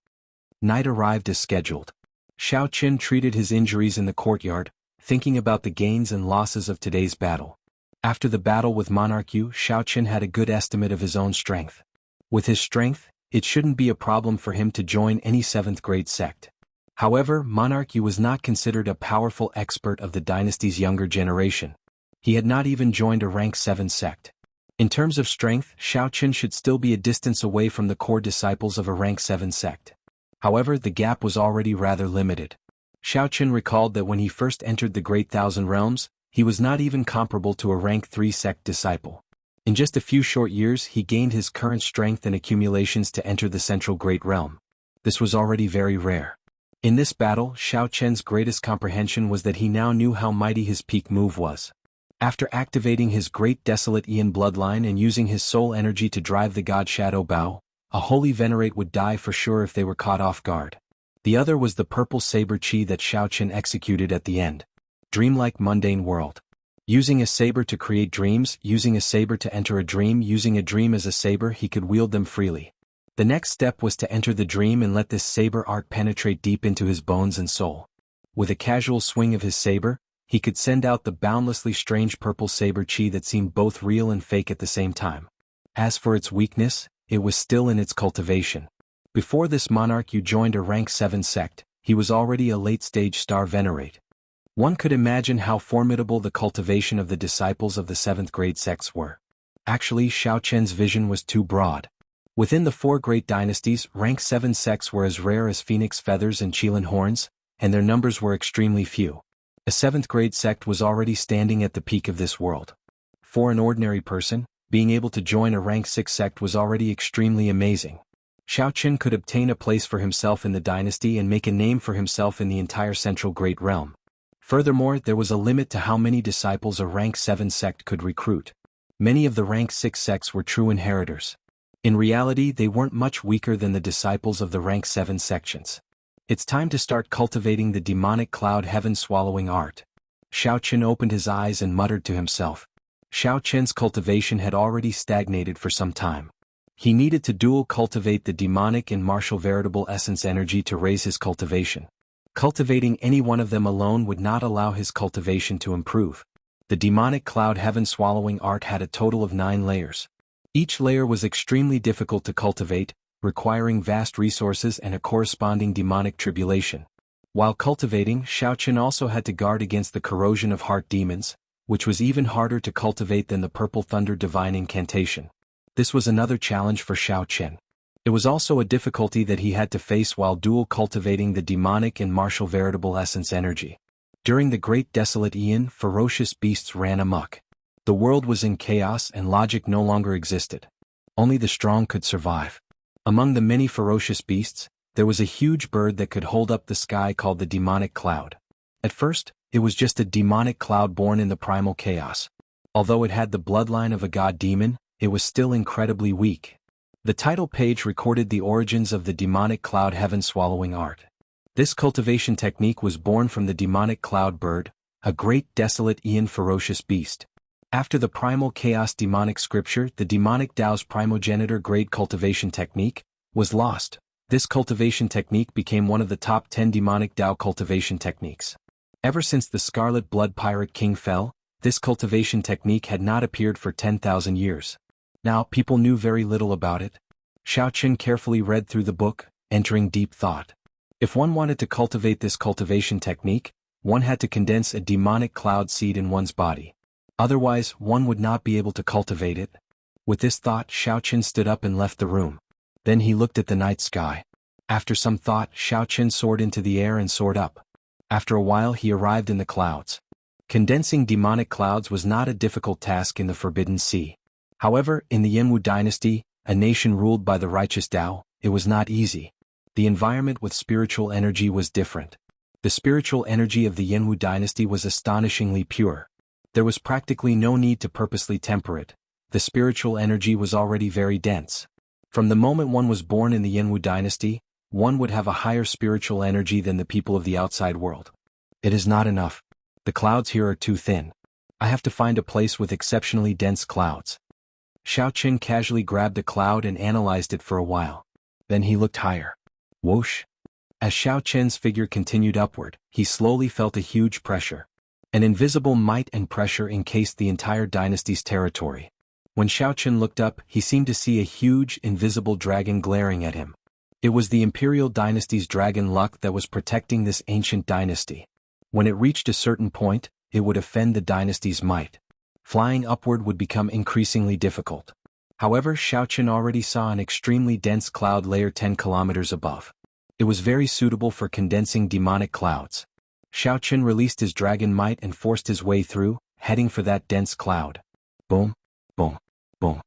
Night arrived as scheduled. Xiao Chen treated his injuries in the courtyard, thinking about the gains and losses of today's battle. After the battle with Monarch Yu, Xiao Chen had a good estimate of his own strength. With his strength, it shouldn't be a problem for him to join any 7th grade sect. However, Monarch Yu was not considered a powerful expert of the dynasty's younger generation. He had not even joined a rank 7 sect. In terms of strength, Xiao Chen should still be a distance away from the core disciples of a rank 7 sect. However, the gap was already rather limited. Xiao Chen recalled that when he first entered the Great Thousand Realms, he was not even comparable to a rank 3 sect disciple. In just a few short years he gained his current strength and accumulations to enter the Central Great Realm. This was already very rare. In this battle, Xiao Chen's greatest comprehension was that he now knew how mighty his peak move was. After activating his great Desolate Ian bloodline and using his soul energy to drive the God Shadow Bow, a holy venerate would die for sure if they were caught off guard. The other was the purple saber chi that Xiao Chen executed at the end. Dreamlike mundane world. Using a saber to create dreams, using a saber to enter a dream, using a dream as a saber, he could wield them freely. The next step was to enter the dream and let this saber art penetrate deep into his bones and soul. With a casual swing of his saber, he could send out the boundlessly strange purple saber chi that seemed both real and fake at the same time. As for its weakness, it was still in its cultivation. Before this Monarch Yu joined a rank 7 sect, he was already a late-stage star venerate. One could imagine how formidable the cultivation of the disciples of the 7th grade sects were. Actually, Xiao Chen's vision was too broad. Within the 4 great dynasties, rank 7 sects were as rare as phoenix feathers and Qilin horns, and their numbers were extremely few. A 7th grade sect was already standing at the peak of this world. For an ordinary person, being able to join a rank 6 sect was already extremely amazing. Xiao Chen could obtain a place for himself in the dynasty and make a name for himself in the entire Central Great Realm. Furthermore, there was a limit to how many disciples a rank 7 sect could recruit. Many of the rank 6 sects were true inheritors. In reality, they weren't much weaker than the disciples of the rank 7 sections. It's time to start cultivating the demonic cloud heaven-swallowing art. Xiao Qin opened his eyes and muttered to himself. Xiao Qin's cultivation had already stagnated for some time. He needed to dual cultivate the demonic and martial veritable essence energy to raise his cultivation. Cultivating any one of them alone would not allow his cultivation to improve. The demonic cloud heaven-swallowing art had a total of 9 layers. Each layer was extremely difficult to cultivate, requiring vast resources and a corresponding demonic tribulation. While cultivating, Xiao Qin also had to guard against the corrosion of heart demons, which was even harder to cultivate than the Purple Thunder Divine Incantation. This was another challenge for Xiao Qin. It was also a difficulty that he had to face while dual cultivating the demonic and martial veritable essence energy. During the Great Desolate Aeon, ferocious beasts ran amok. The world was in chaos and logic no longer existed. Only the strong could survive. Among the many ferocious beasts, there was a huge bird that could hold up the sky called the demonic cloud. At first, it was just a demonic cloud born in the primal chaos. Although it had the bloodline of a god-demon, it was still incredibly weak. The title page recorded the origins of the demonic cloud heaven-swallowing art. This cultivation technique was born from the demonic cloud bird, a great desolate Aeon ferocious beast. After the primal chaos demonic scripture, the demonic Tao's primogenitor grade cultivation technique was lost. This cultivation technique became one of the top 10 demonic Tao cultivation techniques. Ever since the Scarlet Blood Pirate King fell, this cultivation technique had not appeared for 10,000 years. Now people knew very little about it. Xiao Qin carefully read through the book, entering deep thought. If one wanted to cultivate this cultivation technique, one had to condense a demonic cloud seed in one's body. Otherwise, one would not be able to cultivate it. With this thought, Xiao Qin stood up and left the room. Then he looked at the night sky. After some thought, Xiao Qin soared into the air and soared up. After a while he arrived in the clouds. Condensing demonic clouds was not a difficult task in the Forbidden Sea. However, in the Jianghu dynasty, a nation ruled by the righteous Tao, it was not easy. The environment with spiritual energy was different. The spiritual energy of the Jianghu dynasty was astonishingly pure. There was practically no need to purposely temper it. The spiritual energy was already very dense. From the moment one was born in the Jianghu dynasty, one would have a higher spiritual energy than the people of the outside world. It is not enough. The clouds here are too thin. I have to find a place with exceptionally dense clouds. Xiao Qin casually grabbed a cloud and analyzed it for a while. Then he looked higher. Whoosh! As Xiao Qin's figure continued upward, he slowly felt a huge pressure. An invisible might and pressure encased the entire dynasty's territory. When Xiao Qin looked up, he seemed to see a huge, invisible dragon glaring at him. It was the imperial dynasty's dragon luck that was protecting this ancient dynasty. When it reached a certain point, it would offend the dynasty's might. Flying upward would become increasingly difficult. However, Xiao Qin already saw an extremely dense cloud layer 10 kilometers above. It was very suitable for condensing demonic clouds. Xiao Qin released his dragon might and forced his way through, heading for that dense cloud. Boom, boom, boom.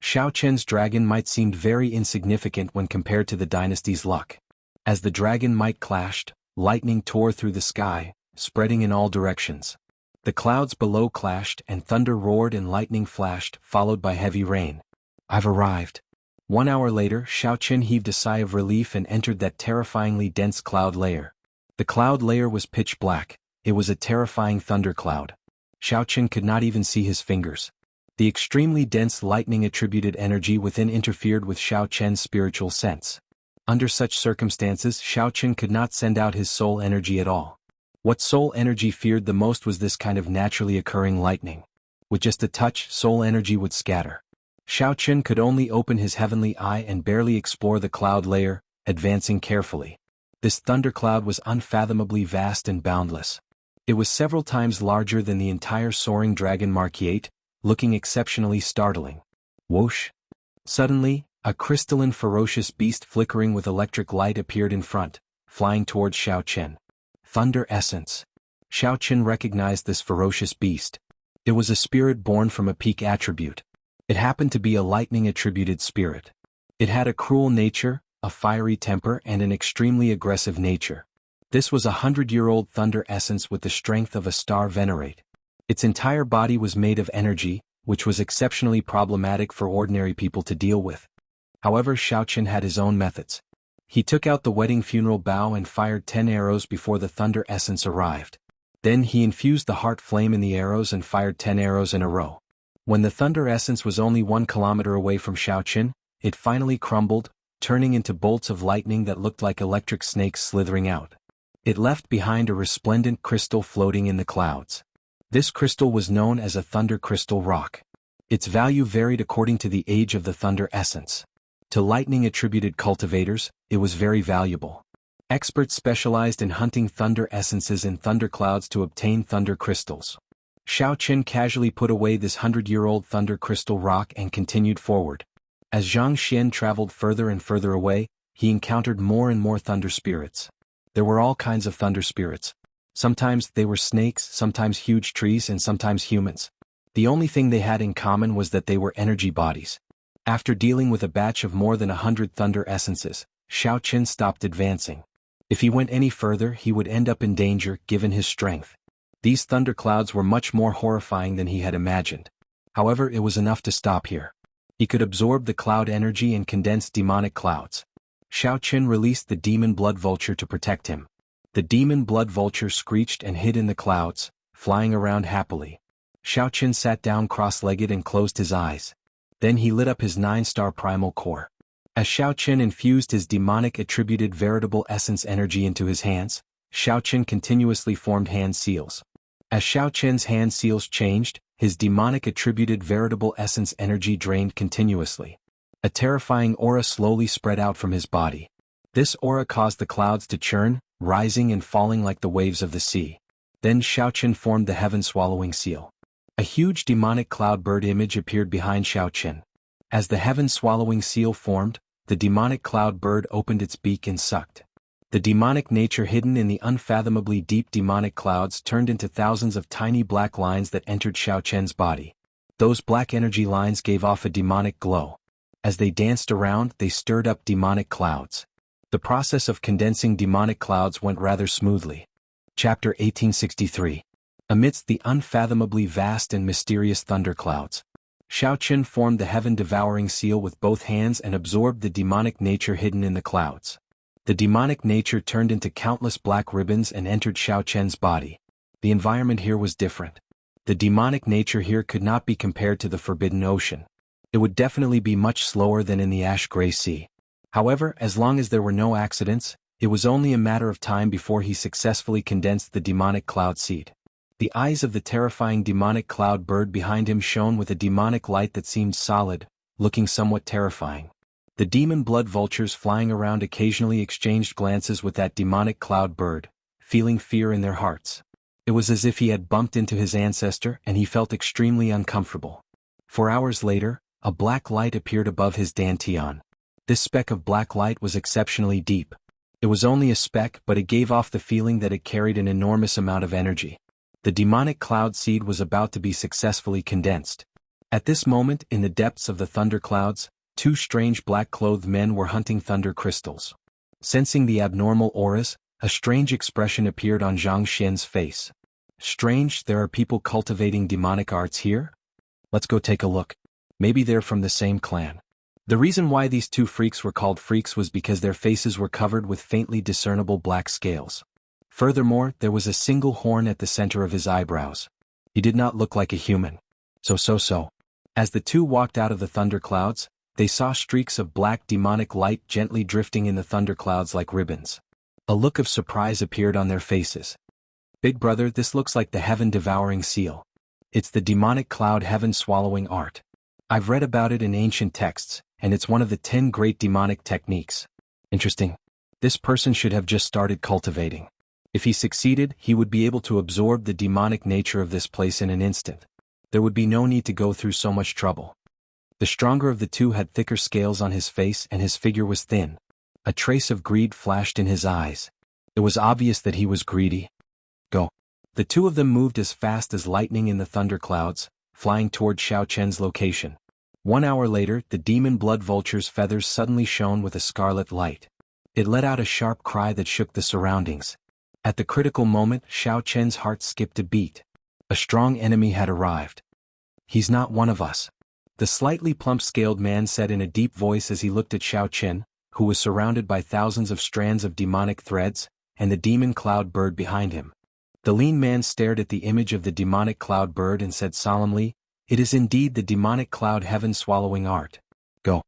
Xiao Qin's dragon might seemed very insignificant when compared to the dynasty's luck. As the dragon might clashed, lightning tore through the sky, spreading in all directions. The clouds below clashed and thunder roared and lightning flashed, followed by heavy rain. I've arrived. 1 hour later, Xiao Qin heaved a sigh of relief and entered that terrifyingly dense cloud layer. The cloud layer was pitch black. It was a terrifying thundercloud. Xiao Qin could not even see his fingers. The extremely dense lightning-attributed energy within interfered with Xiao Qin's spiritual sense. Under such circumstances, Xiao Qin could not send out his soul energy at all. What soul energy feared the most was this kind of naturally occurring lightning. With just a touch, soul energy would scatter. Xiao Qin could only open his heavenly eye and barely explore the cloud layer, advancing carefully. This thundercloud was unfathomably vast and boundless. It was several times larger than the entire soaring dragon Mark 8, looking exceptionally startling. Whoosh! Suddenly, a crystalline ferocious beast flickering with electric light appeared in front, flying towards Xiao Qin. Thunder Essence. Xiao Qin recognized this ferocious beast. It was a spirit born from a peak attribute. It happened to be a lightning-attributed spirit. It had a cruel nature, a fiery temper and an extremely aggressive nature. This was a 100-year-old thunder essence with the strength of a star venerate. Its entire body was made of energy, which was exceptionally problematic for ordinary people to deal with. However, Xiaoqin had his own methods. He took out the wedding funeral bow and fired 10 arrows before the thunder essence arrived. Then he infused the heart flame in the arrows and fired 10 arrows in a row. When the thunder essence was only 1 kilometer away from Xiaoqin, it finally crumbled, turning into bolts of lightning that looked like electric snakes slithering out. It left behind a resplendent crystal floating in the clouds. This crystal was known as a thunder crystal rock. Its value varied according to the age of the thunder essence. To lightning-attributed cultivators, it was very valuable. Experts specialized in hunting thunder essences in thunderclouds to obtain thunder crystals. Xiaoqin casually put away this 100-year-old thunder crystal rock and continued forward. As Zhang Xian traveled further and further away, he encountered more and more thunder spirits. There were all kinds of thunder spirits. Sometimes they were snakes, sometimes huge trees, and sometimes humans. The only thing they had in common was that they were energy bodies. After dealing with a batch of more than 100 thunder essences, Xiaoqin stopped advancing. If he went any further, he would end up in danger given his strength. These thunderclouds were much more horrifying than he had imagined. However, it was enough to stop here. He could absorb the cloud energy and condense demonic clouds. Xiaoqin released the demon blood vulture to protect him. The demon blood vulture screeched and hid in the clouds, flying around happily. Xiaoqin sat down cross-legged and closed his eyes. Then he lit up his 9-star primal core. As Xiaoqin infused his demonic-attributed veritable essence energy into his hands, Xiaoqin continuously formed hand seals. As Xiaoqin's hand seals changed, his demonic-attributed veritable essence energy drained continuously. A terrifying aura slowly spread out from his body. This aura caused the clouds to churn, rising and falling like the waves of the sea. Then Xiaoqin formed the heaven-swallowing seal. A huge demonic cloud bird image appeared behind Xiaoqin. As the heaven-swallowing seal formed, the demonic cloud bird opened its beak and sucked. The demonic nature hidden in the unfathomably deep demonic clouds turned into thousands of tiny black lines that entered Xiaoqin's body. Those black energy lines gave off a demonic glow. As they danced around, they stirred up demonic clouds. The process of condensing demonic clouds went rather smoothly. Chapter 1863. Amidst the unfathomably vast and mysterious thunderclouds, Xiaoqin formed the heaven-devouring seal with both hands and absorbed the demonic nature hidden in the clouds. The demonic nature turned into countless black ribbons and entered Xiaoqin's body. The environment here was different. The demonic nature here could not be compared to the Forbidden Ocean. It would definitely be much slower than in the ash-gray sea. However, as long as there were no accidents, it was only a matter of time before he successfully condensed the demonic cloud seed. The eyes of the terrifying demonic cloud bird behind him shone with a demonic light that seemed solid, looking somewhat terrifying. The demon blood vultures flying around occasionally exchanged glances with that demonic cloud bird, feeling fear in their hearts. It was as if he had bumped into his ancestor and he felt extremely uncomfortable. 4 hours later, a black light appeared above his dantian. This speck of black light was exceptionally deep. It was only a speck, but it gave off the feeling that it carried an enormous amount of energy. The demonic cloud seed was about to be successfully condensed. At this moment, in the depths of the thunderclouds, 2 strange black-clothed men were hunting thunder crystals. Sensing the abnormal auras, a strange expression appeared on Zhang Xian's face. Strange, there are people cultivating demonic arts here? Let's go take a look. Maybe they're from the same clan. The reason why these 2 freaks were called freaks was because their faces were covered with faintly discernible black scales. Furthermore, there was a single horn at the center of his eyebrows. He did not look like a human. So. As the 2 walked out of the thunderclouds, they saw streaks of black demonic light gently drifting in the thunderclouds like ribbons. A look of surprise appeared on their faces. Big brother, this looks like the heaven-devouring seal. It's the demonic cloud heaven-swallowing art. I've read about it in ancient texts, and it's one of the 10 great demonic techniques. Interesting. This person should have just started cultivating. If he succeeded, he would be able to absorb the demonic nature of this place in an instant. There would be no need to go through so much trouble. The stronger of the 2 had thicker scales on his face and his figure was thin. A trace of greed flashed in his eyes. It was obvious that he was greedy. Go. The 2 of them moved as fast as lightning in the thunderclouds, flying toward Xiaoqin's location. 1 hour later, the demon blood vulture's feathers suddenly shone with a scarlet light. It let out a sharp cry that shook the surroundings. At the critical moment, Xiaoqin's heart skipped a beat. A strong enemy had arrived. He's not one of us. The slightly plump-scaled man said in a deep voice as he looked at Xiao Qin, who was surrounded by thousands of strands of demonic threads, and the demon cloud bird behind him. The lean man stared at the image of the demonic cloud bird and said solemnly, "It is indeed the demonic cloud heaven-swallowing art. Go."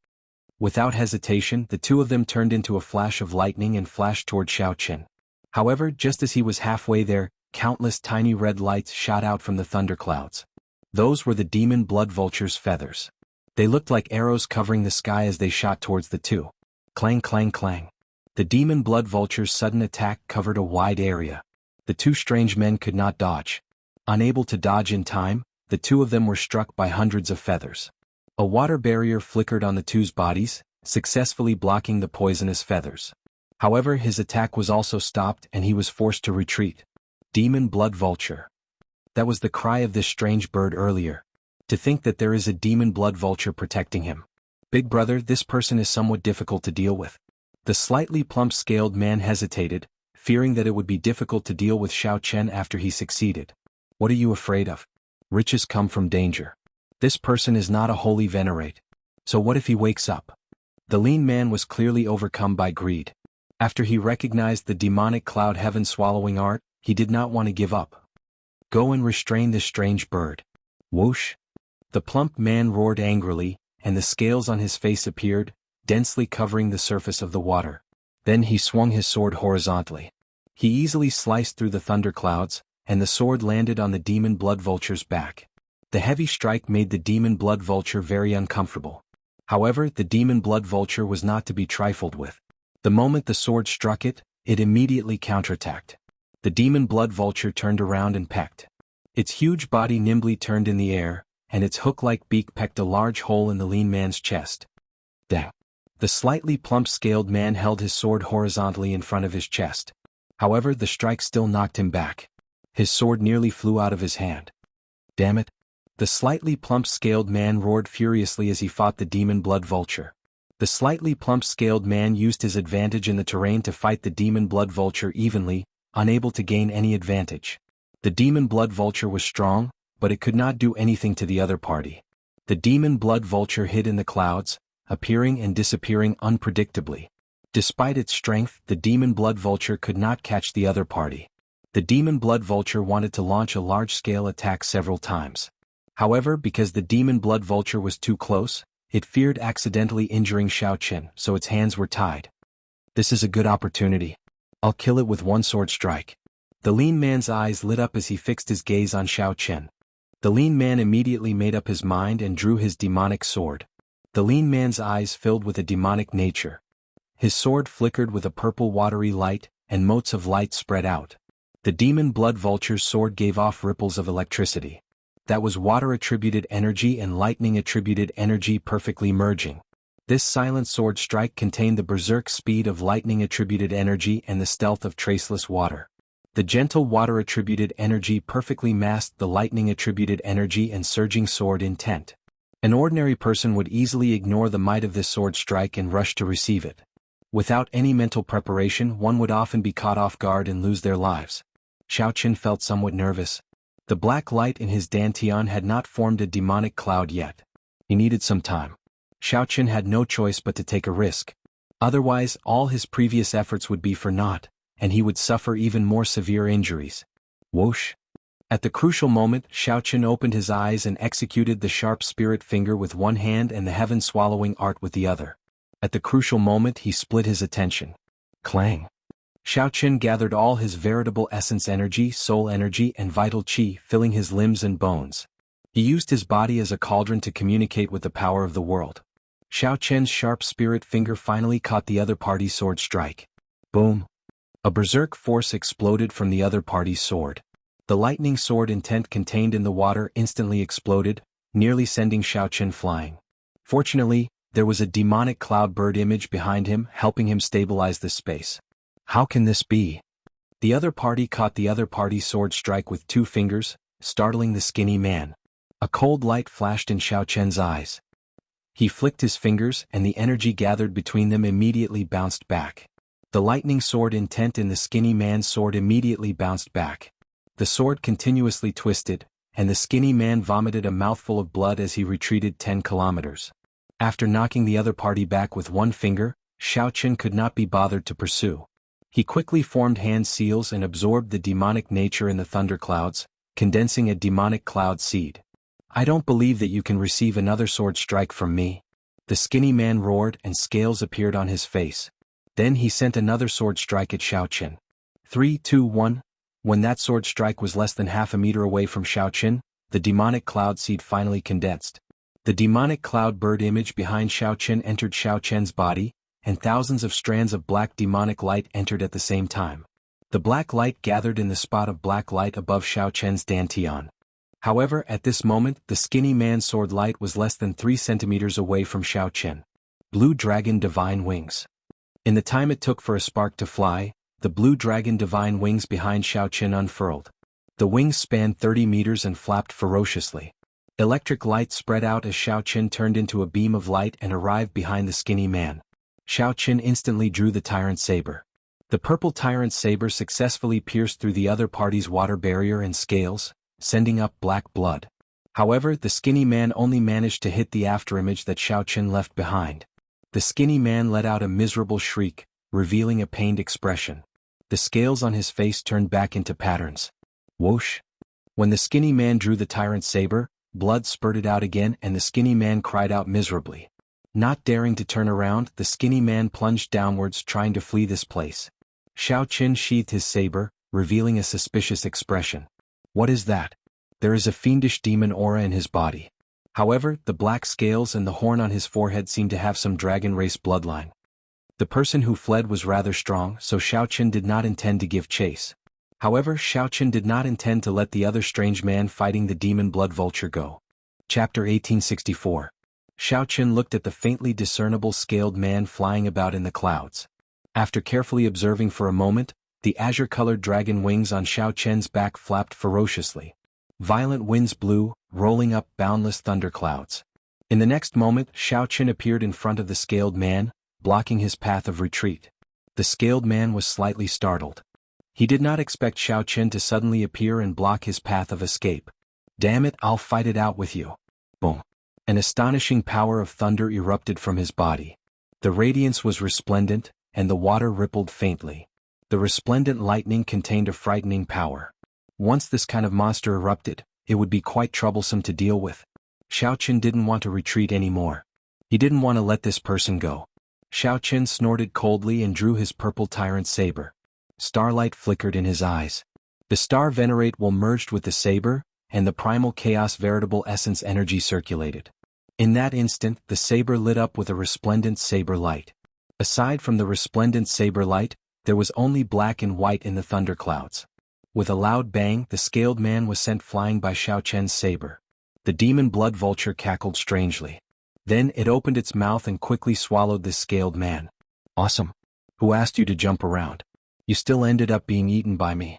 Without hesitation, the two of them turned into a flash of lightning and flashed toward Xiao Qin. However, just as he was halfway there, countless tiny red lights shot out from the thunderclouds. Those were the demon blood vulture's feathers. They looked like arrows covering the sky as they shot towards the two. Clang clang clang. The demon blood vulture's sudden attack covered a wide area. The two strange men could not dodge. Unable to dodge in time, the two of them were struck by hundreds of feathers. A water barrier flickered on the two's bodies, successfully blocking the poisonous feathers. However, his attack was also stopped and he was forced to retreat. Demon blood vulture. That was the cry of this strange bird earlier. To think that there is a demon blood vulture protecting him. Big brother, this person is somewhat difficult to deal with. The slightly plump-scaled man hesitated, fearing that it would be difficult to deal with Xiao Chen after he succeeded. What are you afraid of? Riches come from danger. This person is not a holy venerate. So what if he wakes up? The lean man was clearly overcome by greed. After he recognized the demonic cloud heaven-swallowing art, he did not want to give up. Go and restrain this strange bird. Whoosh! The plump man roared angrily, and the scales on his face appeared, densely covering the surface of the water. Then he swung his sword horizontally. He easily sliced through the thunderclouds, and the sword landed on the demon blood vulture's back. The heavy strike made the demon blood vulture very uncomfortable. However, the demon blood vulture was not to be trifled with. The moment the sword struck it, it immediately counterattacked. The demon blood vulture turned around and pecked. Its huge body nimbly turned in the air, and its hook-like beak pecked a large hole in the lean man's chest. Dang! The slightly plump-scaled man held his sword horizontally in front of his chest. However, the strike still knocked him back. His sword nearly flew out of his hand. Damn it! The slightly plump-scaled man roared furiously as he fought the demon blood vulture. The slightly plump-scaled man used his advantage in the terrain to fight the demon blood vulture evenly, unable to gain any advantage. The demon blood vulture was strong, but it could not do anything to the other party. The demon blood vulture hid in the clouds, appearing and disappearing unpredictably. Despite its strength, the demon blood vulture could not catch the other party. The demon blood vulture wanted to launch a large-scale attack several times. However, because the demon blood vulture was too close, it feared accidentally injuring Xiao Qin, so its hands were tied. This is a good opportunity. I'll kill it with one sword strike. The lean man's eyes lit up as he fixed his gaze on Xiao Qin. The lean man immediately made up his mind and drew his demonic sword. The lean man's eyes filled with a demonic nature. His sword flickered with a purple watery light, and motes of light spread out. The demon blood vulture's sword gave off ripples of electricity. That was water-attributed energy and lightning-attributed energy perfectly merging. This silent sword strike contained the berserk speed of lightning-attributed energy and the stealth of traceless water. The gentle water-attributed energy perfectly masked the lightning-attributed energy and surging sword intent. An ordinary person would easily ignore the might of this sword strike and rush to receive it. Without any mental preparation, one would often be caught off guard and lose their lives. Xiao Qin felt somewhat nervous. The black light in his dantian had not formed a demonic cloud yet. He needed some time. Xiao Qin had no choice but to take a risk. Otherwise, all his previous efforts would be for naught, and he would suffer even more severe injuries. Whoosh! At the crucial moment, Xiao Qin opened his eyes and executed the sharp spirit finger with one hand and the heaven-swallowing art with the other. At the crucial moment, he split his attention. Clang! Xiao Qin gathered all his veritable essence energy, soul energy, and vital qi, filling his limbs and bones. He used his body as a cauldron to communicate with the power of the world. Xiao Qin's sharp spirit finger finally caught the other party's sword strike. Boom! A berserk force exploded from the other party's sword. The lightning sword intent contained in the water instantly exploded, nearly sending Xiao Qin flying. Fortunately, there was a demonic cloud bird image behind him, helping him stabilize the space. How can this be? The other party caught the other party's sword strike with two fingers, startling the skinny man. A cold light flashed in Xiao Chen's eyes. He flicked his fingers and the energy gathered between them immediately bounced back. The lightning sword intent in the skinny man's sword immediately bounced back. The sword continuously twisted, and the skinny man vomited a mouthful of blood as he retreated 10 kilometers. After knocking the other party back with one finger, Xiaoqin could not be bothered to pursue. He quickly formed hand seals and absorbed the demonic nature in the thunderclouds, condensing a demonic cloud seed. "I don't believe that you can receive another sword strike from me." The skinny man roared and scales appeared on his face. Then he sent another sword strike at Xiaoqin. 3, 2, 1. When that sword strike was less than half a meter away from Xiaoqin, the demonic cloud seed finally condensed. The demonic cloud bird image behind Xiaoqin entered Xiaoqin's body, and thousands of strands of black demonic light entered at the same time. The black light gathered in the spot of black light above Xiaoqin's dantian. However, at this moment, the skinny man's sword light was less than 3 centimeters away from Xiaoqin. Blue Dragon Divine Wings. In the time it took for a spark to fly, the blue dragon divine wings behind Xiaoqin unfurled. The wings spanned 30 meters and flapped ferociously. Electric light spread out as Xiaoqin turned into a beam of light and arrived behind the skinny man. Xiaoqin instantly drew the tyrant saber. The purple tyrant saber successfully pierced through the other party's water barrier and scales, sending up black blood. However, the skinny man only managed to hit the afterimage that Xiaoqin left behind. The skinny man let out a miserable shriek, revealing a pained expression. The scales on his face turned back into patterns. Whoosh! When the skinny man drew the tyrant saber, blood spurted out again and the skinny man cried out miserably. Not daring to turn around, the skinny man plunged downwards trying to flee this place. Xiaoqin sheathed his saber, revealing a suspicious expression. What is that? There is a fiendish demon aura in his body. However, the black scales and the horn on his forehead seemed to have some dragon race bloodline. The person who fled was rather strong, so Xiaoqin did not intend to give chase. However, Xiaoqin did not intend to let the other strange man fighting the demon blood vulture go. Chapter 1864. Xiaoqin looked at the faintly discernible scaled man flying about in the clouds. After carefully observing for a moment, the azure-colored dragon wings on Xiaoqin's back flapped ferociously. Violent winds blew, rolling up boundless thunderclouds. In the next moment, Xiaoqin appeared in front of the scaled man, blocking his path of retreat. The scaled man was slightly startled. He did not expect Xiaoqin to suddenly appear and block his path of escape. "Damn it, I'll fight it out with you." Boom. An astonishing power of thunder erupted from his body. The radiance was resplendent, and the water rippled faintly. The resplendent lightning contained a frightening power. Once this kind of monster erupted, it would be quite troublesome to deal with. Xiaoqin didn't want to retreat anymore. He didn't want to let this person go. Xiaoqin snorted coldly and drew his purple tyrant saber. Starlight flickered in his eyes. The star venerate will merged with the saber, and the primal chaos veritable essence energy circulated. In that instant, the saber lit up with a resplendent saber light. Aside from the resplendent saber light, there was only black and white in the thunderclouds. With a loud bang, the scaled man was sent flying by Xiaoqin's saber. The demon blood vulture cackled strangely. Then it opened its mouth and quickly swallowed the scaled man. "Awesome. Who asked you to jump around? You still ended up being eaten by me."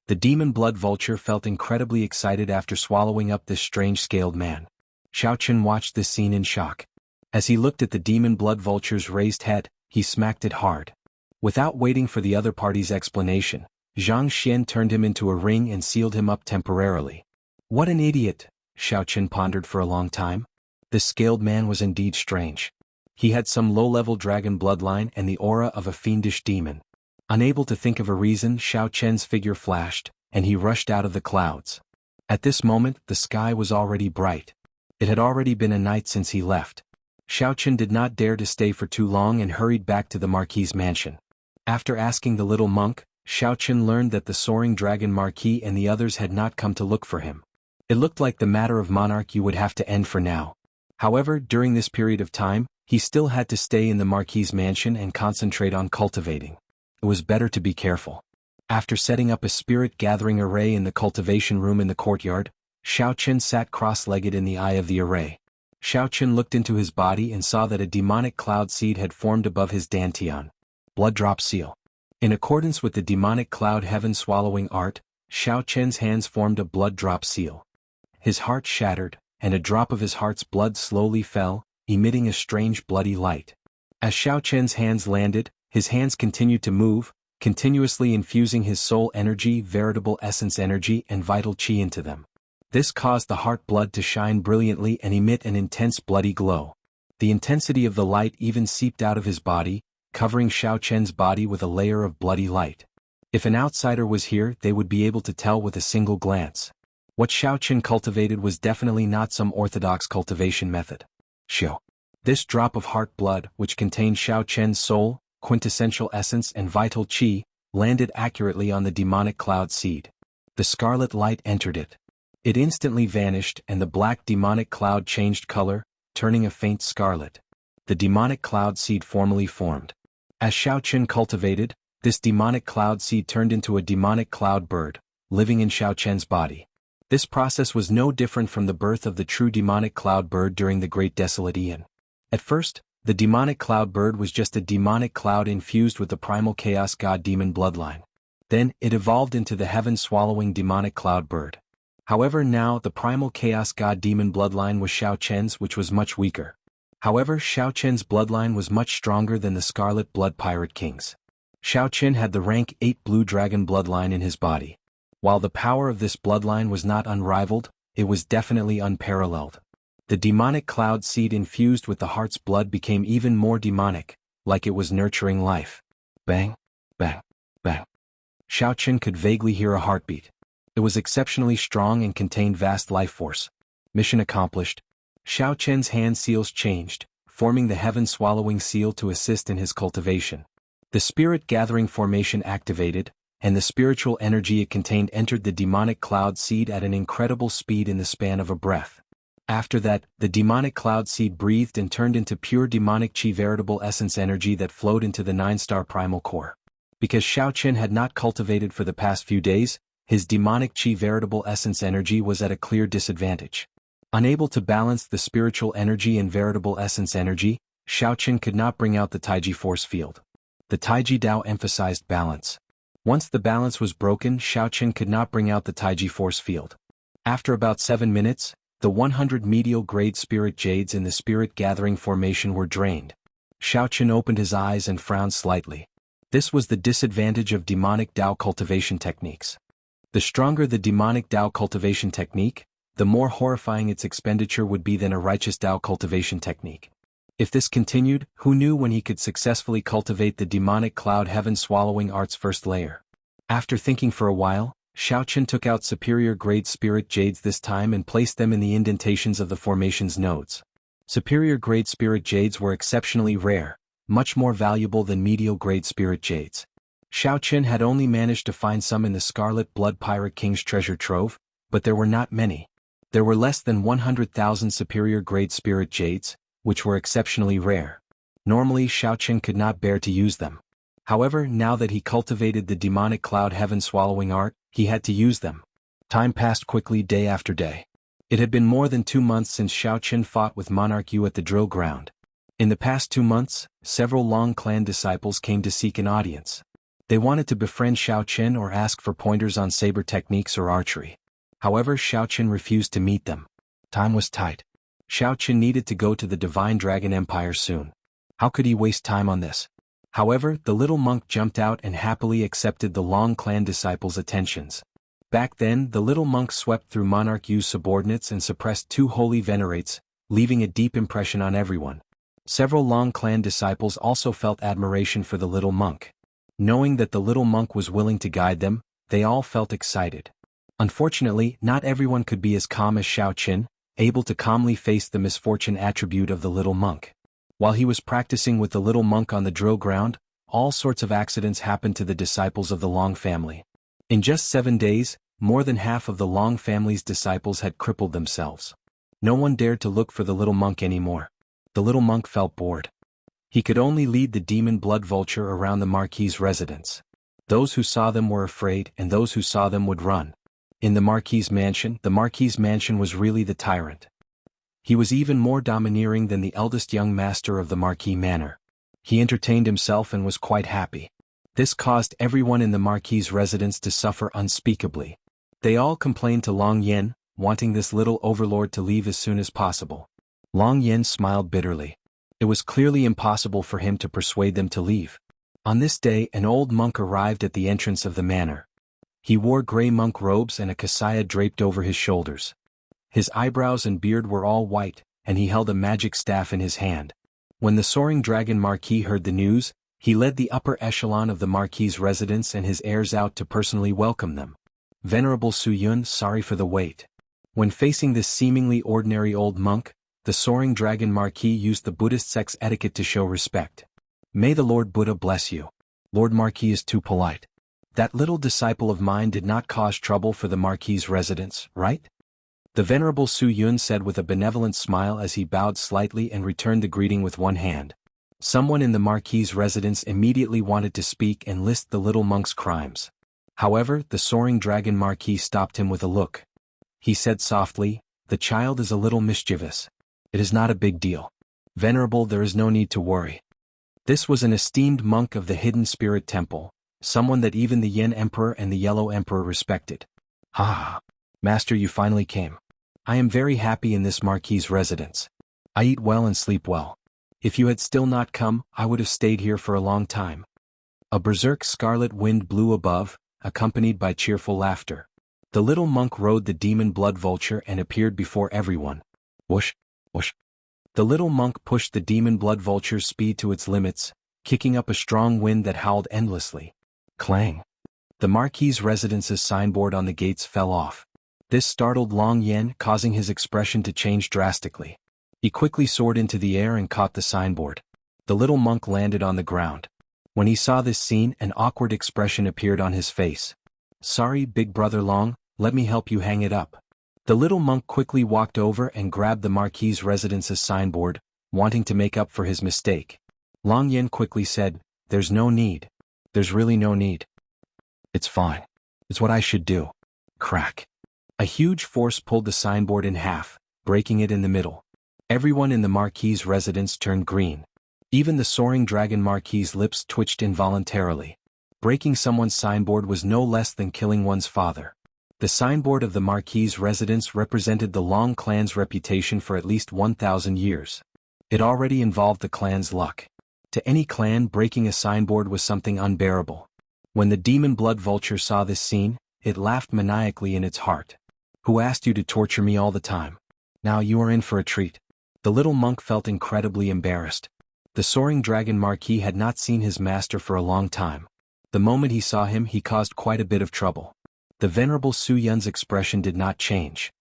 The demon blood vulture felt incredibly excited after swallowing up this strange scaled man. Xiaoqin watched this scene in shock. As he looked at the demon blood vulture's raised head, he smacked it hard. Without waiting for the other party's explanation, Zhang Xian turned him into a ring and sealed him up temporarily. What an idiot, Xiaoqin pondered for a long time. This scaled man was indeed strange. He had some low-level dragon bloodline and the aura of a fiendish demon. Unable to think of a reason, Xiaoqian's figure flashed, and he rushed out of the clouds. At this moment, the sky was already bright. It had already been a night since he left. Xiaoqin did not dare to stay for too long and hurried back to the Marquis's mansion. After asking the little monk, Xiaoqin learned that the soaring dragon Marquis and the others had not come to look for him. It looked like the matter of monarchy would have to end for now. However, during this period of time, he still had to stay in the Marquis's mansion and concentrate on cultivating. It was better to be careful. After setting up a spirit-gathering array in the cultivation room in the courtyard, Xiaoqin sat cross-legged in the eye of the array. Xiaoqin looked into his body and saw that a demonic cloud seed had formed above his dantian. Blood drop seal. In accordance with the demonic cloud heaven swallowing art, Xiaoqin's hands formed a blood drop seal. His heart shattered, and a drop of his heart's blood slowly fell, emitting a strange bloody light. As Xiaoqin's hands landed, his hands continued to move, continuously infusing his soul energy, veritable essence energy and vital qi into them. This caused the heart blood to shine brilliantly and emit an intense bloody glow. The intensity of the light even seeped out of his body, covering Xiao Chen's body with a layer of bloody light. If an outsider was here, they would be able to tell with a single glance. What Xiao Chen cultivated was definitely not some orthodox cultivation method. Xiao. This drop of heart blood, which contained Xiao Chen's soul, quintessential essence and vital qi, landed accurately on the demonic cloud seed. The scarlet light entered it. It instantly vanished and the black demonic cloud changed color, turning a faint scarlet. The demonic cloud seed formally formed. As Xiao Chen cultivated, this demonic cloud seed turned into a demonic cloud bird, living in Xiao Chen's body. This process was no different from the birth of the true demonic cloud bird during the Great Desolate Aeon. At first, the demonic cloud bird was just a demonic cloud infused with the primal chaos god demon bloodline. Then, it evolved into the heaven-swallowing demonic cloud bird. However, now the primal chaos god demon bloodline was Xiao Chen's, which was much weaker. However, Xiao Chen's bloodline was much stronger than the Scarlet Blood Pirate King's. Xiao Chen had the rank 8 Blue Dragon bloodline in his body. While the power of this bloodline was not unrivaled, it was definitely unparalleled. The demonic cloud seed infused with the heart's blood became even more demonic, like it was nurturing life. Bang, bang, bang. Xiao Chen could vaguely hear a heartbeat. It was exceptionally strong and contained vast life force. Mission accomplished. Xiao Chen's hand seals changed, forming the heaven-swallowing seal to assist in his cultivation. The spirit-gathering formation activated, and the spiritual energy it contained entered the demonic cloud seed at an incredible speed in the span of a breath. After that, the demonic cloud seed breathed and turned into pure demonic chi, veritable essence energy that flowed into the 9-star primal core. Because Xiao Chen had not cultivated for the past few days, his demonic chi veritable essence energy was at a clear disadvantage. Unable to balance the spiritual energy and veritable essence energy, Xiao Chen could not bring out the Taiji force field. The Taiji Dao emphasized balance. Once the balance was broken, Xiao Chen could not bring out the Taiji force field. After about 7 minutes, the 100 medial grade spirit jades in the spirit gathering formation were drained. Xiao Chen opened his eyes and frowned slightly. This was the disadvantage of demonic Dao cultivation techniques. The stronger the demonic Dao cultivation technique, the more horrifying its expenditure would be than a righteous Dao cultivation technique. If this continued, who knew when he could successfully cultivate the demonic cloud heaven-swallowing art's first layer? After thinking for a while, Xiao Chen took out superior-grade spirit jades this time and placed them in the indentations of the formation's nodes. Superior-grade spirit jades were exceptionally rare, much more valuable than medial-grade spirit jades. Xiao Chen had only managed to find some in the Scarlet Blood Pirate King's treasure trove, but there were not many. There were less than 100,000 superior-grade spirit jades, which were exceptionally rare. Normally Xiao Chen could not bear to use them. However, now that he cultivated the demonic cloud heaven-swallowing art, he had to use them. Time passed quickly day after day. It had been more than 2 months since Xiao Chen fought with Monarch Yu at the drill ground. In the past 2 months, several Long Clan disciples came to seek an audience. They wanted to befriend Xiao Chen or ask for pointers on saber techniques or archery. However, Xiao Chen refused to meet them. Time was tight. Xiao Chen needed to go to the Divine Dragon Empire soon. How could he waste time on this? However, the little monk jumped out and happily accepted the Long Clan disciples' attentions. Back then, the little monk swept through Monarch Yu's subordinates and suppressed 2 holy venerates, leaving a deep impression on everyone. Several Long Clan disciples also felt admiration for the little monk. Knowing that the little monk was willing to guide them, they all felt excited. Unfortunately, not everyone could be as calm as Xiao Chen, able to calmly face the misfortune attribute of the little monk. While he was practicing with the little monk on the drill ground, all sorts of accidents happened to the disciples of the Long family. In just 7 days, more than half of the Long family's disciples had crippled themselves. No one dared to look for the little monk anymore. The little monk felt bored. He could only lead the demon blood vulture around the Marquis's residence. Those who saw them were afraid and those who saw them would run. In the Marquis's mansion was really the tyrant. He was even more domineering than the eldest young master of the Marquis Manor. He entertained himself and was quite happy. This caused everyone in the Marquis's residence to suffer unspeakably. They all complained to Long Yen, wanting this little overlord to leave as soon as possible. Long Yen smiled bitterly. It was clearly impossible for him to persuade them to leave. On this day, an old monk arrived at the entrance of the manor. He wore gray monk robes and a kasaya draped over his shoulders. His eyebrows and beard were all white, and he held a magic staff in his hand. When the soaring dragon Marquis heard the news, he led the upper echelon of the Marquis's residence and his heirs out to personally welcome them. Venerable Su Yun, sorry for the wait. When facing this seemingly ordinary old monk, the soaring dragon Marquis used the Buddhist sect's etiquette to show respect. May the Lord Buddha bless you. Lord Marquis is too polite. That little disciple of mine did not cause trouble for the Marquis's residence, right? The Venerable Su Yun said with a benevolent smile as he bowed slightly and returned the greeting with one hand. Someone in the Marquis's residence immediately wanted to speak and list the little monk's crimes. However, the soaring dragon Marquis stopped him with a look. He said softly, "The child is a little mischievous. It is not a big deal. Venerable, there is no need to worry." This was an esteemed monk of the Hidden Spirit Temple, someone that even the Yen Emperor and the Yellow Emperor respected. "Ah, Master, you finally came. I am very happy in this Marquis's residence. I eat well and sleep well. If you had still not come, I would have stayed here for a long time." A berserk scarlet wind blew above, accompanied by cheerful laughter. The little monk rode the demon blood vulture and appeared before everyone. Whoosh, whoosh. The little monk pushed the demon blood vulture's speed to its limits, kicking up a strong wind that howled endlessly. Clang. The Marquis's residence's signboard on the gates fell off. This startled Long Yen, causing his expression to change drastically. He quickly soared into the air and caught the signboard. The little monk landed on the ground. When he saw this scene, an awkward expression appeared on his face. "Sorry, big brother Long, let me help you hang it up." The little monk quickly walked over and grabbed the Marquis's residence's signboard, wanting to make up for his mistake. Long Yen quickly said, "There's no need. There's really no need. It's fine. It's what I should do." Crack. A huge force pulled the signboard in half, breaking it in the middle. Everyone in the Marquis's residence turned green. Even the soaring dragon Marquis's lips twitched involuntarily. Breaking someone's signboard was no less than killing one's father. The signboard of the Marquis's residence represented the Long clan's reputation for at least 1,000 years. It already involved the clan's luck. To any clan, breaking a signboard was something unbearable. When the demon blood vulture saw this scene, it laughed maniacally in its heart. "Who asked you to torture me all the time? Now you are in for a treat." The little monk felt incredibly embarrassed. The soaring dragon Marquis had not seen his master for a long time. The moment he saw him, he caused quite a bit of trouble. The Venerable Su Yun's expression did not change.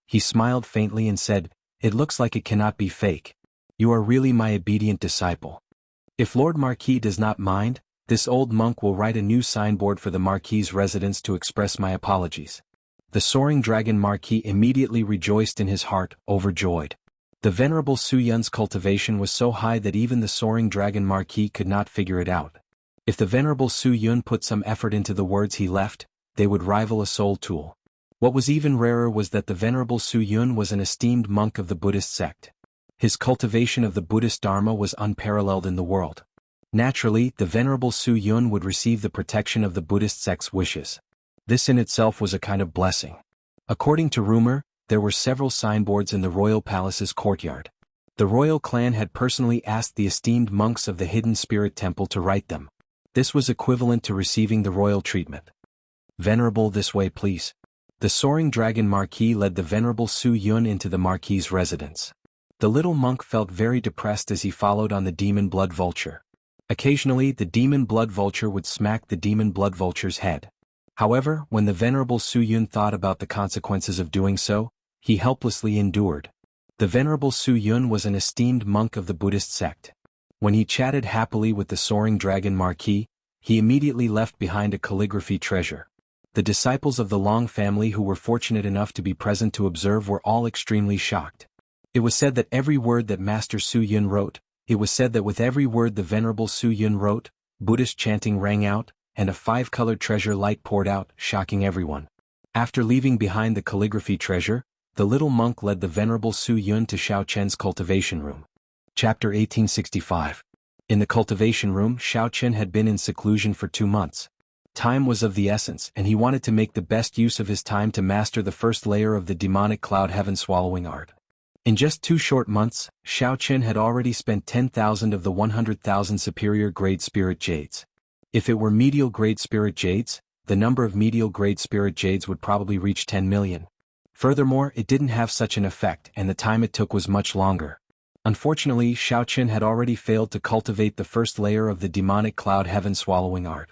He smiled faintly and said, "It looks like it cannot be fake. You are really my obedient disciple. If Lord Marquis does not mind, this old monk will write a new signboard for the Marquis's residence to express my apologies." The soaring dragon Marquis immediately rejoiced in his heart, overjoyed. The Venerable Su Yun's cultivation was so high that even the soaring dragon Marquis could not figure it out. If the Venerable Su Yun put some effort into the words he left, they would rival a soul tool. What was even rarer was that the Venerable Su Yun was an esteemed monk of the Buddhist sect. His cultivation of the Buddhist Dharma was unparalleled in the world. Naturally, the Venerable Su Yun would receive the protection of the Buddhist sect's wishes. This in itself was a kind of blessing. According to rumor, there were several signboards in the royal palace's courtyard. The royal clan had personally asked the esteemed monks of the Hidden Spirit Temple to write them. This was equivalent to receiving the royal treatment. "Venerable, this way please." The soaring dragon Marquis led the Venerable Su Yun into the Marquis's residence. The little monk felt very depressed as he followed on the demon blood vulture. Occasionally, the demon blood vulture would smack the demon blood vulture's head. However, when the Venerable Su Yun thought about the consequences of doing so, he helplessly endured. The Venerable Su Yun was an esteemed monk of the Buddhist sect. When he chatted happily with the soaring dragon Marquis, he immediately left behind a calligraphy treasure. The disciples of the Long family who were fortunate enough to be present to observe were all extremely shocked. It was said that every word that Master Su Yun wrote, it was said that with every word the Venerable Su Yun wrote, Buddhist chanting rang out, and a 5-colored treasure light poured out, shocking everyone. After leaving behind the calligraphy treasure, the little monk led the Venerable Su Yun to Xiao Chen's cultivation room. Chapter 1865. In the cultivation room, Xiao Chen had been in seclusion for 2 months. Time was of the essence, and he wanted to make the best use of his time to master the first layer of the demonic cloud heaven swallowing art. In just 2 short months, Xiao Chen had already spent 10,000 of the 100,000 superior grade spirit jades. If it were medial grade spirit jades, the number of medial-grade spirit jades would probably reach 10 million. Furthermore, it didn't have such an effect and the time it took was much longer. Unfortunately, Xiaoqin had already failed to cultivate the first layer of the demonic cloud heaven-swallowing art.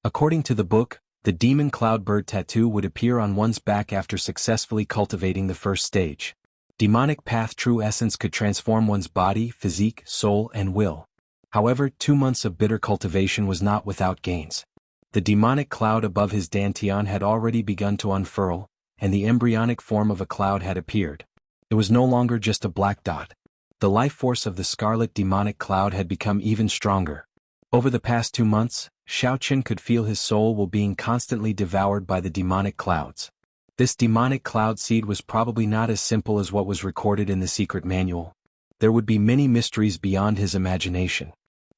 According to the book, the demon cloud bird tattoo would appear on one's back after successfully cultivating the first stage. Demonic path true essence could transform one's body, physique, soul, and will. However, 2 months of bitter cultivation was not without gains. The demonic cloud above his dantian had already begun to unfurl, and the embryonic form of a cloud had appeared. It was no longer just a black dot. The life force of the scarlet demonic cloud had become even stronger. Over the past 2 months, Xiaoqin could feel his soul being constantly devoured by the demonic clouds. This demonic cloud seed was probably not as simple as what was recorded in the secret manual. There would be many mysteries beyond his imagination.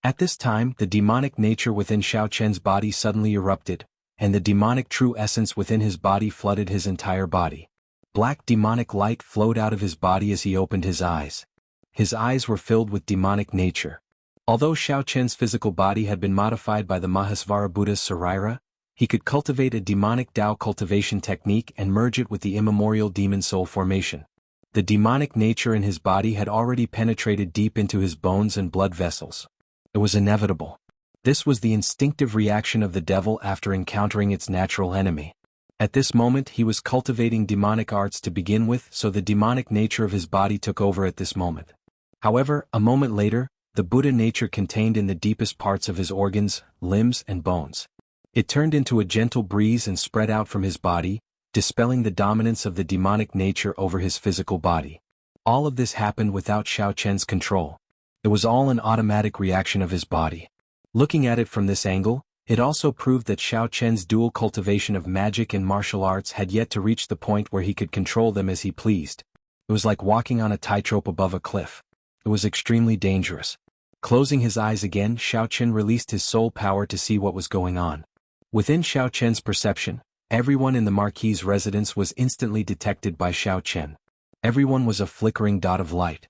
At this time, the demonic nature within Xiaoqin's body suddenly erupted, and the demonic true essence within his body flooded his entire body. Black demonic light flowed out of his body as he opened his eyes. His eyes were filled with demonic nature. Although Xiaoqin's physical body had been modified by the Mahasvara Buddha's Sarira, he could cultivate a demonic Tao cultivation technique and merge it with the immemorial demon soul formation. The demonic nature in his body had already penetrated deep into his bones and blood vessels. It was inevitable. This was the instinctive reaction of the devil after encountering its natural enemy. At this moment he was cultivating demonic arts to begin with, so the demonic nature of his body took over at this moment. However, a moment later, the Buddha nature contained in the deepest parts of his organs, limbs, and bones. It turned into a gentle breeze and spread out from his body, dispelling the dominance of the demonic nature over his physical body. All of this happened without Xiaoqin's control. It was all an automatic reaction of his body. Looking at it from this angle, it also proved that Xiaoqin's dual cultivation of magic and martial arts had yet to reach the point where he could control them as he pleased. It was like walking on a tightrope above a cliff. It was extremely dangerous. Closing his eyes again, Xiaoqin released his soul power to see what was going on. Within Xiaoqin's perception, everyone in the Marquis's residence was instantly detected by Xiaoqin. Everyone was a flickering dot of light.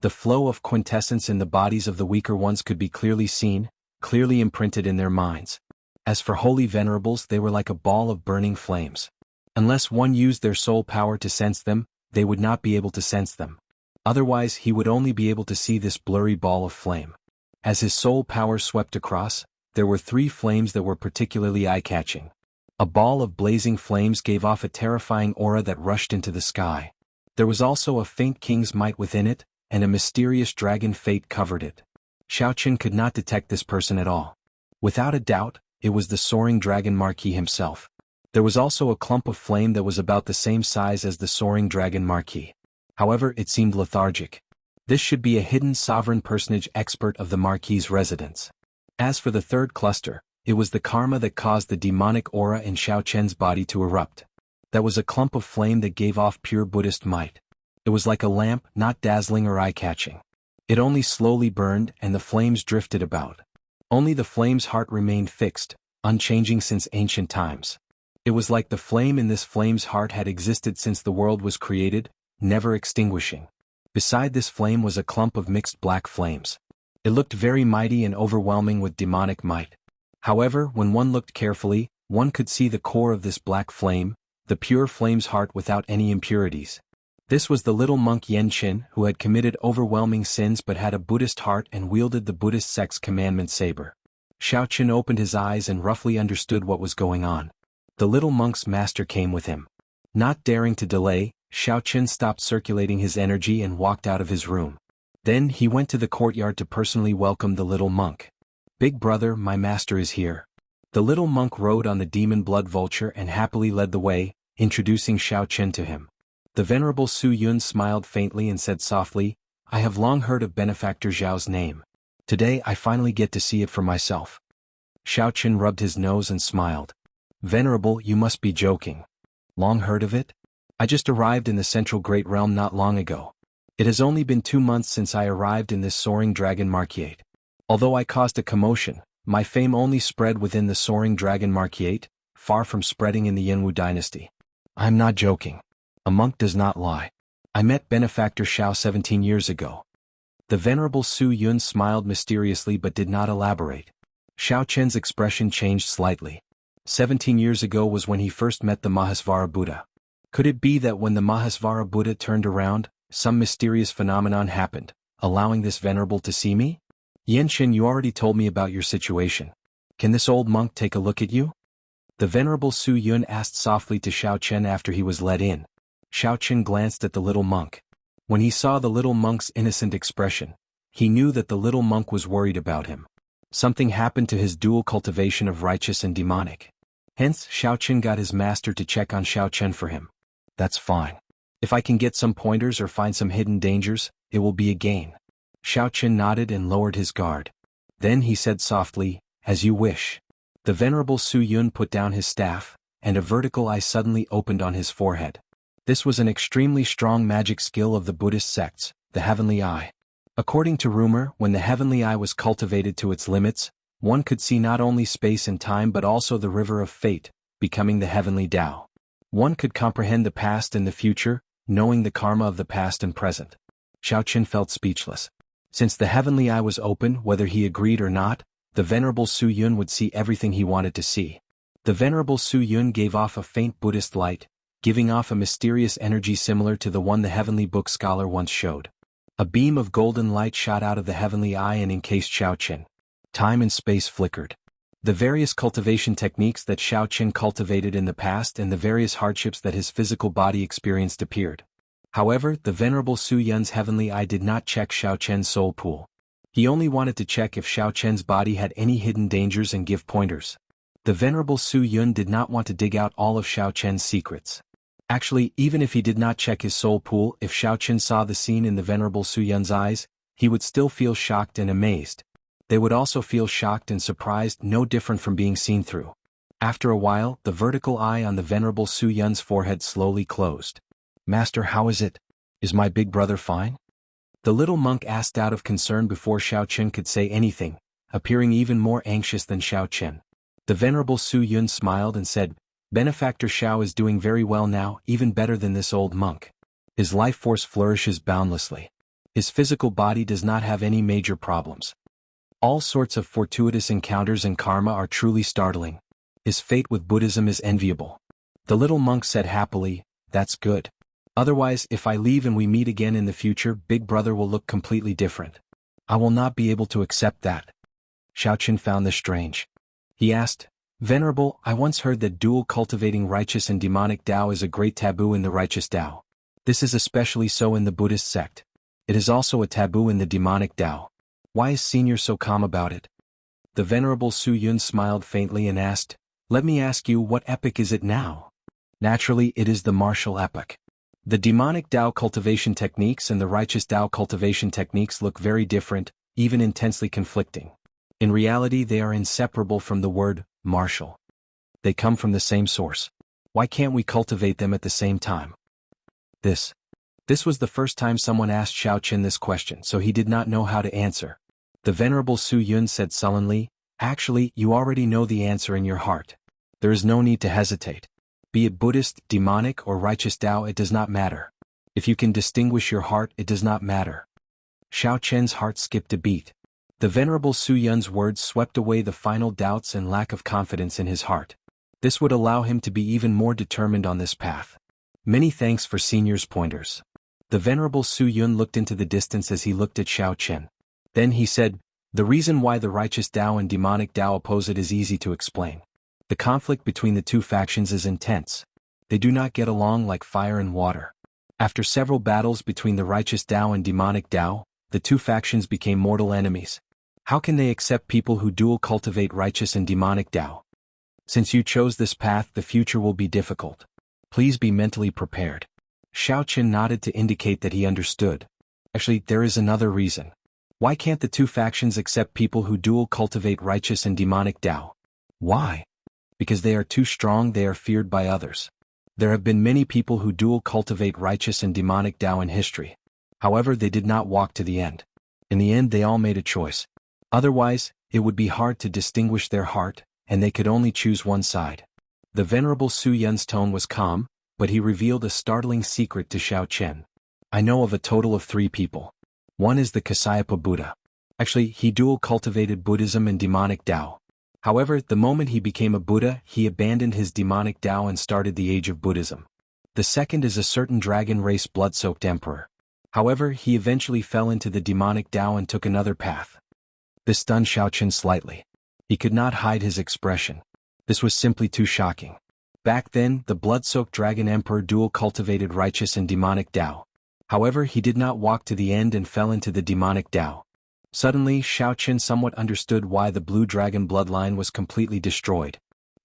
The flow of quintessence in the bodies of the weaker ones could be clearly seen, clearly imprinted in their minds. As for holy venerables, they were like a ball of burning flames. Unless one used their soul power to sense them, they would not be able to sense them. Otherwise, he would only be able to see this blurry ball of flame. As his soul power swept across, there were 3 flames that were particularly eye-catching. A ball of blazing flames gave off a terrifying aura that rushed into the sky. There was also a faint king's might within it, and a mysterious dragon fate covered it. Xiaoqin could not detect this person at all. Without a doubt, it was the soaring dragon Marquis himself. There was also a clump of flame that was about the same size as the soaring dragon Marquis. However, it seemed lethargic. This should be a hidden sovereign personage expert of the Marquis's residence. As for the third cluster, it was the karma that caused the demonic aura in Xiaoqin's body to erupt. That was a clump of flame that gave off pure Buddhist might. It was like a lamp, not dazzling or eye-catching. It only slowly burned and the flames drifted about. Only the flame's heart remained fixed, unchanging since ancient times. It was like the flame in this flame's heart had existed since the world was created, never extinguishing. Beside this flame was a clump of mixed black flames. It looked very mighty and overwhelming with demonic might. However, when one looked carefully, one could see the core of this black flame, the pure flame's heart without any impurities. This was the little monk Yenqin, who had committed overwhelming sins but had a Buddhist heart and wielded the Buddhist sect's commandment saber. Xiaoqin opened his eyes and roughly understood what was going on. The little monk's master came with him. Not daring to delay, Xiaoqin stopped circulating his energy and walked out of his room. Then he went to the courtyard to personally welcome the little monk. "Big brother, my master is here." The little monk rode on the demon blood vulture and happily led the way, introducing Xiaoqin to him. The venerable Su Yun smiled faintly and said softly, "I have long heard of Benefactor Zhao's name. Today I finally get to see it for myself." Xiaoqin rubbed his nose and smiled. "Venerable, you must be joking. Long heard of it? I just arrived in the Central Great Realm not long ago. It has only been 2 months since I arrived in this soaring dragon Marquiate. Although I caused a commotion, my fame only spread within the soaring dragon Marquiate, far from spreading in the Jianghu dynasty. I am not joking. A monk does not lie. I met Benefactor Xiao 17 years ago." The venerable Su Yun smiled mysteriously but did not elaborate. Xiaoqin's expression changed slightly. 17 years ago was when he first met the Mahasvara Buddha. Could it be that when the Mahasvara Buddha turned around, some mysterious phenomenon happened, allowing this venerable to see me? Yenshin, you already told me about your situation. Can this old monk take a look at you? The venerable Su Yun asked softly to Xiao Chen after he was let in. Xiao Chen glanced at the little monk. When he saw the little monk's innocent expression, he knew that the little monk was worried about him. Something happened to his dual cultivation of righteous and demonic. Hence, Xiao Chen got his master to check on Xiao Chen for him. That's fine. If I can get some pointers or find some hidden dangers, it will be a gain. Xiao Chen nodded and lowered his guard. Then he said softly, as you wish. The venerable Su Yun put down his staff, and a vertical eye suddenly opened on his forehead. This was an extremely strong magic skill of the Buddhist sects, the heavenly eye. According to rumor, when the heavenly eye was cultivated to its limits, one could see not only space and time but also the river of fate, becoming the heavenly Tao. One could comprehend the past and the future, knowing the karma of the past and present. Xiao Chen felt speechless. Since the heavenly eye was open, whether he agreed or not, the venerable Su Yun would see everything he wanted to see. The venerable Su Yun gave off a faint Buddhist light, giving off a mysterious energy similar to the one the heavenly book scholar once showed. A beam of golden light shot out of the heavenly eye and encased Xiao Chen. Time and space flickered. The various cultivation techniques that Xiao Chen cultivated in the past and the various hardships that his physical body experienced appeared. However, the venerable Su Yun's heavenly eye did not check Xiao Chen's soul pool. He only wanted to check if Xiao Chen's body had any hidden dangers and give pointers. The venerable Su Yun did not want to dig out all of Xiao Chen's secrets. Actually, even if he did not check his soul pool, if Xiao Chen saw the scene in the venerable Su Yun's eyes, he would still feel shocked and amazed. They would also feel shocked and surprised, no different from being seen through. After a while, the vertical eye on the venerable Su Yun's forehead slowly closed. Master, how is it? Is my big brother fine? The little monk asked out of concern before Xiao Chen could say anything, appearing even more anxious than Xiao Chen. The venerable Su Yun smiled and said, Benefactor Xiao is doing very well now, even better than this old monk. His life force flourishes boundlessly. His physical body does not have any major problems. All sorts of fortuitous encounters and karma are truly startling. His fate with Buddhism is enviable. The little monk said happily, That's good. Otherwise, if I leave and we meet again in the future, Big Brother will look completely different. I will not be able to accept that. Xiao Chen found this strange. He asked, Venerable, I once heard that dual cultivating righteous and demonic Tao is a great taboo in the righteous Tao. This is especially so in the Buddhist sect. It is also a taboo in the demonic Tao. Why is Senior so calm about it? The venerable Su Yun smiled faintly and asked, Let me ask you, what epoch is it now? Naturally, it is the martial epoch. The demonic Tao cultivation techniques and the righteous Tao cultivation techniques look very different, even intensely conflicting. In reality, they are inseparable from the word martial. They come from the same source. Why can't we cultivate them at the same time? This was the first time someone asked Xiao Chen this question, so he did not know how to answer. The venerable Su Yun said sullenly, Actually, you already know the answer in your heart. There is no need to hesitate. Be it Buddhist, demonic, or righteous Tao, it does not matter. If you can distinguish your heart, it does not matter. Xiao Chen's heart skipped a beat. The venerable Su Yun's words swept away the final doubts and lack of confidence in his heart. This would allow him to be even more determined on this path. Many thanks for Senior's pointers. The venerable Su Yun looked into the distance as he looked at Xiao Chen. Then he said, The reason why the righteous Tao and demonic Tao oppose it is easy to explain. The conflict between the two factions is intense. They do not get along like fire and water. After several battles between the righteous Tao and demonic Tao, the two factions became mortal enemies. How can they accept people who dual cultivate righteous and demonic Tao? Since you chose this path, the future will be difficult. Please be mentally prepared. Xiao Chen nodded to indicate that he understood. Actually, there is another reason. Why can't the two factions accept people who dual cultivate righteous and demonic Tao? Why? Because they are too strong, they are feared by others. There have been many people who dual cultivate righteous and demonic Tao in history. However, they did not walk to the end. In the end, they all made a choice. Otherwise, it would be hard to distinguish their heart, and they could only choose one side. The venerable Su Yun's tone was calm, but he revealed a startling secret to Xiao Chen. I know of a total of 3 people. One is the Kasayapa Buddha. Actually, he dual cultivated Buddhism and demonic Tao. However, the moment he became a Buddha, he abandoned his demonic Tao and started the age of Buddhism. The second is a certain dragon race blood-soaked emperor. However, he eventually fell into the demonic Tao and took another path. This stunned Xiaoqun slightly. He could not hide his expression. This was simply too shocking. Back then, the blood-soaked dragon emperor dual cultivated righteous and demonic Tao. However, he did not walk to the end and fell into the demonic Tao. Suddenly, Xiaoqun somewhat understood why the blue dragon bloodline was completely destroyed.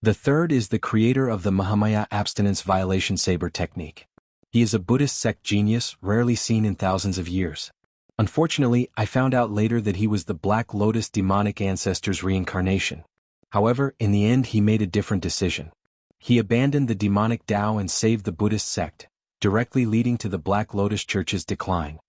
The third is the creator of the Mahamaya abstinence violation saber technique. He is a Buddhist sect genius, rarely seen in thousands of years. Unfortunately, I found out later that he was the Black Lotus demonic ancestor's reincarnation. However, in the end he made a different decision. He abandoned the demonic Tao and saved the Buddhist sect, directly leading to the Black Lotus Church's decline.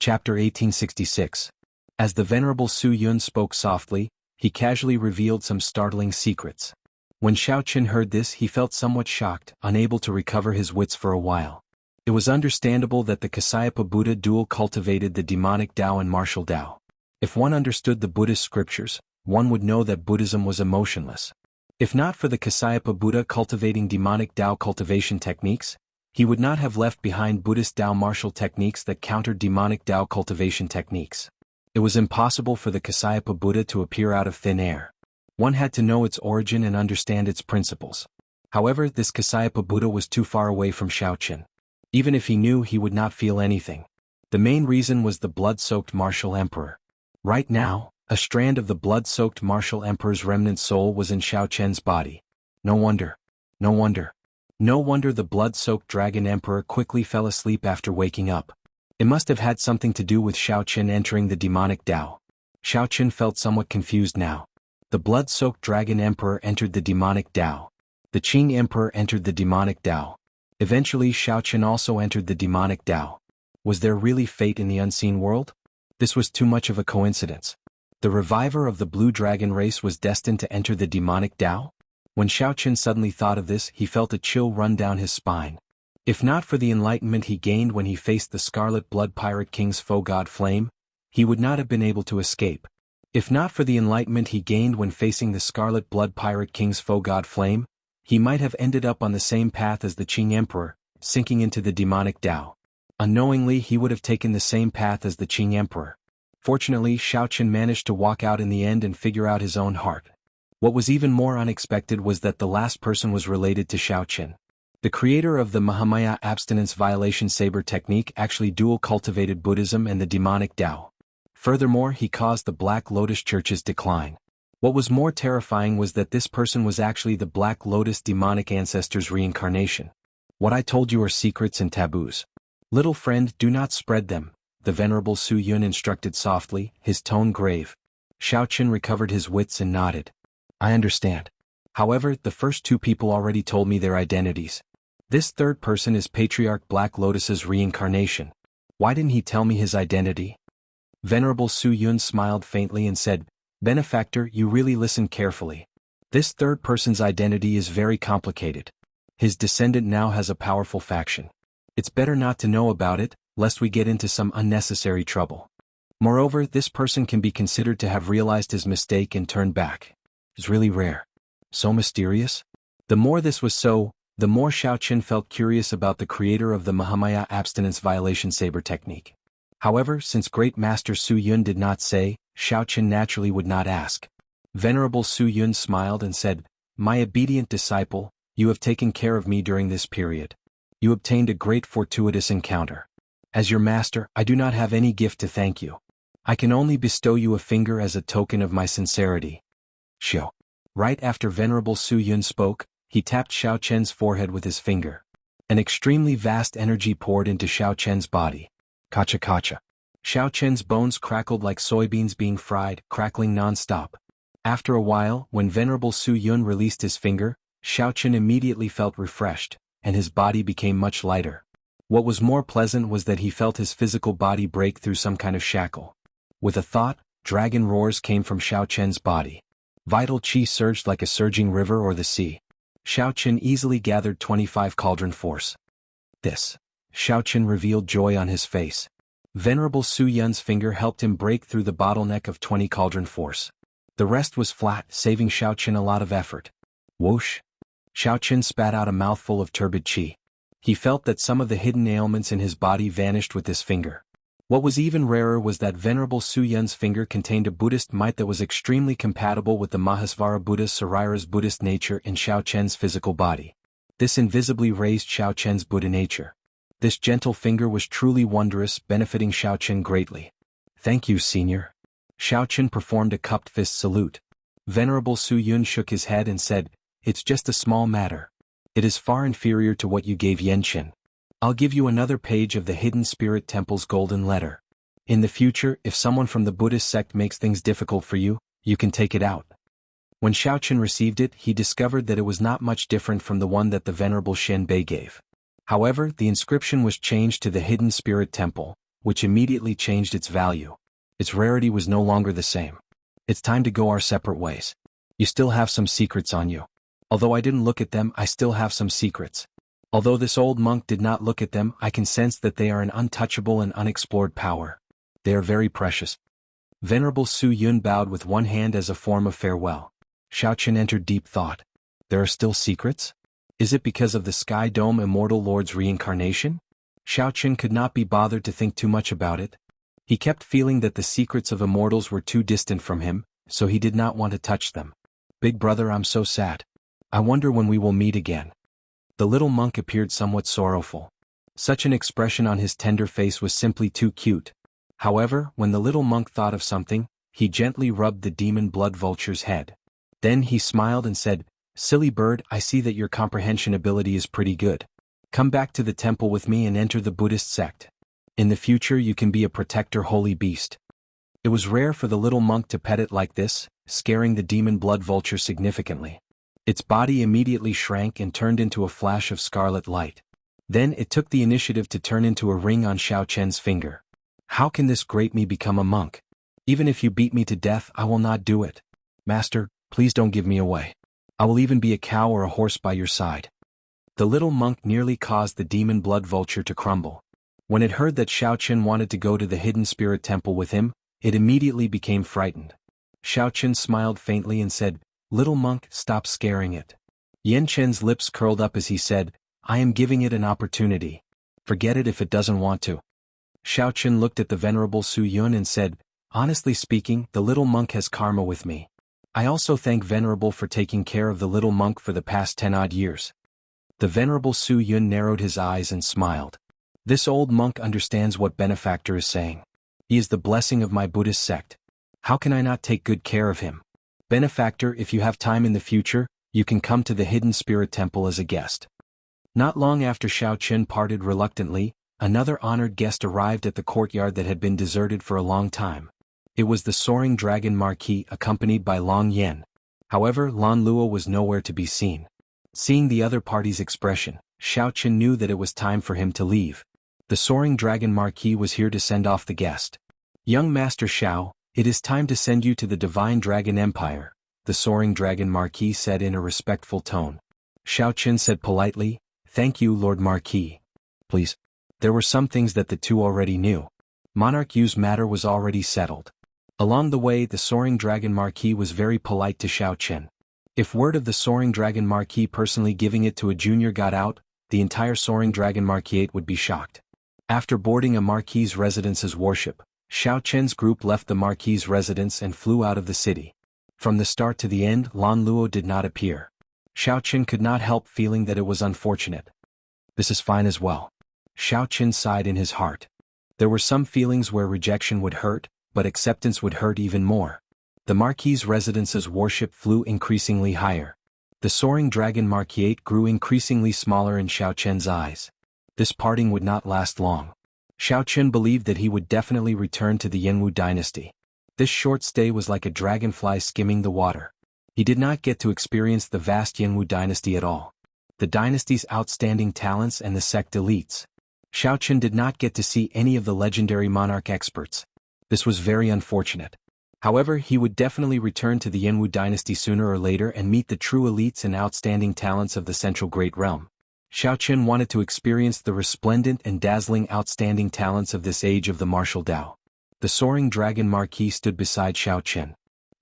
Chapter 1866. As the Venerable Su Yun spoke softly, he casually revealed some startling secrets. When Xiaoqun heard this, he felt somewhat shocked, unable to recover his wits for a while. It was understandable that the Kasyapa Buddha dual cultivated the demonic Tao and martial Tao. If one understood the Buddhist scriptures, one would know that Buddhism was emotionless. If not for the Kasyapa Buddha cultivating demonic Tao cultivation techniques, he would not have left behind Buddhist Tao martial techniques that countered demonic Tao cultivation techniques. It was impossible for the Kasyapa Buddha to appear out of thin air. One had to know its origin and understand its principles. However, this Kasyapa Buddha was too far away from Xiaoqun. Even if he knew, he would not feel anything. The main reason was the blood-soaked martial emperor. Right now, a strand of the blood-soaked martial emperor's remnant soul was in Xiaoqun's body. No wonder the blood-soaked dragon emperor quickly fell asleep after waking up. It must have had something to do with Xiaoqun entering the demonic Tao. Xiaoqun felt somewhat confused now. The blood-soaked dragon emperor entered the demonic Tao. The Qing emperor entered the demonic Tao. Eventually, Xiaoqun also entered the demonic Tao. Was there really fate in the unseen world? This was too much of a coincidence. The reviver of the blue dragon race was destined to enter the demonic Tao? When Xiaoqun suddenly thought of this, he felt a chill run down his spine. If not for the enlightenment he gained when he faced the Scarlet Blood Pirate King's foe god Flame, he would not have been able to escape. If not for the enlightenment he gained when facing the Scarlet Blood Pirate King's foe god Flame, he might have ended up on the same path as the Qing Emperor, sinking into the demonic Tao. Unknowingly, he would have taken the same path as the Qing Emperor. Fortunately, Xiaoqun managed to walk out in the end and figure out his own heart. What was even more unexpected was that the last person was related to Xiaoqun. The creator of the Mahamaya abstinence violation saber technique actually dual cultivated Buddhism and the demonic Tao. Furthermore, he caused the Black Lotus Church's decline. What was more terrifying was that this person was actually the Black Lotus demonic ancestor's reincarnation. What I told you are secrets and taboos. Little friend, do not spread them, the Venerable Su Yun instructed softly, his tone grave. Xiaoqun recovered his wits and nodded. I understand. However, the first two people already told me their identities. This third person is Patriarch Black Lotus's reincarnation. Why didn't he tell me his identity? Venerable Su Yun smiled faintly and said, Benefactor, you really listen carefully. This third person's identity is very complicated. His descendant now has a powerful faction. It's better not to know about it, lest we get into some unnecessary trouble. Moreover, this person can be considered to have realized his mistake and turned back. It's really rare. So mysterious? The more this was so, the more Xiaoqun felt curious about the creator of the Mahamaya abstinence violation saber technique. However, since Great Master Su Yun did not say, Xiaoqun naturally would not ask. Venerable Su Yun smiled and said, My obedient disciple, you have taken care of me during this period. You obtained a great fortuitous encounter. As your master, I do not have any gift to thank you. I can only bestow you a finger as a token of my sincerity. Xiao. Right after Venerable Su Yun spoke, he tapped Xiaoqun's forehead with his finger. An extremely vast energy poured into Xiaoqun's body. Kacha kacha. Xiaoqun's bones crackled like soybeans being fried, crackling non-stop. After a while, when Venerable Su Yun released his finger, Xiaoqun immediately felt refreshed, and his body became much lighter. What was more pleasant was that he felt his physical body break through some kind of shackle. With a thought, dragon roars came from Xiaoqun's body. Vital qi surged like a surging river or the sea. Xiaoqun easily gathered 25 cauldron force. This. Xiaoqun revealed joy on his face. Venerable Su Yun's finger helped him break through the bottleneck of 20 cauldron force. The rest was flat, saving Xiaoqin a lot of effort. Whoosh! Xiaoqin spat out a mouthful of turbid qi. He felt that some of the hidden ailments in his body vanished with this finger. What was even rarer was that Venerable Su Yun's finger contained a Buddhist might that was extremely compatible with the Mahasvara Buddha Sarira's Buddhist nature in Xiaoqian's physical body. This invisibly raised Xiaoqian's Buddha nature. This gentle finger was truly wondrous, benefiting Xiaoqian greatly. Thank you, senior. Xiaoqian performed a cupped fist salute. Venerable Su Yun shook his head and said, "It's just a small matter. It is far inferior to what you gave Yanqin. I'll give you another page of the Hidden Spirit Temple's golden letter. In the future, if someone from the Buddhist sect makes things difficult for you, you can take it out." When Xiaoqian received it, he discovered that it was not much different from the one that the Venerable Shen Bei gave. However, the inscription was changed to the Hidden Spirit Temple, which immediately changed its value. Its rarity was no longer the same. It's time to go our separate ways. You still have some secrets on you. Although I didn't look at them, I still have some secrets. Although this old monk did not look at them, I can sense that they are an untouchable and unexplored power. They are very precious. Venerable Su Yun bowed with one hand as a form of farewell. Xiaoqian entered deep thought. There are still secrets? Is it because of the Sky Dome Immortal Lord's reincarnation? Xiaoqian could not be bothered to think too much about it. He kept feeling that the secrets of immortals were too distant from him, so he did not want to touch them. Big brother, I'm so sad. I wonder when we will meet again. The little monk appeared somewhat sorrowful. Such an expression on his tender face was simply too cute. However, when the little monk thought of something, he gently rubbed the demon blood vulture's head. Then he smiled and said, "Silly bird, I see that your comprehension ability is pretty good. Come back to the temple with me and enter the Buddhist sect. In the future you can be a protector holy beast." It was rare for the little monk to pet it like this, scaring the demon blood vulture significantly. Its body immediately shrank and turned into a flash of scarlet light. Then it took the initiative to turn into a ring on Xiaoqian's finger. "How can this great me become a monk? Even if you beat me to death, I will not do it. Master, please don't give me away. I will even be a cow or a horse by your side." The little monk nearly caused the demon blood vulture to crumble. When it heard that Xiaoqian wanted to go to the Hidden Spirit Temple with him, it immediately became frightened. Xiaoqian smiled faintly and said, "Little monk, stop scaring it." Yanqian's lips curled up as he said, "I am giving it an opportunity. Forget it if it doesn't want to." Xiaoqian looked at the Venerable Su Yun and said, "Honestly speaking, the little monk has karma with me. I also thank Venerable for taking care of the little monk for the past 10-odd years." The Venerable Su Yun narrowed his eyes and smiled. This old monk understands what benefactor is saying. He is the blessing of my Buddhist sect. How can I not take good care of him? Benefactor, if you have time in the future, you can come to the Hidden Spirit Temple as a guest. Not long after Xiaoqian parted reluctantly, another honored guest arrived at the courtyard that had been deserted for a long time. It was the Soaring Dragon Marquis accompanied by Long Yen. However, Lan Luo was nowhere to be seen. Seeing the other party's expression, Xiaoqian knew that it was time for him to leave. The Soaring Dragon Marquis was here to send off the guest. "Young Master Xiao, it is time to send you to the Divine Dragon Empire," the Soaring Dragon Marquis said in a respectful tone. Xiaoqian said politely, "Thank you, Lord Marquis. Please." There were some things that the two already knew. Monarch Yu's matter was already settled. Along the way, the Soaring Dragon Marquis was very polite to Xiaoqian. If word of the Soaring Dragon Marquis personally giving it to a junior got out, the entire Soaring Dragon Marquisate would be shocked. After boarding a Marquis' residence's warship, Xiaoqian's group left the Marquis' residence and flew out of the city. From the start to the end, Lan Luo did not appear. Xiaoqian could not help feeling that it was unfortunate. This is fine as well. Xiaoqian sighed in his heart. There were some feelings where rejection would hurt, but acceptance would hurt even more. The Marquis' residence's warship flew increasingly higher. The Soaring Dragon Marquisate grew increasingly smaller in Xiaoqian's eyes. This parting would not last long. Xiaoqian believed that he would definitely return to the Jianghu dynasty. This short stay was like a dragonfly skimming the water. He did not get to experience the vast Jianghu dynasty at all. The dynasty's outstanding talents and the sect elites. Xiaoqian did not get to see any of the legendary monarch experts. This was very unfortunate. However, he would definitely return to the Jianghu dynasty sooner or later and meet the true elites and outstanding talents of the Central Great Realm. Xiaoqian wanted to experience the resplendent and dazzling outstanding talents of this age of the martial Dao. The Soaring Dragon Marquis stood beside Xiaoqian.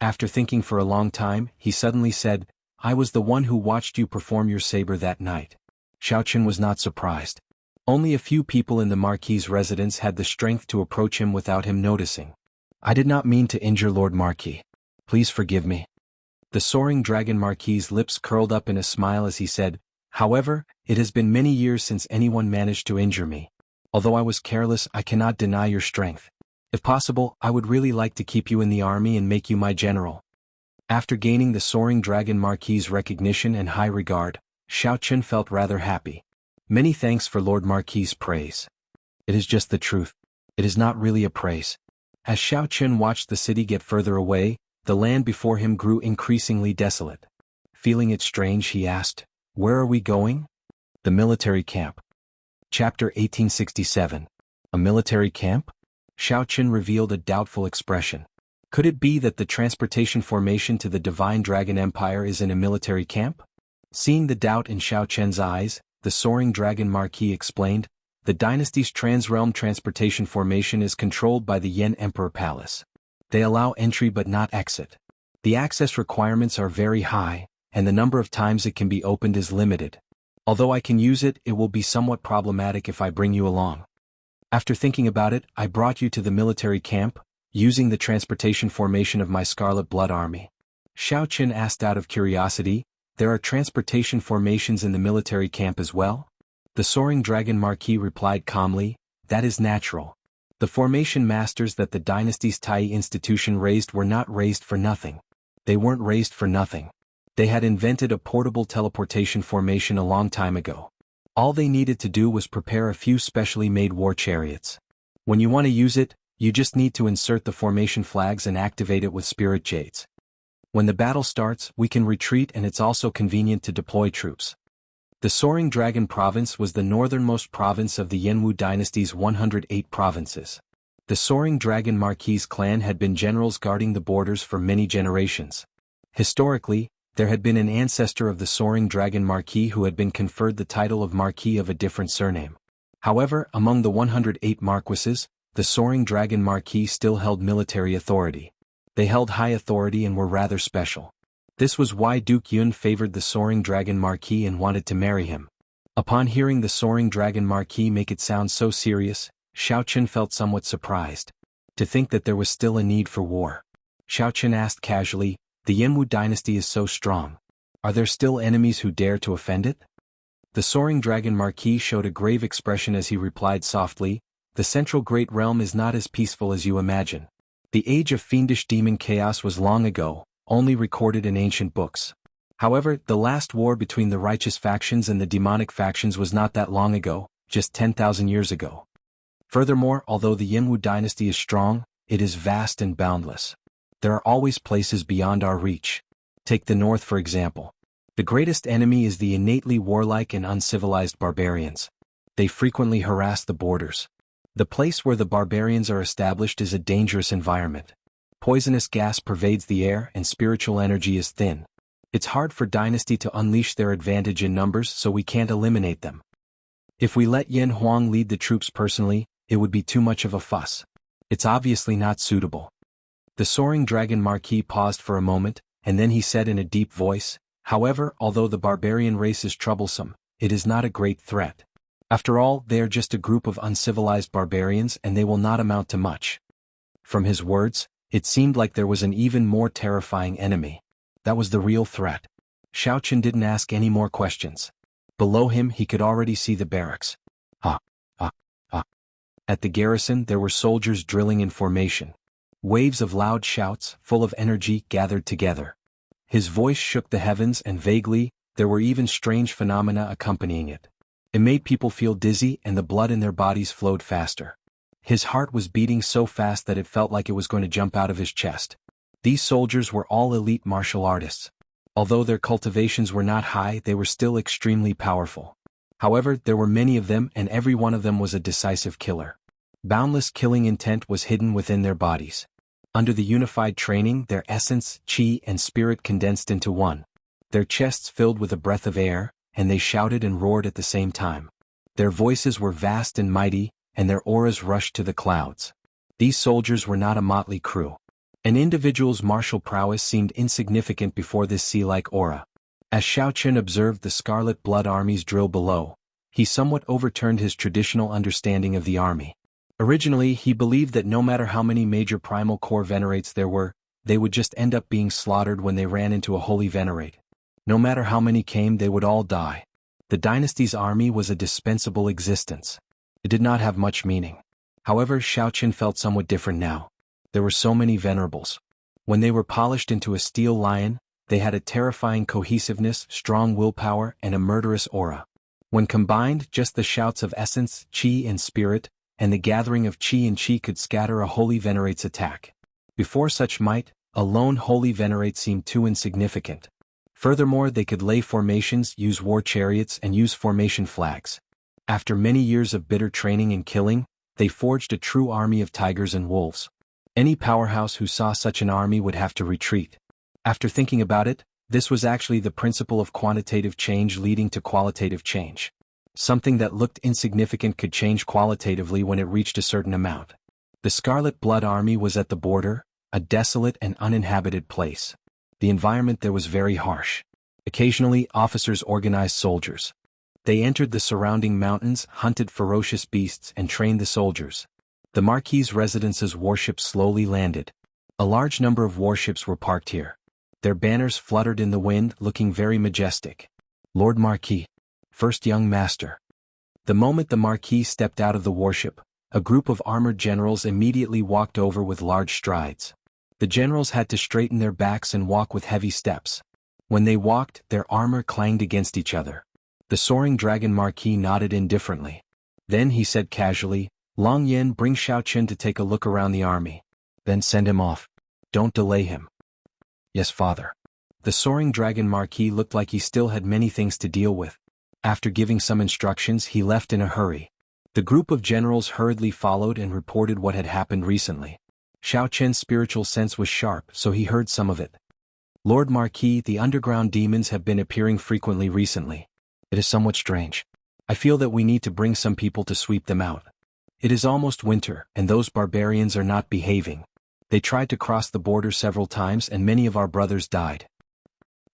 After thinking for a long time, he suddenly said, "I was the one who watched you perform your saber that night." Xiaochen was not surprised. Only a few people in the Marquis's residence had the strength to approach him without him noticing. "I did not mean to injure Lord Marquis. Please forgive me." The soaring dragon Marquis's lips curled up in a smile as he said, "However, it has been many years since anyone managed to injure me. Although I was careless, I cannot deny your strength. If possible, I would really like to keep you in the army and make you my general." After gaining the soaring dragon Marquis's recognition and high regard, Xiaochen felt rather happy. "Many thanks for Lord Marquis's praise. It is just the truth. It is not really a praise." As Xiaochen watched the city get further away, the land before him grew increasingly desolate. Feeling it strange, he asked, "Where are we going?" "The military camp." Chapter 1867. A military camp? Xiaochen revealed a doubtful expression. Could it be that the transportation formation to the Divine Dragon Empire is in a military camp? Seeing the doubt in Xiaochen's eyes, the soaring dragon Marquis explained, "The dynasty's transrealm transportation formation is controlled by the Yen Emperor Palace. They allow entry but not exit. The access requirements are very high, and the number of times it can be opened is limited. Although I can use it, it will be somewhat problematic if I bring you along. After thinking about it, I brought you to the military camp, using the transportation formation of my Scarlet Blood Army." Xiaochen asked out of curiosity, "There are transportation formations in the military camp as well?" The soaring dragon Marquis replied calmly, "That is natural. The formation masters that the dynasty's Tai institution raised were not raised for nothing. They weren't raised for nothing. They had invented a portable teleportation formation a long time ago. All they needed to do was prepare a few specially made war chariots. When you want to use it, you just need to insert the formation flags and activate it with spirit jades. When the battle starts, we can retreat, and it's also convenient to deploy troops." The Soaring Dragon Province was the northernmost province of the Yanwu dynasty's 108 provinces. The Soaring Dragon Marquis's clan had been generals guarding the borders for many generations. Historically, there had been an ancestor of the Soaring Dragon Marquis who had been conferred the title of Marquis of a different surname. However, among the 108 marquises, the Soaring Dragon Marquis still held military authority. They held high authority and were rather special. This was why Duke Yun favored the Soaring Dragon Marquis and wanted to marry him. Upon hearing the Soaring Dragon Marquis make it sound so serious, Xiaochen felt somewhat surprised. To think that there was still a need for war. Xiaochen asked casually, "The Yanwu dynasty is so strong. Are there still enemies who dare to offend it?" The Soaring Dragon Marquis showed a grave expression as he replied softly, "The Central Great Realm is not as peaceful as you imagine. The age of fiendish demon chaos was long ago, only recorded in ancient books. However, the last war between the righteous factions and the demonic factions was not that long ago, just 10,000 years ago. Furthermore, although the Yanwu dynasty is strong, it is vast and boundless. There are always places beyond our reach. Take the north for example. The greatest enemy is the innately warlike and uncivilized barbarians. They frequently harass the borders. The place where the barbarians are established is a dangerous environment. Poisonous gas pervades the air and spiritual energy is thin. It's hard for dynasty to unleash their advantage in numbers, so we can't eliminate them. If we let Yen Huang lead the troops personally, it would be too much of a fuss. It's obviously not suitable." The Soaring Dragon Marquis paused for a moment, and then he said in a deep voice, "However, although the barbarian race is troublesome, it is not a great threat. After all, they are just a group of uncivilized barbarians and they will not amount to much." From his words, it seemed like there was an even more terrifying enemy. That was the real threat. Xiaochen didn't ask any more questions. Below him he could already see the barracks. Ah, ah, ah. At the garrison there were soldiers drilling in formation. Waves of loud shouts, full of energy, gathered together. His voice shook the heavens and vaguely, there were even strange phenomena accompanying it. It made people feel dizzy and the blood in their bodies flowed faster. His heart was beating so fast that it felt like it was going to jump out of his chest. These soldiers were all elite martial artists. Although their cultivations were not high, they were still extremely powerful. However, there were many of them and every one of them was a decisive killer. Boundless killing intent was hidden within their bodies. Under the unified training, their essence, chi, and spirit condensed into one. Their chests filled with a breath of air, and they shouted and roared at the same time. Their voices were vast and mighty, and their auras rushed to the clouds. These soldiers were not a motley crew. An individual's martial prowess seemed insignificant before this sea-like aura. As Xiao Chen observed the Scarlet Blood Army's drill below, he somewhat overturned his traditional understanding of the army. Originally, he believed that no matter how many major primal core venerates there were, they would just end up being slaughtered when they ran into a holy venerate. No matter how many came, they would all die. The dynasty's army was a dispensable existence. It did not have much meaning. However, Xiao Chen felt somewhat different now. There were so many venerables. When they were polished into a steel lion, they had a terrifying cohesiveness, strong willpower, and a murderous aura. When combined, just the shouts of essence, qi and spirit, and the gathering of qi and qi could scatter a holy venerate's attack. Before such might, a lone holy venerate seemed too insignificant. Furthermore, they could lay formations, use war chariots, and use formation flags. After many years of bitter training and killing, they forged a true army of tigers and wolves. Any powerhouse who saw such an army would have to retreat. After thinking about it, this was actually the principle of quantitative change leading to qualitative change. Something that looked insignificant could change qualitatively when it reached a certain amount. The Scarlet Blood Army was at the border, a desolate and uninhabited place. The environment there was very harsh. Occasionally, officers organized soldiers. They entered the surrounding mountains, hunted ferocious beasts, and trained the soldiers. The Marquis's residence's warships slowly landed. A large number of warships were parked here. Their banners fluttered in the wind, looking very majestic. Lord Marquis. First young master. The moment the Marquis stepped out of the warship, a group of armored generals immediately walked over with large strides. The generals had to straighten their backs and walk with heavy steps. When they walked, their armor clanged against each other. The soaring dragon Marquis nodded indifferently. Then he said casually, "Long Yen, bring Xiao Chen to take a look around the army. Then send him off. Don't delay him." "Yes, father." The soaring dragon Marquis looked like he still had many things to deal with. After giving some instructions, he left in a hurry. The group of generals hurriedly followed and reported what had happened recently. Xiao Chen's spiritual sense was sharp, so he heard some of it. "Lord Marquis, the underground demons have been appearing frequently recently. It is somewhat strange. I feel that we need to bring some people to sweep them out. It is almost winter, and those barbarians are not behaving. They tried to cross the border several times and many of our brothers died.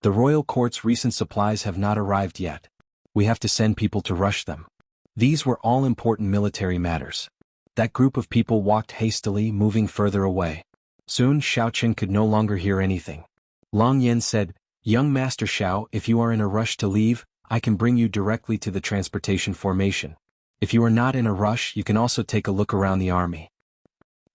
The royal court's recent supplies have not arrived yet. We have to send people to rush them." These were all important military matters. That group of people walked hastily, moving further away. Soon Xiao Chen could no longer hear anything. Long Yen said, "Young Master Xiao, if you are in a rush to leave, I can bring you directly to the transportation formation. If you are not in a rush, you can also take a look around the army."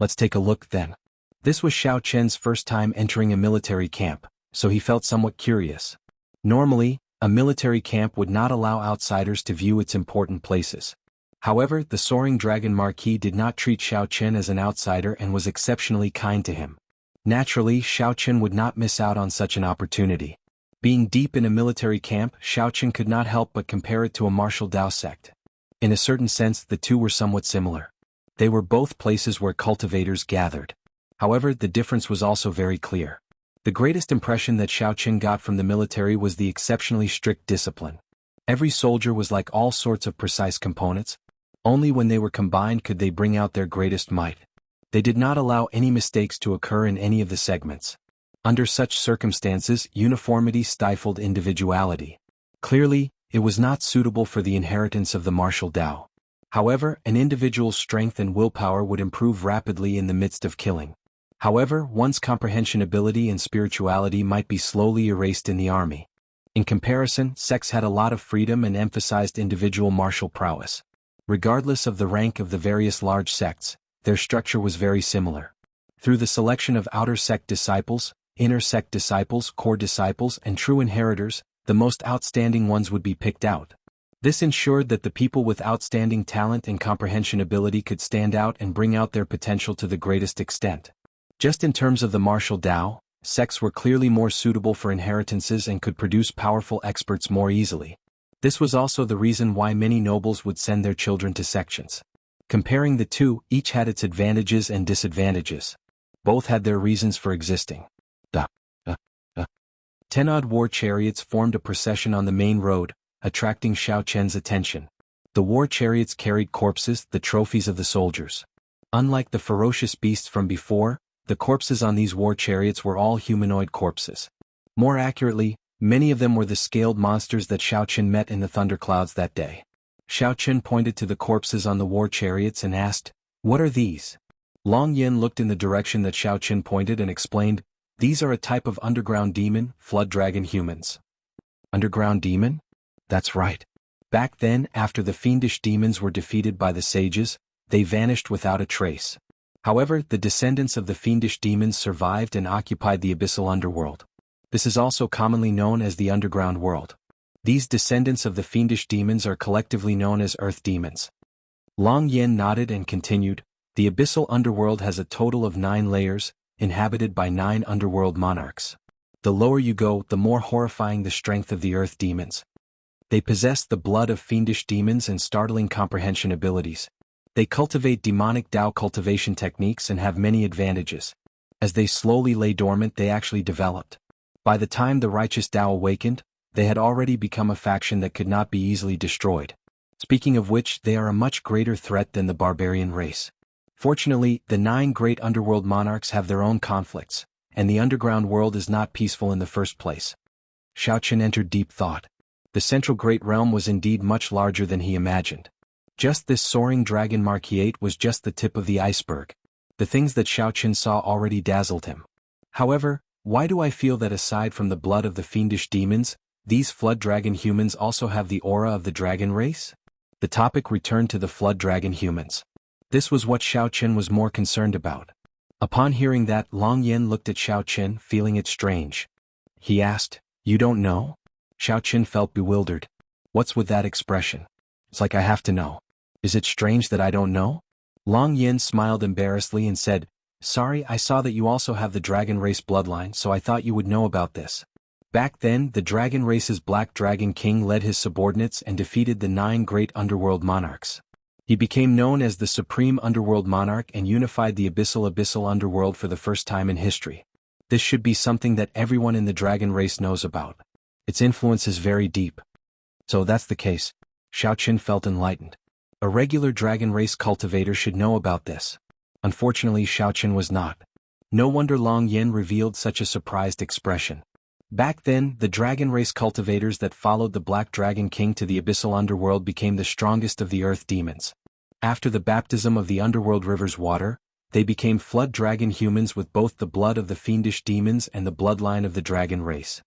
"Let's take a look then." This was Xiao Chen's first time entering a military camp, so he felt somewhat curious. Normally, a military camp would not allow outsiders to view its important places. However, the soaring dragon Marquis did not treat Xiao Chen as an outsider and was exceptionally kind to him. Naturally, Xiao Chen would not miss out on such an opportunity. Being deep in a military camp, Xiao Chen could not help but compare it to a martial Dao sect. In a certain sense, the two were somewhat similar. They were both places where cultivators gathered. However, the difference was also very clear. The greatest impression that Xiao Chen got from the military was the exceptionally strict discipline. Every soldier was like all sorts of precise components. Only when they were combined could they bring out their greatest might. They did not allow any mistakes to occur in any of the segments. Under such circumstances, uniformity stifled individuality. Clearly, it was not suitable for the inheritance of the martial Dao. However, an individual's strength and willpower would improve rapidly in the midst of killing. However, one's comprehension ability and spirituality might be slowly erased in the army. In comparison, sects had a lot of freedom and emphasized individual martial prowess. Regardless of the rank of the various large sects, their structure was very similar. Through the selection of outer sect disciples, inner sect disciples, core disciples, and true inheritors, the most outstanding ones would be picked out. This ensured that the people with outstanding talent and comprehension ability could stand out and bring out their potential to the greatest extent. Just in terms of the martial Dao, sects were clearly more suitable for inheritances and could produce powerful experts more easily. This was also the reason why many nobles would send their children to sections. Comparing the two, each had its advantages and disadvantages. Both had their reasons for existing. 10 odd war chariots formed a procession on the main road, attracting Xiao Chen's attention. The war chariots carried corpses, the trophies of the soldiers. Unlike the ferocious beasts from before, The corpses on these war chariots were all humanoid corpses. More accurately, many of them were the scaled monsters that Xiaoqin met in the thunderclouds that day. Xiaoqin pointed to the corpses on the war chariots and asked, "What are these?" Long Yin looked in the direction that Xiaoqin pointed and explained, "These are a type of underground demon, flood dragon humans." Underground demon? That's right. Back then, after the fiendish demons were defeated by the sages, they vanished without a trace. However, the descendants of the fiendish demons survived and occupied the abyssal underworld. This is also commonly known as the underground world. These descendants of the fiendish demons are collectively known as earth demons. Long Yin nodded and continued, "The abyssal underworld has a total of 9 layers, inhabited by 9 underworld monarchs. The lower you go, the more horrifying the strength of the earth demons. They possess the blood of fiendish demons and startling comprehension abilities. They cultivate demonic Tao cultivation techniques and have many advantages. As they slowly lay dormant, they actually developed. By the time the righteous Tao awakened, they had already become a faction that could not be easily destroyed. Speaking of which, they are a much greater threat than the barbarian race. Fortunately, the 9 great underworld monarchs have their own conflicts, and the underground world is not peaceful in the first place." Xiaoqin entered deep thought. The central great realm was indeed much larger than he imagined. Just this soaring dragon Marquiate was just the tip of the iceberg. The things that Xiaoqin saw already dazzled him. However, why do I feel that aside from the blood of the fiendish demons, these flood dragon humans also have the aura of the dragon race? The topic returned to the flood dragon humans. This was what Xiaoqin was more concerned about. Upon hearing that, Long Yin looked at Xiaoqin, feeling it strange. He asked, "You don't know?" Xiaoqin felt bewildered. What's with that expression? It's like I have to know. Is it strange that I don't know? Long Yin smiled embarrassedly and said, "Sorry, I saw that you also have the dragon race bloodline, so I thought you would know about this." Back then, the dragon race's Black Dragon King led his subordinates and defeated the 9 great underworld monarchs. He became known as the Supreme Underworld Monarch and unified the abyssal underworld for the first time in history. This should be something that everyone in the dragon race knows about. Its influence is very deep. So that's the case. Xiaoqin felt enlightened. A regular dragon race cultivator should know about this. Unfortunately, Xiaoqin was not. No wonder Long Yin revealed such a surprised expression. Back then, the dragon race cultivators that followed the Black Dragon King to the abyssal underworld became the strongest of the earth demons. After the baptism of the underworld river's water, they became flood dragon humans with both the blood of the fiendish demons and the bloodline of the dragon race.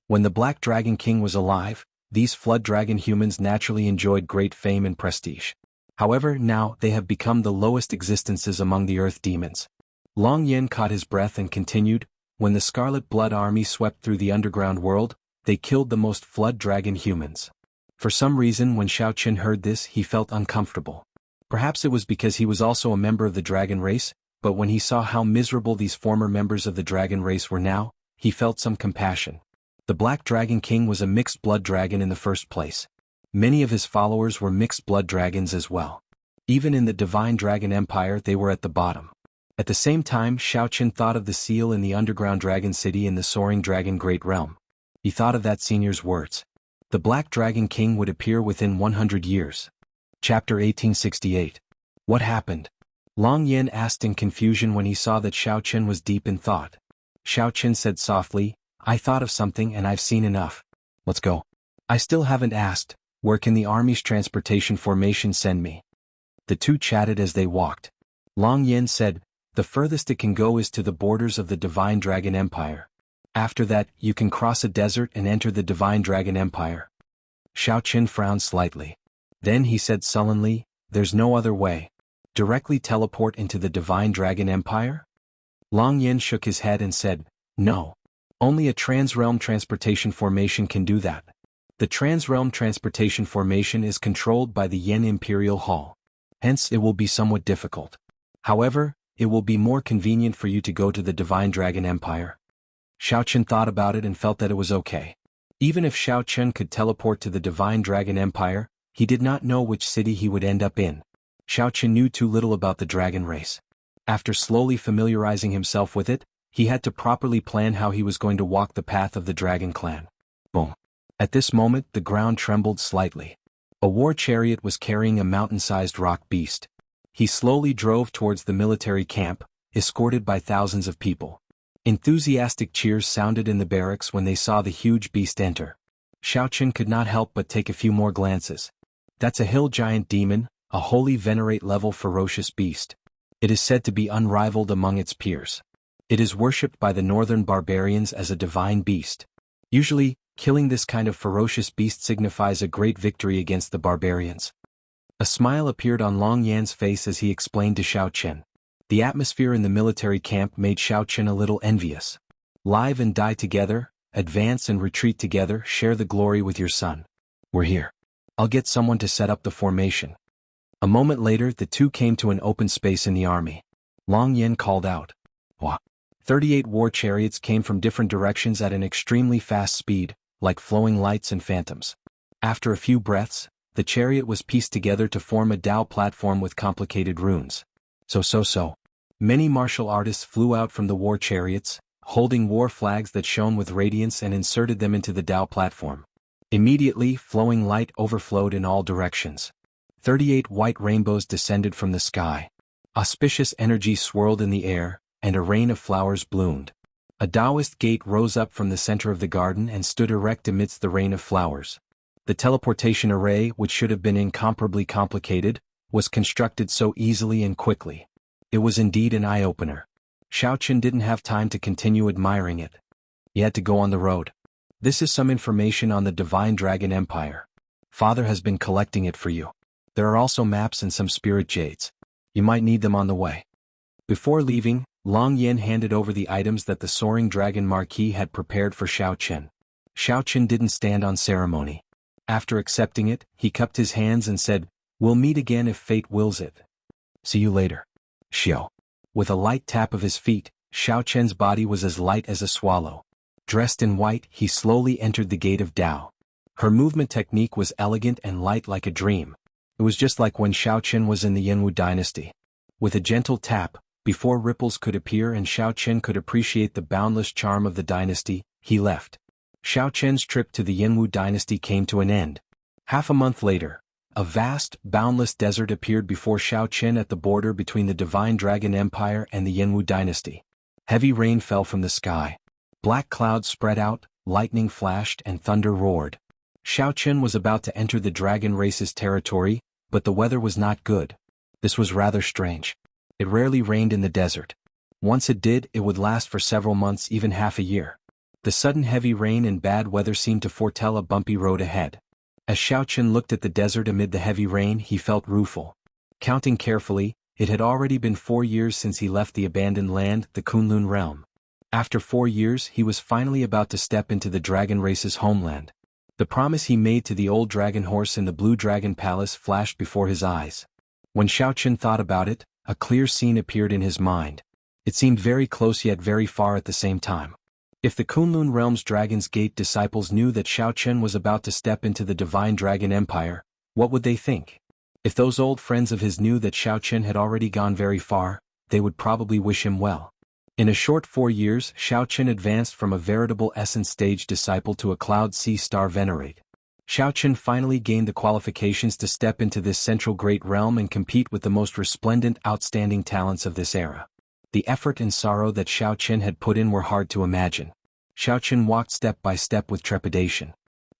When the Black Dragon King was alive, these flood dragon humans naturally enjoyed great fame and prestige. However, now they have become the lowest existences among the earth demons. Long Yin caught his breath and continued, "When the Scarlet Blood Army swept through the underground world, they killed the most flood dragon humans." For some reason, when Xiaoqin heard this, he felt uncomfortable. Perhaps it was because he was also a member of the dragon race, but when he saw how miserable these former members of the dragon race were now, he felt some compassion. The Black Dragon King was a mixed blood dragon in the first place. Many of his followers were mixed blood dragons as well. Even in the Divine Dragon Empire, they were at the bottom. At the same time, Xiaoqin thought of the seal in the underground dragon city in the soaring dragon great realm. He thought of that senior's words. The Black Dragon King would appear within 100 years. Chapter 1868. What happened? Long Yin asked in confusion when he saw that Xiaoqin was deep in thought. Xiaoqin said softly, "I thought of something and I've seen enough. Let's go." "I still haven't asked, where can the army's transportation formation send me?" The two chatted as they walked. Long Yin said, "The furthest it can go is to the borders of the Divine Dragon Empire. After that, you can cross a desert and enter the Divine Dragon Empire." Xiaoqin frowned slightly. Then he said sullenly, "There's no other way. Directly teleport into the Divine Dragon Empire?" Long Yin shook his head and said, "No. Only a transrealm transportation formation can do that. The transrealm transportation formation is controlled by the Yen Imperial Hall. Hence it will be somewhat difficult. However, it will be more convenient for you to go to the Divine Dragon Empire." Xiaoqin thought about it and felt that it was okay. Even if Xiaoqin could teleport to the Divine Dragon Empire, he did not know which city he would end up in. Xiaoqin knew too little about the dragon race. After slowly familiarizing himself with it, he had to properly plan how he was going to walk the path of the dragon clan. Boom. At this moment, the ground trembled slightly. A war chariot was carrying a mountain-sized rock beast. He slowly drove towards the military camp, escorted by thousands of people. Enthusiastic cheers sounded in the barracks when they saw the huge beast enter. Xiaochen could not help but take a few more glances. That's a hill giant demon, a holy venerate-level ferocious beast. It is said to be unrivaled among its peers. It is worshipped by the northern barbarians as a divine beast. Usually, killing this kind of ferocious beast signifies a great victory against the barbarians. A smile appeared on Long Yan's face as he explained to Xiaochen. The atmosphere in the military camp made Xiaochen a little envious. Live and die together, advance and retreat together, share the glory with your son. We're here. I'll get someone to set up the formation. A moment later the two came to an open space in the army. Long Yan called out. Wah! 38 war chariots came from different directions at an extremely fast speed, like flowing lights and phantoms. After a few breaths, the chariot was pieced together to form a Dao platform with complicated runes. So. Many martial artists flew out from the war chariots, holding war flags that shone with radiance, and inserted them into the Dao platform. Immediately, flowing light overflowed in all directions. 38 white rainbows descended from the sky. Auspicious energy swirled in the air, and a rain of flowers bloomed. A Taoist gate rose up from the center of the garden and stood erect amidst the rain of flowers. The teleportation array, which should have been incomparably complicated, was constructed so easily and quickly. It was indeed an eye-opener. Xiaochen didn't have time to continue admiring it. He had to go on the road. This is some information on the Divine Dragon Empire. Father has been collecting it for you. There are also maps and some spirit jades. You might need them on the way. Before leaving, Long Yan handed over the items that the Soaring Dragon Marquis had prepared for Xiaochen. Xiaochen didn't stand on ceremony. After accepting it, he cupped his hands and said, "We'll meet again if fate wills it. See you later, Xiao." With a light tap of his feet, Xiaochen's body was as light as a swallow. Dressed in white, he slowly entered the gate of Dao. Her movement technique was elegant and light like a dream. It was just like when Xiaochen was in the Jianghu dynasty. With a gentle tap, before ripples could appear and Xiaochen could appreciate the boundless charm of the dynasty, he left. Xiaochen's trip to the Jianghu dynasty came to an end. Half a month later, a vast, boundless desert appeared before Xiaochen at the border between the Divine Dragon Empire and the Jianghu dynasty. Heavy rain fell from the sky. Black clouds spread out, lightning flashed and thunder roared. Xiaochen was about to enter the dragon race's territory, but the weather was not good. This was rather strange. It rarely rained in the desert. Once it did, it would last for several months, even half a year. The sudden heavy rain and bad weather seemed to foretell a bumpy road ahead. As Xiaochen looked at the desert amid the heavy rain, he felt rueful. Counting carefully, it had already been 4 years since he left the abandoned land, the Kunlun realm. After 4 years, he was finally about to step into the dragon race's homeland. The promise he made to the old dragon horse in the Blue Dragon Palace flashed before his eyes. When Xiaochen thought about it, a clear scene appeared in his mind. It seemed very close yet very far at the same time. If the Kunlun realm's Dragon's Gate disciples knew that Xiaochen was about to step into the Divine Dragon Empire, what would they think? If those old friends of his knew that Xiaochen had already gone very far, they would probably wish him well. In a short 4 years, Xiaochen advanced from a veritable Essence Stage disciple to a Cloud Sea Star Venerate. Xiaochen finally gained the qualifications to step into this central great realm and compete with the most resplendent, outstanding talents of this era. The effort and sorrow that Xiaochen had put in were hard to imagine. Xiaochen walked step by step with trepidation.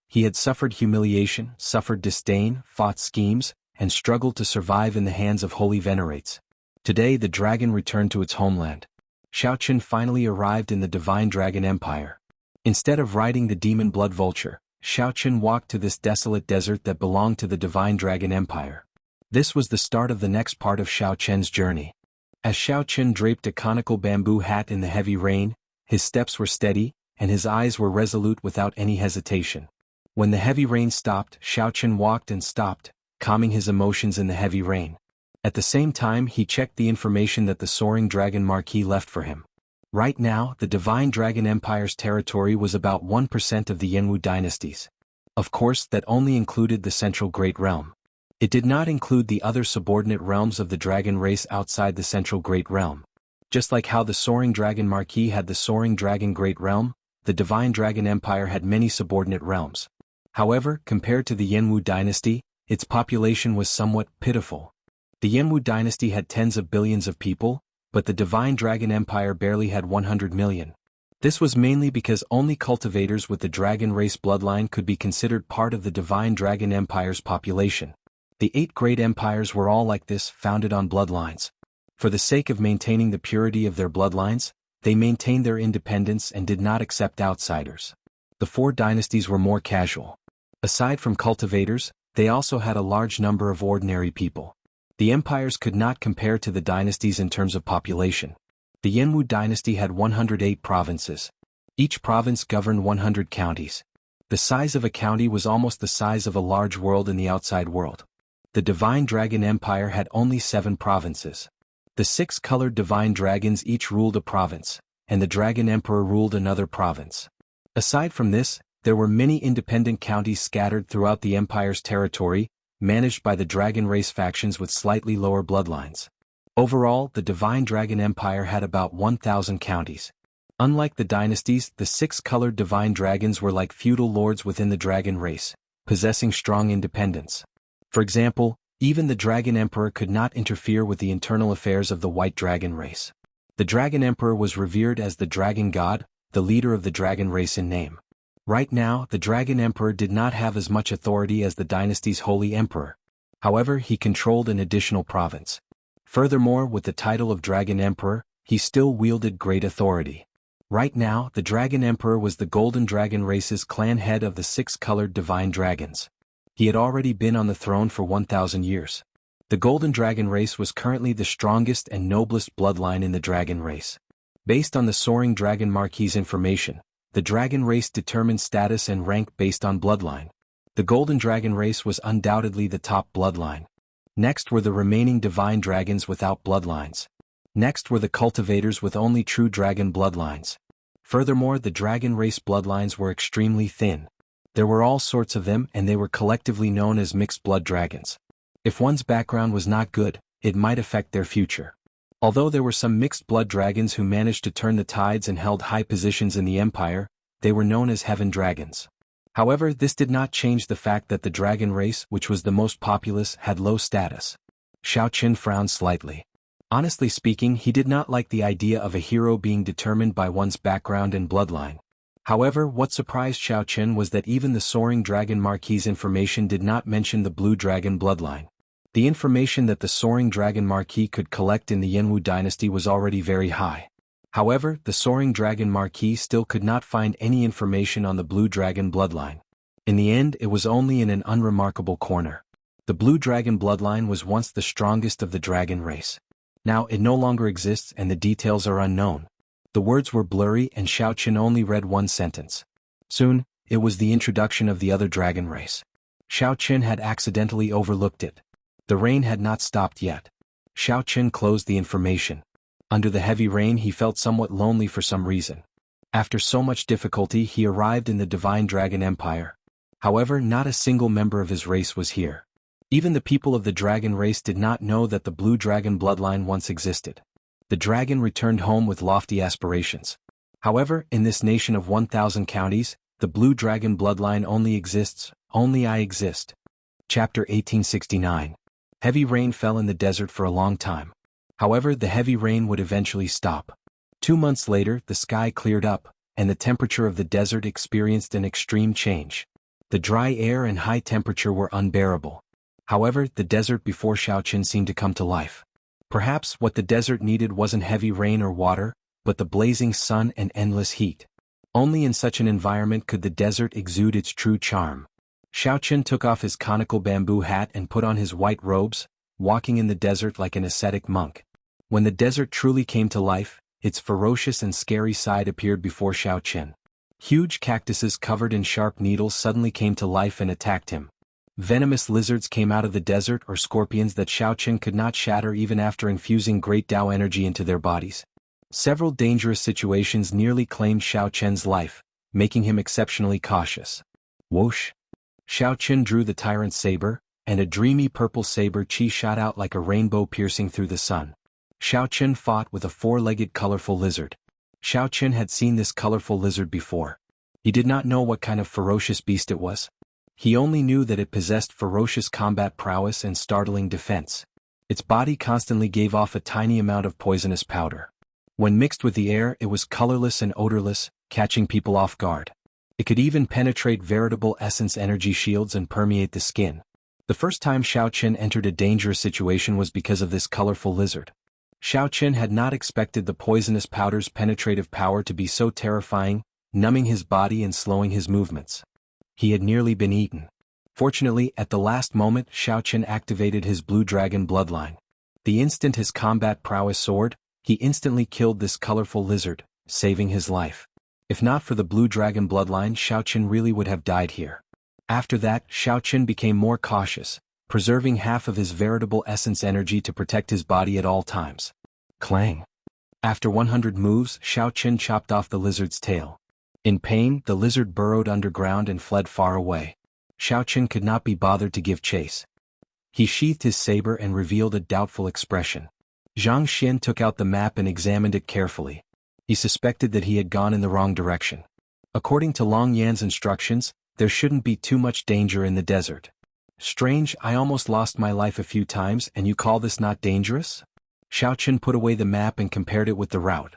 He had suffered humiliation, suffered disdain, fought schemes, and struggled to survive in the hands of holy venerates. Today the dragon returned to its homeland. Xiaochen finally arrived in the Divine Dragon Empire. Instead of riding the demon blood vulture, Xiaochen walked to this desolate desert that belonged to the Divine Dragon Empire. This was the start of the next part of Xiaochen's journey. As Xiaochen draped a conical bamboo hat in the heavy rain, his steps were steady, and his eyes were resolute without any hesitation. When the heavy rain stopped, Xiaochen walked and stopped, calming his emotions in the heavy rain. At the same time, he checked the information that the Soaring Dragon Marquis left for him. Right now, the Divine Dragon Empire's territory was about 1% of the Jianghu dynasties. Of course, that only included the Central Great Realm. It did not include the other subordinate realms of the dragon race outside the Central Great Realm. Just like how the Soaring Dragon Marquis had the Soaring Dragon Great Realm, the Divine Dragon Empire had many subordinate realms. However, compared to the Jianghu dynasty, its population was somewhat pitiful. The Jianghu dynasty had tens of billions of people, but the Divine Dragon Empire barely had 100 million. This was mainly because only cultivators with the dragon race bloodline could be considered part of the Divine Dragon Empire's population. The 8 great empires were all like this, founded on bloodlines. For the sake of maintaining the purity of their bloodlines, they maintained their independence and did not accept outsiders. The 4 dynasties were more casual. Aside from cultivators, they also had a large number of ordinary people. The empires could not compare to the dynasties in terms of population. The Jianghu dynasty had 108 provinces. Each province governed 100 counties. The size of a county was almost the size of a large world in the outside world. The Divine Dragon Empire had only 7 provinces. The 6 colored divine dragons each ruled a province, and the Dragon Emperor ruled another province. Aside from this, there were many independent counties scattered throughout the empire's territory, managed by the dragon race factions with slightly lower bloodlines. Overall, the Divine Dragon Empire had about 1,000 counties. Unlike the dynasties, the 6 colored divine dragons were like feudal lords within the dragon race, possessing strong independence. For example, even the Dragon Emperor could not interfere with the internal affairs of the white dragon race. The Dragon Emperor was revered as the dragon god, the leader of the dragon race in name. Right now, the Dragon Emperor did not have as much authority as the dynasty's Holy Emperor. However, he controlled an additional province. Furthermore, with the title of Dragon Emperor, he still wielded great authority. Right now, the Dragon Emperor was the Golden Dragon race's clan head of the 6 colored divine dragons. He had already been on the throne for 1,000 years. The Golden Dragon race was currently the strongest and noblest bloodline in the dragon race. Based on the Soaring Dragon Marquis's information, the dragon race determined status and rank based on bloodline. The Golden Dragon race was undoubtedly the top bloodline. Next were the remaining divine dragons without bloodlines. Next were the cultivators with only true dragon bloodlines. Furthermore, the dragon race bloodlines were extremely thin. There were all sorts of them, and they were collectively known as mixed blood dragons. If one's background was not good, it might affect their future. Although there were some mixed blood dragons who managed to turn the tides and held high positions in the empire, they were known as heaven dragons. However, this did not change the fact that the dragon race, which was the most populous, had low status. Xiao Qin frowned slightly. Honestly speaking, he did not like the idea of a hero being determined by one's background and bloodline. However, what surprised Xiao Qin was that even the Soaring Dragon Marquis's information did not mention the Blue Dragon bloodline. The information that the Soaring Dragon Marquis could collect in the Jianghu dynasty was already very high. However, the Soaring Dragon Marquis still could not find any information on the Blue Dragon bloodline. In the end, it was only in an unremarkable corner. The Blue Dragon bloodline was once the strongest of the dragon race. Now it no longer exists and the details are unknown. The words were blurry and Xiao Qin only read one sentence. Soon, it was the introduction of the other dragon race. Xiao Qin had accidentally overlooked it. The rain had not stopped yet. Xiao Qin closed the information. Under the heavy rain he felt somewhat lonely for some reason. After so much difficulty he arrived in the Divine Dragon Empire. However, not a single member of his race was here. Even the people of the dragon race did not know that the Blue Dragon bloodline once existed. The dragon returned home with lofty aspirations. However, in this nation of 1,000 counties, the Blue Dragon bloodline only exists, only I exist. Chapter 1869. Heavy rain fell in the desert for a long time. However, the heavy rain would eventually stop. 2 months later, the sky cleared up, and the temperature of the desert experienced an extreme change. The dry air and high temperature were unbearable. However, the desert before Xiao Qin seemed to come to life. Perhaps what the desert needed wasn't heavy rain or water, but the blazing sun and endless heat. Only in such an environment could the desert exude its true charm. Xiao Qin took off his conical bamboo hat and put on his white robes, walking in the desert like an ascetic monk. When the desert truly came to life, its ferocious and scary side appeared before Xiao Qin. Huge cactuses covered in sharp needles suddenly came to life and attacked him. Venomous lizards came out of the desert or scorpions that Xiao Qin could not shatter even after infusing great Tao energy into their bodies. Several dangerous situations nearly claimed Xiao Qin's life, making him exceptionally cautious. Whoosh! Xiao Qin drew the tyrant's saber, and a dreamy purple saber chi shot out like a rainbow piercing through the sun. Xiao Qin fought with a 4-legged colorful lizard. Xiao Qin had seen this colorful lizard before. He did not know what kind of ferocious beast it was. He only knew that it possessed ferocious combat prowess and startling defense. Its body constantly gave off a tiny amount of poisonous powder. When mixed with the air, it was colorless and odorless, catching people off guard. It could even penetrate veritable essence energy shields and permeate the skin. The first time Xiao Qin entered a dangerous situation was because of this colorful lizard. Xiao Qin had not expected the poisonous powder's penetrative power to be so terrifying, numbing his body and slowing his movements. He had nearly been eaten. Fortunately, at the last moment, Xiao Qin activated his blue dragon bloodline. The instant his combat prowess soared, he instantly killed this colorful lizard, saving his life. If not for the blue dragon bloodline, Xiao Qin really would have died here. After that, Xiao Qin became more cautious, preserving half of his veritable essence energy to protect his body at all times. Clang! After 100 moves, Xiao Qin chopped off the lizard's tail. In pain, the lizard burrowed underground and fled far away. Xiao Qin could not be bothered to give chase. He sheathed his saber and revealed a doubtful expression. Zhang Xian took out the map and examined it carefully. He suspected that he had gone in the wrong direction. According to Long Yan's instructions, there shouldn't be too much danger in the desert. Strange, I almost lost my life a few times and you call this not dangerous? Xiao Qin put away the map and compared it with the route.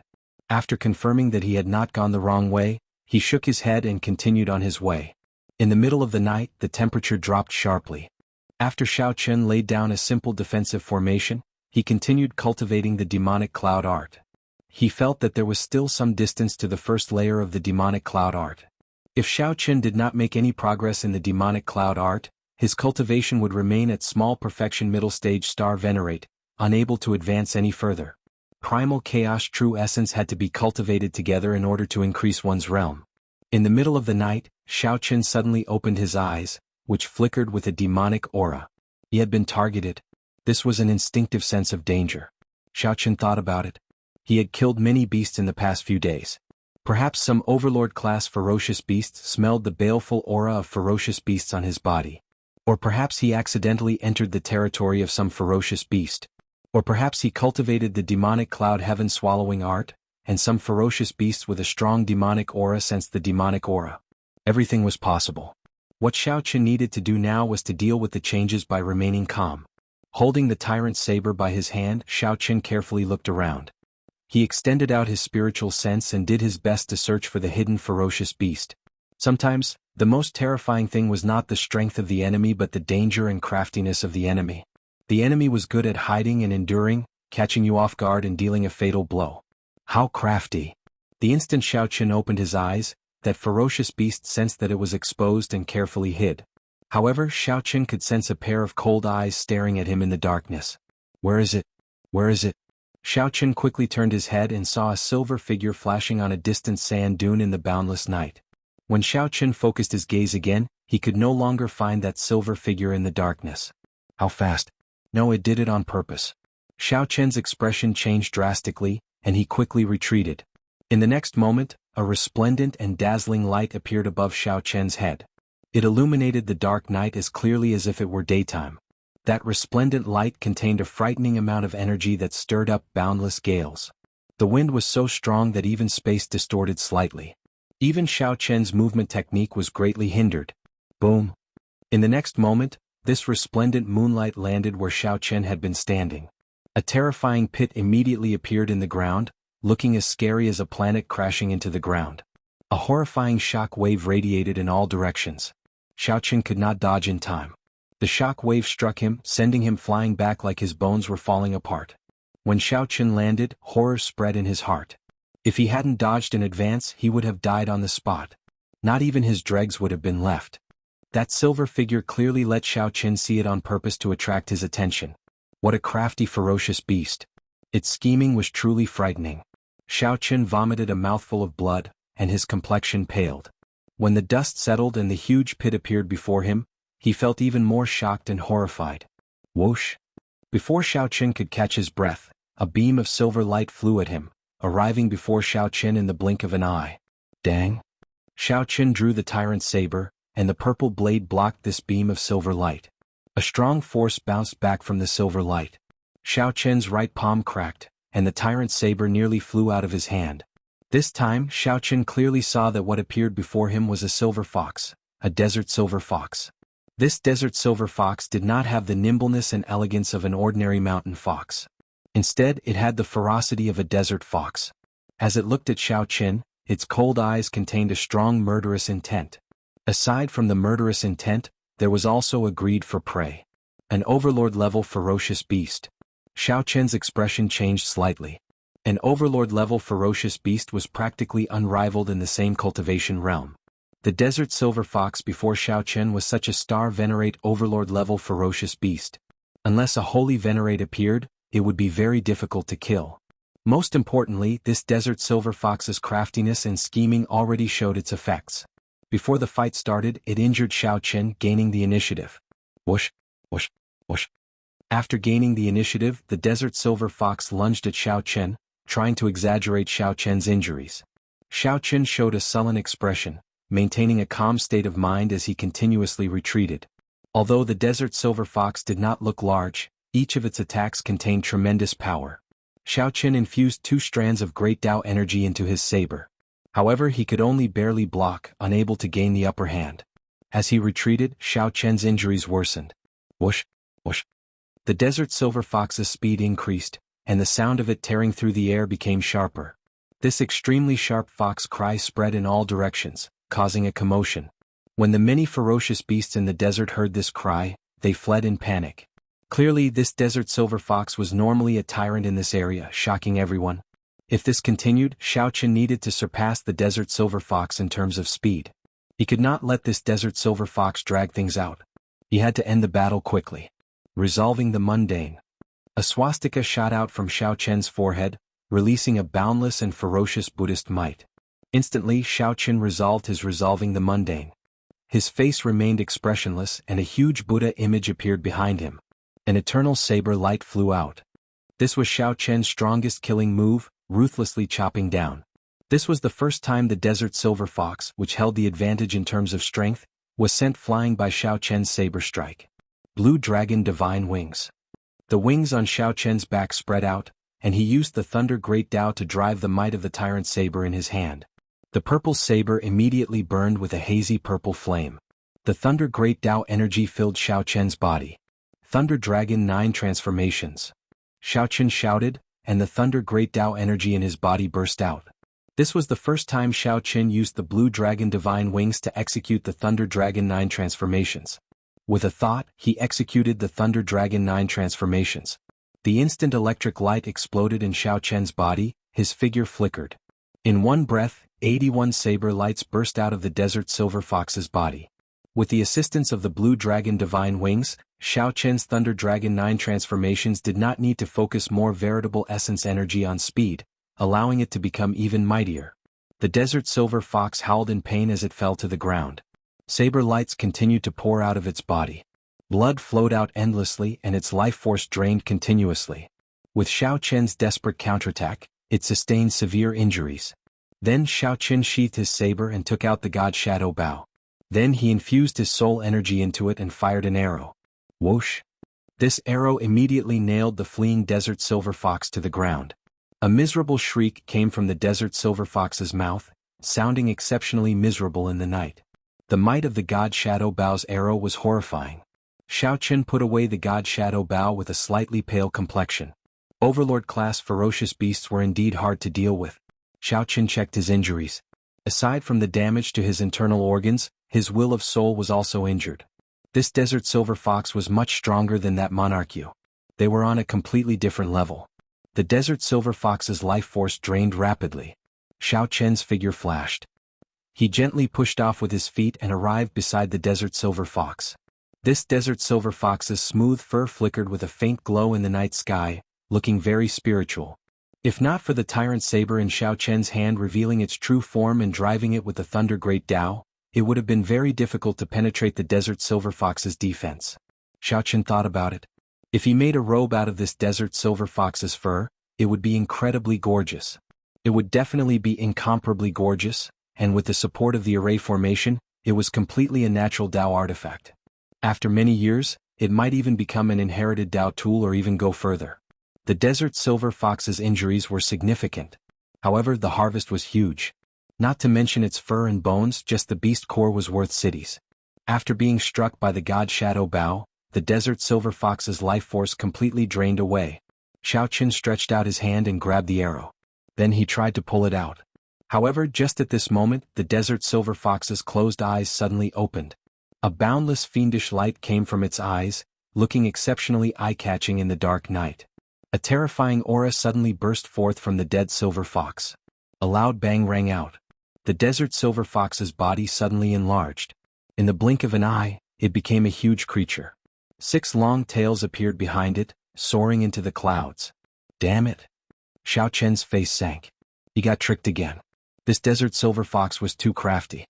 After confirming that he had not gone the wrong way, he shook his head and continued on his way. In the middle of the night, the temperature dropped sharply. After Xiao Qin laid down a simple defensive formation, he continued cultivating the demonic cloud art. He felt that there was still some distance to the first layer of the demonic cloud art. If Xiao Qin did not make any progress in the demonic cloud art, his cultivation would remain at small perfection middle stage star venerate, unable to advance any further. Primal chaos true essence had to be cultivated together in order to increase one's realm. In the middle of the night, Xiao Qin suddenly opened his eyes, which flickered with a demonic aura. He had been targeted. This was an instinctive sense of danger. Xiao Qin thought about it. He had killed many beasts in the past few days. Perhaps some overlord-class ferocious beasts smelled the baleful aura of ferocious beasts on his body. Or perhaps he accidentally entered the territory of some ferocious beast. Or perhaps he cultivated the demonic cloud heaven swallowing art, and some ferocious beasts with a strong demonic aura sensed the demonic aura. Everything was possible. What Xiao Qin needed to do now was to deal with the changes by remaining calm. Holding the tyrant saber by his hand, Xiao Qin carefully looked around. He extended out his spiritual sense and did his best to search for the hidden ferocious beast. Sometimes, the most terrifying thing was not the strength of the enemy but the danger and craftiness of the enemy. The enemy was good at hiding and enduring, catching you off guard and dealing a fatal blow. How crafty! The instant Xiao Qin opened his eyes, that ferocious beast sensed that it was exposed and carefully hid. However, Xiao Qin could sense a pair of cold eyes staring at him in the darkness. Where is it? Where is it? Xiao Qin quickly turned his head and saw a silver figure flashing on a distant sand dune in the boundless night. When Xiao Qin focused his gaze again, he could no longer find that silver figure in the darkness. How fast? No, it did it on purpose. Xiao Qin's expression changed drastically, and he quickly retreated. In the next moment, a resplendent and dazzling light appeared above Xiao Qin's head. It illuminated the dark night as clearly as if it were daytime. That resplendent light contained a frightening amount of energy that stirred up boundless gales. The wind was so strong that even space distorted slightly. Even Xiao Qin's movement technique was greatly hindered. Boom! In the next moment, this resplendent moonlight landed where Xiao Qin had been standing. A terrifying pit immediately appeared in the ground, looking as scary as a planet crashing into the ground. A horrifying shock wave radiated in all directions. Xiao Qin could not dodge in time. The shock wave struck him, sending him flying back like his bones were falling apart. When Xiao Qin landed, horror spread in his heart. If he hadn't dodged in advance, he would have died on the spot. Not even his dregs would have been left. That silver figure clearly let Xiao Qin see it on purpose to attract his attention. What a crafty, ferocious beast. Its scheming was truly frightening. Xiao Qin vomited a mouthful of blood, and his complexion paled. When the dust settled and the huge pit appeared before him, he felt even more shocked and horrified. Whoosh! Before Xiao Qin could catch his breath, a beam of silver light flew at him, arriving before Xiao Qin in the blink of an eye. Dang! Xiao Qin drew the tyrant's saber, and the purple blade blocked this beam of silver light. A strong force bounced back from the silver light. Xiao Qin's right palm cracked, and the tyrant's saber nearly flew out of his hand. This time, Xiao Qin clearly saw that what appeared before him was a silver fox, a desert silver fox. This desert silver fox did not have the nimbleness and elegance of an ordinary mountain fox. Instead, it had the ferocity of a desert fox. As it looked at Xiao Qin, its cold eyes contained a strong murderous intent. Aside from the murderous intent, there was also a greed for prey. An overlord-level ferocious beast. Xiao Qin's expression changed slightly. An overlord-level ferocious beast was practically unrivaled in the same cultivation realm. The desert silver fox before Xiao Qin was such a star-venerate overlord-level ferocious beast. Unless a holy venerate appeared, it would be very difficult to kill. Most importantly, this desert silver fox's craftiness and scheming already showed its effects. Before the fight started, it injured Xiao Qin, gaining the initiative. Whoosh, whoosh, whoosh. After gaining the initiative, the desert silver fox lunged at Xiao Qin, trying to exaggerate Xiao Qin's injuries. Xiao Qin showed a sullen expression, maintaining a calm state of mind as he continuously retreated. Although the desert silver fox did not look large, each of its attacks contained tremendous power. Xiao Qin infused 2 strands of great Tao energy into his saber. However, he could only barely block, unable to gain the upper hand. As he retreated, Xiao Qin's injuries worsened. Whoosh, whoosh. The desert silver fox's speed increased, and the sound of it tearing through the air became sharper. This extremely sharp fox cry spread in all directions, causing a commotion. When the many ferocious beasts in the desert heard this cry, they fled in panic. Clearly, this desert silver fox was normally a tyrant in this area, shocking everyone. If this continued, Xiao Qin needed to surpass the desert silver fox in terms of speed. He could not let this desert silver fox drag things out. He had to end the battle quickly. Resolving the mundane. A swastika shot out from Xiao Qin's forehead, releasing a boundless and ferocious Buddhist might. Instantly, Xiao Qin resolved his resolving the mundane. His face remained expressionless and a huge Buddha image appeared behind him. An eternal saber light flew out. This was Xiao Qin's strongest killing move, ruthlessly chopping down. This was the first time the desert silver fox, which held the advantage in terms of strength, was sent flying by Xiao Qin's saber strike. Blue Dragon Divine Wings. The wings on Xiao Qin's back spread out, and he used the Thunder Great Tao to drive the might of the tyrant saber in his hand. The purple saber immediately burned with a hazy purple flame. The Thunder Great Tao energy filled Xiao Qin's body. Thunder Dragon 9 transformations. Xiao Qin shouted, and the Thunder Great Tao energy in his body burst out. This was the first time Xiao Qin used the Blue Dragon Divine Wings to execute the Thunder Dragon 9 transformations. With a thought, he executed the Thunder Dragon 9 transformations. The instant electric light exploded in Xiao Qin's body, his figure flickered. In one breath, 81 saber lights burst out of the desert silver fox's body. With the assistance of the Blue Dragon Divine Wings, Xiao Qin's Thunder Dragon 9 transformations did not need to focus more veritable essence energy on speed, allowing it to become even mightier. The desert silver fox howled in pain as it fell to the ground. Saber lights continued to pour out of its body. Blood flowed out endlessly and its life force drained continuously. With Xiao Qin's desperate counterattack, it sustained severe injuries. Then Xiao Qin sheathed his saber and took out the God Shadow Bow. Then he infused his soul energy into it and fired an arrow. Whoosh! This arrow immediately nailed the fleeing desert silver fox to the ground. A miserable shriek came from the desert silver fox's mouth, sounding exceptionally miserable in the night. The might of the God Shadow Bow's arrow was horrifying. Xiao Qin put away the God Shadow Bow with a slightly pale complexion. Overlord-class ferocious beasts were indeed hard to deal with. Xiao Qin checked his injuries. Aside from the damage to his internal organs, his will of soul was also injured. This desert silver fox was much stronger than that monarchio. They were on a completely different level. The desert silver fox's life force drained rapidly. Xiao Qin's figure flashed. He gently pushed off with his feet and arrived beside the desert silver fox. This desert silver fox's smooth fur flickered with a faint glow in the night sky, looking very spiritual. If not for the tyrant saber in Xiao Qin's hand revealing its true form and driving it with the Thunder Great Tao, it would have been very difficult to penetrate the desert silver fox's defense. Xiao Qin thought about it. If he made a robe out of this desert silver fox's fur, it would be incredibly gorgeous. It would definitely be incomparably gorgeous, and with the support of the array formation, it was completely a natural Tao artifact. After many years, it might even become an inherited Tao tool or even go further. The desert silver fox's injuries were significant. However, the harvest was huge. Not to mention its fur and bones, just the beast core was worth cities. After being struck by the god Shadow Bao, the desert silver fox's life force completely drained away. Xiaoqin stretched out his hand and grabbed the arrow. Then he tried to pull it out. However, just at this moment, the desert silver fox's closed eyes suddenly opened. A boundless fiendish light came from its eyes, looking exceptionally eye-catching in the dark night. A terrifying aura suddenly burst forth from the dead silver fox. A loud bang rang out. The desert silver fox's body suddenly enlarged. In the blink of an eye, it became a huge creature. 6 long tails appeared behind it, soaring into the clouds. Damn it! Xiaoqian's face sank. He got tricked again. This desert silver fox was too crafty.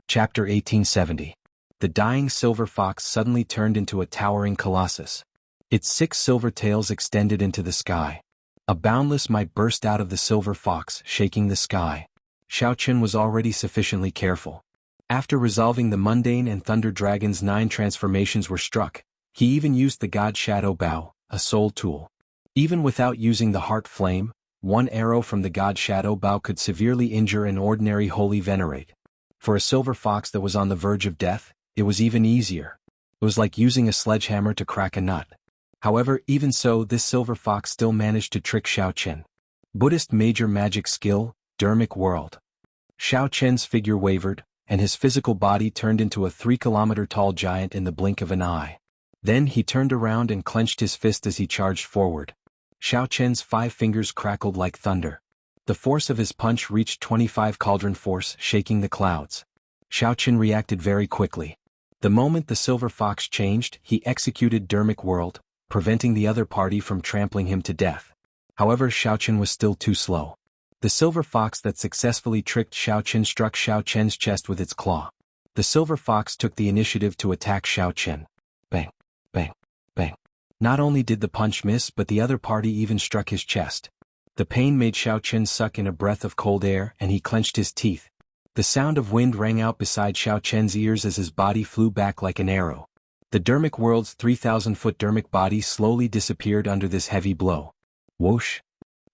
Chapter 1870. The dying silver fox suddenly turned into a towering colossus. Its 6 silver tails extended into the sky. A boundless might burst out of the silver fox, shaking the sky. Xiaoqian was already sufficiently careful. After resolving the mundane and Thunder Dragon's 9 transformations were struck, he even used the god Shadow Bao, a soul tool. Even without using the heart flame, 1 arrow from the god Shadow Bao could severely injure an ordinary holy venerate. For a silver fox that was on the verge of death, it was even easier. It was like using a sledgehammer to crack a nut. However, even so, this silver fox still managed to trick Xiaoqian. Buddhist major magic skill, Dermic World. Xiaoqian's figure wavered, and his physical body turned into a 3-kilometer-tall giant in the blink of an eye. Then he turned around and clenched his fist as he charged forward. Xiaoqian's 5 fingers crackled like thunder. The force of his punch reached 25 cauldron force, shaking the clouds. Xiaoqian reacted very quickly. The moment the silver fox changed, he executed Dermic World, preventing the other party from trampling him to death. However, Xiaoqian was still too slow. The silver fox that successfully tricked Xiaoqian struck Xiaoqian's chest with its claw. The silver fox took the initiative to attack Xiaoqian. Bang, bang, bang. Not only did the punch miss, but the other party even struck his chest. The pain made Xiaoqian suck in a breath of cold air, and he clenched his teeth. The sound of wind rang out beside Xiaoqian's ears as his body flew back like an arrow. The Dermic World's 3,000-foot Dermic body slowly disappeared under this heavy blow. Whoosh!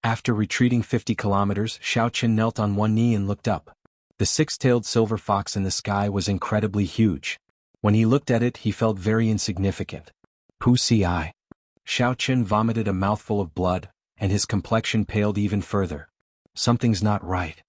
After retreating 50 kilometers, Xiaoqian knelt on one knee and looked up. The 6-tailed silver fox in the sky was incredibly huge. When he looked at it, he felt very insignificant. Pussy eye. Xiaoqian vomited a mouthful of blood, and his complexion paled even further. Something's not right.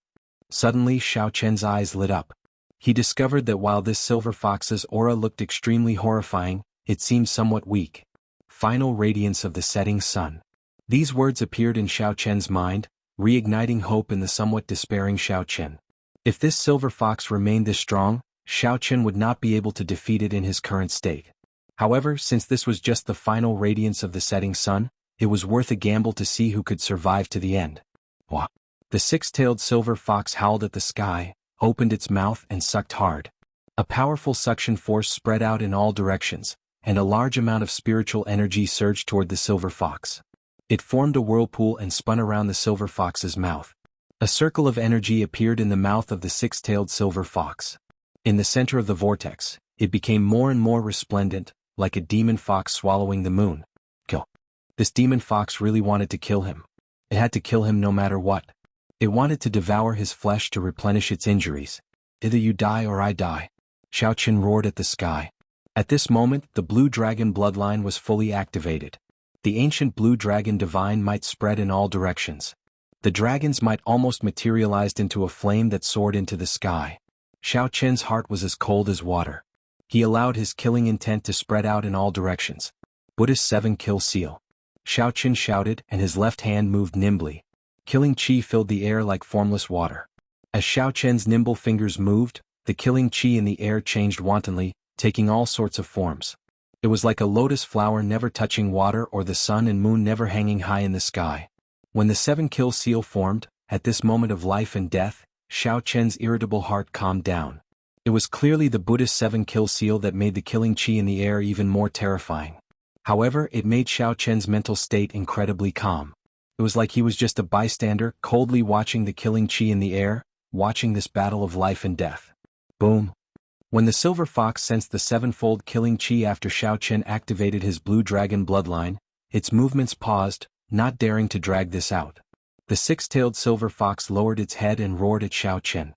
Suddenly, Xiaoqian's eyes lit up. He discovered that while this silver fox's aura looked extremely horrifying, it seemed somewhat weak. Final radiance of the setting sun. These words appeared in Xiaoqian's mind, reigniting hope in the somewhat despairing Xiaoqian. If this silver fox remained this strong, Xiaoqian would not be able to defeat it in his current state. However, since this was just the final radiance of the setting sun, it was worth a gamble to see who could survive to the end. Wah! The 6-tailed silver fox howled at the sky, opened its mouth and sucked hard. A powerful suction force spread out in all directions, and a large amount of spiritual energy surged toward the silver fox. It formed a whirlpool and spun around the silver fox's mouth. A circle of energy appeared in the mouth of the 6-tailed silver fox. In the center of the vortex, it became more and more resplendent, like a demon fox swallowing the moon. Kill. This demon fox really wanted to kill him. It had to kill him no matter what. It wanted to devour his flesh to replenish its injuries. Either you die or I die. Xiaoqian roared at the sky. At this moment, the blue dragon bloodline was fully activated. The ancient blue dragon divine might spread in all directions. The dragon's might almost materialized into a flame that soared into the sky. Xiaoqian's heart was as cold as water. He allowed his killing intent to spread out in all directions. Buddhist 7-kill seal. Xiaoqian shouted, and his left hand moved nimbly. Killing chi filled the air like formless water. As Xiaoqian's nimble fingers moved, the killing chi in the air changed wantonly, taking all sorts of forms. It was like a lotus flower never touching water or the sun and moon never hanging high in the sky. When the 7-kill seal formed, at this moment of life and death, Xiaoqian's irritable heart calmed down. It was clearly the Buddhist 7-kill seal that made the killing chi in the air even more terrifying. However, it made Xiaoqian's mental state incredibly calm. It was like he was just a bystander, coldly watching the killing chi in the air, watching this battle of life and death. Boom! When the silver fox sensed the 7-fold killing chi after Xiaoqian activated his blue dragon bloodline, its movements paused, not daring to drag this out. The 6-tailed silver fox lowered its head and roared at Xiaoqian.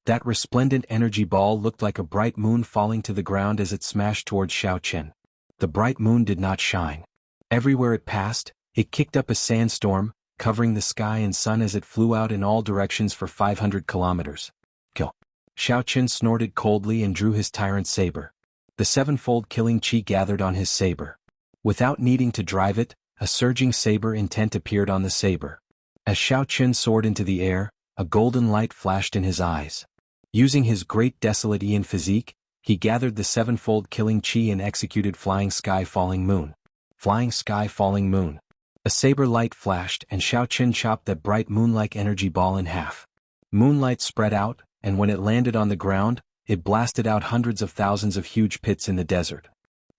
That resplendent energy ball looked like a bright moon falling to the ground as it smashed towards Xiao Chen. The bright moon did not shine. Everywhere it passed, it kicked up a sandstorm, covering the sky and sun as it flew out in all directions for 500 kilometers. Kill. Xiao Chen snorted coldly and drew his tyrant saber. The sevenfold killing chi gathered on his saber. Without needing to drive it, a surging saber intent appeared on the saber. As Xiao Chen soared into the air, a golden light flashed in his eyes. Using his great desolate Ian physique, he gathered the sevenfold killing chi and executed Flying Sky Falling Moon. Flying Sky Falling Moon. A saber light flashed and Xiao Chen chopped that bright moon-like energy ball in half. Moonlight spread out, and when it landed on the ground, it blasted out hundreds of thousands of huge pits in the desert.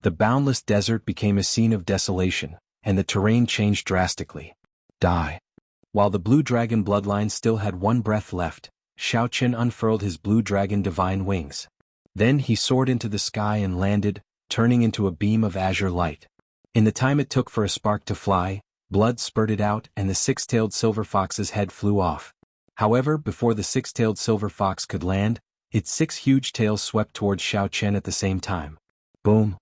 The boundless desert became a scene of desolation, and the terrain changed drastically. Die. While the blue dragon bloodline still had one breath left, Xiao Chen unfurled his blue dragon divine wings. Then he soared into the sky and landed, turning into a beam of azure light. In the time it took for a spark to fly, blood spurted out and the six-tailed silver fox's head flew off. However, before the six-tailed silver fox could land, its 6 huge tails swept towards Xiao Chen at the same time. Boom!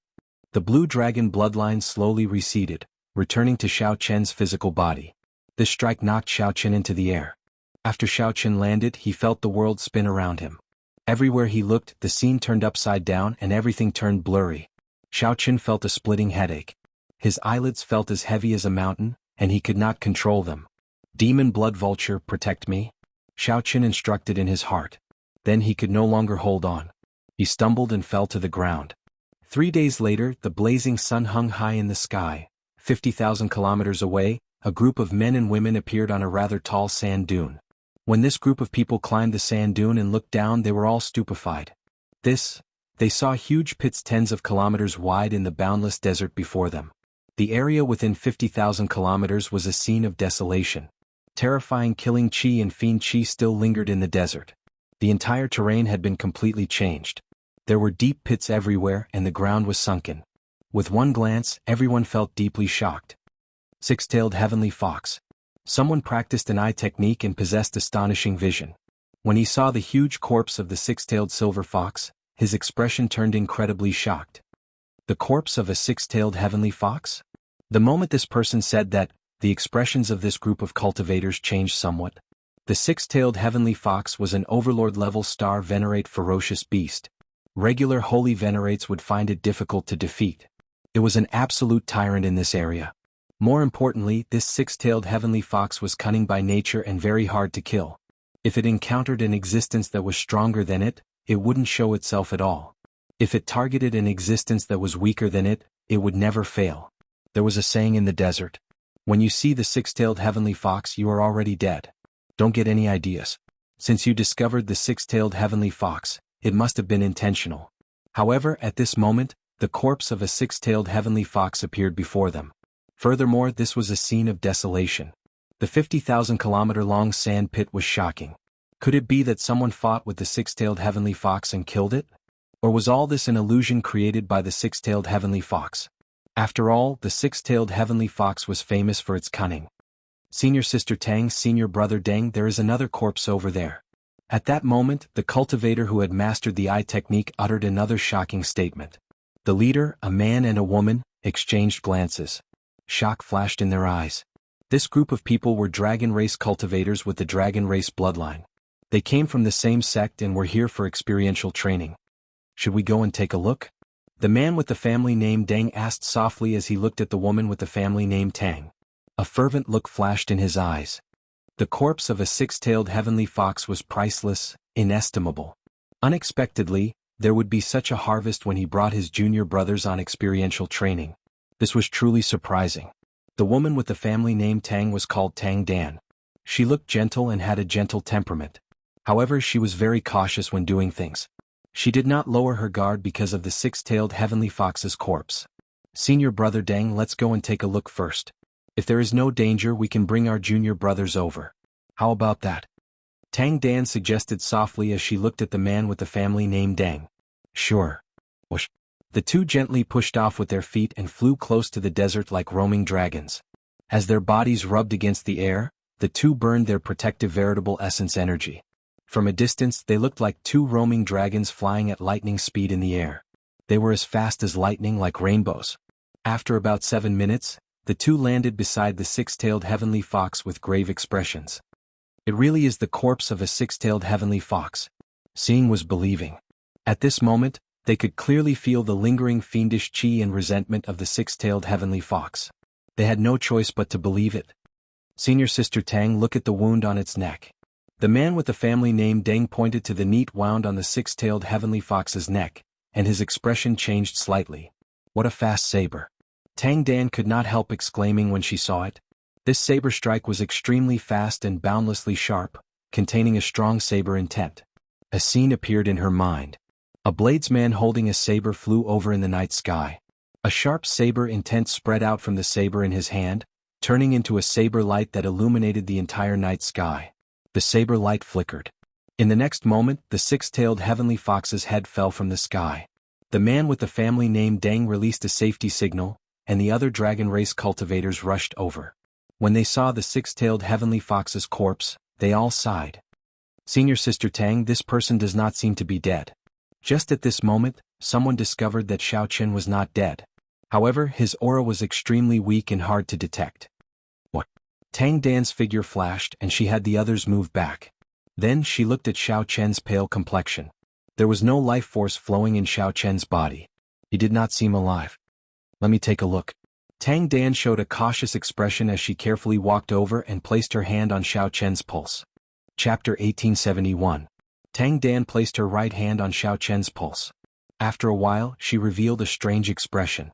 The blue dragon bloodline slowly receded, returning to Xiao Chen's physical body. This strike knocked Xiao Chen into the air. After Xiao Chen landed, he felt the world spin around him. Everywhere he looked, the scene turned upside down and everything turned blurry. Xiao Chen felt a splitting headache. His eyelids felt as heavy as a mountain, and he could not control them. Demon blood vulture, protect me? Xiao Chen instructed in his heart. Then he could no longer hold on. He stumbled and fell to the ground. 3 days later, the blazing sun hung high in the sky. 50,000 kilometers away, a group of men and women appeared on a rather tall sand dune. When this group of people climbed the sand dune and looked down, they were all stupefied. They saw huge pits tens of kilometers wide in the boundless desert before them. The area within 50,000 kilometers was a scene of desolation. Terrifying killing chi and fiend chi still lingered in the desert. The entire terrain had been completely changed. There were deep pits everywhere and the ground was sunken. With one glance, everyone felt deeply shocked. Six-tailed heavenly fox. Someone practiced an eye technique and possessed astonishing vision. When he saw the huge corpse of the six-tailed silver fox, his expression turned incredibly shocked. The corpse of a six-tailed heavenly fox? The moment this person said that, the expressions of this group of cultivators changed somewhat. The six-tailed heavenly fox was an overlord-level star venerate ferocious beast. Regular holy venerates would find it difficult to defeat. It was an absolute tyrant in this area. More importantly, this six-tailed heavenly fox was cunning by nature and very hard to kill. If it encountered an existence that was stronger than it, it wouldn't show itself at all. If it targeted an existence that was weaker than it would never fail. There was a saying in the desert. When you see the six-tailed heavenly fox, you are already dead. Don't get any ideas. Since you discovered the six-tailed heavenly fox, it must have been intentional. However, at this moment, the corpse of a six-tailed heavenly fox appeared before them. Furthermore, this was a scene of desolation. The 50,000-kilometer-long sand pit was shocking. Could it be that someone fought with the six-tailed heavenly fox and killed it? Or was all this an illusion created by the six-tailed heavenly fox? After all, the six-tailed heavenly fox was famous for its cunning. Senior Sister Tang, Senior Brother Deng, there is another corpse over there. At that moment, the cultivator who had mastered the eye technique uttered another shocking statement. The leader, a man and a woman, exchanged glances. Shock flashed in their eyes. This group of people were dragon race cultivators with the dragon race bloodline. They came from the same sect and were here for experiential training. Should we go and take a look? The man with the family name Deng asked softly as he looked at the woman with the family name Tang. A fervent look flashed in his eyes. The corpse of a six-tailed heavenly fox was priceless, inestimable. Unexpectedly, there would be such a harvest when he brought his junior brothers on experiential training. This was truly surprising. The woman with the family name Tang was called Tang Dan. She looked gentle and had a gentle temperament. However, she was very cautious when doing things. She did not lower her guard because of the six-tailed heavenly fox's corpse. Senior Brother Deng, let's go and take a look first. If there is no danger, we can bring our junior brothers over. How about that? Tang Dan suggested softly as she looked at the man with the family name Deng. Sure. Whoosh. The two gently pushed off with their feet and flew close to the desert like roaming dragons. As their bodies rubbed against the air, the two burned their protective veritable essence energy. From a distance they looked like two roaming dragons flying at lightning speed in the air. They were as fast as lightning, like rainbows. After about 7 minutes, the two landed beside the six-tailed heavenly fox with grave expressions. It really is the corpse of a six-tailed heavenly fox. Seeing was believing. At this moment, they could clearly feel the lingering fiendish chi and resentment of the six-tailed heavenly fox. They had no choice but to believe it. Senior Sister Tang, look at the wound on its neck. The man with the family name Deng pointed to the neat wound on the six-tailed heavenly fox's neck, and his expression changed slightly. What a fast saber! Tang Dan could not help exclaiming when she saw it. This saber strike was extremely fast and boundlessly sharp, containing a strong saber intent. A scene appeared in her mind. A bladesman holding a saber flew over in the night sky. A sharp saber intent spread out from the saber in his hand, turning into a saber light that illuminated the entire night sky. The saber light flickered. In the next moment, the six-tailed heavenly fox's head fell from the sky. The man with the family name Deng released a safety signal, and the other dragon race cultivators rushed over. When they saw the six-tailed heavenly fox's corpse, they all sighed. Senior Sister Tang, this person does not seem to be dead. Just at this moment, someone discovered that Xiao Qian was not dead. However, his aura was extremely weak and hard to detect. What? Tang Dan's figure flashed and she had the others move back. Then she looked at Xiao Qian's pale complexion. There was no life force flowing in Xiao Qian's body. He did not seem alive. Let me take a look. Tang Dan showed a cautious expression as she carefully walked over and placed her hand on Xiao Qian's pulse. Chapter 1871. Tang Dan placed her right hand on Xiao Qian's pulse. After a while, she revealed a strange expression.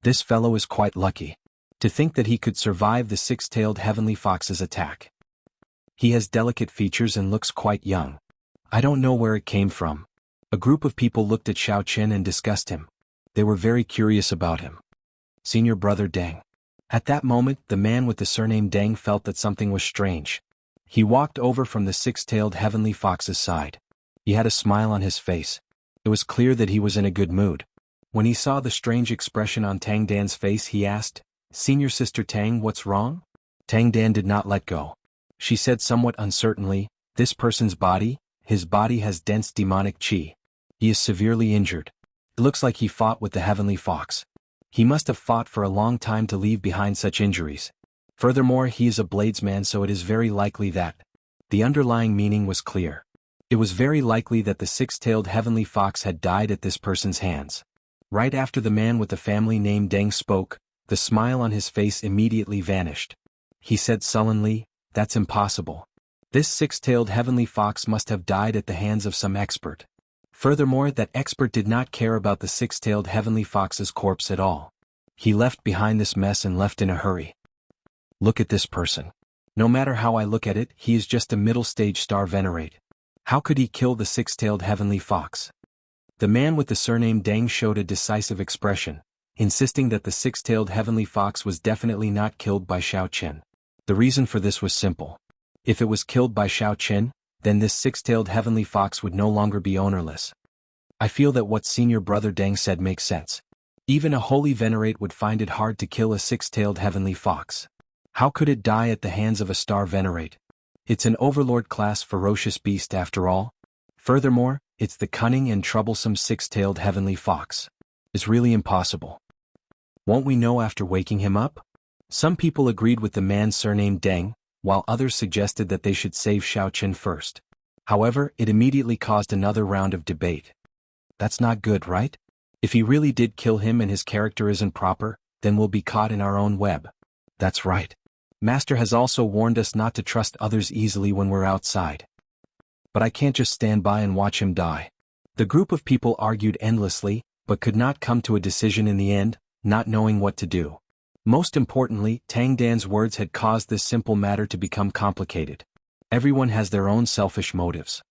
This fellow is quite lucky. To think that he could survive the six-tailed heavenly fox's attack. He has delicate features and looks quite young. I don't know where it came from. A group of people looked at Xiao Qian and discussed him. They were very curious about him. Senior Brother Deng. At that moment, the man with the surname Deng felt that something was strange. He walked over from the six-tailed heavenly fox's side. He had a smile on his face. It was clear that he was in a good mood. When he saw the strange expression on Tang Dan's face, he asked, "Senior Sister Tang, what's wrong?" Tang Dan did not let go. She said somewhat uncertainly, "This person's body, his body has dense demonic chi. He is severely injured. It looks like he fought with the heavenly fox. He must have fought for a long time to leave behind such injuries. Furthermore, he is a bladesman, so it is very likely that..." The underlying meaning was clear. It was very likely that the six-tailed heavenly fox had died at this person's hands. Right after the man with the family name Deng spoke, the smile on his face immediately vanished. He said sullenly, "That's impossible. This six-tailed heavenly fox must have died at the hands of some expert." Furthermore, that expert did not care about the six-tailed heavenly fox's corpse at all. He left behind this mess and left in a hurry. Look at this person. No matter how I look at it, he is just a middle-stage star venerate. How could he kill the six-tailed heavenly fox? The man with the surname Deng showed a decisive expression, insisting that the six-tailed heavenly fox was definitely not killed by Xiao Qian. The reason for this was simple. If it was killed by Xiao Qian, then this six-tailed heavenly fox would no longer be ownerless. I feel that what Senior Brother Deng said makes sense. Even a holy venerate would find it hard to kill a six-tailed heavenly fox. How could it die at the hands of a star venerate? It's an overlord-class ferocious beast after all. Furthermore, it's the cunning and troublesome six-tailed heavenly fox. It's really impossible. Won't we know after waking him up? Some people agreed with the man's surname Deng, while others suggested that they should save Xiao Qian first. However, it immediately caused another round of debate. That's not good, right? If he really did kill him and his character isn't proper, then we'll be caught in our own web. That's right. Master has also warned us not to trust others easily when we're outside. But I can't just stand by and watch him die. The group of people argued endlessly, but could not come to a decision in the end, not knowing what to do. Most importantly, Tang Dan's words had caused this simple matter to become complicated. Everyone has their own selfish motives.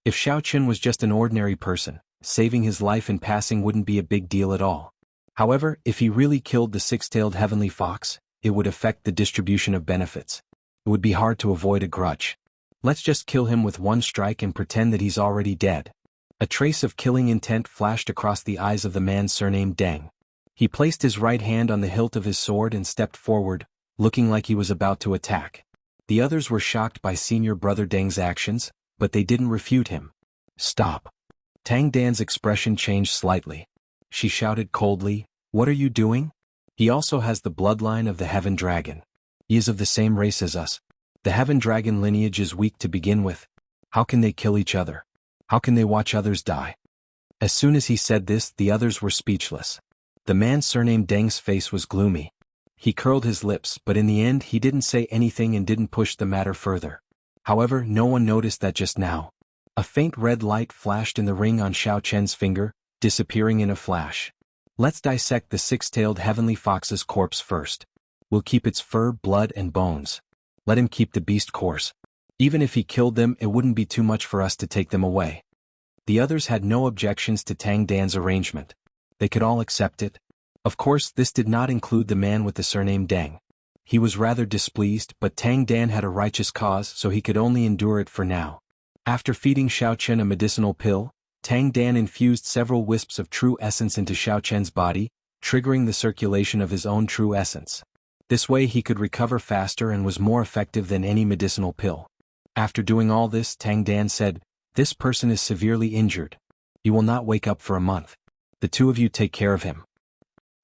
If Xiao Qian was just an ordinary person, saving his life and passing wouldn't be a big deal at all. However, if he really killed the six-tailed heavenly fox, it would affect the distribution of benefits. It would be hard to avoid a grudge. Let's just kill him with one strike and pretend that he's already dead. A trace of killing intent flashed across the eyes of the man surnamed Deng. He placed his right hand on the hilt of his sword and stepped forward, looking like he was about to attack. The others were shocked by Senior Brother Deng's actions, but they didn't refute him. Stop. Tang Dan's expression changed slightly. She shouted coldly, "What are you doing? He also has the bloodline of the Heaven Dragon. He is of the same race as us. The Heaven Dragon lineage is weak to begin with. How can they kill each other? How can they watch others die?" As soon as he said this, the others were speechless. The man surnamed Deng's face was gloomy. He curled his lips, but in the end he didn't say anything and didn't push the matter further. However, no one noticed that just now. A faint red light flashed in the ring on Xiao Chen's finger, disappearing in a flash. "Let's dissect the six-tailed heavenly fox's corpse first. We'll keep its fur, blood, and bones. Let him keep the beast course. Even if he killed them, it wouldn't be too much for us to take them away." The others had no objections to Tang Dan's arrangement. They could all accept it. Of course, this did not include the man with the surname Deng. He was rather displeased, but Tang Dan had a righteous cause, so he could only endure it for now. After feeding Xiao Chen a medicinal pill, Tang Dan infused several wisps of true essence into Xiao Chen's body, triggering the circulation of his own true essence. This way he could recover faster and was more effective than any medicinal pill. After doing all this, Tang Dan said, "This person is severely injured. He will not wake up for a month. The two of you take care of him."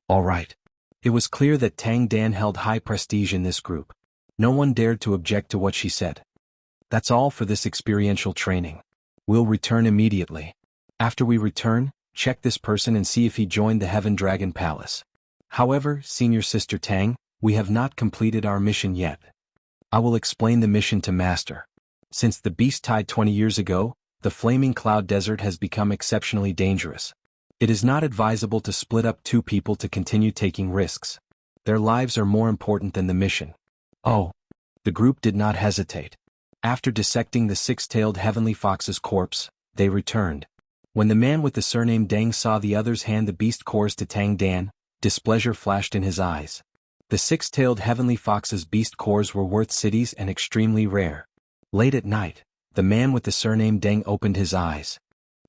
All right. It was clear that Tang Dan held high prestige in this group. No one dared to object to what she said. "That's all for this experiential training. We'll return immediately. After we return, check this person and see if he joined the Heaven Dragon Palace. However, Senior Sister Tang, we have not completed our mission yet. I will explain the mission to Master. Since the beast died 20 years ago, the Flaming Cloud Desert has become exceptionally dangerous. It is not advisable to split up two people to continue taking risks. Their lives are more important than the mission." Oh. The group did not hesitate. After dissecting the six-tailed heavenly fox's corpse, they returned. When the man with the surname Deng saw the others hand the beast cores to Tang Dan, displeasure flashed in his eyes. The six-tailed heavenly fox's beast cores were worth cities and extremely rare. Late at night, the man with the surname Deng opened his eyes.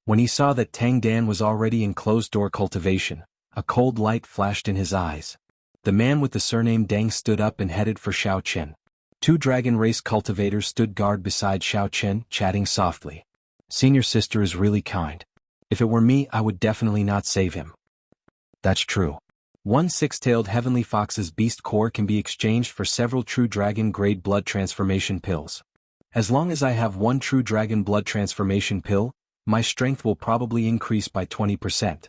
When he saw that Tang Dan was already in closed-door cultivation, a cold light flashed in his eyes. The man with the surname Deng stood up and headed for Xiao Chen. Two dragon race cultivators stood guard beside Xiao Chen, chatting softly. "Senior Sister is really kind. If it were me, I would definitely not save him." That's true. One six-tailed heavenly fox's beast core can be exchanged for several true dragon-grade blood transformation pills. As long as I have one true dragon blood transformation pill, my strength will probably increase by 20%.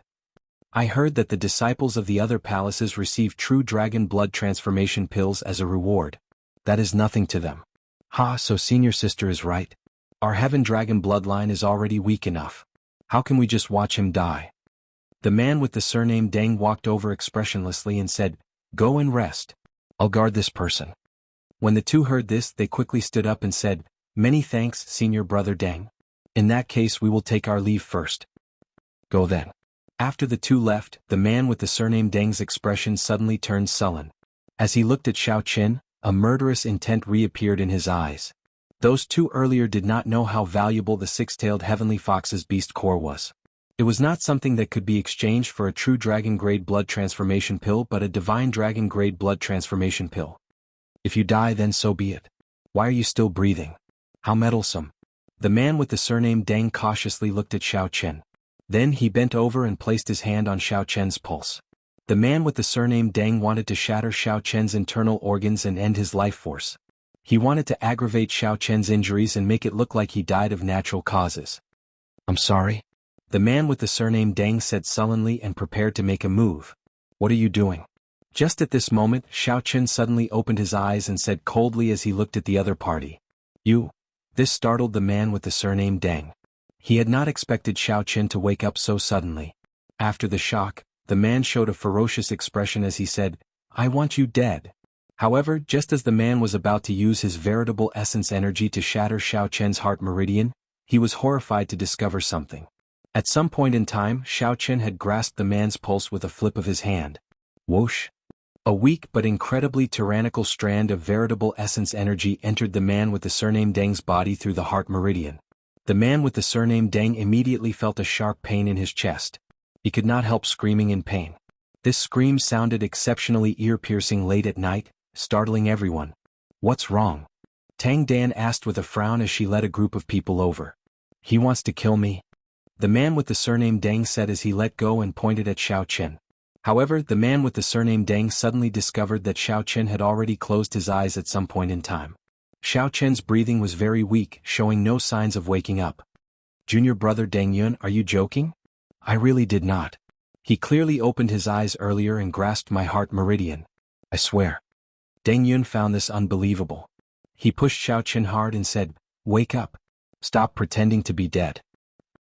I heard that the disciples of the other palaces receive true dragon blood transformation pills as a reward. That is nothing to them. So Senior Sister is right. Our Heaven Dragon bloodline is already weak enough. How can we just watch him die? The man with the surname Deng walked over expressionlessly and said, "Go and rest. I'll guard this person." When the two heard this, they quickly stood up and said, "Many thanks, Senior Brother Deng. In that case, we will take our leave first." "Go then." After the two left, the man with the surname Deng's expression suddenly turned sullen. As he looked at Xiao Chen, a murderous intent reappeared in his eyes. Those two earlier did not know how valuable the six-tailed heavenly fox's beast core was. It was not something that could be exchanged for a true dragon-grade blood transformation pill but a divine dragon-grade blood transformation pill. If you die, then so be it. Why are you still breathing? How meddlesome. The man with the surname Deng cautiously looked at Xiao Chen. Then he bent over and placed his hand on Xiao Chen's pulse. The man with the surname Deng wanted to shatter Xiao Chen's internal organs and end his life force. He wanted to aggravate Xiao Chen's injuries and make it look like he died of natural causes. "I'm sorry?" The man with the surname Deng said sullenly and prepared to make a move. "What are you doing?" Just at this moment, Xiao Chen suddenly opened his eyes and said coldly as he looked at the other party, "You." This startled the man with the surname Deng. He had not expected Xiao Chen to wake up so suddenly. After the shock, the man showed a ferocious expression as he said, "I want you dead." However, just as the man was about to use his veritable essence energy to shatter Xiao Chen's heart meridian, he was horrified to discover something. At some point in time, Xiao Chen had grasped the man's pulse with a flip of his hand. Whoosh! A weak but incredibly tyrannical strand of veritable essence energy entered the man with the surname Deng's body through the heart meridian. The man with the surname Deng immediately felt a sharp pain in his chest. He could not help screaming in pain. This scream sounded exceptionally ear-piercing late at night, startling everyone. "What's wrong?" Tang Dan asked with a frown as she led a group of people over. He wants to kill me? The man with the surname Deng said as he let go and pointed at Xiao Chen. However, the man with the surname Deng suddenly discovered that Xiao Chen had already closed his eyes at some point in time. Xiao Chen's breathing was very weak, showing no signs of waking up. Junior brother Deng Yun, are you joking? I really did not. He clearly opened his eyes earlier and grasped my heart meridian. I swear. Deng Yun found this unbelievable. He pushed Xiao Chen hard and said, wake up. Stop pretending to be dead.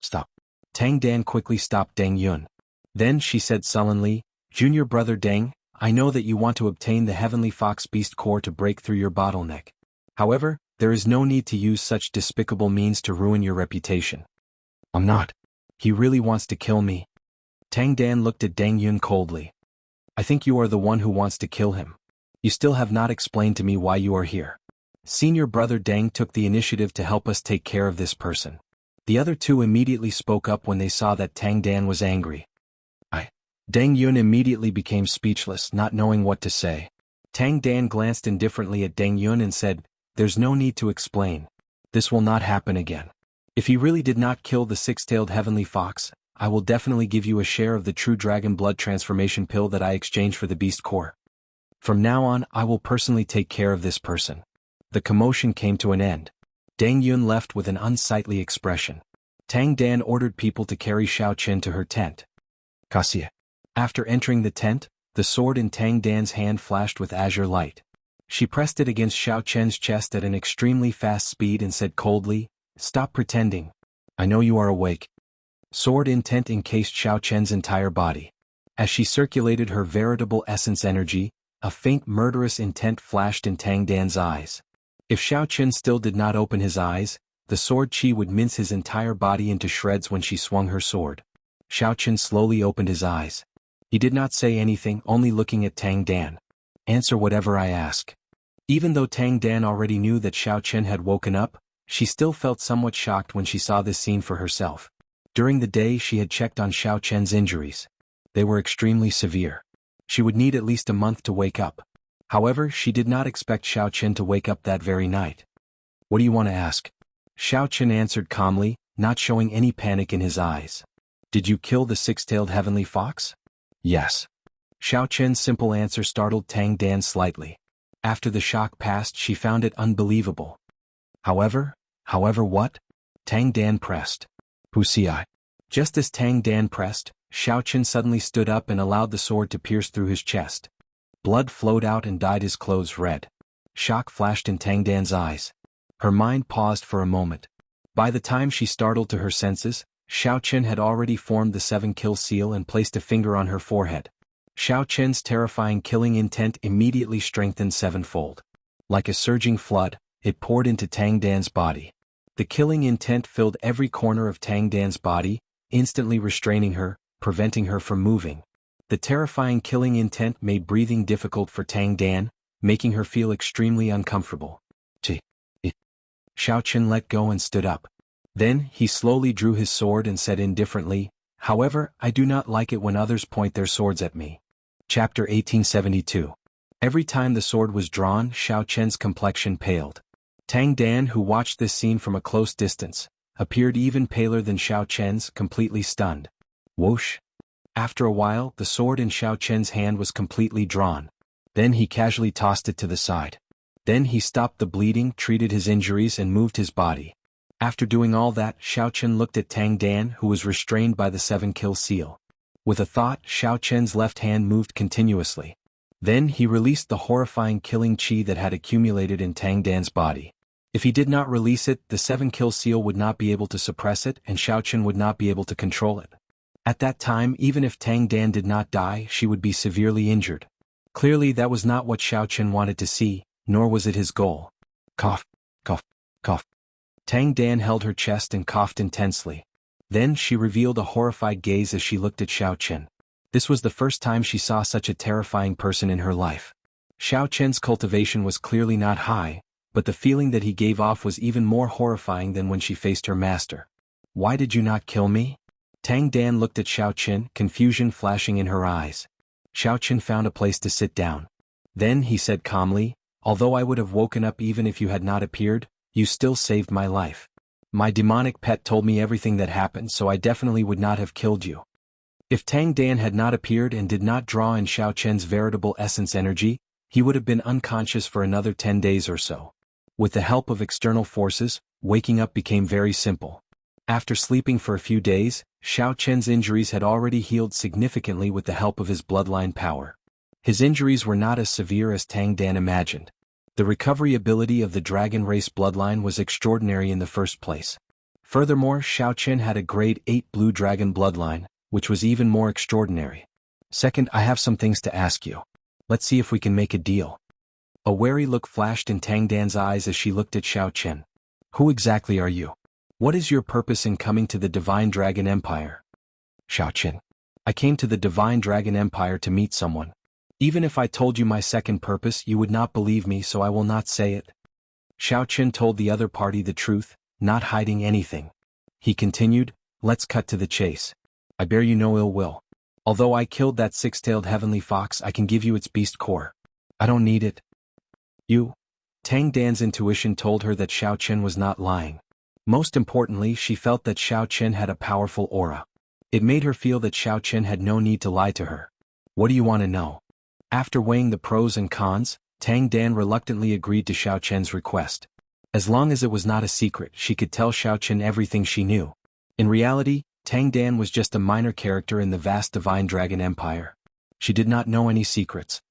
Stop. Tang Dan quickly stopped Deng Yun. Then she said sullenly, Junior brother Deng, I know that you want to obtain the Heavenly Fox Beast Core to break through your bottleneck. However, there is no need to use such despicable means to ruin your reputation. I'm not. He really wants to kill me. Tang Dan looked at Deng Yun coldly. I think you are the one who wants to kill him. You still have not explained to me why you are here. Senior brother Deng took the initiative to help us take care of this person. The other two immediately spoke up when they saw that Tang Dan was angry. Deng Yun immediately became speechless, not knowing what to say. Tang Dan glanced indifferently at Deng Yun and said, there's no need to explain. This will not happen again. If he really did not kill the six-tailed heavenly fox, I will definitely give you a share of the true dragon blood transformation pill that I exchanged for the beast core. From now on, I will personally take care of this person. The commotion came to an end. Deng Yun left with an unsightly expression. Tang Dan ordered people to carry Xiao Chen to her tent. Cassia. After entering the tent, the sword in Tang Dan's hand flashed with azure light. She pressed it against Xiao Chen's chest at an extremely fast speed and said coldly, stop pretending. I know you are awake. Sword intent encased Xiao Chen's entire body. As she circulated her veritable essence energy, a faint murderous intent flashed in Tang Dan's eyes. If Xiao Chen still did not open his eyes, the sword chi would mince his entire body into shreds when she swung her sword. Xiao Chen slowly opened his eyes. He did not say anything, only looking at Tang Dan. Answer whatever I ask. Even though Tang Dan already knew that Xiao Chen had woken up, she still felt somewhat shocked when she saw this scene for herself. During the day she had checked on Xiao Chen's injuries. They were extremely severe. She would need at least a month to wake up. However, she did not expect Xiao Chen to wake up that very night. What do you want to ask? Xiao Chen answered calmly, not showing any panic in his eyes. Did you kill the six-tailed heavenly fox? Yes. Xiao Chen's simple answer startled Tang Dan slightly. After the shock passed, she found it unbelievable. However what? Tang Dan pressed. Wuxia. Just as Tang Dan pressed, Xiao Chen suddenly stood up and allowed the sword to pierce through his chest. Blood flowed out and dyed his clothes red. Shock flashed in Tang Dan's eyes. Her mind paused for a moment. By the time she startled to her senses, Xiao Chen had already formed the 7-kill seal and placed a finger on her forehead. Xiao Chen's terrifying killing intent immediately strengthened sevenfold. Like a surging flood, it poured into Tang Dan's body. The killing intent filled every corner of Tang Dan's body, instantly restraining her, preventing her from moving. The terrifying killing intent made breathing difficult for Tang Dan, making her feel extremely uncomfortable. Xiao Chen let go and stood up. Then, he slowly drew his sword and said indifferently, however, I do not like it when others point their swords at me. Chapter 1872. Every time the sword was drawn, Xiao Chen's complexion paled. Tang Dan, who watched this scene from a close distance, appeared even paler than Xiao Chen's, completely stunned. Whoosh! After a while, the sword in Xiao Chen's hand was completely drawn. Then he casually tossed it to the side. Then he stopped the bleeding, treated his injuries and moved his body. After doing all that, Xiao Chen looked at Tang Dan, who was restrained by the 7-kill seal. With a thought, Xiao Chen's left hand moved continuously. Then he released the horrifying killing chi that had accumulated in Tang Dan's body. If he did not release it, the 7-kill seal would not be able to suppress it and Xiao Chen would not be able to control it. At that time, even if Tang Dan did not die, she would be severely injured. Clearly that was not what Xiao Chen wanted to see, nor was it his goal. Cough, cough, cough. Tang Dan held her chest and coughed intensely. Then she revealed a horrified gaze as she looked at Xiao Chen. This was the first time she saw such a terrifying person in her life. Xiao Chen's cultivation was clearly not high, but the feeling that he gave off was even more horrifying than when she faced her master. Why did you not kill me? Tang Dan looked at Xiao Chen, confusion flashing in her eyes. Xiao Chen found a place to sit down. Then he said calmly, Although I would have woken up even if you had not appeared, you still saved my life. My demonic pet told me everything that happened, so I definitely would not have killed you. If Tang Dan had not appeared and did not draw in Xiao Chen's veritable essence energy, he would have been unconscious for another 10 days or so. With the help of external forces, waking up became very simple. After sleeping for a few days, Xiao Chen's injuries had already healed significantly with the help of his bloodline power. His injuries were not as severe as Tang Dan imagined. The recovery ability of the dragon race bloodline was extraordinary in the first place. Furthermore, Xiao Chen had a grade 8 blue dragon bloodline, which was even more extraordinary. Second, I have some things to ask you. Let's see if we can make a deal. A wary look flashed in Tang Dan's eyes as she looked at Xiao Chen. Who exactly are you? What is your purpose in coming to the Divine Dragon Empire? Xiao Chen. I came to the Divine Dragon Empire to meet someone. Even if I told you my second purpose, you would not believe me, so I will not say it. Xiao Chen told the other party the truth, not hiding anything. He continued, let's cut to the chase. I bear you no ill will. Although I killed that six-tailed heavenly fox, I can give you its beast core. I don't need it. You. Tang Dan's intuition told her that Xiao Chen was not lying. Most importantly, she felt that Xiao Chen had a powerful aura. It made her feel that Xiao Chen had no need to lie to her. What do you want to know? After weighing the pros and cons, Tang Dan reluctantly agreed to Xiao Chen's request. As long as it was not a secret, she could tell Xiao Chen everything she knew. In reality, Tang Dan was just a minor character in the vast Divine Dragon Empire. She did not know any secrets.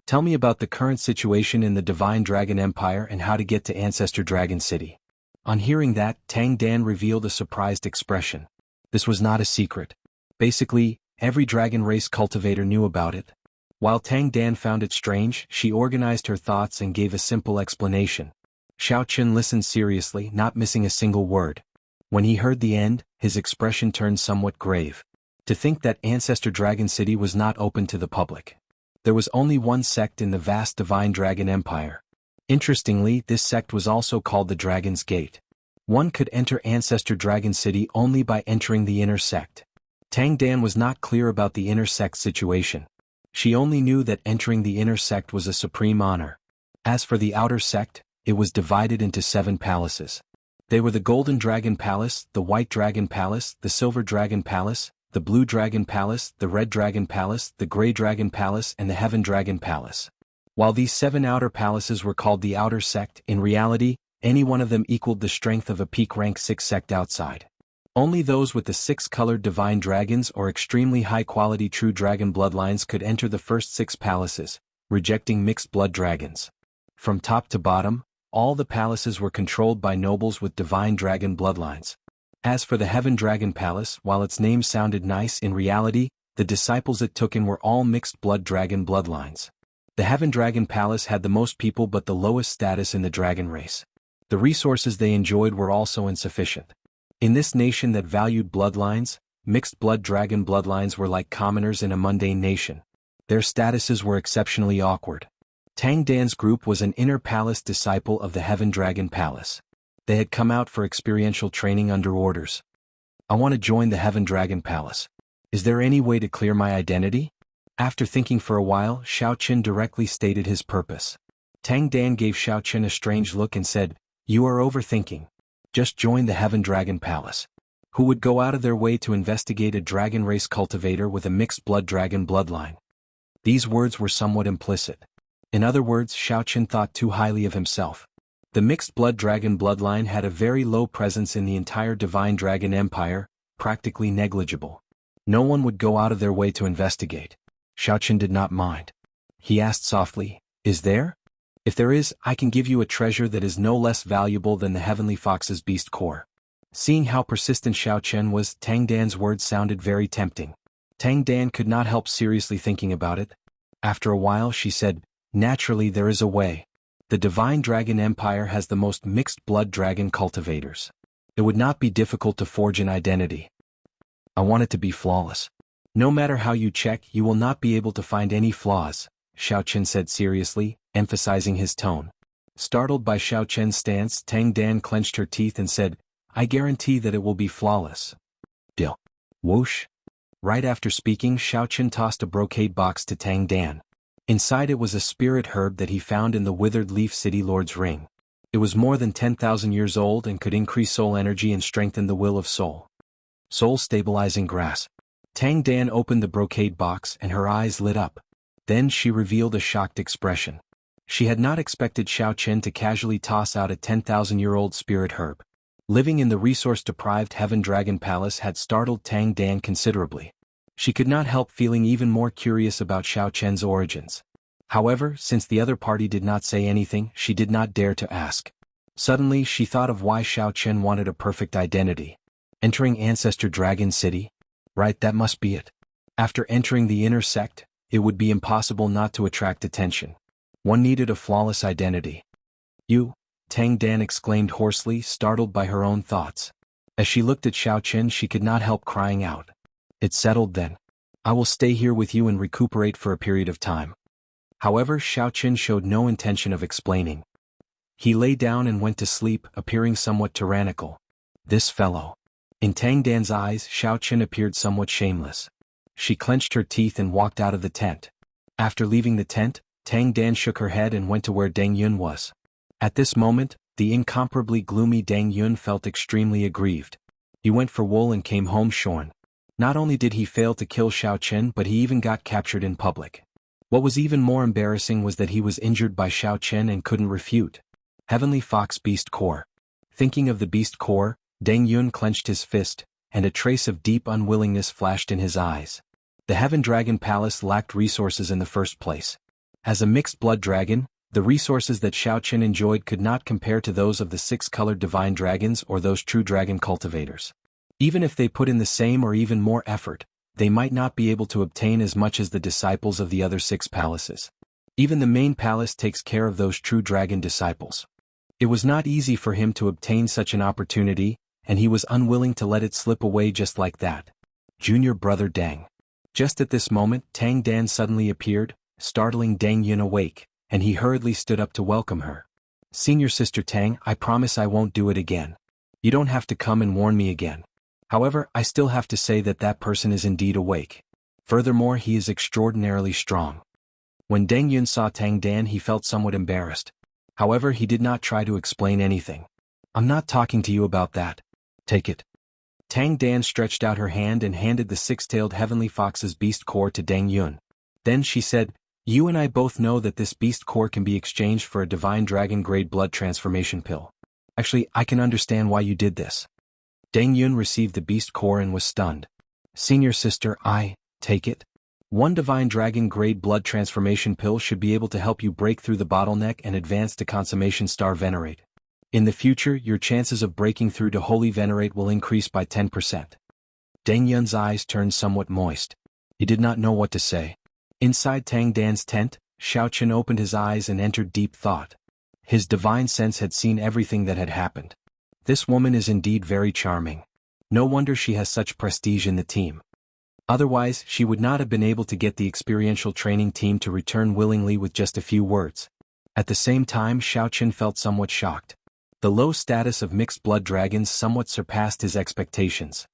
Tell me about the current situation in the Divine Dragon Empire and how to get to Ancestor Dragon City. On hearing that, Tang Dan revealed a surprised expression. This was not a secret. Basically, every dragon race cultivator knew about it. While Tang Dan found it strange, she organized her thoughts and gave a simple explanation. Xiao Chen listened seriously, not missing a single word. When he heard the end, his expression turned somewhat grave. To think that Ancestor Dragon City was not open to the public. There was only one sect in the vast Divine Dragon Empire. Interestingly, this sect was also called the Dragon's Gate. One could enter Ancestor Dragon City only by entering the inner sect. Tang Dan was not clear about the inner sect situation. She only knew that entering the inner sect was a supreme honor. As for the outer sect, it was divided into 7 palaces. They were the Golden Dragon Palace, the White Dragon Palace, the Silver Dragon Palace, the Blue Dragon Palace, the Red Dragon Palace, the Grey Dragon Palace, and the Heaven Dragon Palace. While these 7 outer palaces were called the outer sect, in reality, any one of them equaled the strength of a peak rank 6 sect outside. Only those with the 6-colored divine dragons or extremely high-quality true dragon bloodlines could enter the first 6 palaces, rejecting mixed blood dragons. From top to bottom, all the palaces were controlled by nobles with divine dragon bloodlines. As for the Heaven Dragon Palace, while its name sounded nice, in reality, the disciples it took in were all mixed blood dragon bloodlines. The Heaven Dragon Palace had the most people but the lowest status in the dragon race. The resources they enjoyed were also insufficient. In this nation that valued bloodlines, mixed blood dragon bloodlines were like commoners in a mundane nation. Their statuses were exceptionally awkward. Tang Dan's group was an inner palace disciple of the Heaven Dragon Palace. They had come out for experiential training under orders. I want to join the Heaven Dragon Palace. Is there any way to clear my identity? After thinking for a while, Xiao Chen directly stated his purpose. Tang Dan gave Xiao Chen a strange look and said, "You are overthinking. Just join the Heaven Dragon Palace. Who would go out of their way to investigate a dragon race cultivator with a mixed blood dragon bloodline?" These words were somewhat implicit. In other words, Xiao Chen thought too highly of himself. The mixed blood dragon bloodline had a very low presence in the entire Divine Dragon Empire, practically negligible. No one would go out of their way to investigate. Xiao Chen did not mind. He asked softly, "Is there? If there is, I can give you a treasure that is no less valuable than the Heavenly Fox's beast core." Seeing how persistent Xiao Chen was, Tang Dan's words sounded very tempting. Tang Dan could not help seriously thinking about it. After a while she said, "Naturally there is a way. The Divine Dragon Empire has the most mixed blood dragon cultivators. It would not be difficult to forge an identity. I want it to be flawless. No matter how you check, you will not be able to find any flaws," Xiao Chen said seriously, emphasizing his tone. Startled by Xiao Chen's stance, Tang Dan clenched her teeth and said, "I guarantee that it will be flawless." Deal. Whoosh. Right after speaking, Xiao Chen tossed a brocade box to Tang Dan. Inside it was a spirit herb that he found in the withered leaf city lord's ring. It was more than 10,000 years old and could increase soul energy and strengthen the will of soul. Soul-stabilizing grass. Tang Dan opened the brocade box and her eyes lit up. Then she revealed a shocked expression. She had not expected Xiao Chen to casually toss out a 10,000-year-old spirit herb. Living in the resource-deprived Heaven Dragon Palace had startled Tang Dan considerably. She could not help feeling even more curious about Xiao Chen's origins. However, since the other party did not say anything, she did not dare to ask. Suddenly she thought of why Xiao Chen wanted a perfect identity. Entering Ancestor Dragon City? Right, that must be it. After entering the inner sect, it would be impossible not to attract attention. One needed a flawless identity. You? Tang Dan exclaimed hoarsely, startled by her own thoughts. As she looked at Xiao Chen, she could not help crying out. It's settled then. I will stay here with you and recuperate for a period of time. However, Xiao Chen showed no intention of explaining. He lay down and went to sleep, appearing somewhat tyrannical. This fellow. In Tang Dan's eyes, Xiao Chen appeared somewhat shameless. She clenched her teeth and walked out of the tent. After leaving the tent, Tang Dan shook her head and went to where Deng Yun was. At this moment, the incomparably gloomy Deng Yun felt extremely aggrieved. He went for wool and came home shorn. Not only did he fail to kill Xiao Chen, but he even got captured in public. What was even more embarrassing was that he was injured by Xiao Chen and couldn't refute. Heavenly Fox Beast Core. Thinking of the Beast Core, Deng Yun clenched his fist, and a trace of deep unwillingness flashed in his eyes. The Heaven Dragon Palace lacked resources in the first place. As a mixed-blood dragon, the resources that Xiao Chen enjoyed could not compare to those of the six-colored divine dragons or those true dragon cultivators. Even if they put in the same or even more effort, they might not be able to obtain as much as the disciples of the other six palaces. Even the main palace takes care of those true dragon disciples. It was not easy for him to obtain such an opportunity, and he was unwilling to let it slip away just like that. Junior brother Deng. Just at this moment, Tang Dan suddenly appeared, startling Deng Yun awake, and he hurriedly stood up to welcome her. Senior sister Tang, I promise I won't do it again. You don't have to come and warn me again. However, I still have to say that that person is indeed awake. Furthermore, he is extraordinarily strong. When Deng Yun saw Tang Dan, he felt somewhat embarrassed. However, he did not try to explain anything. I'm not talking to you about that. Take it. Tang Dan stretched out her hand and handed the six-tailed Heavenly Fox's beast core to Deng Yun. Then she said, You and I both know that this beast core can be exchanged for a divine dragon-grade blood transformation pill. Actually, I can understand why you did this. Deng Yun received the beast core and was stunned. Senior sister, take it. One divine dragon-grade blood transformation pill should be able to help you break through the bottleneck and advance to consummation star venerate. In the future, your chances of breaking through to holy venerate will increase by 10%. Deng Yun's eyes turned somewhat moist. He did not know what to say. Inside Tang Dan's tent, Xiao Chen opened his eyes and entered deep thought. His divine sense had seen everything that had happened. This woman is indeed very charming. No wonder she has such prestige in the team. Otherwise, she would not have been able to get the experiential training team to return willingly with just a few words. At the same time, Xiao Chen felt somewhat shocked. The low status of mixed-blood dragons somewhat surpassed his expectations.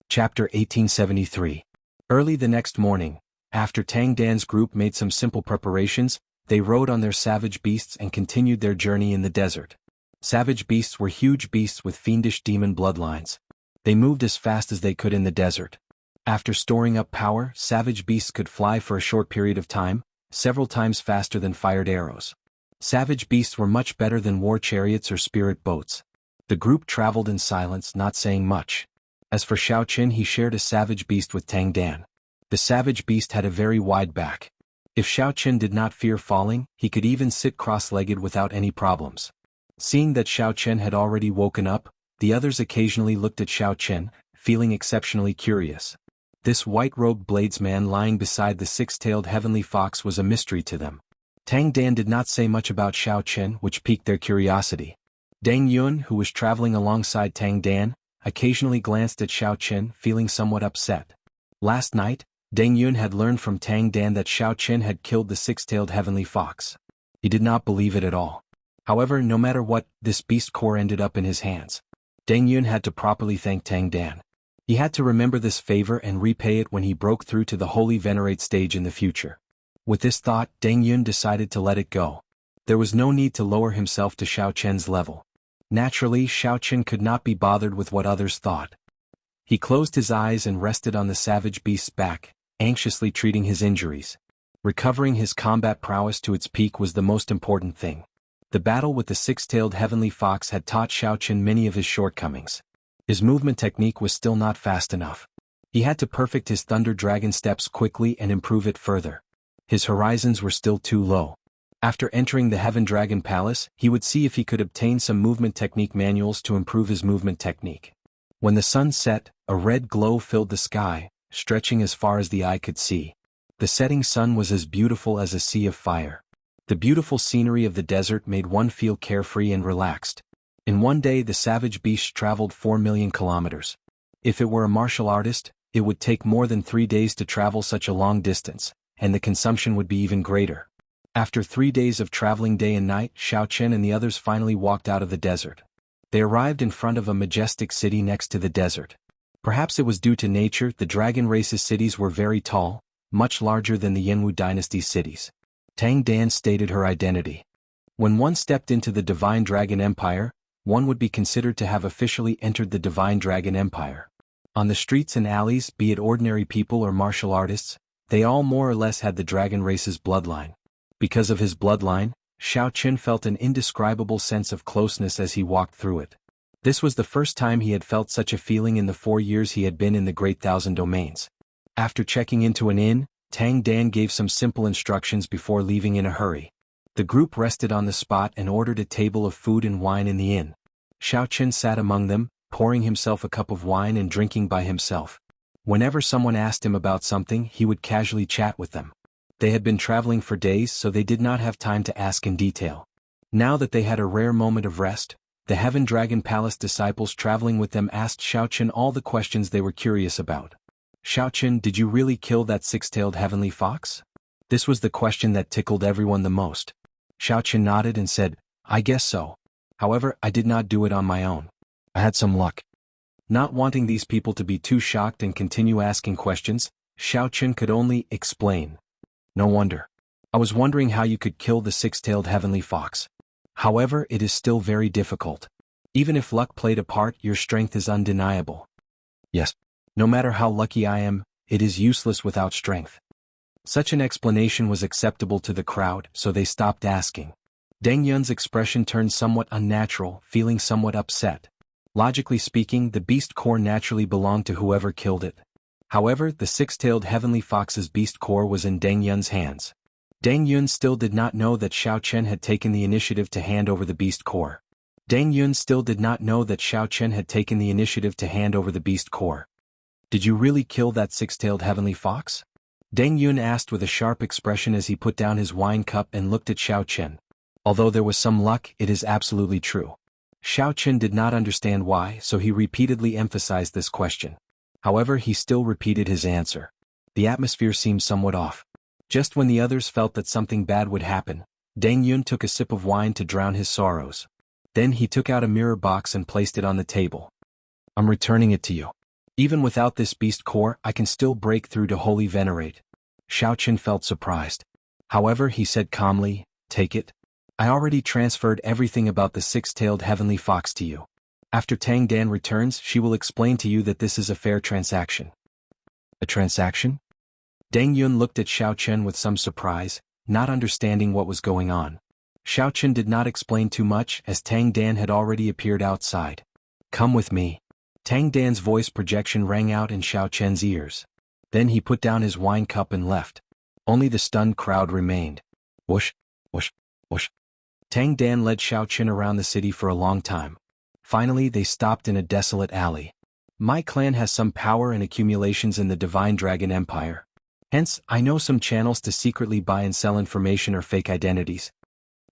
Chapter 1873. Early the next morning, after Tang Dan's group made some simple preparations, they rode on their savage beasts and continued their journey in the desert. Savage beasts were huge beasts with fiendish demon bloodlines. They moved as fast as they could in the desert. After storing up power, savage beasts could fly for a short period of time, several times faster than fired arrows. Savage beasts were much better than war chariots or spirit boats. The group traveled in silence, not saying much. As for Xiao Chen, he shared a savage beast with Tang Dan. The savage beast had a very wide back. If Xiao Chen did not fear falling, he could even sit cross-legged without any problems. Seeing that Xiao Chen had already woken up, the others occasionally looked at Xiao Chen, feeling exceptionally curious. This white-robed bladesman lying beside the six-tailed heavenly fox was a mystery to them. Tang Dan did not say much about Xiao Chen, which piqued their curiosity. Deng Yun, who was traveling alongside Tang Dan, occasionally glanced at Xiao Chen, feeling somewhat upset. Last night, Deng Yun had learned from Tang Dan that Xiao Chen had killed the six-tailed heavenly fox. He did not believe it at all. However, no matter what, this beast core ended up in his hands. Deng Yun had to properly thank Tang Dan. He had to remember this favor and repay it when he broke through to the holy venerate stage in the future. With this thought, Deng Yun decided to let it go. There was no need to lower himself to Xiao Chen's level. Naturally, Xiao Chen could not be bothered with what others thought. He closed his eyes and rested on the savage beast's back, anxiously treating his injuries. Recovering his combat prowess to its peak was the most important thing. The battle with the six-tailed heavenly fox had taught Xiao Chen many of his shortcomings. His movement technique was still not fast enough. He had to perfect his thunder dragon steps quickly and improve it further. His horizons were still too low. After entering the Heaven Dragon Palace, he would see if he could obtain some movement technique manuals to improve his movement technique. When the sun set, a red glow filled the sky, stretching as far as the eye could see. The setting sun was as beautiful as a sea of fire. The beautiful scenery of the desert made one feel carefree and relaxed. In one day the savage beast traveled 4 million kilometers. If it were a martial artist, it would take more than 3 days to travel such a long distance, and the consumption would be even greater. After 3 days of traveling day and night, Xiao Chen and the others finally walked out of the desert. They arrived in front of a majestic city next to the desert. Perhaps it was due to nature, the dragon race's cities were very tall, much larger than the Jianghu dynasty's cities. Tang Dan stated her identity. When one stepped into the Divine Dragon Empire, one would be considered to have officially entered the Divine Dragon Empire. On the streets and alleys, be it ordinary people or martial artists, they all more or less had the dragon race's bloodline. Because of his bloodline, Xiao Chen felt an indescribable sense of closeness as he walked through it. This was the first time he had felt such a feeling in the 4 years he had been in the Great Thousand Domains. After checking into an inn, Tang Dan gave some simple instructions before leaving in a hurry. The group rested on the spot and ordered a table of food and wine in the inn. Xiao Chen sat among them, pouring himself a cup of wine and drinking by himself. Whenever someone asked him about something, he would casually chat with them. They had been traveling for days, so they did not have time to ask in detail. Now that they had a rare moment of rest, the Heaven Dragon Palace disciples traveling with them asked Xiao Chen all the questions they were curious about. Xiao Chen, did you really kill that six-tailed heavenly fox? This was the question that tickled everyone the most. Xiao Chen nodded and said, I guess so. However, I did not do it on my own. I had some luck. Not wanting these people to be too shocked and continue asking questions, Xiao Chen could only explain. No wonder. I was wondering how you could kill the six-tailed heavenly fox. However, it is still very difficult. Even if luck played a part, your strength is undeniable. Yes. No matter how lucky I am, it is useless without strength. Such an explanation was acceptable to the crowd, so they stopped asking. Deng Yun's expression turned somewhat unnatural, feeling somewhat upset. Logically speaking, the beast core naturally belonged to whoever killed it. However, the six-tailed heavenly fox's beast core was in Deng Yun's hands. Deng Yun still did not know that Xiao Chen had taken the initiative to hand over the beast core. Deng Yun still did not know that Xiao Chen had taken the initiative to hand over the beast core. Did you really kill that six-tailed heavenly fox? Deng Yun asked with a sharp expression as he put down his wine cup and looked at Xiao Chen. Although there was some luck, it is absolutely true. Xiao Chen did not understand why, so he repeatedly emphasized this question. However, he still repeated his answer. The atmosphere seemed somewhat off. Just when the others felt that something bad would happen, Deng Yun took a sip of wine to drown his sorrows. Then he took out a mirror box and placed it on the table. I'm returning it to you. Even without this beast core, I can still break through to Holy Venerate. Xiao Chen felt surprised. However, he said calmly, take it. I already transferred everything about the six-tailed heavenly fox to you. After Tang Dan returns, she will explain to you that this is a fair transaction. A transaction? Deng Yun looked at Xiao Chen with some surprise, not understanding what was going on. Xiao Chen did not explain too much, as Tang Dan had already appeared outside. Come with me. Tang Dan's voice projection rang out in Xiao Chen's ears. Then he put down his wine cup and left. Only the stunned crowd remained. Whoosh, whoosh, whoosh. Tang Dan led Xiao Chen around the city for a long time. Finally, they stopped in a desolate alley. My clan has some power and accumulations in the Divine Dragon Empire. Hence, I know some channels to secretly buy and sell information or fake identities.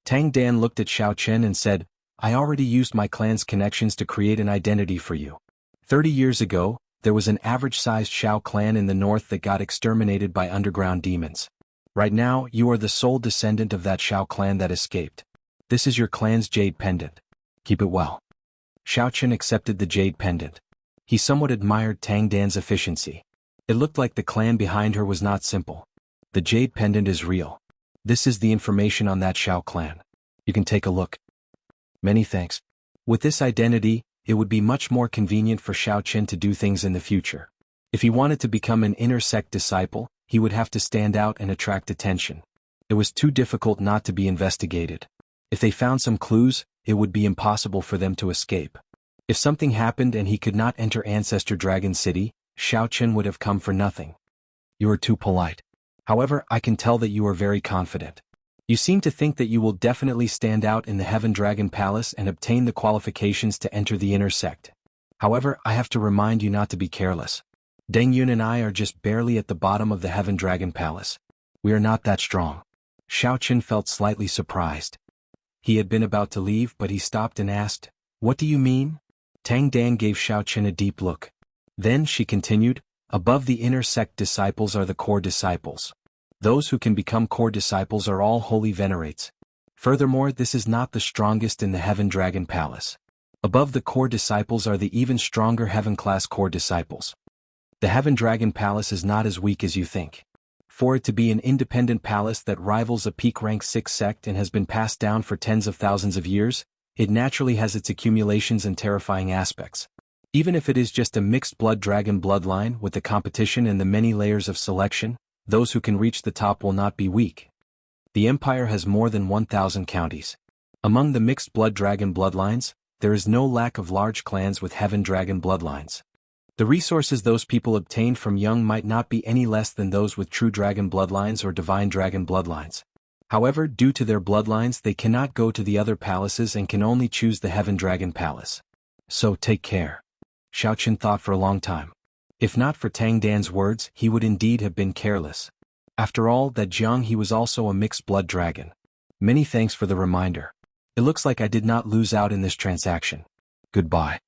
Tang Dan looked at Xiao Chen and said, I already used my clan's connections to create an identity for you. 30 years ago, there was an average-sized Xiao clan in the north that got exterminated by underground demons. Right now, you are the sole descendant of that Xiao clan that escaped. This is your clan's jade pendant. Keep it well. Xiao Chen accepted the jade pendant. He somewhat admired Tang Dan's efficiency. It looked like the clan behind her was not simple. The jade pendant is real. This is the information on that Shao clan. You can take a look. Many thanks. With this identity, it would be much more convenient for Shao Chen to do things in the future. If he wanted to become an inner sect disciple, he would have to stand out and attract attention. It was too difficult not to be investigated. If they found some clues, it would be impossible for them to escape. If something happened and he could not enter Ancestor Dragon City, Shao Chen would have come for nothing. You are too polite. However, I can tell that you are very confident. You seem to think that you will definitely stand out in the Heaven Dragon Palace and obtain the qualifications to enter the inner sect. However, I have to remind you not to be careless. Deng Yun and I are just barely at the bottom of the Heaven Dragon Palace. We are not that strong. Shao Chen felt slightly surprised. He had been about to leave, but he stopped and asked, "What do you mean?" Tang Dan gave Shao Chen a deep look. Then she continued, "Above the inner sect disciples are the core disciples. Those who can become core disciples are all holy venerates. Furthermore, this is not the strongest in the Heaven Dragon Palace. Above the core disciples are the even stronger Heaven-class core disciples. The Heaven Dragon Palace is not as weak as you think. For it to be an independent palace that rivals a peak rank 6 sect and has been passed down for tens of thousands of years, it naturally has its accumulations and terrifying aspects. Even if it is just a mixed blood dragon bloodline with the competition and the many layers of selection, those who can reach the top will not be weak. The empire has more than 1,000 counties. Among the mixed blood dragon bloodlines, there is no lack of large clans with Heaven Dragon bloodlines. The resources those people obtained from young might not be any less than those with true dragon bloodlines or divine dragon bloodlines. However, due to their bloodlines they cannot go to the other palaces and can only choose the Heaven Dragon Palace. So take care. Shao Chen thought for a long time. If not for Tang Dan's words, he would indeed have been careless. After all, that Jianghu was also a mixed blood dragon. Many thanks for the reminder. It looks like I did not lose out in this transaction. Goodbye.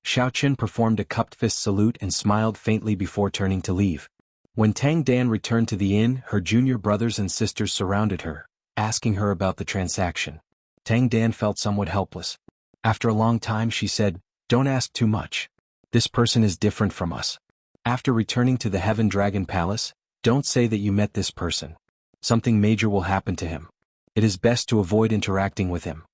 Shao Chen performed a cupped fist salute and smiled faintly before turning to leave. When Tang Dan returned to the inn, her junior brothers and sisters surrounded her, asking her about the transaction. Tang Dan felt somewhat helpless. After a long time she said, "Don't ask too much. This person is different from us. After returning to the Heaven Dragon Palace, don't say that you met this person. Something major will happen to him. It is best to avoid interacting with him."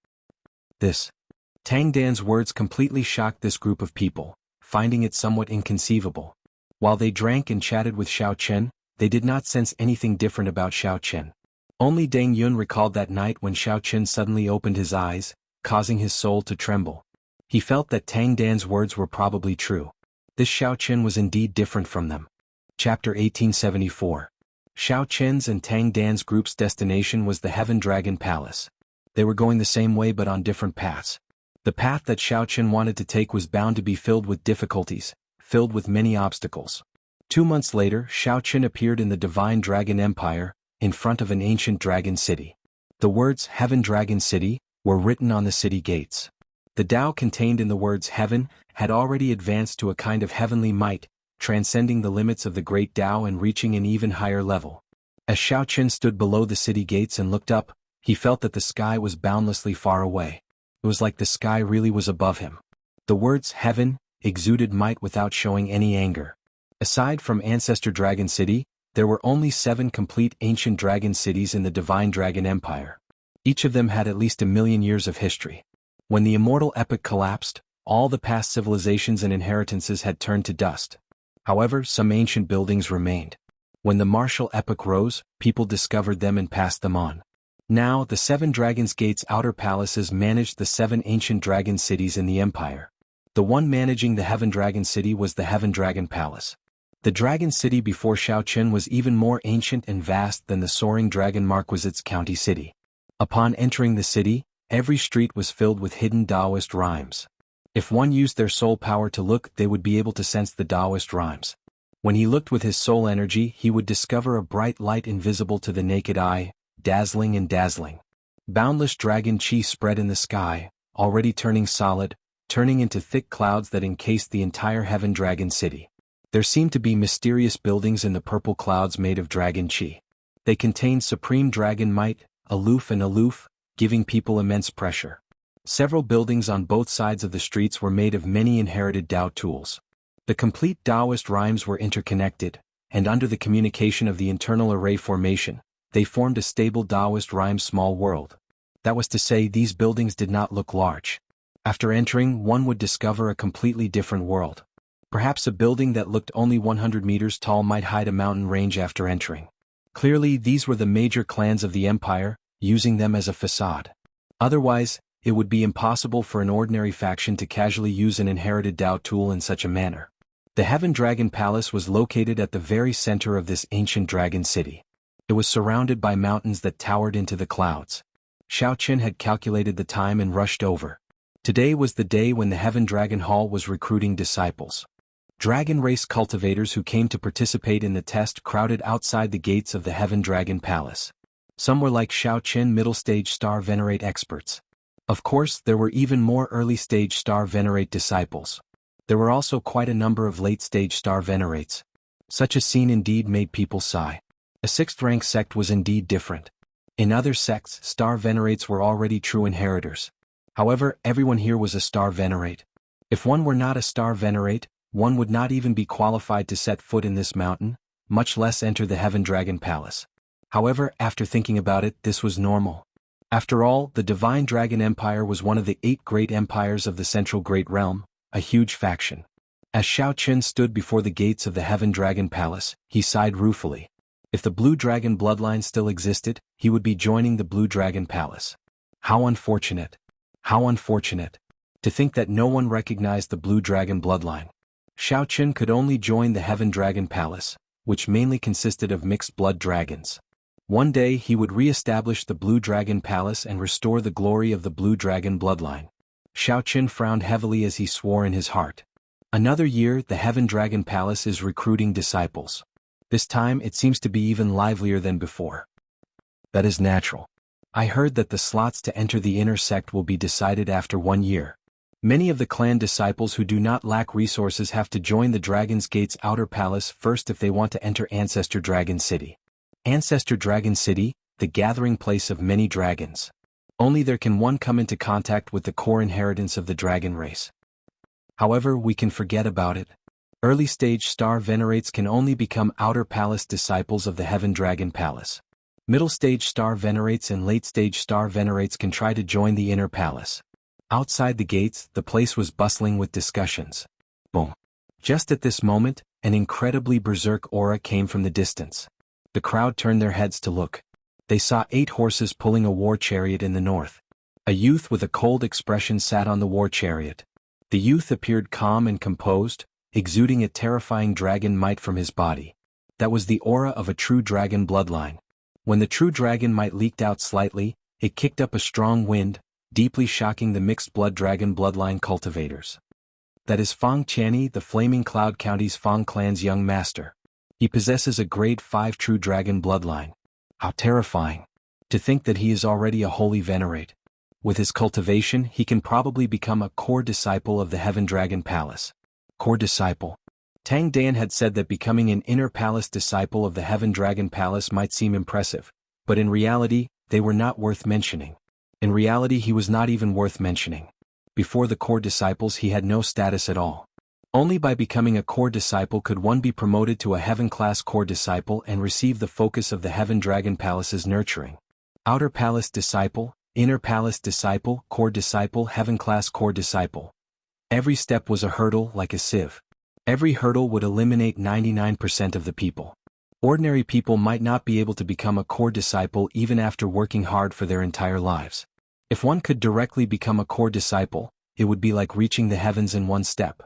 Tang Dan's words completely shocked this group of people, finding it somewhat inconceivable. While they drank and chatted with Shao Chen, they did not sense anything different about Shao Chen. Only Deng Yun recalled that night when Shao Chen suddenly opened his eyes, causing his soul to tremble. He felt that Tang Dan's words were probably true. This Shao Chen was indeed different from them. Chapter 1874. Shao Chen's and Tang Dan's group's destination was the Heaven Dragon Palace. They were going the same way but on different paths. The path that Shao Chen wanted to take was bound to be filled with difficulties, filled with many obstacles. 2 months later, Shao Chen appeared in the Divine Dragon Empire, in front of an ancient dragon city. The words Heaven Dragon City were written on the city gates. The Tao contained in the words heaven had already advanced to a kind of heavenly might, transcending the limits of the great Tao and reaching an even higher level. As Shao Chen stood below the city gates and looked up, he felt that the sky was boundlessly far away. It was like the sky really was above him. The words heaven exuded might without showing any anger. Aside from Ancestor Dragon City, there were only 7 complete ancient dragon cities in the Divine Dragon Empire. Each of them had at least 1,000,000 years of history. When the immortal epoch collapsed, all the past civilizations and inheritances had turned to dust. However, some ancient buildings remained. When the martial epoch rose, people discovered them and passed them on. Now, the 7 Dragons' Gates outer palaces managed the 7 ancient dragon cities in the empire. The one managing the Heaven Dragon City was the Heaven Dragon Palace. The Dragon City before Shao Chen was even more ancient and vast than the Soaring Dragon Marquisite's county city. Upon entering the city, every street was filled with hidden Taoist rhymes. If one used their soul power to look, they would be able to sense the Taoist rhymes. When he looked with his soul energy, he would discover a bright light invisible to the naked eye, dazzling and dazzling. Boundless dragon chi spread in the sky, already turning solid, turning into thick clouds that encased the entire Heaven Dragon City. There seemed to be mysterious buildings in the purple clouds made of dragon chi. They contained supreme dragon might, aloof, giving people immense pressure. Several buildings on both sides of the streets were made of many inherited Tao tools. The complete Taoist rhymes were interconnected, and under the communication of the internal array formation, they formed a stable Taoist rhyme small world. That was to say, these buildings did not look large. After entering, one would discover a completely different world. Perhaps a building that looked only 100 meters tall might hide a mountain range after entering. Clearly, these were the major clans of the empire, using them as a facade. Otherwise, it would be impossible for an ordinary faction to casually use an inherited Dao tool in such a manner. The Heaven Dragon Palace was located at the very center of this ancient dragon city. It was surrounded by mountains that towered into the clouds. Xiao Qin had calculated the time and rushed over. Today was the day when the Heaven Dragon Hall was recruiting disciples. Dragon race cultivators who came to participate in the test crowded outside the gates of the Heaven Dragon Palace. Some were like Xiao Qin middle-stage star venerate experts. Of course, there were even more early-stage star venerate disciples. There were also quite a number of late-stage star venerates. Such a scene indeed made people sigh. A sixth-rank sect was indeed different. In other sects, star venerates were already true inheritors. However, everyone here was a star venerate. If one were not a star venerate, one would not even be qualified to set foot in this mountain, much less enter the Heaven Dragon Palace. However, after thinking about it, this was normal. After all, the Divine Dragon Empire was one of the 8 great empires of the Central Great Realm, a huge faction. As Xiao Qin stood before the gates of the Heaven Dragon Palace, he sighed ruefully. If the Blue Dragon bloodline still existed, he would be joining the Blue Dragon Palace. How unfortunate. How unfortunate. To think that no one recognized the Blue Dragon bloodline. Xiao Qin could only join the Heaven Dragon Palace, which mainly consisted of mixed-blood dragons. One day he would re-establish the Blue Dragon Palace and restore the glory of the Blue Dragon bloodline. Xiao Qin frowned heavily as he swore in his heart. Another year, the Heaven Dragon Palace is recruiting disciples. This time it seems to be even livelier than before. That is natural. I heard that the slots to enter the inner sect will be decided after 1 year. Many of the clan disciples who do not lack resources have to join the Dragon's Gate's outer palace first if they want to enter Ancestor Dragon City. Ancestor Dragon City, the gathering place of many dragons. Only there can one come into contact with the core inheritance of the dragon race. However, we can forget about it. Early-stage star venerates can only become outer palace disciples of the Heaven Dragon Palace. Middle-stage star venerates and late-stage star venerates can try to join the inner palace. Outside the gates, the place was bustling with discussions. Boom. Just at this moment, an incredibly berserk aura came from the distance. The crowd turned their heads to look. They saw 8 horses pulling a war chariot in the north. A youth with a cold expression sat on the war chariot. The youth appeared calm and composed, exuding a terrifying dragon might from his body. That was the aura of a true dragon bloodline. When the true dragon might leaked out slightly, it kicked up a strong wind, deeply shocking the mixed-blood dragon bloodline cultivators. That is Fang Qianni, the Flaming Cloud County's Fang clan's young master. He possesses a grade 5 true dragon bloodline. How terrifying. To think that he is already a holy venerate. With his cultivation, he can probably become a core disciple of the Heaven Dragon Palace. Core disciple. Tang Dan had said that becoming an inner palace disciple of the Heaven Dragon Palace might seem impressive, but in reality, they were not worth mentioning. In reality, he was not even worth mentioning. Before the core disciples, he had no status at all. Only by becoming a core disciple could one be promoted to a heaven-class core disciple and receive the focus of the Heaven Dragon Palace's nurturing. Outer palace disciple, inner palace disciple, core disciple, heaven-class core disciple. Every step was a hurdle like a sieve. Every hurdle would eliminate 99% of the people. Ordinary people might not be able to become a core disciple even after working hard for their entire lives. If one could directly become a core disciple, it would be like reaching the heavens in one step.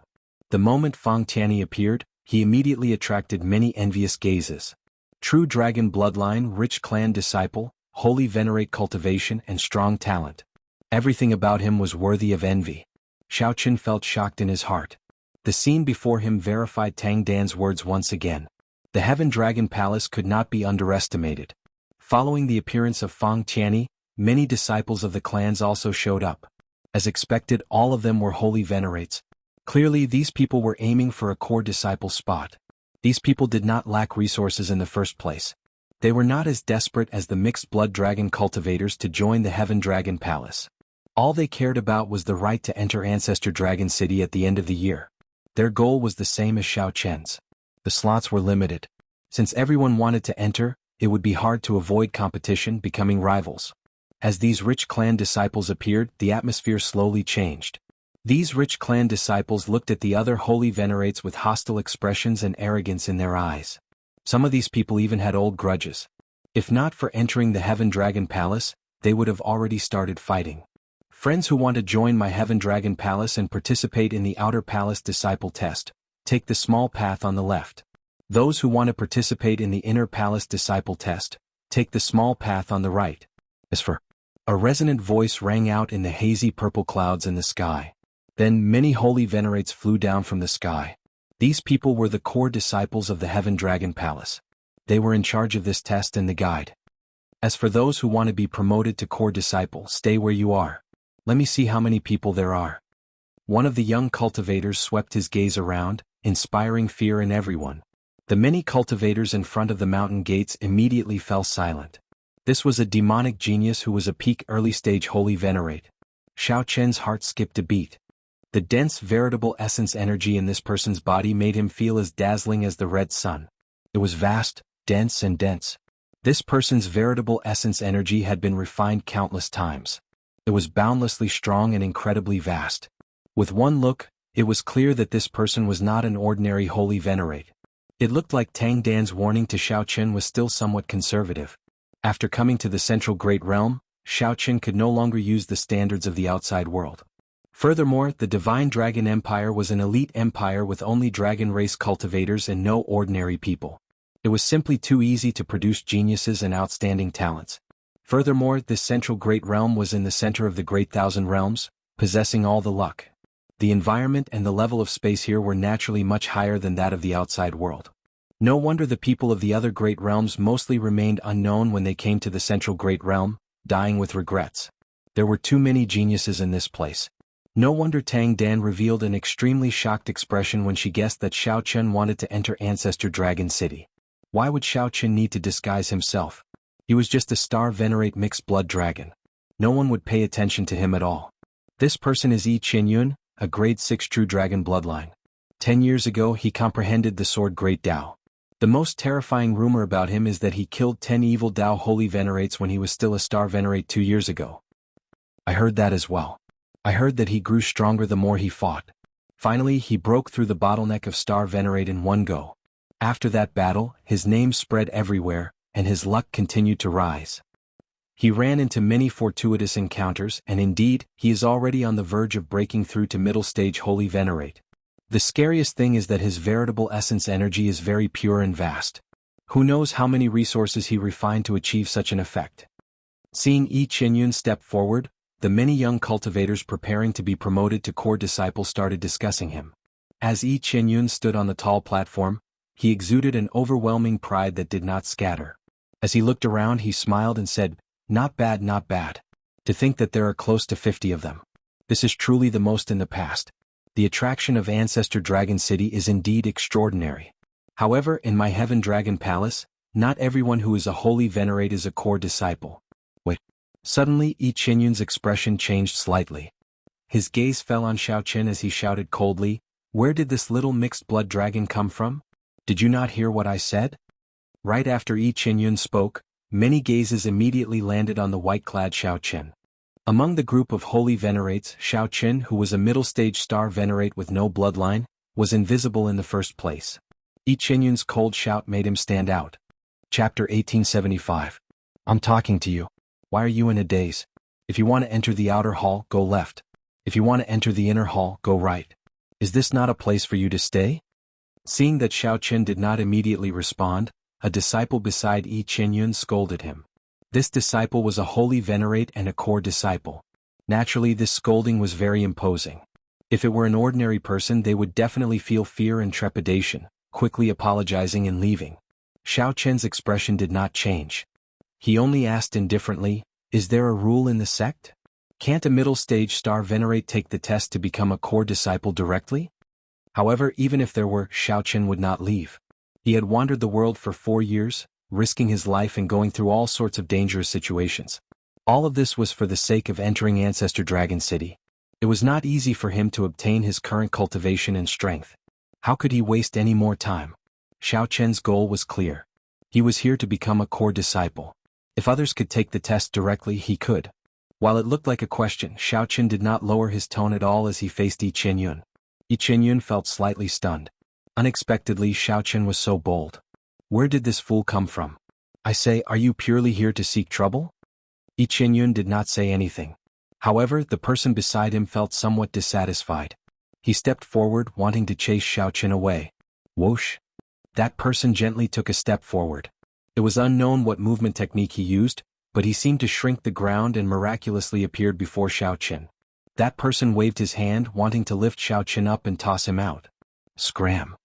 The moment Fang Qianni appeared, he immediately attracted many envious gazes. True dragon bloodline, rich clan disciple, holy venerate cultivation and strong talent. Everything about him was worthy of envy. Xiao Qin felt shocked in his heart. The scene before him verified Tang Dan's words once again. The Heaven Dragon Palace could not be underestimated. Following the appearance of Fang Qianni, many disciples of the clans also showed up. As expected, all of them were holy venerates. Clearly, these people were aiming for a core disciple spot. These people did not lack resources in the first place. They were not as desperate as the mixed-blood dragon cultivators to join the Heaven Dragon Palace. All they cared about was the right to enter Ancestor Dragon City at the end of the year. Their goal was the same as Xiao Qin's. The slots were limited. Since everyone wanted to enter, it would be hard to avoid competition, becoming rivals. As these rich clan disciples appeared, the atmosphere slowly changed. These rich clan disciples looked at the other holy venerates with hostile expressions and arrogance in their eyes. Some of these people even had old grudges. If not for entering the Heaven Dragon Palace, they would have already started fighting. Friends who want to join my Heaven Dragon Palace and participate in the Outer Palace Disciple Test, take the small path on the left. Those who want to participate in the Inner Palace Disciple Test, take the small path on the right. As for a resonant voice rang out in the hazy purple clouds in the sky. Then many holy venerates flew down from the sky. These people were the core disciples of the Heaven Dragon Palace. They were in charge of this test and the guide. As for those who want to be promoted to core disciple, stay where you are. Let me see how many people there are. One of the young cultivators swept his gaze around, inspiring fear in everyone. The many cultivators in front of the mountain gates immediately fell silent. This was a demonic genius who was a peak early-stage holy venerate. Xiao Chen's heart skipped a beat. The dense veritable essence energy in this person's body made him feel as dazzling as the red sun. It was vast, dense and dense. This person's veritable essence energy had been refined countless times. It was boundlessly strong and incredibly vast. With one look, it was clear that this person was not an ordinary holy venerate. It looked like Tang Dan's warning to Xiao Chen was still somewhat conservative. After coming to the Central Great Realm, Xiao Chen could no longer use the standards of the outside world. Furthermore, the Divine Dragon Empire was an elite empire with only dragon race cultivators and no ordinary people. It was simply too easy to produce geniuses and outstanding talents. Furthermore, this Central Great Realm was in the center of the Great Thousand Realms, possessing all the luck. The environment and the level of space here were naturally much higher than that of the outside world. No wonder the people of the other great realms mostly remained unknown when they came to the Central Great Realm, dying with regrets. There were too many geniuses in this place. No wonder Tang Dan revealed an extremely shocked expression when she guessed that Xiao Chen wanted to enter Ancestor Dragon City. Why would Xiao Chen need to disguise himself? He was just a star venerate mixed blood dragon. No one would pay attention to him at all. This person is Yi Qinyun, a grade 6 true dragon bloodline. 10 years ago he comprehended the sword Great Dao. The most terrifying rumor about him is that he killed 10 evil Dao holy venerates when he was still a star venerate 2 years ago. I heard that as well. I heard that he grew stronger the more he fought. Finally, he broke through the bottleneck of star venerate in one go. After that battle, his name spread everywhere, and his luck continued to rise. He ran into many fortuitous encounters, and indeed, he is already on the verge of breaking through to middle stage holy venerate. The scariest thing is that his veritable essence energy is very pure and vast. Who knows how many resources he refined to achieve such an effect. Seeing Yi Qinyun step forward, the many young cultivators preparing to be promoted to core disciples started discussing him. As Yi Qinyun stood on the tall platform, he exuded an overwhelming pride that did not scatter. As he looked around, he smiled and said, "Not bad, not bad. To think that there are close to 50 of them. This is truly the most in the past. The attraction of Ancestor Dragon City is indeed extraordinary. However, in my Heaven Dragon Palace, not everyone who is a holy venerate is a core disciple." Wait. Suddenly, Yi Qinyun's expression changed slightly. His gaze fell on Xiao Chen as he shouted coldly, "Where did this little mixed blood dragon come from? Did you not hear what I said?" Right after Yi Qinyun spoke, many gazes immediately landed on the white-clad Xiao Chen. Among the group of holy venerates, Xiao Chen, who was a middle-stage star venerate with no bloodline, was invisible in the first place. Yi Qinyun's cold shout made him stand out. Chapter 1875. I'm talking to you. Why are you in a daze? If you want to enter the outer hall, go left. If you want to enter the inner hall, go right. Is this not a place for you to stay? Seeing that Xiao Chen did not immediately respond, a disciple beside Yi Qinyun scolded him. This disciple was a holy venerate and a core disciple. Naturally, this scolding was very imposing. If it were an ordinary person, they would definitely feel fear and trepidation, quickly apologizing and leaving. Xiao Chen's expression did not change. He only asked indifferently, "Is there a rule in the sect? Can't a middle-stage star venerate take the test to become a core disciple directly?" However, even if there were, Xiao Chen would not leave. He had wandered the world for 4 years, risking his life and going through all sorts of dangerous situations. All of this was for the sake of entering Ancestor Dragon City. It was not easy for him to obtain his current cultivation and strength. How could he waste any more time? Xiao Chen's goal was clear. He was here to become a core disciple. If others could take the test directly, he could. While it looked like a question, Xiao Chen did not lower his tone at all as he faced Yi Qianyun. Yi Qianyun felt slightly stunned. Unexpectedly, Xiao Chen was so bold. Where did this fool come from? I say, are you purely here to seek trouble? Yi Qianyun did not say anything. However, the person beside him felt somewhat dissatisfied. He stepped forward, wanting to chase Xiao Chen away. Whoosh! That person gently took a step forward. It was unknown what movement technique he used, but he seemed to shrink the ground and miraculously appeared before Xiao Chen. That person waved his hand, wanting to lift Xiao Chen up and toss him out. Scram!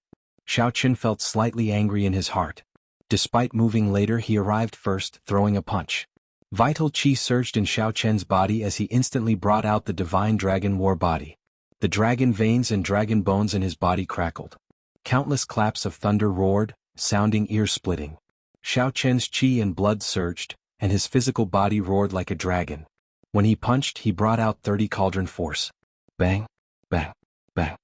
Xiao Chen felt slightly angry in his heart. Despite moving later, he arrived first, throwing a punch. Vital chi surged in Xiao Chen's body as he instantly brought out the divine dragon war body. The dragon veins and dragon bones in his body crackled. Countless claps of thunder roared, sounding ear-splitting. Xiao Chen's chi and blood surged, and his physical body roared like a dragon. When he punched, he brought out 30 cauldron force. Bang, bang, bang.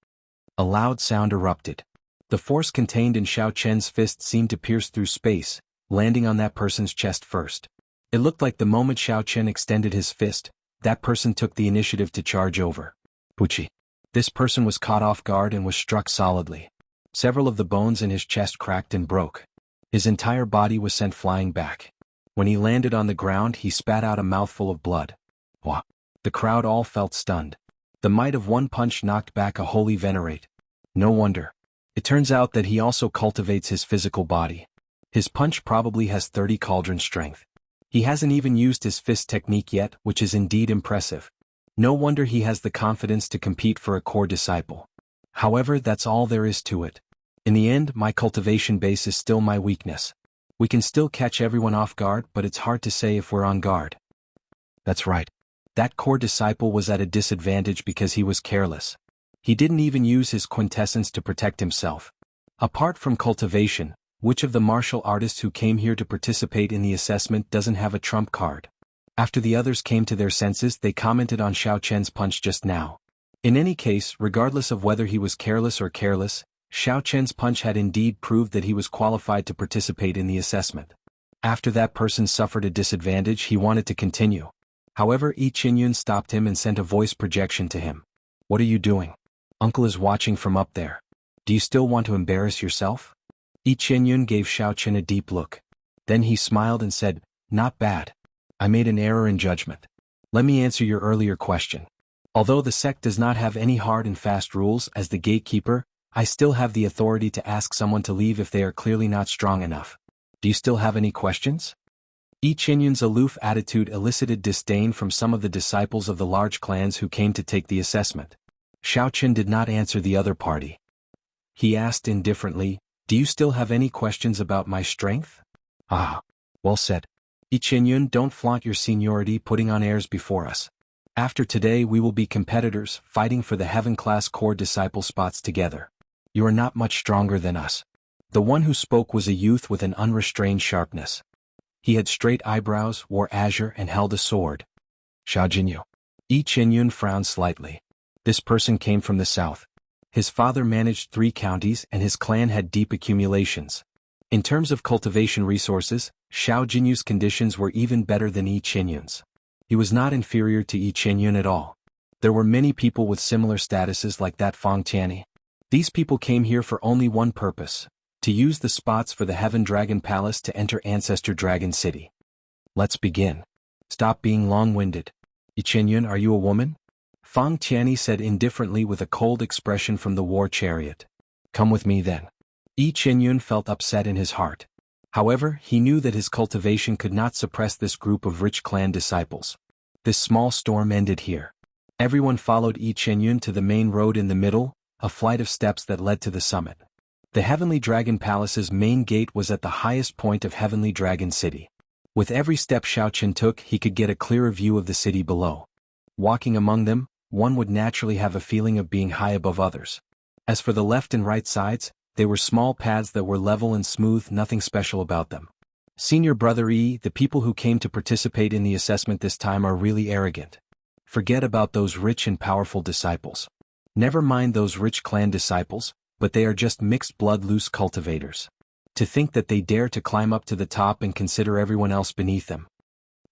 A loud sound erupted. The force contained in Xiao Chen's fist seemed to pierce through space, landing on that person's chest first. It looked like the moment Xiao Chen extended his fist, that person took the initiative to charge over. Puchi. This person was caught off guard and was struck solidly. Several of the bones in his chest cracked and broke. His entire body was sent flying back. When he landed on the ground, he spat out a mouthful of blood. Wah! The crowd all felt stunned. The might of one punch knocked back a holy venerate. No wonder. It turns out that he also cultivates his physical body. His punch probably has 30 cauldron strength. He hasn't even used his fist technique yet, which is indeed impressive. No wonder he has the confidence to compete for a core disciple. However, that's all there is to it. In the end, my cultivation base is still my weakness. We can still catch everyone off guard, but it's hard to say if we're on guard. That's right. That core disciple was at a disadvantage because he was careless. He didn't even use his quintessence to protect himself. Apart from cultivation, which of the martial artists who came here to participate in the assessment doesn't have a trump card? After the others came to their senses, they commented on Xiao Chen's punch just now. In any case, regardless of whether he was careless or careless, Xiao Chen's punch had indeed proved that he was qualified to participate in the assessment. After that person suffered a disadvantage, he wanted to continue. However, Yi Qianyun stopped him and sent a voice projection to him. What are you doing? Uncle is watching from up there. Do you still want to embarrass yourself? Yi Qianyun gave Xiao Chen a deep look. Then he smiled and said, Not bad. I made an error in judgment. Let me answer your earlier question. Although the sect does not have any hard and fast rules as the gatekeeper, I still have the authority to ask someone to leave if they are clearly not strong enough. Do you still have any questions? Yi Qianyun's aloof attitude elicited disdain from some of the disciples of the large clans who came to take the assessment. Xiao Chen did not answer the other party. He asked indifferently, Do you still have any questions about my strength? Ah, well said. Yi Qianyun, don't flaunt your seniority putting on airs before us. After today we will be competitors, fighting for the heaven-class core disciple spots together. You are not much stronger than us. The one who spoke was a youth with an unrestrained sharpness. He had straight eyebrows, wore azure and held a sword. Xiao Jinyu. Yi Qianyun frowned slightly. This person came from the south. His father managed 3 counties and his clan had deep accumulations. In terms of cultivation resources, Xiao Jinyu's conditions were even better than Yi Qianyun's. He was not inferior to Yi Qianyun at all. There were many people with similar statuses like that Fang Tianyi. These people came here for only one purpose, to use the spots for the Heaven Dragon Palace to enter Ancestor Dragon City. Let's begin. Stop being long-winded. Yi Qianyun, are you a woman? Fang Tianyi said indifferently with a cold expression from the war chariot. Come with me then. Yi Qianyun felt upset in his heart. However, he knew that his cultivation could not suppress this group of rich clan disciples. This small storm ended here. Everyone followed Yi Qianyun to the main road in the middle, a flight of steps that led to the summit. The Heavenly Dragon Palace's main gate was at the highest point of Heavenly Dragon City. With every step Xiao Chen took, he could get a clearer view of the city below. Walking among them, one would naturally have a feeling of being high above others. As for the left and right sides, they were small paths that were level and smooth, nothing special about them. Senior Brother Yi, the people who came to participate in the assessment this time are really arrogant. Forget about those rich and powerful disciples. Never mind those rich clan disciples, but they are just mixed blood loose cultivators. To think that they dare to climb up to the top and consider everyone else beneath them.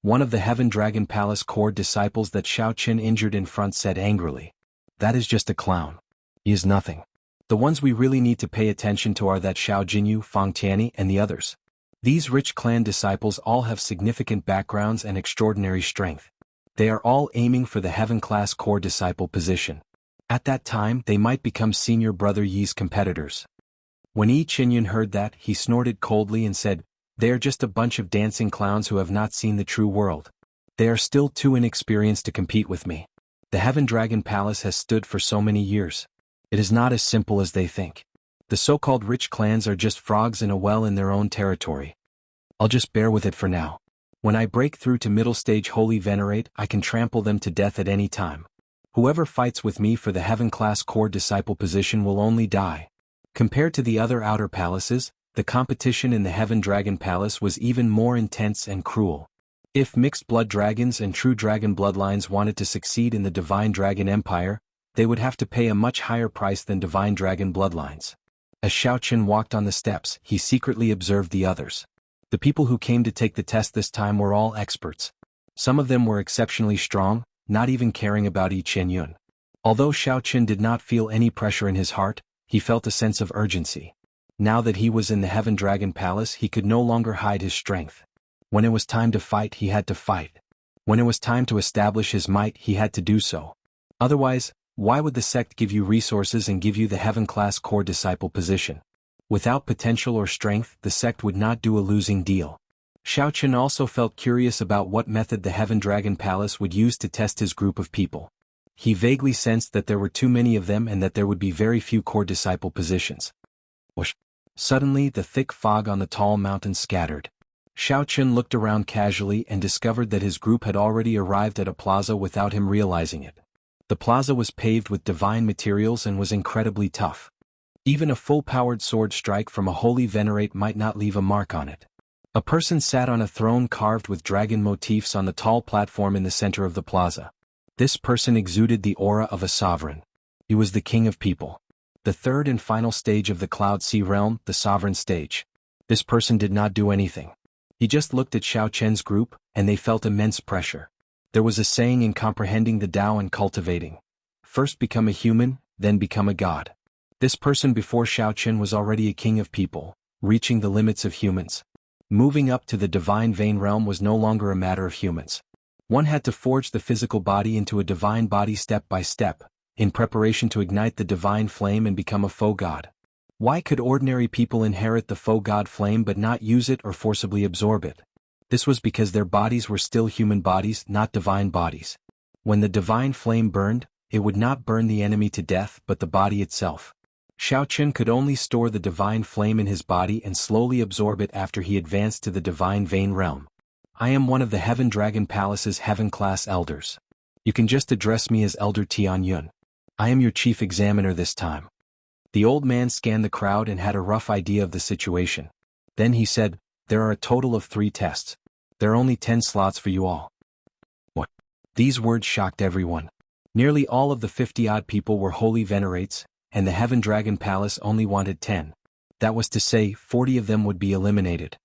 One of the Heaven Dragon Palace court disciples that Xiao Qin injured in front said angrily. That is just a clown. He is nothing. The ones we really need to pay attention to are that Xiao Jinyu, Fang Tianyi, and the others. These rich clan disciples all have significant backgrounds and extraordinary strength. They are all aiming for the Heaven Class core disciple position. At that time they might become senior brother Yi's competitors. When Yi Qinyun heard that, he snorted coldly and said, They are just a bunch of dancing clowns who have not seen the true world. They are still too inexperienced to compete with me. The Heaven Dragon Palace has stood for so many years. It is not as simple as they think. The so-called rich clans are just frogs in a well in their own territory. I'll just bear with it for now. When I break through to middle stage Holy Venerate, I can trample them to death at any time. Whoever fights with me for the Heaven Class core disciple position will only die. Compared to the other outer palaces, the competition in the Heaven Dragon Palace was even more intense and cruel. If mixed blood dragons and true dragon bloodlines wanted to succeed in the Divine Dragon Empire, they would have to pay a much higher price than Divine Dragon bloodlines. As Xiao Qin walked on the steps, he secretly observed the others. The people who came to take the test this time were all experts. Some of them were exceptionally strong, not even caring about Yi Qinyun. Although Xiao Qin did not feel any pressure in his heart, he felt a sense of urgency. Now that he was in the Heaven Dragon Palace, he could no longer hide his strength. When it was time to fight, he had to fight. When it was time to establish his might, he had to do so. Otherwise, why would the sect give you resources and give you the Heaven Class core disciple position? Without potential or strength, the sect would not do a losing deal. Xiao Qin also felt curious about what method the Heaven Dragon Palace would use to test his group of people. He vaguely sensed that there were too many of them and that there would be very few core disciple positions. Whoosh! Suddenly the thick fog on the tall mountain scattered. Xiao Qin looked around casually and discovered that his group had already arrived at a plaza without him realizing it. The plaza was paved with divine materials and was incredibly tough. Even a full-powered sword strike from a holy venerate might not leave a mark on it. A person sat on a throne carved with dragon motifs on the tall platform in the center of the plaza. This person exuded the aura of a sovereign. He was the king of people. The third and final stage of the Cloud Sea realm, the sovereign stage. This person did not do anything. He just looked at Xiao Qin's group, and they felt immense pressure. There was a saying in comprehending the Tao and cultivating. First become a human, then become a god. This person before Xiao Qin was already a king of people, reaching the limits of humans. Moving up to the divine vein realm was no longer a matter of humans. One had to forge the physical body into a divine body step by step, in preparation to ignite the divine flame and become a faux god. Why could ordinary people inherit the faux god flame but not use it or forcibly absorb it? This was because their bodies were still human bodies, not divine bodies. When the divine flame burned, it would not burn the enemy to death but the body itself. Xiao Qin could only store the divine flame in his body and slowly absorb it after he advanced to the divine vein realm. I am one of the Heaven Dragon Palace's Heaven Class elders. You can just address me as Elder Tianyun. I am your chief examiner this time. The old man scanned the crowd and had a rough idea of the situation. Then he said, there are a total of 3 tests. There are only 10 slots for you all. What? These words shocked everyone. Nearly all of the 50-odd people were holy venerates, and the Heaven Dragon Palace only wanted 10. That was to say, 40 of them would be eliminated.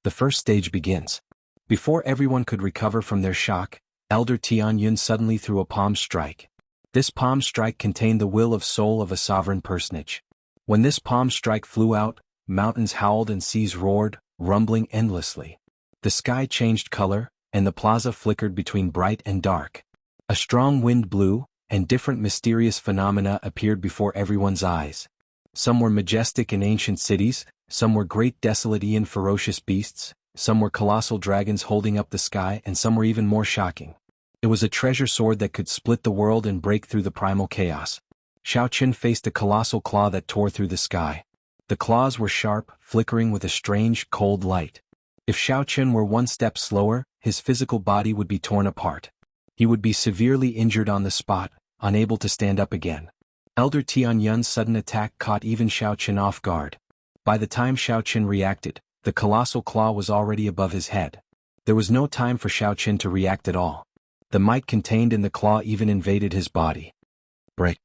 The first stage begins. Before everyone could recover from their shock, Elder Tianyun suddenly threw a palm strike. This palm strike contained the will of soul of a sovereign personage. When this palm strike flew out, mountains howled and seas roared, rumbling endlessly. The sky changed color, and the plaza flickered between bright and dark. A strong wind blew, and different mysterious phenomena appeared before everyone's eyes. Some were majestic and ancient cities, some were great desolate and ferocious beasts, some were colossal dragons holding up the sky, and some were even more shocking. It was a treasure sword that could split the world and break through the primal chaos. Xiao Qin faced a colossal claw that tore through the sky. The claws were sharp, flickering with a strange, cold light. If Xiao Qin were one step slower, his physical body would be torn apart. He would be severely injured on the spot, unable to stand up again. Elder Tianyun's sudden attack caught even Xiao Qin off guard. By the time Xiao Qin reacted, the colossal claw was already above his head. There was no time for Xiao Qin to react at all. The might contained in the claw even invaded his body. Break.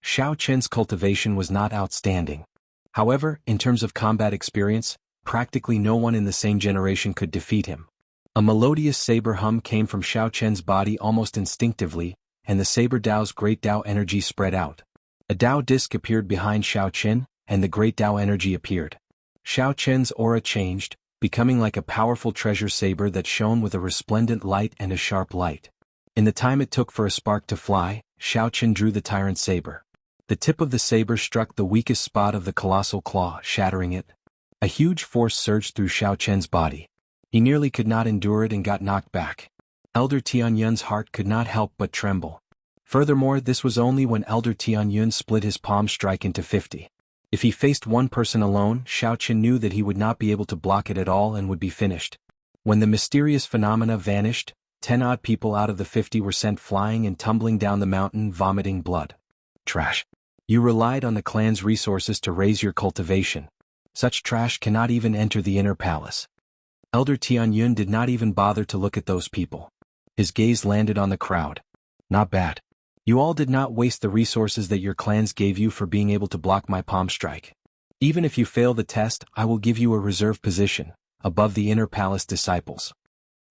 Xiao Qin's cultivation was not outstanding. However, in terms of combat experience, Practically no one in the same generation could defeat him. A melodious saber hum came from Xiao Chen's body almost instinctively, and the saber Dao's great Dao energy spread out. A Dao disc appeared behind Xiao Chen, and the great Dao energy appeared. Xiao Chen's aura changed, becoming like a powerful treasure saber that shone with a resplendent light and a sharp light. In the time it took for a spark to fly, Xiao Chen drew the tyrant saber. The tip of the saber struck the weakest spot of the colossal claw, shattering it. A huge force surged through Xiao Chen's body. He nearly could not endure it and got knocked back. Elder Tianyun's heart could not help but tremble. Furthermore, this was only when Elder Tianyun split his palm strike into 50. If he faced one person alone, Xiao Chen knew that he would not be able to block it at all and would be finished. When the mysterious phenomena vanished, 10 odd people out of the 50 were sent flying and tumbling down the mountain, vomiting blood. Trash. You relied on the clan's resources to raise your cultivation. Such trash cannot even enter the inner palace. Elder Tianyun did not even bother to look at those people. His gaze landed on the crowd. Not bad. You all did not waste the resources that your clans gave you for being able to block my palm strike. Even if you fail the test, I will give you a reserve position, above the inner palace disciples.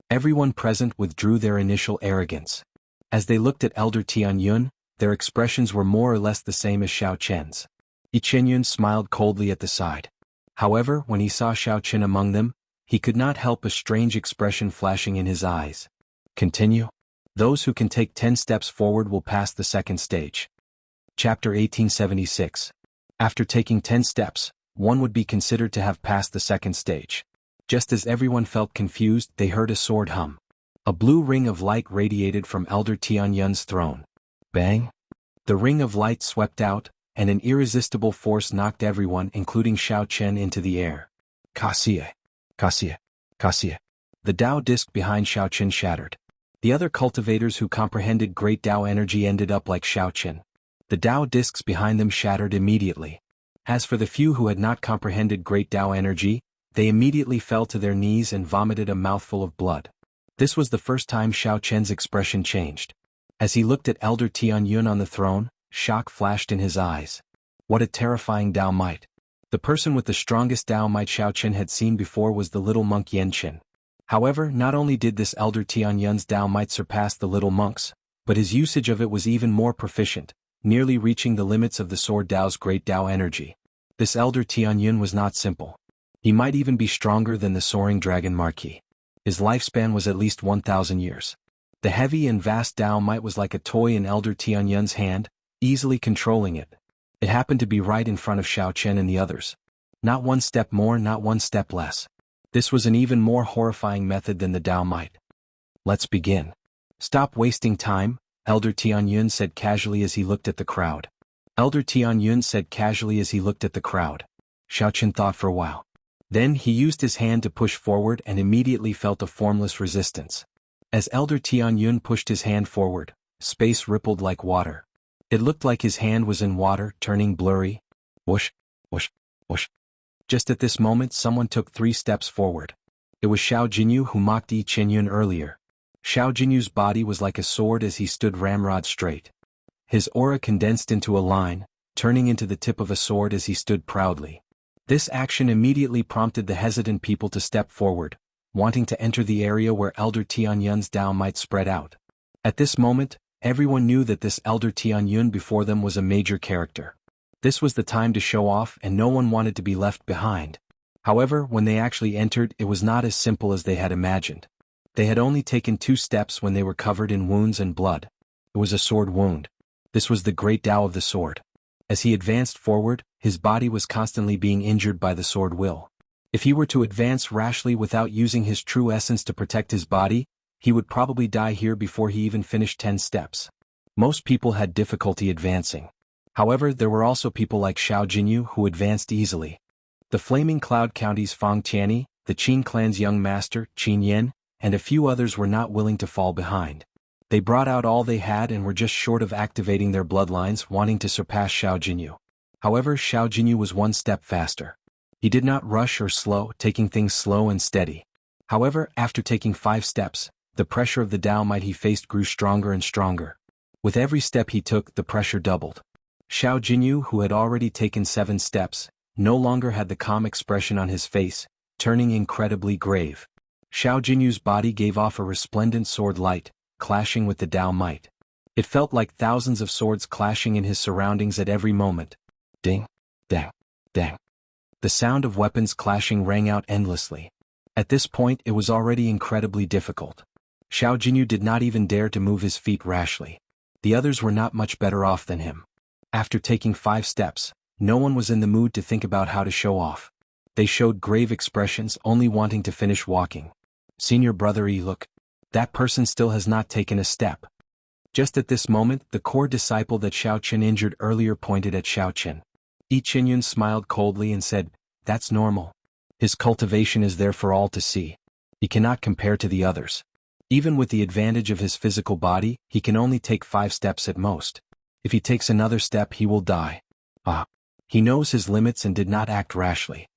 Everyone present withdrew their initial arrogance. As they looked at Elder Tianyun, their expressions were more or less the same as Xiao Chen's. Yichenyun smiled coldly at the side. However, when he saw Xiao Chen among them, he could not help a strange expression flashing in his eyes. Continue. Those who can take 10 steps forward will pass the second stage. Chapter 1876. After taking 10 steps, one would be considered to have passed the second stage. Just as everyone felt confused, they heard a sword hum. A blue ring of light radiated from Elder Tianyun's throne. Bang! The ring of light swept out, and an irresistible force knocked everyone, including Xiao Chen, into the air. Kaxie! Kaxie! Kaxie! The Dao disc behind Xiao Chen shattered. The other cultivators who comprehended great Dao energy ended up like Xiao Chen. The Dao discs behind them shattered immediately. As for the few who had not comprehended great Dao energy, they immediately fell to their knees and vomited a mouthful of blood. This was the first time Xiao Chen's expression changed. As he looked at Elder Tianyun on the throne, shock flashed in his eyes. What a terrifying Dao might. The person with the strongest Dao might Xiao Chen had seen before was the little monk Yenchen. However, not only did this Elder Tianyun's Dao might surpass the little monk's, but his usage of it was even more proficient, nearly reaching the limits of the Sword Dao's great Dao energy. This Elder Tianyun was not simple. He might even be stronger than the soaring dragon Marquis. His lifespan was at least 1,000 years. The heavy and vast Dao might was like a toy in Elder Tianyun's hand, easily controlling it. It happened to be right in front of Xiao Chen and the others. Not one step more, not one step less. This was an even more horrifying method than the Dao might. Let's begin. Stop wasting time, Elder Tianyun said casually as he looked at the crowd. Elder Tianyun said casually as he looked at the crowd. Xiao Chen thought for a while. Then he used his hand to push forward and immediately felt a formless resistance. As Elder Tianyun pushed his hand forward, space rippled like water. It looked like his hand was in water, turning blurry. Whoosh, whoosh, whoosh. Just at this moment someone took 3 steps forward. It was Xiao Jinyu who mocked Yi Qinyun earlier. Xiao Jinyu's body was like a sword as he stood ramrod straight. His aura condensed into a line, turning into the tip of a sword as he stood proudly. This action immediately prompted the hesitant people to step forward, wanting to enter the area where Elder Tianyun's Dao might spread out. At this moment, everyone knew that this Elder Tianyun before them was a major character. This was the time to show off and no one wanted to be left behind. However, when they actually entered, it was not as simple as they had imagined. They had only taken 2 steps when they were covered in wounds and blood. It was a sword wound. This was the great Dao of the sword. As he advanced forward, his body was constantly being injured by the sword will. If he were to advance rashly without using his true essence to protect his body, he would probably die here before he even finished 10 steps. Most people had difficulty advancing. However, there were also people like Xiao Jinyu who advanced easily. The Flaming Cloud County's Fang Tianyi, the Qin clan's young master, Qin Yan, and a few others were not willing to fall behind. They brought out all they had and were just short of activating their bloodlines, wanting to surpass Xiao Jinyu. However, Xiao Jinyu was 1 step faster. He did not rush or slow, taking things slow and steady. However, after taking 5 steps, the pressure of the Dao might he faced grew stronger and stronger. With every step he took, the pressure doubled. Xiao Jinyu, who had already taken 7 steps, no longer had the calm expression on his face. turning incredibly grave. Xiao Jinyu's body gave off a resplendent sword light, clashing with the Tao might. It felt like thousands of swords clashing in his surroundings at every moment. Ding, dang, dang. The sound of weapons clashing rang out endlessly. At this point it was already incredibly difficult. Xiao Jinyu did not even dare to move his feet rashly. The others were not much better off than him. After taking 5 steps, no one was in the mood to think about how to show off. They showed grave expressions, only wanting to finish walking. Senior brother look. That person still has not taken a step. Just at this moment, the core disciple that Xiao Qin injured earlier pointed at Xiao Qin. Qinyun smiled coldly and said, "That's normal. His cultivation is there for all to see. He cannot compare to the others. Even with the advantage of his physical body, he can only take 5 steps at most. If he takes another step he will die. He knows his limits and did not act rashly.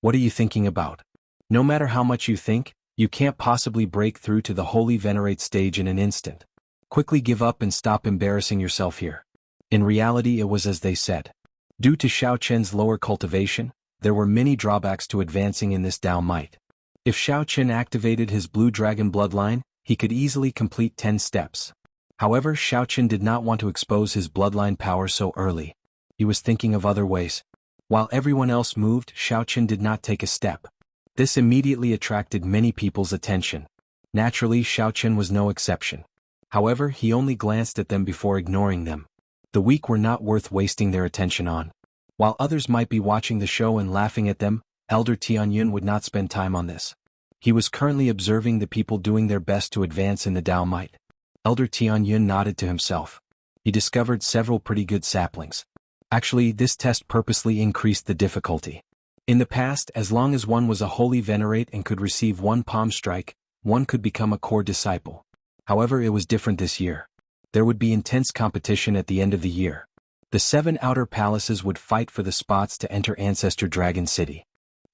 What are you thinking about? No matter how much you think, you can't possibly break through to the holy venerate stage in an instant. Quickly give up and stop embarrassing yourself here." In reality it was as they said. Due to Xiao Qian's lower cultivation, there were many drawbacks to advancing in this Tao might. If Xiao Qin activated his blue dragon bloodline, he could easily complete 10 steps. However, Xiao Qin did not want to expose his bloodline power so early. He was thinking of other ways. While everyone else moved, Xiao Qin did not take a step. This immediately attracted many people's attention. Naturally, Xiao Qin was no exception. However, he only glanced at them before ignoring them. The weak were not worth wasting their attention on. While others might be watching the show and laughing at them, Elder Tianyun would not spend time on this. He was currently observing the people doing their best to advance in the Tao might. Elder Tianyun nodded to himself. He discovered several pretty good saplings. Actually, this test purposely increased the difficulty. In the past, as long as one was a holy venerate and could receive 1 palm strike, one could become a core disciple. However, it was different this year. There would be intense competition at the end of the year. The 7 outer palaces would fight for the spots to enter Ancestor Dragon City.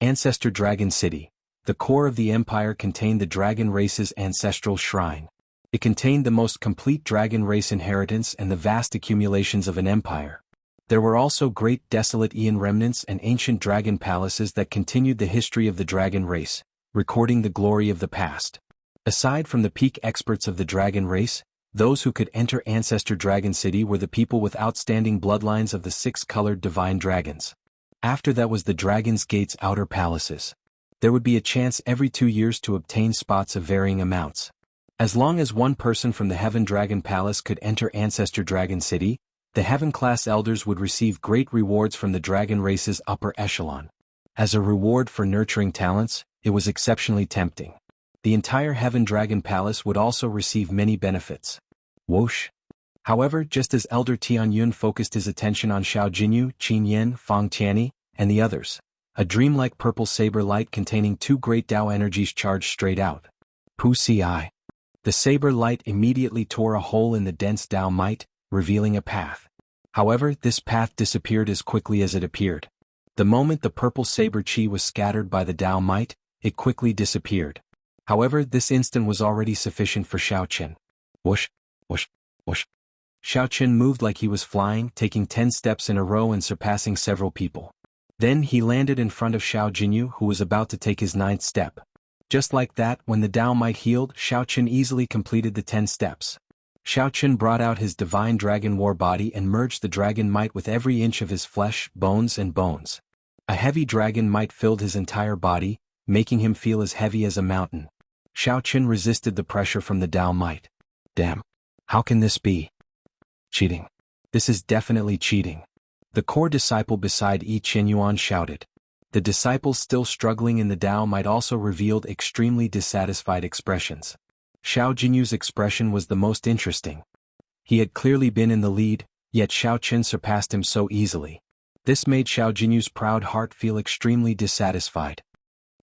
Ancestor Dragon City, the core of the empire, contained the dragon race's ancestral shrine. It contained the most complete dragon race inheritance and the vast accumulations of an empire. There were also great desolate Aeon remnants and ancient dragon palaces that continued the history of the dragon race, recording the glory of the past. Aside from the peak experts of the dragon race, those who could enter Ancestor Dragon City were the people with outstanding bloodlines of the 6-colored divine dragons. After that was the Dragon's Gate's outer palaces. There would be a chance every 2 years to obtain spots of varying amounts. As long as one person from the Heaven Dragon Palace could enter Ancestor Dragon City, the Heaven-class elders would receive great rewards from the dragon race's upper echelon. As a reward for nurturing talents, it was exceptionally tempting. The entire Heaven Dragon Palace would also receive many benefits. Whoosh! However, just as Elder Tianyun focused his attention on Xiao Jinyu, Qin Yan, Fang Tianyi, and the others, a dreamlike purple saber light containing 2 great Tao energies charged straight out. Pu Si. The saber light immediately tore a hole in the dense Tao might, revealing a path. However, this path disappeared as quickly as it appeared. The moment the purple saber chi was scattered by the Tao might, it quickly disappeared. However, this instant was already sufficient for Xiao Qin. Whoosh, whoosh, whoosh. Xiao Qin moved like he was flying, taking 10 steps in a row and surpassing several people. Then he landed in front of Xiao Jinyu, who was about to take his 9th step. Just like that, when the Tao might healed, Xiao Qin easily completed the 10 steps. Xiao Qin brought out his divine dragon war body and merged the dragon might with every inch of his flesh, bones and bones. A heavy dragon might filled his entire body, making him feel as heavy as a mountain. Xiao Qin resisted the pressure from the Tao might. Damn! How can this be? Cheating. This is definitely cheating. The core disciple beside Yi Qinyuan shouted. The disciples still struggling in the Tao might also revealed extremely dissatisfied expressions. Xiao Jinyu's expression was the most interesting. He had clearly been in the lead, yet Xiao Qin surpassed him so easily. This made Xiao Jinyu's proud heart feel extremely dissatisfied.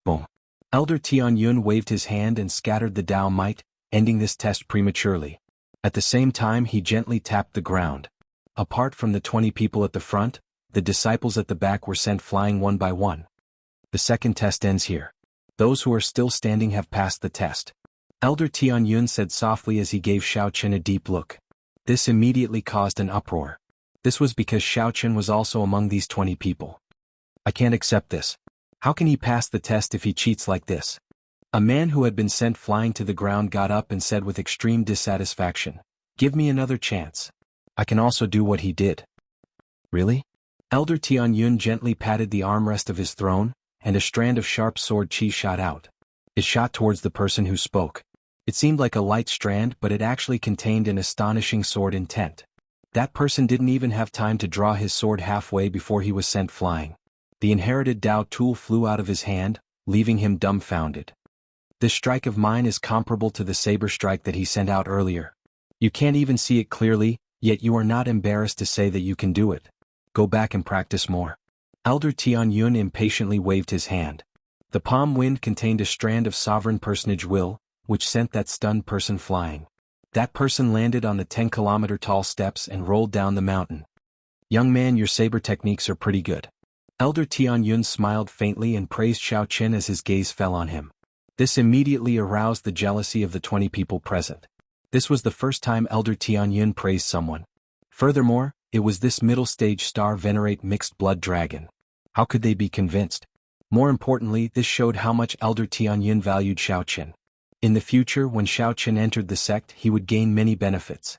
Boom! Elder Tianyun waved his hand and scattered the Tao might, ending this test prematurely. At the same time he gently tapped the ground. Apart from the 20 people at the front, the disciples at the back were sent flying one by one. The second test ends here. Those who are still standing have passed the test. Elder Tianyun said softly as he gave Xiao Qin a deep look. This immediately caused an uproar. This was because Xiao Qin was also among these 20 people. I can't accept this. How can he pass the test if he cheats like this? A man who had been sent flying to the ground got up and said with extreme dissatisfaction, "Give me another chance. I can also do what he did." Really? Elder Tianyun gently patted the armrest of his throne, and a strand of sharp sword chi shot out. It shot towards the person who spoke. It seemed like a light strand, but it actually contained an astonishing sword intent. That person didn't even have time to draw his sword halfway before he was sent flying. The inherited Dao tool flew out of his hand, leaving him dumbfounded. This strike of mine is comparable to the saber strike that he sent out earlier. You can't even see it clearly, yet you are not embarrassed to say that you can do it. Go back and practice more. Elder Tianyun impatiently waved his hand. The palm wind contained a strand of sovereign personage will, which sent that stunned person flying. That person landed on the 10-kilometer tall steps and rolled down the mountain. Young man, your saber techniques are pretty good. Elder Tianyun smiled faintly and praised Xiao Qin as his gaze fell on him. This immediately aroused the jealousy of the 20 people present. This was the first time Elder Tianyun praised someone. Furthermore, it was this middle-stage star venerate mixed-blood dragon. How could they be convinced? More importantly, this showed how much Elder Tianyun valued Xiao Qin. In the future, when Xiao Qin entered the sect, he would gain many benefits.